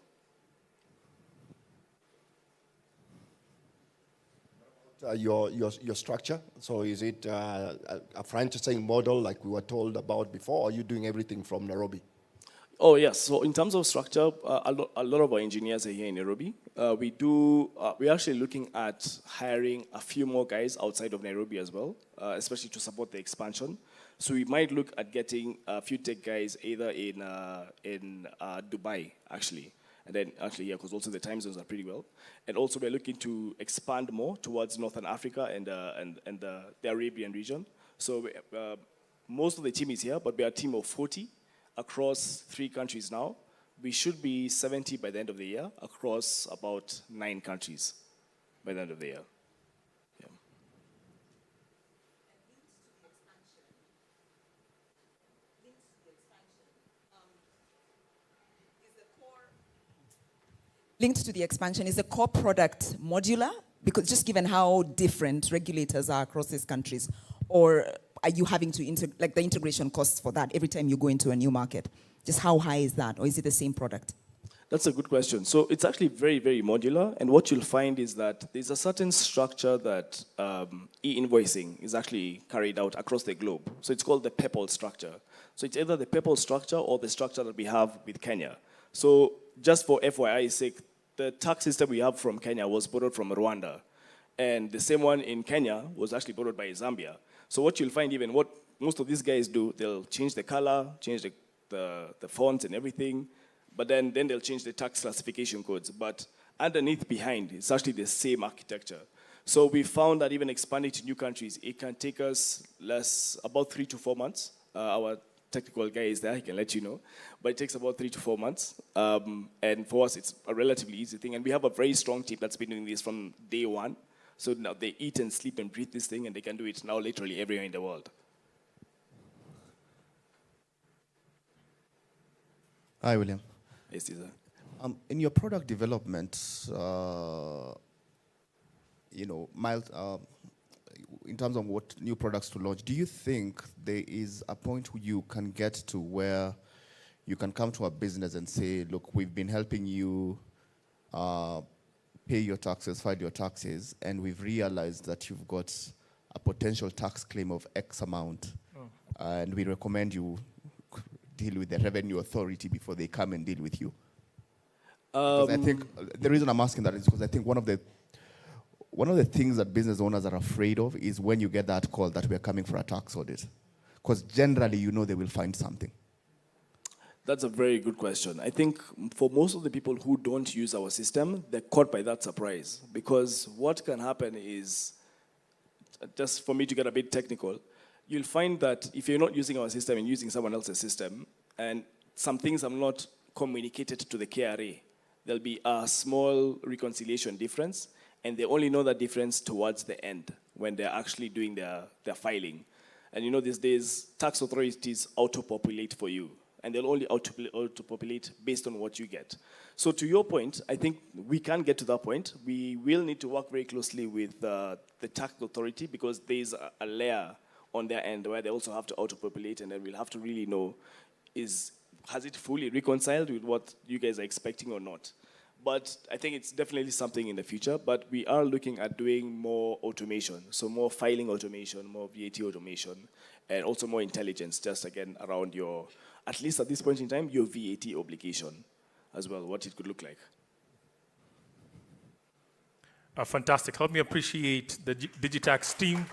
Your structure, so is it a franchising model like we were told about before, or are you doing everything from Nairobi? Oh yes, so in terms of structure, a lot of our engineers are here in Nairobi. We're actually looking at hiring a few more guys outside of Nairobi as well, especially to support the expansion. So we might look at getting a few tech guys either in Dubai, actually. And then actually, yeah, because also the time zones are pretty well. And also we're looking to expand more towards Northern Africa and the Arabian region. So most of the team is here, but we are a team of 40 across 3 countries now. We should be 70 by the end of the year across about 9 countries by the end of the year. Linked to the expansion, is the core product modular? Because just given how different regulators are across these countries, or are you having to the integration costs for that every time you go into a new market? Just how high is that, or is it the same product? That's a good question. So it's actually very, very modular, and what you'll find is that there's a certain structure that e-invoicing is actually carried out across the globe. So it's called the PEPAL structure. So it's either the PEPAL structure or the structure that we have with Kenya. So just for FYI's sake, the tax system we have from Kenya was borrowed from Rwanda. And the same one in Kenya was actually borrowed by Zambia. So what you'll find, even what most of these guys do, they'll change the color, change the font and everything, but then they'll change the tax classification codes. But underneath, behind, it's actually the same architecture. So we found that even expanding to new countries, it can take us about 3 to 4 months. Our technical guy is there, he can let you know. But it takes about 3 to 4 months. And for us, it's a relatively easy thing. And we have a very strong team that's been doing this from day one. So now they eat and sleep and breathe this thing, and they can do it now literally everywhere in the world. Hi, William. Yes, Cesar. In your product development, in terms of what new products to launch, do you think there is a point where you can get to where you can come to a business and say, look, we've been helping you pay your taxes, file your taxes, and we've realized that you've got a potential tax claim of X amount, and we recommend you deal with the revenue authority before they come and deal with you? Because I think the reason I'm asking that is because I think one of the things that business owners are afraid of is when you get that call that we're coming for a tax audit. Because generally, they will find something. That's a very good question. I think for most of the people who don't use our system, they're caught by that surprise. Because what can happen is, just for me to get a bit technical, you'll find that if you're not using our system and using someone else's system, and some things I'm not communicated to the KRA. There'll be a small reconciliation difference, and they only know that difference towards the end when they're actually doing their filing. And you know, these days, tax authorities auto-populate for you, and they'll only auto-populate based on what you get. So to your point, I think we can get to that point. We will need to work very closely with the tax authority, because there's a layer on their end where they also have to auto-populate, and then we'll have to really know, has it fully reconciled with what you guys are expecting or not? But I think it's definitely something in the future, but we are looking at doing more automation, so more filing automation, more VAT automation, and also more intelligence, just again, around your, at least at this point in time, your VAT obligation as well, what it could look like. Fantastic. Help me appreciate the Digitax team.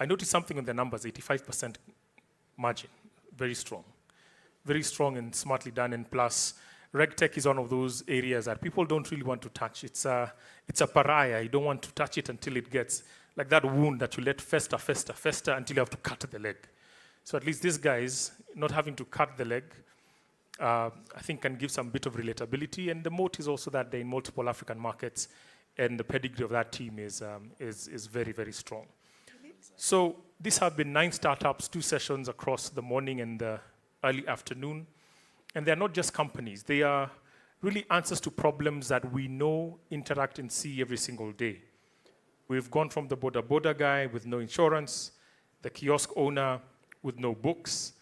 I noticed something on the numbers, 85% margin, very strong. Very strong and smartly done, and plus, RegTech is one of those areas that people don't really want to touch. It's a pariah. You don't want to touch it until it gets like that wound that you let fester until you have to cut the leg. So at least these guys, not having to cut the leg, I think can give some bit of relatability. And the moat is also that they're in multiple African markets, and the pedigree of that team is very, very strong. So these have been 9 startups, 2 sessions across the morning and the early afternoon. And they're not just companies. They are really answers to problems that we know, interact, and see every single day. We've gone from the boda guy with no insurance, the kiosk owner with no books,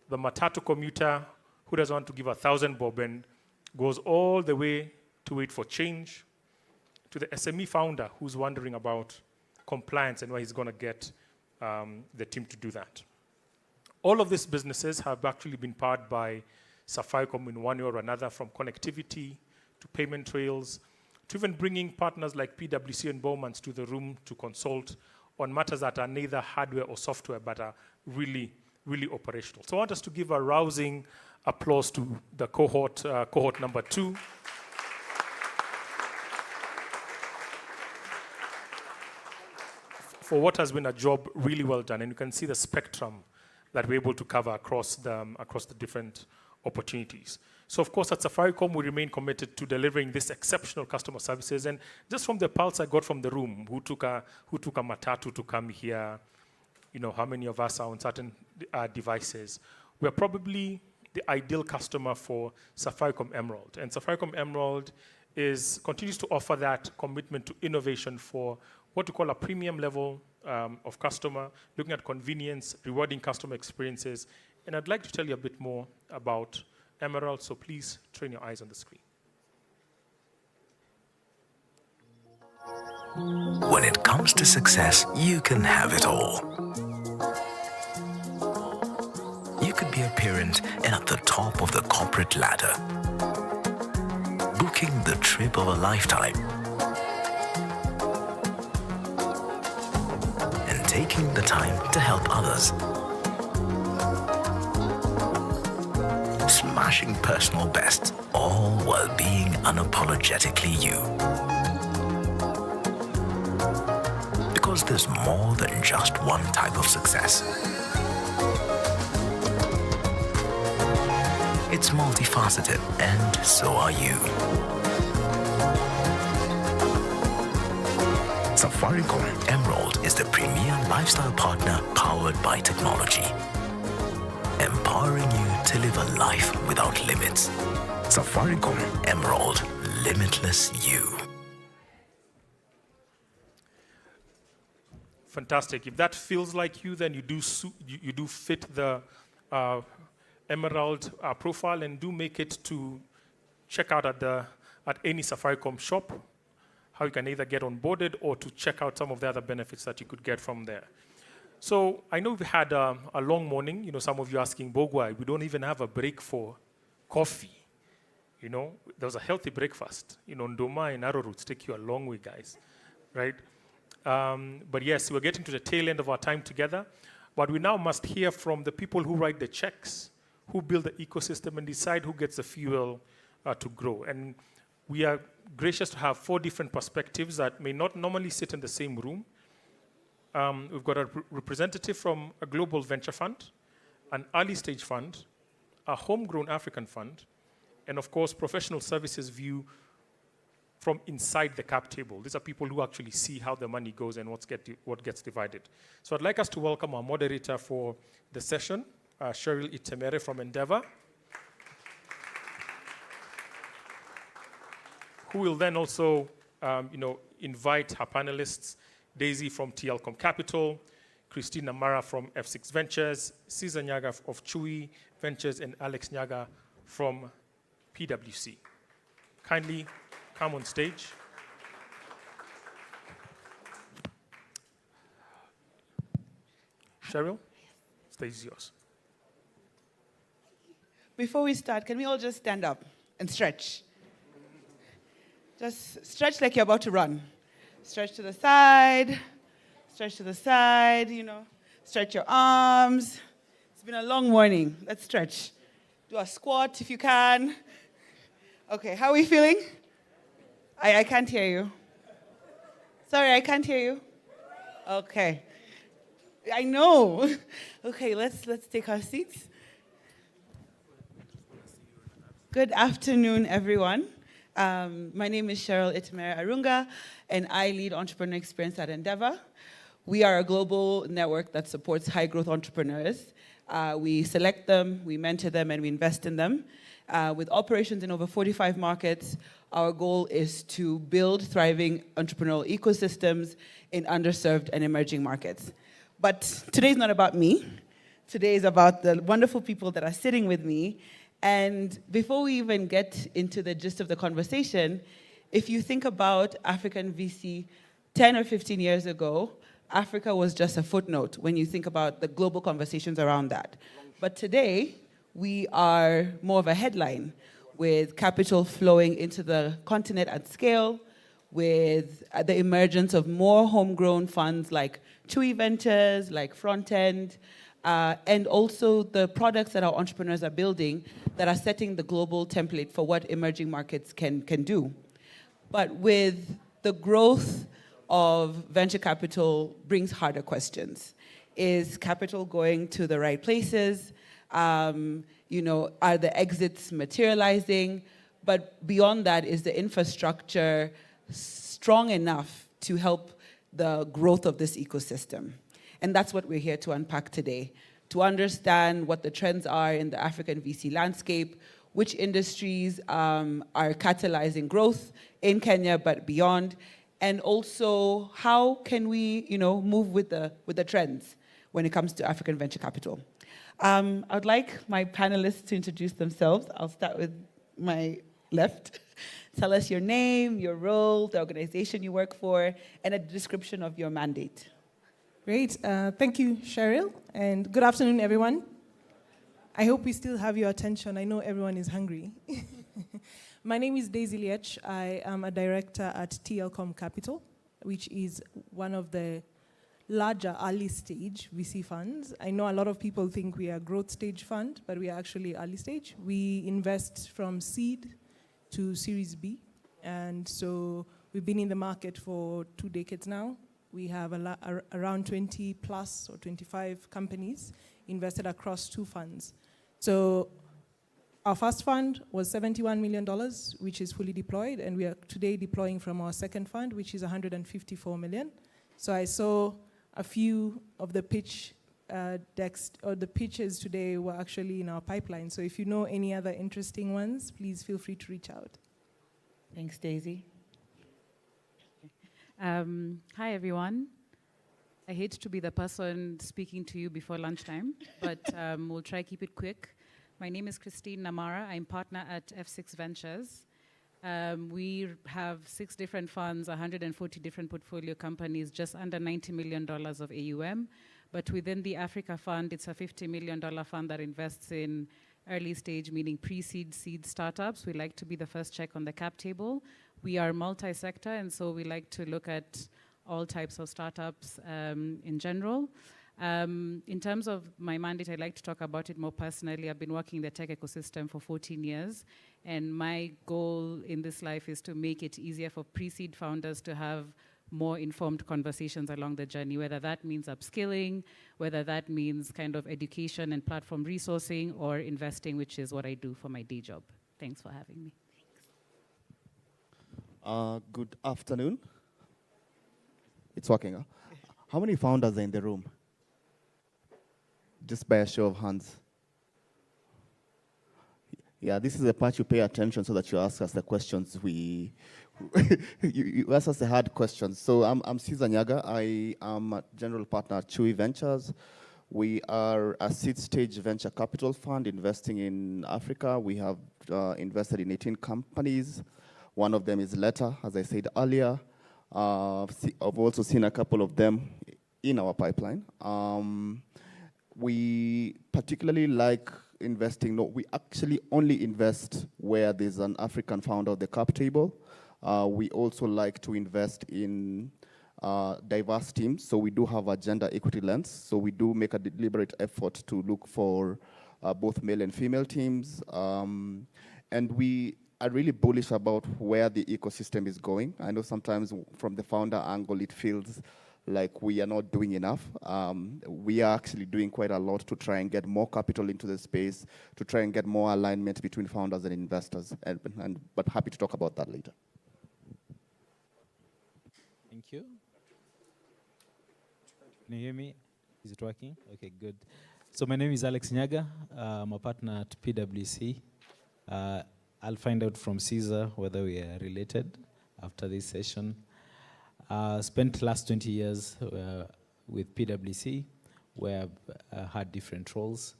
the matatu commuter who doesn't want to give 1,000 bob and goes all the way to wait for change, to the SME founder who's wondering about compliance and where he's going to get the team to do that. All of these businesses have actually been powered by Safaricom in one way or another, from connectivity to payment trails, to even bringing partners like PwC and Bowmans to the room to consult on matters that are neither hardware or software, but are really, really operational. So I want us to give a rousing applause to the cohort number 2. For what has been a job really well done, and you can see the spectrum that we're able to cover across the different opportunities. So of course at Safaricom, we remain committed to delivering this exceptional customer services. And just from the pulse I got from the room, who took a matatu to come here, you know, how many of us are on certain devices, we're probably the ideal customer for Safaricom Emerald. And Safaricom Emerald continues to offer that commitment to innovation for what we call a premium level of customer, looking at convenience, rewarding customer experiences. And I'd like to tell you a bit more about Emerald, so please train your eyes on the screen. When it comes to success, you can have it all. You could be a parent and at the top of the corporate ladder, booking the trip of a lifetime, and taking the time to help others. Smashing personal bests, all while being unapologetically you. Because there's more than just one type of success. It's multifaceted, and so are you. Safaricom Emerald is the premier lifestyle partner powered by technology, empowering you to live a life without limits. Safaricom Emerald, limitless you. Fantastic. If that feels like you, then you do fit the Emerald profile, and do make it to check out at any Safaricom shop how you can either get onboarded or to check out some of the other benefits that you could get from there. So I know we had a long morning. You know, some of you asking, Bogwai, we don't even have a break for coffee. You know, there was a healthy breakfast. You know, Ndoma and arrowroots take you a long way, guys, right? But yes, we're getting to the tail end of our time together. But we now must hear from the people who write the checks, who build the ecosystem and decide who gets the fuel to grow. And we are gracious to have 4 different perspectives that may not normally sit in the same room. we've got a representative from a global venture fund, an early stage fund, a homegrown African fund, and of course, professional services view from inside the cap table. These are people who actually see how the money goes and what gets divided. So I'd like us to welcome our moderator for the session, Cheryl Itemere from Endeavor, who will then also invite her panelists, Daisy from TLCom Capital, Christine Namara from F6 Ventures, Cesar Nyaga of Chui Ventures, and Alex Nyaga from PwC. Kindly come on stage. Cheryl, stage is yours. Before we start, can we all just stand up and stretch? Just stretch like you're about to run. Stretch to the side, stretch your arms. It's been a long morning. Let's stretch. Do a squat if you can. Okay, how are we feeling? I can't hear you. Sorry, I can't hear you. Okay. I know. Okay, let's take our seats. Good afternoon, everyone. My name is Cheryl Itemere Arunga, and I lead entrepreneur experience at Endeavor. We are a global network that supports high-growth entrepreneurs. We select them, we mentor them, and we invest in them. With operations in over 45 markets, our goal is to build thriving entrepreneurial ecosystems in underserved and emerging markets. But today's not about me. Today is about the wonderful people that are sitting with me. And before we even get into the gist of the conversation, if you think about African VC 10 or 15 years ago, Africa was just a footnote when you think about the global conversations around that. But today, we are more of a headline, with capital flowing into the continent at scale, with the emergence of more homegrown funds like Chui Ventures, like Frontend, and also the products that our entrepreneurs are building that are setting the global template for what emerging markets can do. But with the growth of venture capital brings harder questions. Is capital going to the right places? Are the exits materializing? But beyond that, is the infrastructure strong enough to help the growth of this ecosystem? And that's what we're here to unpack today, to understand what the trends are in the African VC landscape, which industries are catalyzing growth in Kenya but beyond, and also how can we move with the trends when it comes to African venture capital. I'd like my panelists to introduce themselves. I'll start with my left. Tell us your name, your role, the organization you work for, and a description of your mandate. Great. Thank you, Cheryl, and good afternoon, everyone. I hope we still have your attention. I know everyone is hungry. My name is Daisy Liech. I am a director at TLCom Capital, which is one of the larger early stage VC funds. I know a lot of people think we are a growth stage fund, but we are actually early stage. We invest from seed to Series B, and so we've been in the market for 2 decades now. We have around 20 plus or 25 companies invested across 2 funds. So our first fund was $71 million, which is fully deployed, and we are today deploying from our second fund, which is $154 million. So I saw a few of the pitch decks, or the pitches today were actually in our pipeline. So if you know any other interesting ones, please feel free to reach out. Thanks, Daisy. Hi, everyone. I hate to be the person speaking to you before lunchtime, but we'll try to keep it quick. My name is Christine Namara. I'm partner at F6 Ventures. We have 6 different funds, 140 different portfolio companies, just under $90 million of AUM. But within the Africa fund, it's a $50 million fund that invests in early stage, meaning pre-seed, seed startups. We like to be the first check on the cap table. We are multi-sector, and so we like to look at all types of startups in general. In terms of my mandate, I'd like to talk about it more personally. I've been working in the tech ecosystem for 14 years, and my goal in this life is to make it easier for pre-seed founders to have more informed conversations along the journey, whether that means upskilling, whether that means kind of education and platform resourcing, or investing, which is what I do for my day job. Thanks for having me. Good afternoon. It's working, huh? How many founders are in the room? Just by a show of hands. Yeah, this is the part you pay attention so that you ask us the questions you ask us the hard questions. So I'm Cesar Nyaga. I am a general partner at Chewy Ventures. We are a seed-stage venture capital fund investing in Africa. We have invested in 18 companies. One of them is Leta, as I said earlier. I've also seen a couple of them in our pipeline. We particularly like investing. No, we actually only invest where there's an African founder at the cap table. We also like to invest in diverse teams. So we do have a gender equity lens. So we do make a deliberate effort to look for both male and female teams. And we are really bullish about where the ecosystem is going. I know sometimes from the founder angle, it feels like we are not doing enough. We are actually doing quite a lot to try and get more capital into the space, to try and get more alignment between founders and investors. But happy to talk about that later. Thank you. Can you hear me? Is it working? Okay, good. So my name is Alex Nyaga. I'm a partner at PwC. I'll find out from Cesar whether we are related after this session. Spent last 20 years with PwC, where I've had different roles.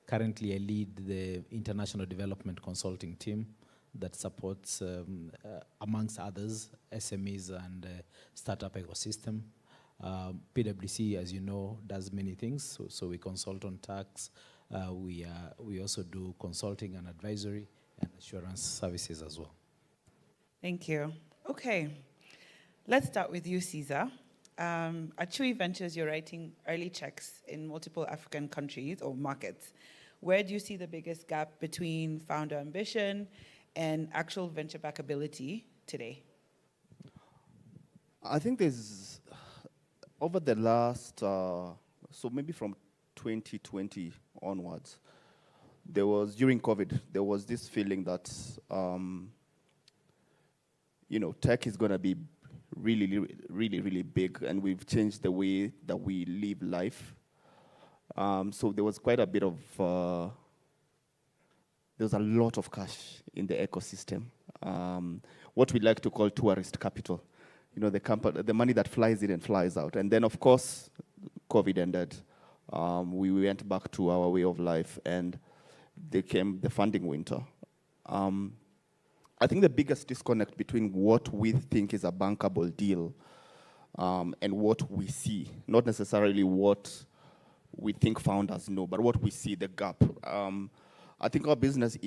Currently, I lead the international development consulting team that supports, amongst others, SMEs and startup ecosystem. PwC, as you know, does many things. So we consult on tax. We also do consulting and advisory and assurance services as well. Thank you. Okay. Let's start with you, Cesar. At Chewy Ventures, you're writing early checks in multiple African countries or markets. Where do you see the biggest gap between founder ambition and actual venture backability today? I think there's, over the last, so maybe from 2020 onwards, there was, during COVID, there was this feeling that, tech is going to be really big, and we've changed the way that we live life. So there was quite a bit of, there was a lot of cash in the ecosystem. What we like to call tourist capital. The money that flies in and flies out. And then, of course, COVID ended. We went back to our way of life, and there came the funding winter. I think the biggest disconnect between what we think is a bankable deal and what we see, not necessarily what we think founders know, but what we see, the gap. I think our business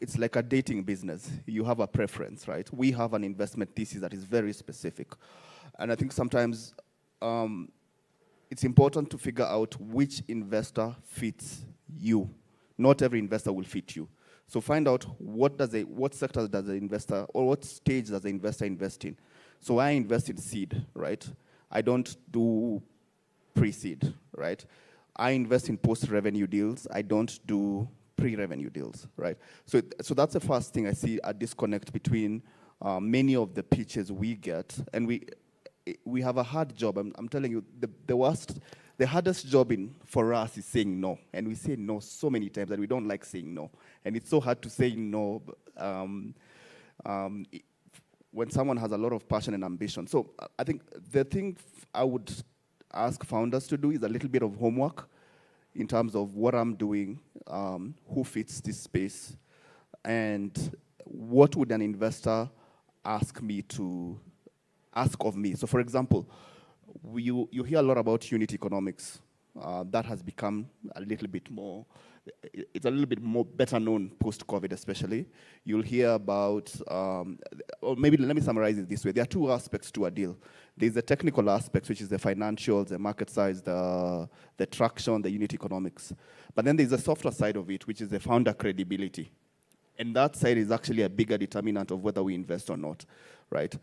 it's like a dating business. You have a preference, right? We have an investment thesis that is very specific. And I think sometimes it's important to figure out which investor fits you. Not every investor will fit you. So find out what sector does the investor, or what stage does the investor invest in. So I invest in seed, right? I don't do pre-seed, right? I invest in post-revenue deals. I don't do pre-revenue deals, right? So that's the first thing I see, a disconnect between many of the pitches we get, and we have a hard job. I'm telling you, the hardest job for us is saying no. And we say no so many times that we don't like saying no. And it's so hard to say no when someone has a lot of passion and ambition. So I think the thing I would ask founders to do is a little bit of homework in terms of what I'm doing, who fits this space, and what would an investor ask of me. So for example, you hear a lot about unit economics. That has become a little bit more, it's a little bit more better known post-COVID especially. You'll hear about, or maybe let me summarize it this way. There are two aspects to a deal. There's the technical aspect, which is the financials, the market size, the traction, the unit economics. But then there's a softer side of it, which is the founder credibility. And that side is actually a bigger determinant of whether we invest or not, right?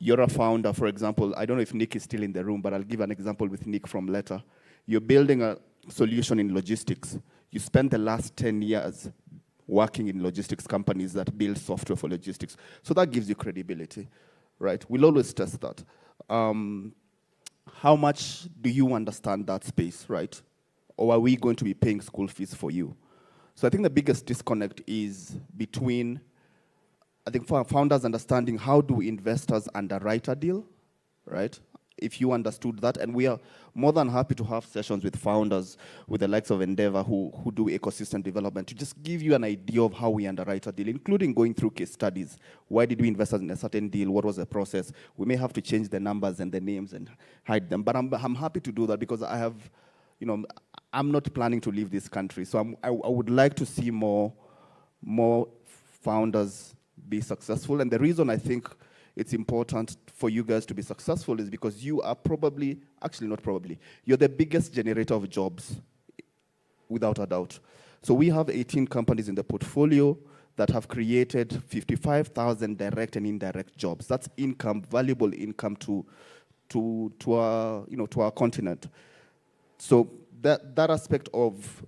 you're a founder, for example, I don't know if Nick is still in the room, but I'll give an example with Nick from Leta. You're building a solution in logistics. You spent the last 10 years working in logistics companies that build software for logistics. So that gives you credibility, right? We'll always test that. How much do you understand that space, right? Or are we going to be paying school fees for you? So I think the biggest disconnect is between, I think, for founders understanding how do investors underwrite a deal, right? If you understood that, and we are more than happy to have sessions with founders, with the likes of Endeavor who do ecosystem development, to just give you an idea of how we underwrite a deal, including going through case studies. Why did we invest in a certain deal? What was the process? We may have to change the numbers and the names and hide them, but I'm happy to do that because I have, I'm not planning to leave this country, so I would like to see more founders be successful. And the reason I think it's important for you guys to be successful is because you are you're the biggest generator of jobs, without a doubt. So we have 18 companies in the portfolio that have created 55,000 direct and indirect jobs. That's income, valuable income to our continent. So that aspect of,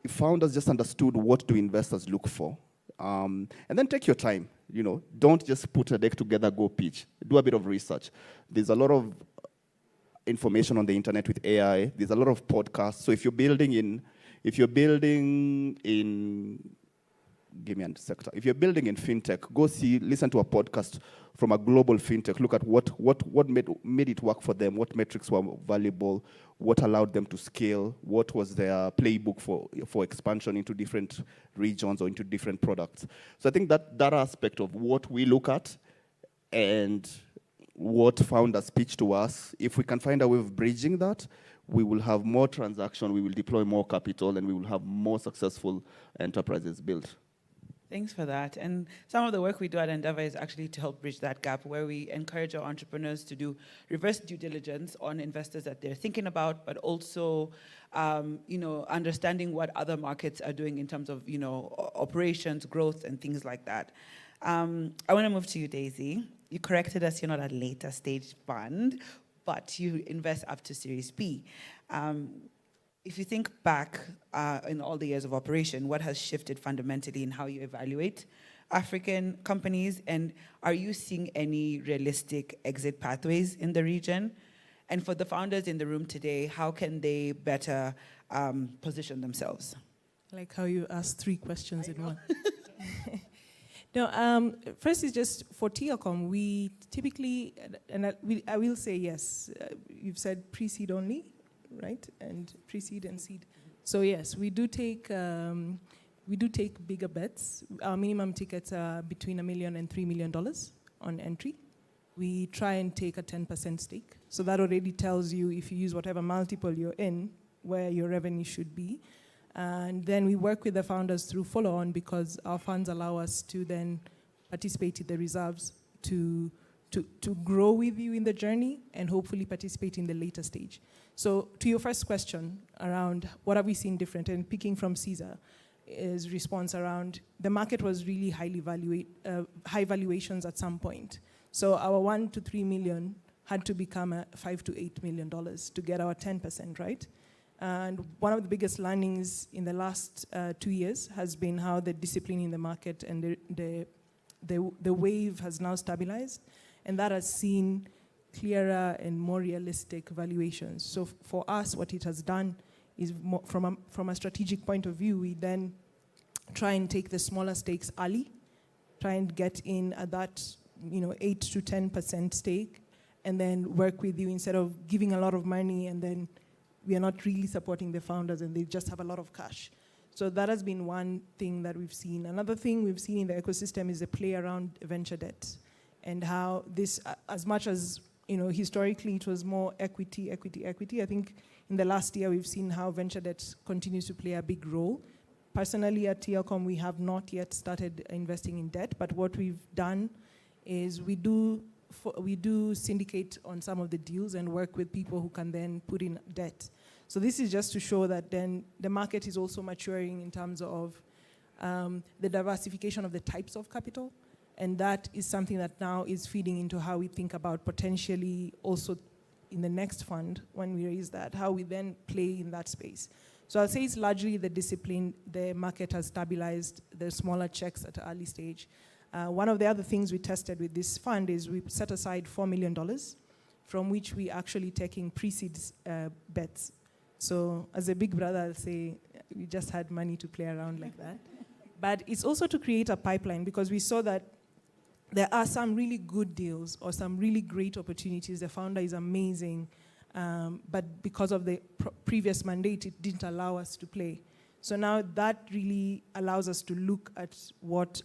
if founders just understood what do investors look for, and then take your time. Don't just put a deck together, go pitch. Do a bit of research. There's a lot of information on the internet with AI. There's a lot of podcasts. So if you're building in, give me a sector. If you're building in fintech, listen to a podcast from a global fintech. Look at what made it work for them, what metrics were valuable, what allowed them to scale, what was their playbook for expansion into different regions or into different products. So I think that aspect of what we look at and what founders pitch to us, if we can find a way of bridging that, we will have more transaction, we will deploy more capital, and we will have more successful enterprises built. Thanks for that. And some of the work we do at Endeavor is actually to help bridge that gap, where we encourage our entrepreneurs to do reverse due diligence on investors that they're thinking about, but also, understanding what other markets are doing in terms of, operations, growth, and things like that. I want to move to you, Daisy. You corrected us, you're not a later stage fund, but you invest up to Series B. If you think back in all the years of operation, what has shifted fundamentally in how you evaluate African companies? And are you seeing any realistic exit pathways in the region? And for the founders in the room today, how can they better position themselves? I like how you asked 3 questions in one. No, first is just for Telecom, we typically, and I will say yes, you've said pre-seed only, right? And pre-seed and seed. So yes, we do take bigger bets. Our minimum tickets are between $1 million and $3 million on entry. We try and take a 10% stake. So that already tells you, if you use whatever multiple you're in, where your revenue should be. And then we work with the founders through follow-on, because our funds allow us to then participate in the reserves to grow with you in the journey and hopefully participate in the later stage. So to your first question around what have we seen different, and picking from Caesar, is response around the market was really high valuations at some point. So our 1 to 3 million had to become a $5 to $8 million to get our 10%, right? And one of the biggest learnings in the last 2 years has been how the discipline in the market and the wave has now stabilized, and that has seen clearer and more realistic valuations. So for us, what it has done is, from a strategic point of view, we then try and take the smaller stakes early, try and get in at that 8 to 10% stake, and then work with you instead of giving a lot of money and then we are not really supporting the founders and they just have a lot of cash. So that has been one thing that we've seen. Another thing we've seen in the ecosystem is the play around venture debt, and how this, as much as historically it was more equity. I think in the last year we've seen how venture debt continues to play a big role. Personally at Telecom, we have not yet started investing in debt, but what we've done is we do syndicate on some of the deals and work with people who can then put in debt. So this is just to show that then the market is also maturing in terms of the diversification of the types of capital, And that is something that now is feeding into how we think about potentially also in the next fund, when we raise that, how we then play in that space. So I'll say it's largely the discipline. The market has stabilized, the smaller checks at an early stage. One of the other things we tested with this fund is we set aside $4 million, from which we actually taking pre-seed bets. So as a big brother, I'll say we just had money to play around like that. But it's also to create a pipeline, because we saw that there are some really good deals or some really great opportunities. The founder is amazing, but because of the previous mandate, it didn't allow us to play. So now that really allows us to look at what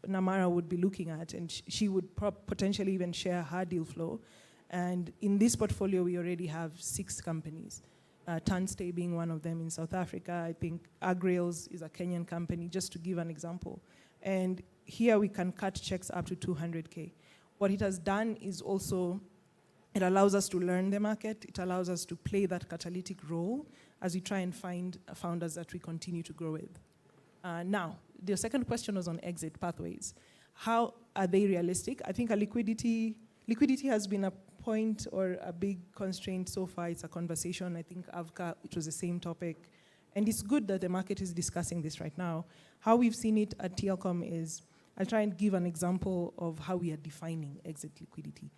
Namara would be looking at, and she would potentially even share her deal flow. And in this portfolio, we already have 6 companies, Tanstay being one of them in South Africa. I think Agrails is a Kenyan company, just to give an example. And here we can cut checks up to 200K. What it has done is also, it allows us to learn the market. It allows us to play that catalytic role as we try and find founders that we continue to grow with. Now, the second question was on exit pathways. How are they realistic? I think liquidity has been a point or a big constraint so far. It's a conversation. I think AVCA, it was the same topic. And it's good that the market is discussing this right now. How we've seen it at TLCom is, I'll try and give an example of how we are defining exit liquidity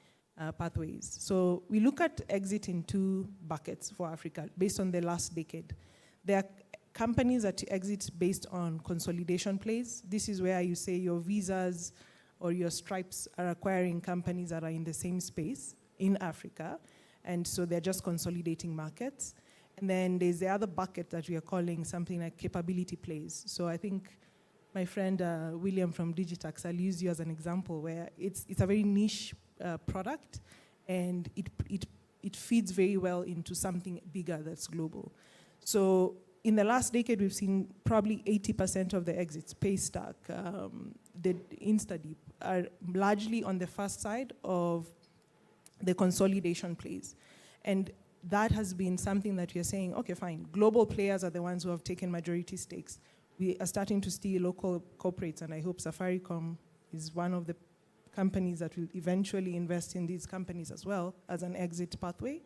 pathways. So we look at exit in 2 buckets for Africa based on the last decade. There are companies that exit based on consolidation plays. This is where you say your Visas or your Stripes are acquiring companies that are in the same space in Africa, and so they're just consolidating markets. And then there's the other bucket that we are calling something like capability plays. So I think my friend William from Digitax, I'll use you as an example, where it's a very niche product, and it feeds very well into something bigger that's global. So in the last decade, we've seen probably 80% of the exits, Paystack, the InstaDeep, are largely on the first side of the consolidation plays. And that has been something that we are saying, okay, fine, global players are the ones who have taken majority stakes. We are starting to see local corporates, and I hope Safaricom is one of the companies that will eventually invest in these companies as well as an exit pathway,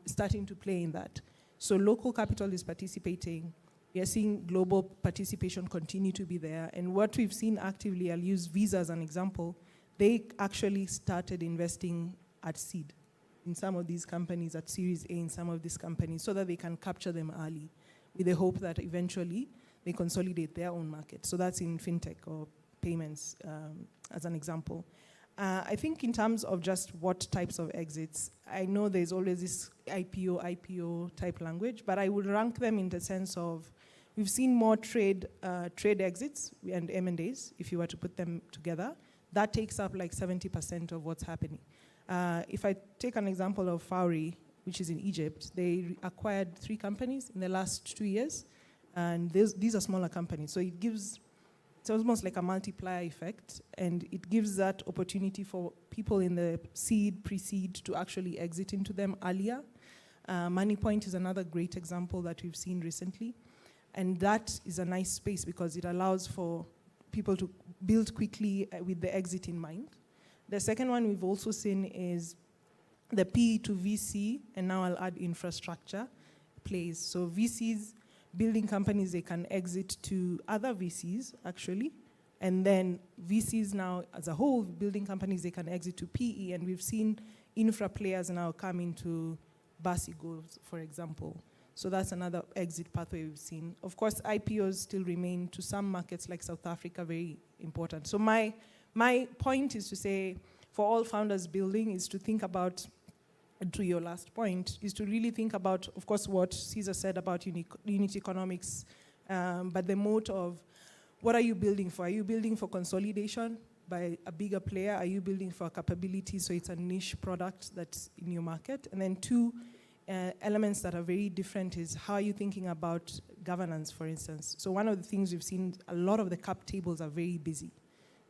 starting to play in that. So local capital is participating. We are seeing global participation continue to be there. And what we've seen actively, I'll use Visa as an example, they actually started investing at seed in some of these companies, at Series A in some of these companies, so that they can capture them early with the hope that eventually they consolidate their own market. So that's in fintech or payments as an example. I think in terms of just what types of exits, I know there's always this IPO type language, but I would rank them in the sense of, we've seen more trade exits and M&As, if you were to put them together. That takes up like 70% of what's happening. If I take an example of Fowry, which is in Egypt, they acquired 3 companies in the last 2 years, and these are smaller companies. So it's almost like a multiplier effect, and it gives that opportunity for people in the seed, pre-seed to actually exit into them earlier. Moneypoint is another great example that we've seen recently, and that is a nice space because it allows for people to build quickly with the exit in mind. The second one we've also seen is the PE to VC, and now I'll add infrastructure plays. So VCs building companies, they can exit to other VCs, actually. And then VCs now, as a whole, building companies, they can exit to PE. And we've seen infra players now come into Basigo, for example. So that's another exit pathway we've seen. Of course, IPOs still remain, to some markets like South Africa, very important. So my point is to say, for all founders building, is to think about, to your last point, is to really think about, of course, what Cesar said about unit economics, but the mode of what are you building for? Are you building for consolidation by a bigger player? Are you building for capability, so it's a niche product that's in your market? And then 2 elements that are very different is how are you thinking about governance, for instance? So one of the things we've seen, a lot of the cap tables are very busy.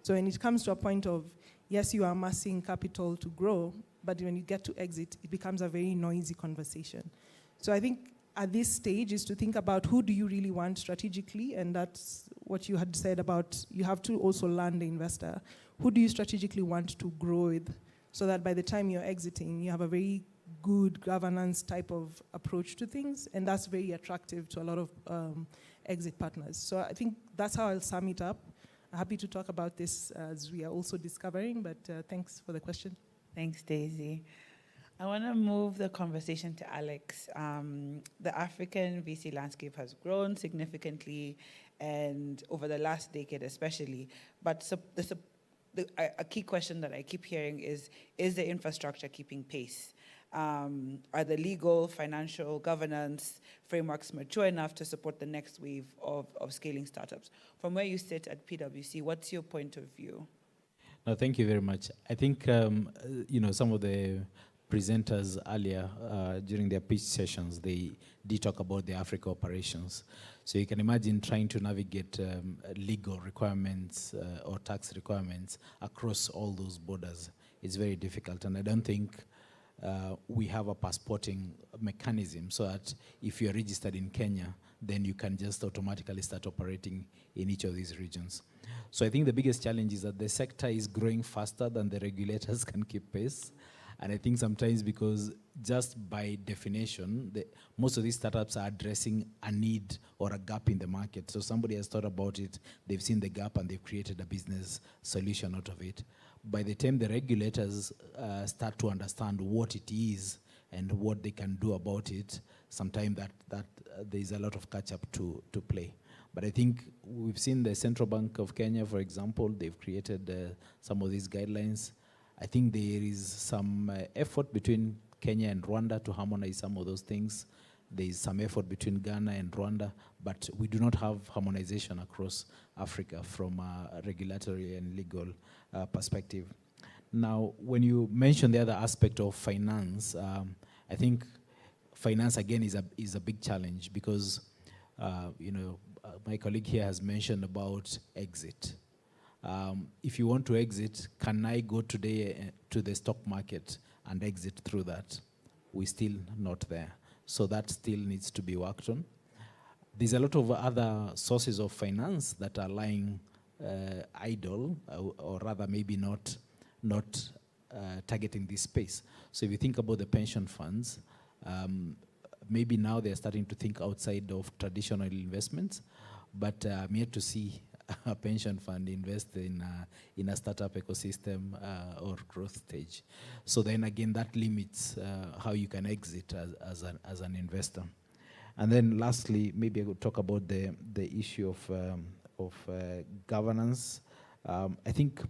So when it comes to a point of, yes, you are amassing capital to grow, but when you get to exit, it becomes a very noisy conversation. So I think at this stage is to think about who do you really want strategically, and that's what you had said about you have to also land the investor. Who do you strategically want to grow with so that by the time you're exiting, you have a very good governance type of approach to things, and that's very attractive to a lot of exit partners. So I think that's how I'll sum it up. I'm happy to talk about this as we are also discovering, but thanks for the question. Thanks, Daisy. I want to move the conversation to Alex. The African VC landscape has grown significantly, and over the last decade especially, but a key question that I keep hearing is the infrastructure keeping pace? Are the legal, financial, governance frameworks mature enough to support the next wave of scaling startups? From where you sit at PwC, what's your point of view? No, thank you very much. I think, some of the presenters earlier during their pitch sessions, they did talk about the Africa operations. So you can imagine trying to navigate legal requirements or tax requirements across all those borders. It's very difficult, and I don't think we have a passporting mechanism so that if you're registered in Kenya, then you can just automatically start operating in each of these regions. So I think the biggest challenge is that the sector is growing faster than the regulators can keep pace. And I think sometimes because just by definition, most of these startups are addressing a need or a gap in the market. So somebody has thought about it, they've seen the gap, and they've created a business solution out of it. By the time the regulators start to understand what it is and what they can do about it, sometimes that there's a lot of catch-up to play. But I think we've seen the Central Bank of Kenya, for example, they've created some of these guidelines. I think there is some effort between Kenya and Rwanda to harmonize some of those things. There is some effort between Ghana and Rwanda, but we do not have harmonization across Africa from a regulatory and legal perspective. Now, when you mention the other aspect of finance, I think finance again is a big challenge because my colleague here has mentioned about exit. If you want to exit, can I go today to the stock market and exit through that? We're still not there. So that still needs to be worked on. There's a lot of other sources of finance that are lying idle, or rather maybe not targeting this space. So if you think about the pension funds, maybe now they're starting to think outside of traditional investments, but I'm yet to see a pension fund invest in a startup ecosystem or growth stage. So then again, that limits how you can exit as an investor. And then lastly, maybe I could talk about the issue of governance. I think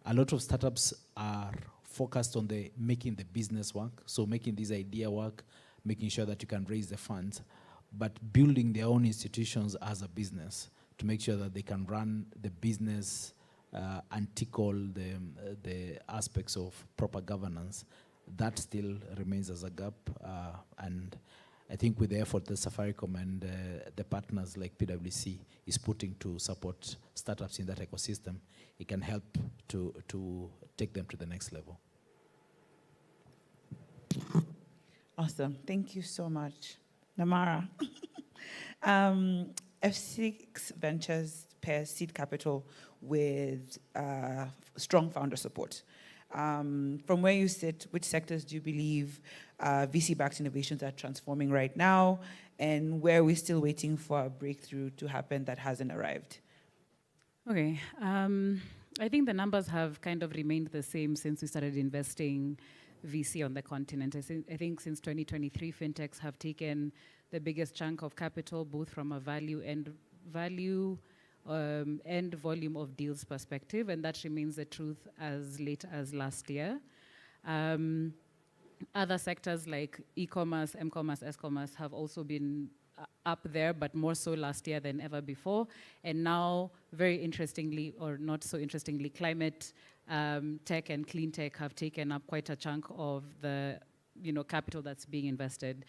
a lot of startups are focused on making the business work, so making this idea work, making sure that you can raise the funds, but building their own institutions as a business to make sure that they can run the business and tickle the aspects of proper governance. That still remains as a gap. And I think with the effort that Safaricom and the partners like PwC is putting to support startups in that ecosystem, it can help to take them to the next level. Awesome. Thank you so much. Namara. F6 Ventures pairs seed capital with strong founder support. From where you sit, which sectors do you believe VC-backed innovations are transforming right now, and where are we still waiting for a breakthrough to happen that hasn't arrived? Okay. I think the numbers have kind of remained the same since we started investing VC on the continent. I think since 2023, fintechs have taken the biggest chunk of capital, both from a value and volume of deals perspective, and that remains the truth as late as last year. Other sectors like e-commerce, m-commerce, s-commerce have also been up there, but more so last year than ever before. And now, very interestingly, or not so interestingly, climate tech and clean tech have taken up quite a chunk of the capital that's being invested.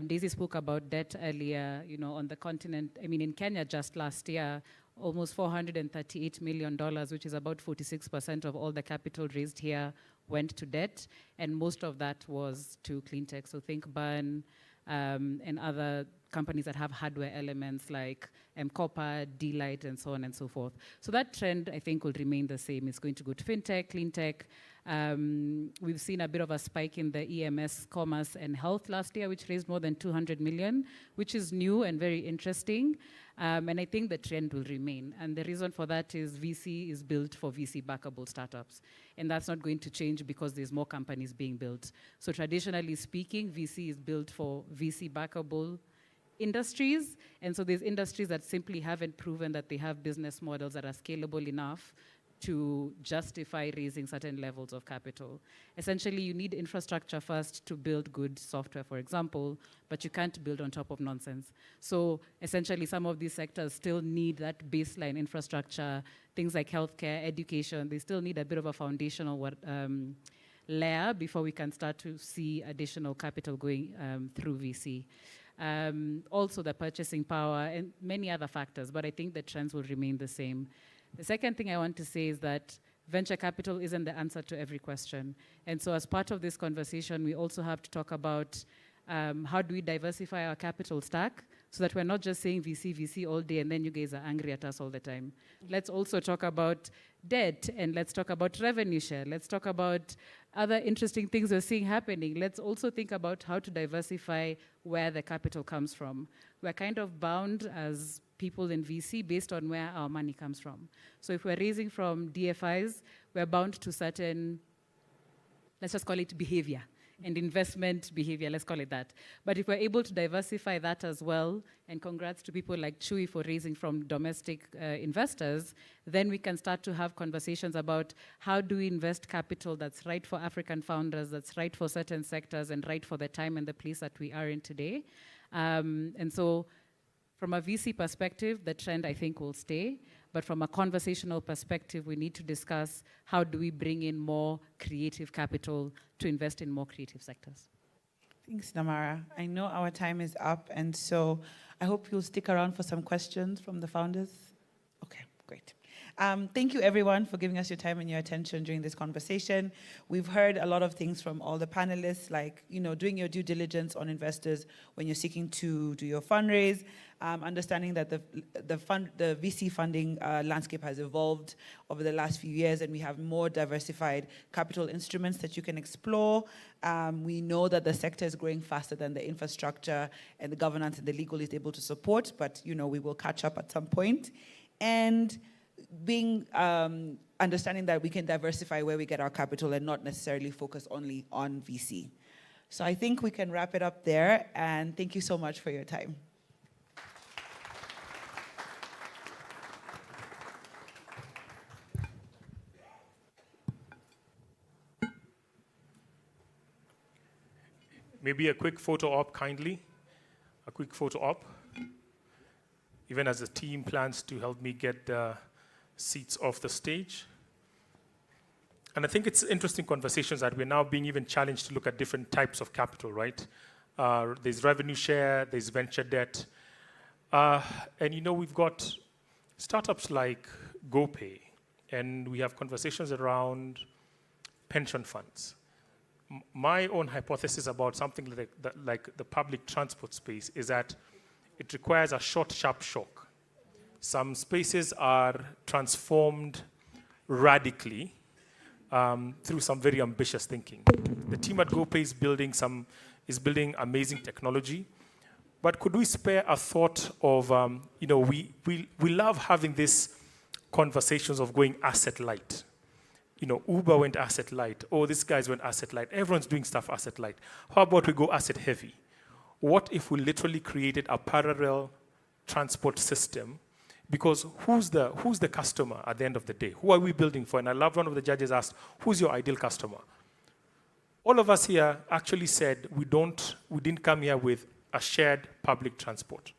Daisy spoke about debt earlier, on the continent. I mean, in Kenya just last year, almost $438 million, which is about 46% of all the capital raised here, went to debt, and most of that was to clean tech. So think Burn, and other companies that have hardware elements like Copper, D-Light, and so on and so forth. So that trend, I think, will remain the same. It's going to go to fintech, clean tech. We've seen a bit of a spike in the EMS, commerce, and health last year, which raised more than 200 million, which is new and very interesting. And I think the trend will remain. And the reason for that is VC is built for VC-backable startups. And that's not going to change because there's more companies being built. So traditionally speaking, VC is built for VC-backable industries. And so there's industries that simply haven't proven that they have business models that are scalable enough to justify raising certain levels of capital. Essentially, you need infrastructure first to build good software, for example, but you can't build on top of nonsense. So essentially, some of these sectors still need that baseline infrastructure, things like healthcare, education, they still need a bit of a foundational layer before we can start to see additional capital going through VC. Also the purchasing power and many other factors, but I think the trends will remain the same. The second thing I want to say is that venture capital isn't the answer to every question. And so as part of this conversation, we also have to talk about how do we diversify our capital stack so that we're not just saying VC, VC all day and then you guys are angry at us all the time. Let's also talk about debt and let's talk about revenue share. Let's talk about other interesting things we're seeing happening. Let's also think about how to diversify where the capital comes from. We're kind of bound as people in VC based on where our money comes from. So if we're raising from DFIs, we're bound to certain, let's just call it behavior and investment behavior, let's call it that. But if we're able to diversify that as well, and congrats to people like Chewy for raising from domestic investors, then we can start to have conversations about how do we invest capital that's right for African founders, that's right for certain sectors, and right for the time and the place that we are in today. And so from a VC perspective, the trend, I think, will stay. But from a conversational perspective, we need to discuss how do we bring in more creative capital to invest in more creative sectors. Thanks, Namara. I know our time is up, and so I hope you'll stick around for some questions from the founders. Okay, great. Thank you, everyone, for giving us your time and your attention during this conversation. We've heard a lot of things from all the panelists, like doing your due diligence on investors when you're seeking to do your fundraise, understanding that the VC funding landscape has evolved over the last few years, and we have more diversified capital instruments that you can explore. We know that the sector is growing faster than the infrastructure and the governance and the legal is able to support, but we will catch up at some point. And being understanding that we can diversify where we get our capital and not necessarily focus only on VC. So I think we can wrap it up there, and thank you so much for your time. Maybe a quick photo op, kindly. A quick photo op. Even as the team plans to help me get the seats off the stage. And I think it's interesting conversations that we're now being even challenged to look at different types of capital, right? There's revenue share, there's venture debt. And we've got startups like Gopay, and we have conversations around pension funds. My own hypothesis about something like the public transport space is that it requires a short, sharp shock. Some spaces are transformed radically through some very ambitious thinking. The team at Gopay is building amazing technology, but could we spare a thought of, we love having these conversations of going asset light. Uber went asset light. Oh, these guys went asset light. Everyone's doing stuff asset light. How about we go asset heavy? What if we literally created a parallel transport system? Because who's the customer at the end of the day? Who are we building for? And I love one of the judges asked, who's your ideal customer? All of us here actually said we didn't come here with a shared public transport.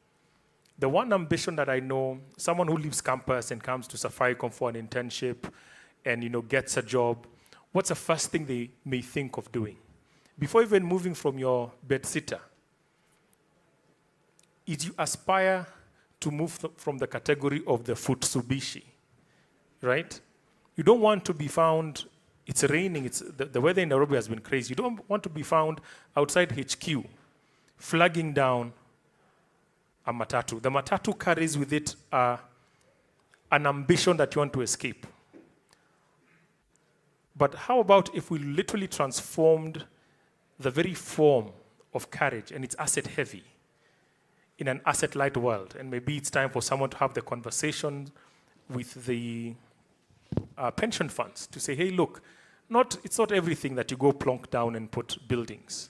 The one ambition that I know, someone who leaves campus and comes to Safaricom for an internship and gets a job, what's the first thing they may think of doing? Before even moving from your bedsitter, is you aspire to move from the category of the Futsubishi, right? You don't want to be found, it's raining, the weather in Nairobi has been crazy. You don't want to be found outside HQ flagging down a matatu. The matatu carries with it an ambition that you want to escape. But how about if we literally transformed the very form of carriage, and it's asset heavy, in an asset light world? And maybe it's time for someone to have the conversation with the pension funds to say, hey, look, it's not everything that you go plonk down and put buildings.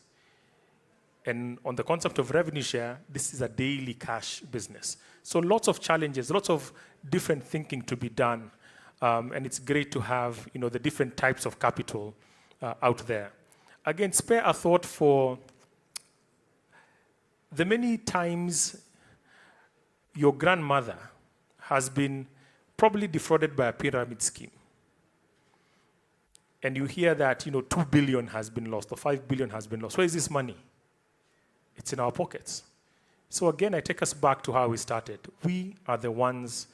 And on the concept of revenue share, this is a daily cash business. So lots of challenges, lots of different thinking to be done. And it's great to have the different types of capital out there. Again, spare a thought for the many times your grandmother has been probably defrauded by a pyramid scheme. And you hear that 2 billion has been lost or 5 billion has been lost. Where is this money? It's in our pockets. So again, I take us back to how we started. We are the ones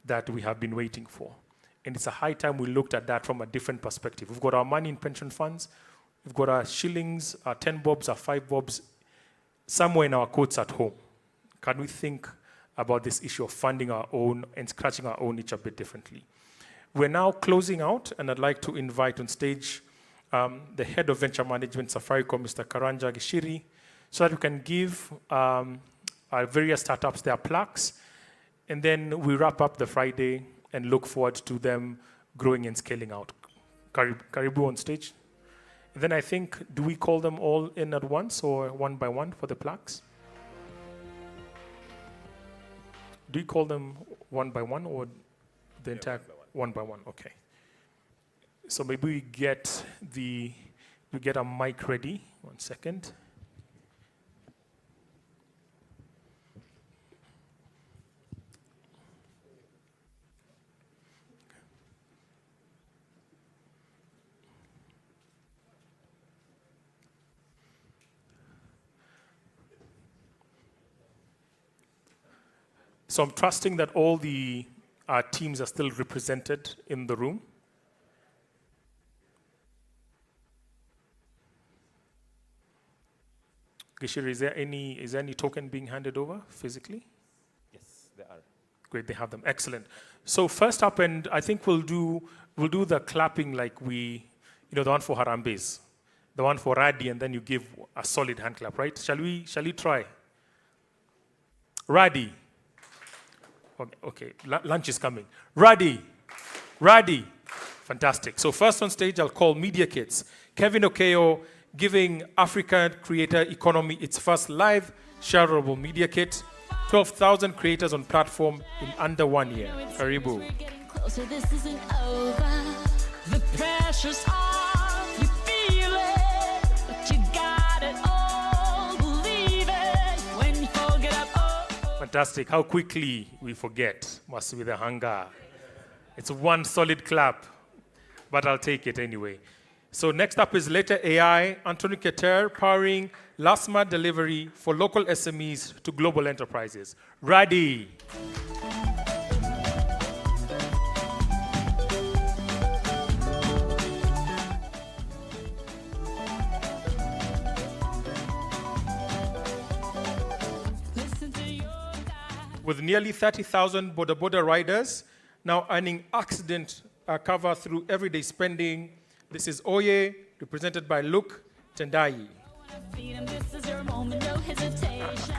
that we have been waiting for. And it's a high time we looked at that from a different perspective. We've got our money in pension funds. We've got our shillings, our 10 bobs, our 5 bobs, somewhere in our coats at home. Can we think about this issue of funding our own and scratching our own itch a bit differently? We're now closing out, and I'd like to invite on stage the head of venture management, Safaricom, Mr. Karanja Gishiri, so that we can give our various startups their plaques, and then we wrap up the Friday and look forward to them growing and scaling out. Karibu on stage. And then I think, do we call them all in at once or one by one for the plaques? Do you call them one by one or the entire one by one? Okay. So maybe we get a mic ready. 1 second. So I'm trusting that all the teams are still represented in the room. Gishiri, is there any token being handed over physically? Yes, there are. Great, they have them. Excellent. So first up, and I think we'll do the clapping like the one for Harambes, the one for Radi, and then you give a solid hand clap, right? Shall we try? Radi. Okay, lunch is coming. Radi. Fantastic. So first on stage, I'll call Media Kits. Kevin Okeo giving African creator economy its first live shareable media kit. 12,000 creators on platform in under 1 year. Karibu. This isn't over. The pressure's on. You feel it, but you got it all. Believe it when you forget up. Fantastic. How quickly we forget. Must be the hunger. It's one solid clap, but I'll take it anyway. So next up is Leta AI, Anthony Keter, powering last mile delivery for local SMEs to global enterprises. Ready. With nearly 30,000 border riders now earning accident cover through everyday spending, this is Oye, represented by Luke Tendai. This is your moment, no hesitation.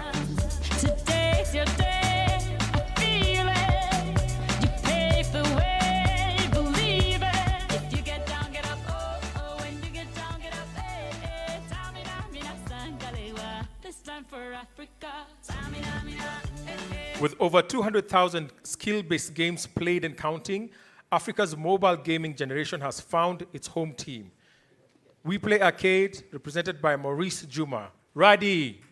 Today's your day. I feel it. You pave the way, believe it. If you get down, get up. Oh, when you get down, get up. Hey, this time for Africa. With over 200,000 skill-based games played and counting, Africa's mobile gaming generation has found its home team. We Play Arcade, represented by Maurice Juma. Ready.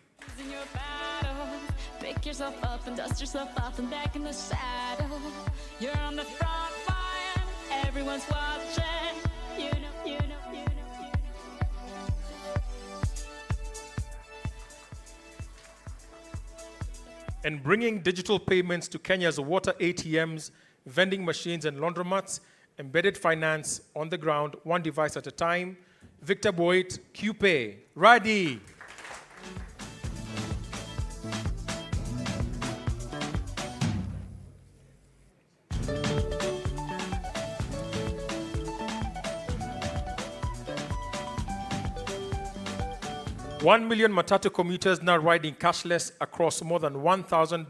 Pick yourself up and dust yourself off and back in the saddle. You're on the front line, everyone's watching. You know. And bringing digital payments to Kenya's water ATMs, vending machines and laundromats, embedded finance on the ground, one device at a time. Victor Boyd, Qpay. Ready. 1 million Matatu commuters now riding cashless across more than 1,000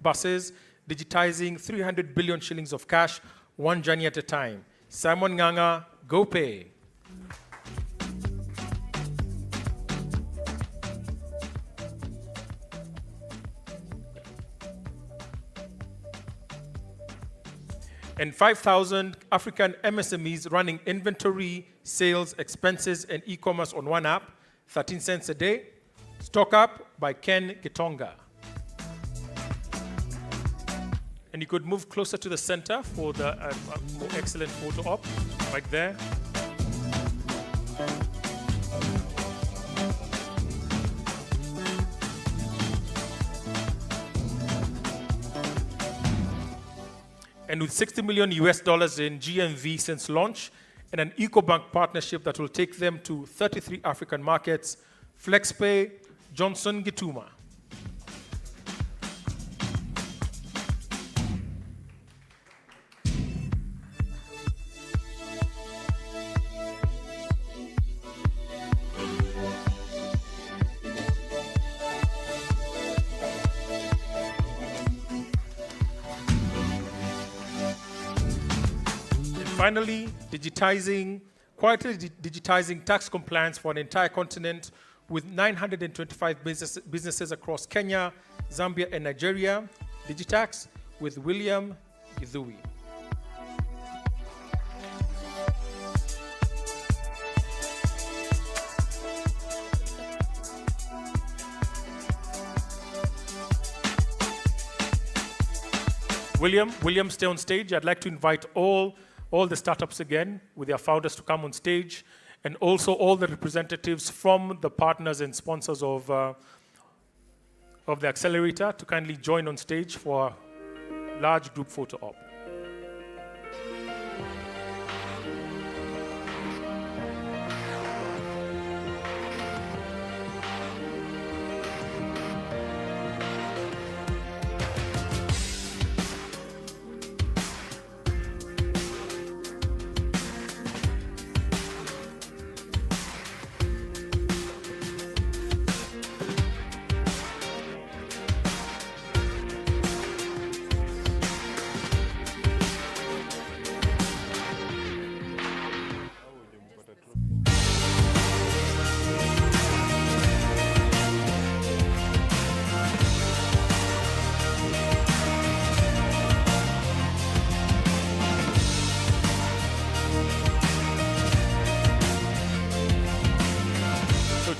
buses, digitizing 300 billion shillings of cash, one journey at a time. Simon Nganga, Gopay. And 5,000 African MSMEs running inventory, sales, expenses, and e-commerce on one app, 13 cents a day. Stockup by Ken Gitonga. And you could move closer to the center for the more excellent photo op, right there. And with 60 million US dollars in GMV since launch, and an EcoBank partnership that will take them to 33 African markets, FlexPay, Johnson Gituma. Finally, quietly digitizing tax compliance for an entire continent with 925 businesses across Kenya, Zambia, and Nigeria. Digitax with William Githui. William, stay on stage. I'd like to invite all the startups again with their founders to come on stage, and also all the representatives from the partners and sponsors of the accelerator to kindly join on stage for a large group photo op.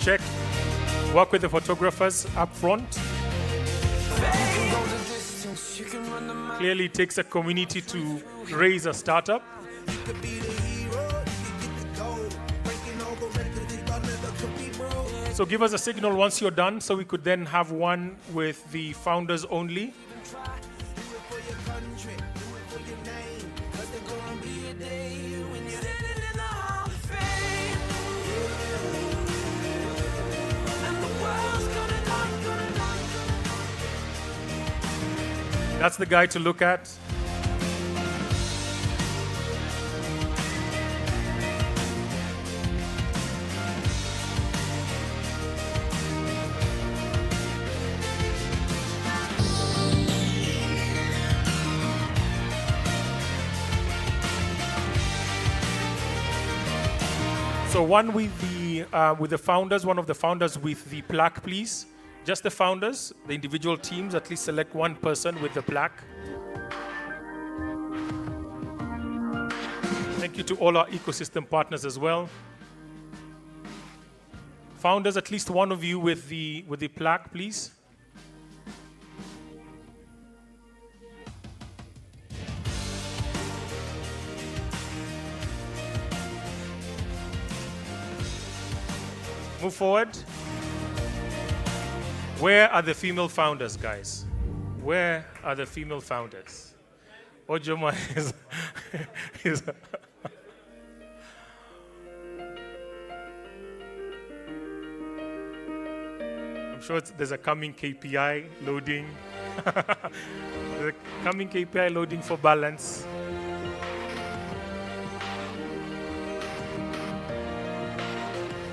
Check, work with the photographers up front. Clearly it takes a community to raise a startup. So give us a signal once you're done so we could then have one with the founders only. That's the guy to look at. So one with the founders, one of the founders with the plaque, please. Just the founders, the individual teams, at least select one person with the plaque. Thank you to all our ecosystem partners as well. Founders, at least one of you with the plaque, please. Move forward. Where are the female founders, guys? Where are the female founders? Ojoma is I'm sure there's a coming KPI loading. There's a coming KPI loading for balance.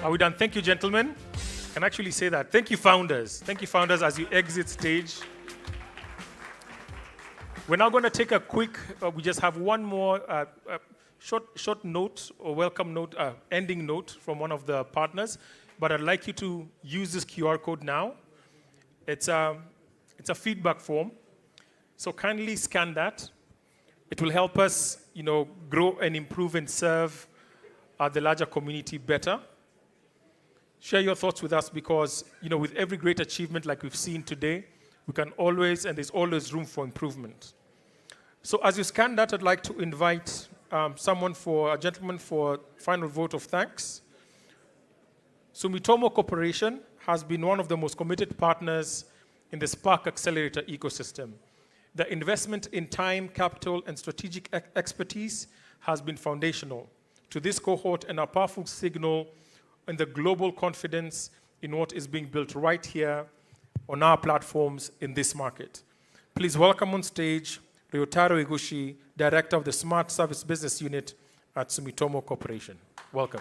Are we done? Thank you, gentlemen. can actually say that. Thank you, founders. Thank you, founders, as you exit stage. We're now going to take a quick, we just have one more short note or welcome note, ending note from one of the partners. But I'd like you to use this QR code now. It's a feedback form. So kindly scan that. It will help us, grow and improve and serve the larger community better. Share your thoughts with us because, with every great achievement like we've seen today, we can always, and there's always room for improvement. So as you scan that, I'd like to invite a gentleman for final vote of thanks. Sumitomo Corporation has been one of the most committed partners in the Spark Accelerator ecosystem. The investment in time, capital, and strategic expertise has been foundational to this cohort and a powerful signal in the global confidence in what is being built right here on our platforms in this market. Please welcome on stage Ryotaro Iguchi, Director of the Smart Service Business Unit at Sumitomo Corporation. Welcome.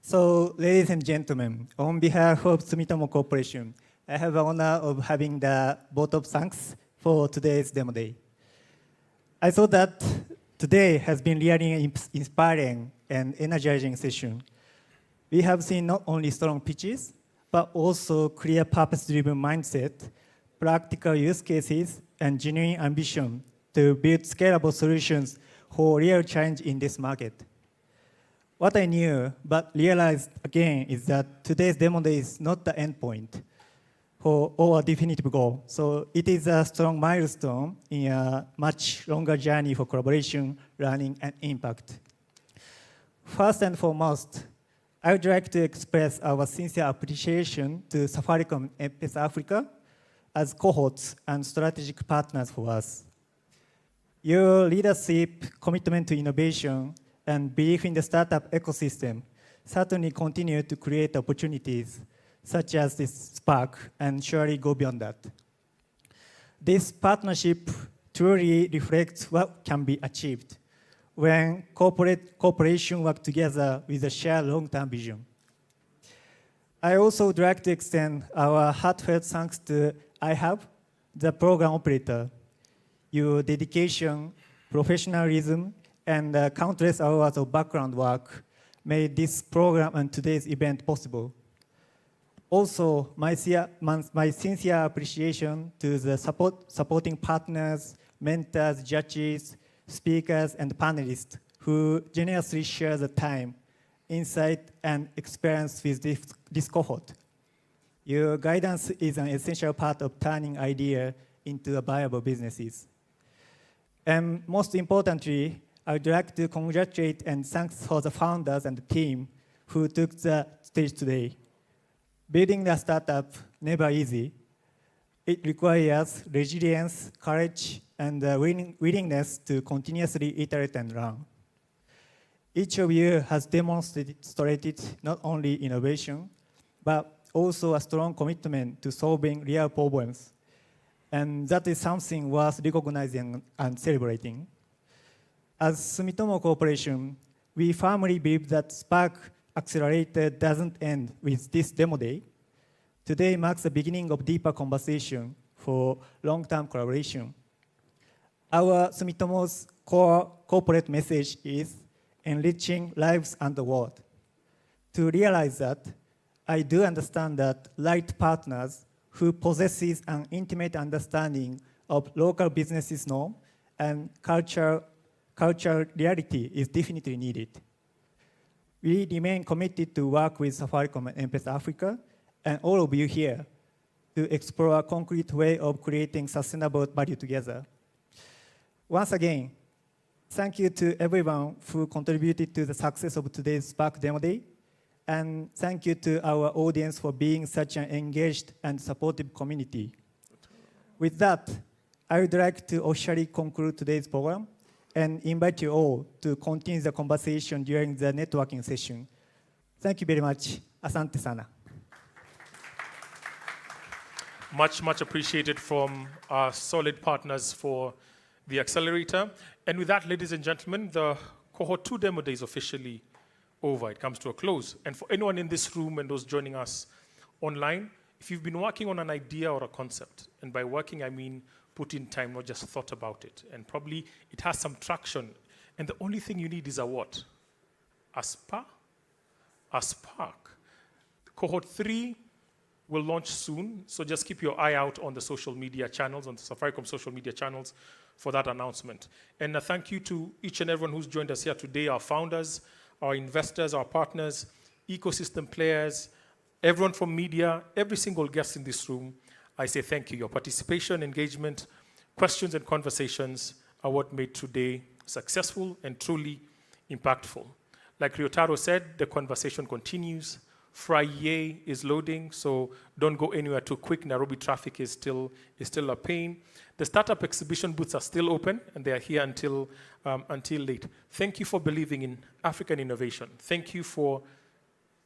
So, ladies and gentlemen, on behalf of Sumitomo Corporation, I have the honor of having the vote of thanks for today's demo day. I thought that today has been really an inspiring and energizing session. We have seen not only strong pitches, but also clear purpose-driven mindset, practical use cases, and genuine ambition to build scalable solutions for real challenge in this market. What I knew, but realized again, is that today's demo day is not the endpoint or a definitive goal. So it is a strong milestone in a much longer journey for collaboration, learning, and impact. First and foremost, I would like to express our sincere appreciation to Safaricom and M-PESA Africa as cohorts and strategic partners for us. Your leadership, commitment to innovation, and belief in the startup ecosystem certainly continue to create opportunities such as this Spark and surely go beyond that. This partnership truly reflects what can be achieved when corporations work together with a shared long-term vision. I also would like to extend our heartfelt thanks to iHUB, the program operator. Your dedication, professionalism, and countless hours of background work made this program and today's event possible. Also, my sincere appreciation to the supporting partners, mentors, judges, speakers, and panelists who generously share the time, insight, and experience with this cohort. Your guidance is an essential part of turning ideas into viable businesses. And most importantly, I would like to congratulate and thank for the founders and the team who took the stage today. Building a startup, never easy. It requires resilience, courage, and willingness to continuously iterate and learn. Each of you has demonstrated not only innovation, but also a strong commitment to solving real problems. And that is something worth recognizing and celebrating. As Sumitomo Corporation, we firmly believe that Spark Accelerator doesn't end with this demo day. Today marks the beginning of deeper conversation for long-term collaboration. Our Sumitomo's core corporate message is enriching lives and the world. To realize that, I do understand that right partners who possesses an intimate understanding of local businesses norm and cultural reality is definitely needed. We remain committed to work with Safaricom and M-PESA Africa and all of you here to explore a concrete way of creating sustainable value together. Once again, thank you to everyone who contributed to the success of today's Spark Demo Day. And thank you to our audience for being such an engaged and supportive community. With that, I would like to officially conclude today's program and invite you all to continue the conversation during the networking session. Thank you very much. Asante sana. Much appreciated from our solid partners for the accelerator. And with that, ladies and gentlemen, the Cohort 2 demo day is officially over. It comes to a close. And for anyone in this room and those joining us online, if you've been working on an idea or a concept, and by working I mean put in time, not just thought about it, and probably it has some traction, and the only thing you need is a what? A spark. Cohort 3 will launch soon, so just keep your eye out on the social media channels, on the Safaricom social media channels for that announcement. And a thank you to each and everyone who's joined us here today, our founders, our investors, our partners, ecosystem players, everyone from media, every single guest in this room. I say thank you. Your participation, engagement, questions, and conversations are what made today successful and truly impactful. Like Ryotaro said, the conversation continues. Friday is loading, so don't go anywhere too quick. Nairobi traffic is still a pain. The startup exhibition booths are still open, and they are here until late. Thank you for believing in African innovation. Thank you for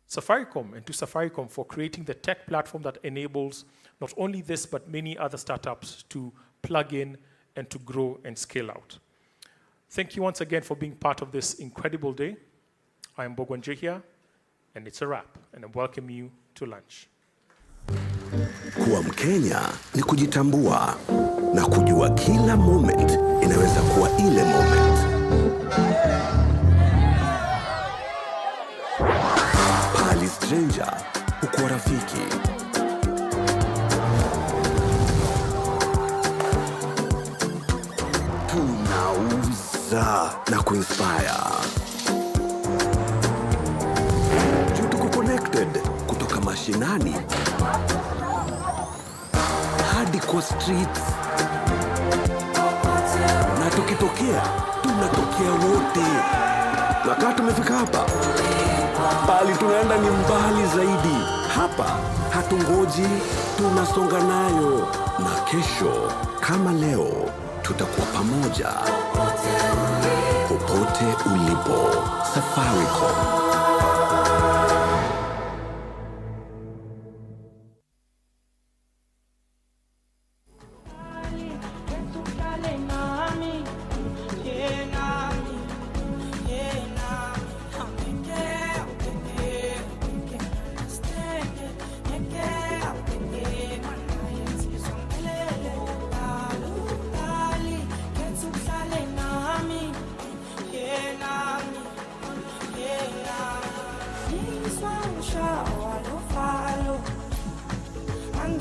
Safaricom and to Safaricom for creating the tech platform that enables not only this, but many other startups to plug in and to grow and scale out. Thank you once again for being part of this incredible day. I am Bogwanje here, and it's a wrap, and I welcome you to lunch. Kuwa Mkenya ni kujitambua na kujua kila moment inaweza kuwa ile moment. Pali stranger hukuwa rafiki. Tunauza na kuinspire. Kutoka mashinani hadi kwa streets, na tukitokea tunatokea wote. Na kama tumefika hapa, bali tunaenda ni mbali zaidi. Hapa hatungoji, tunasonga nayo. Na kesho kama leo tutakuwa pamoja popote ulipo. Safaricom.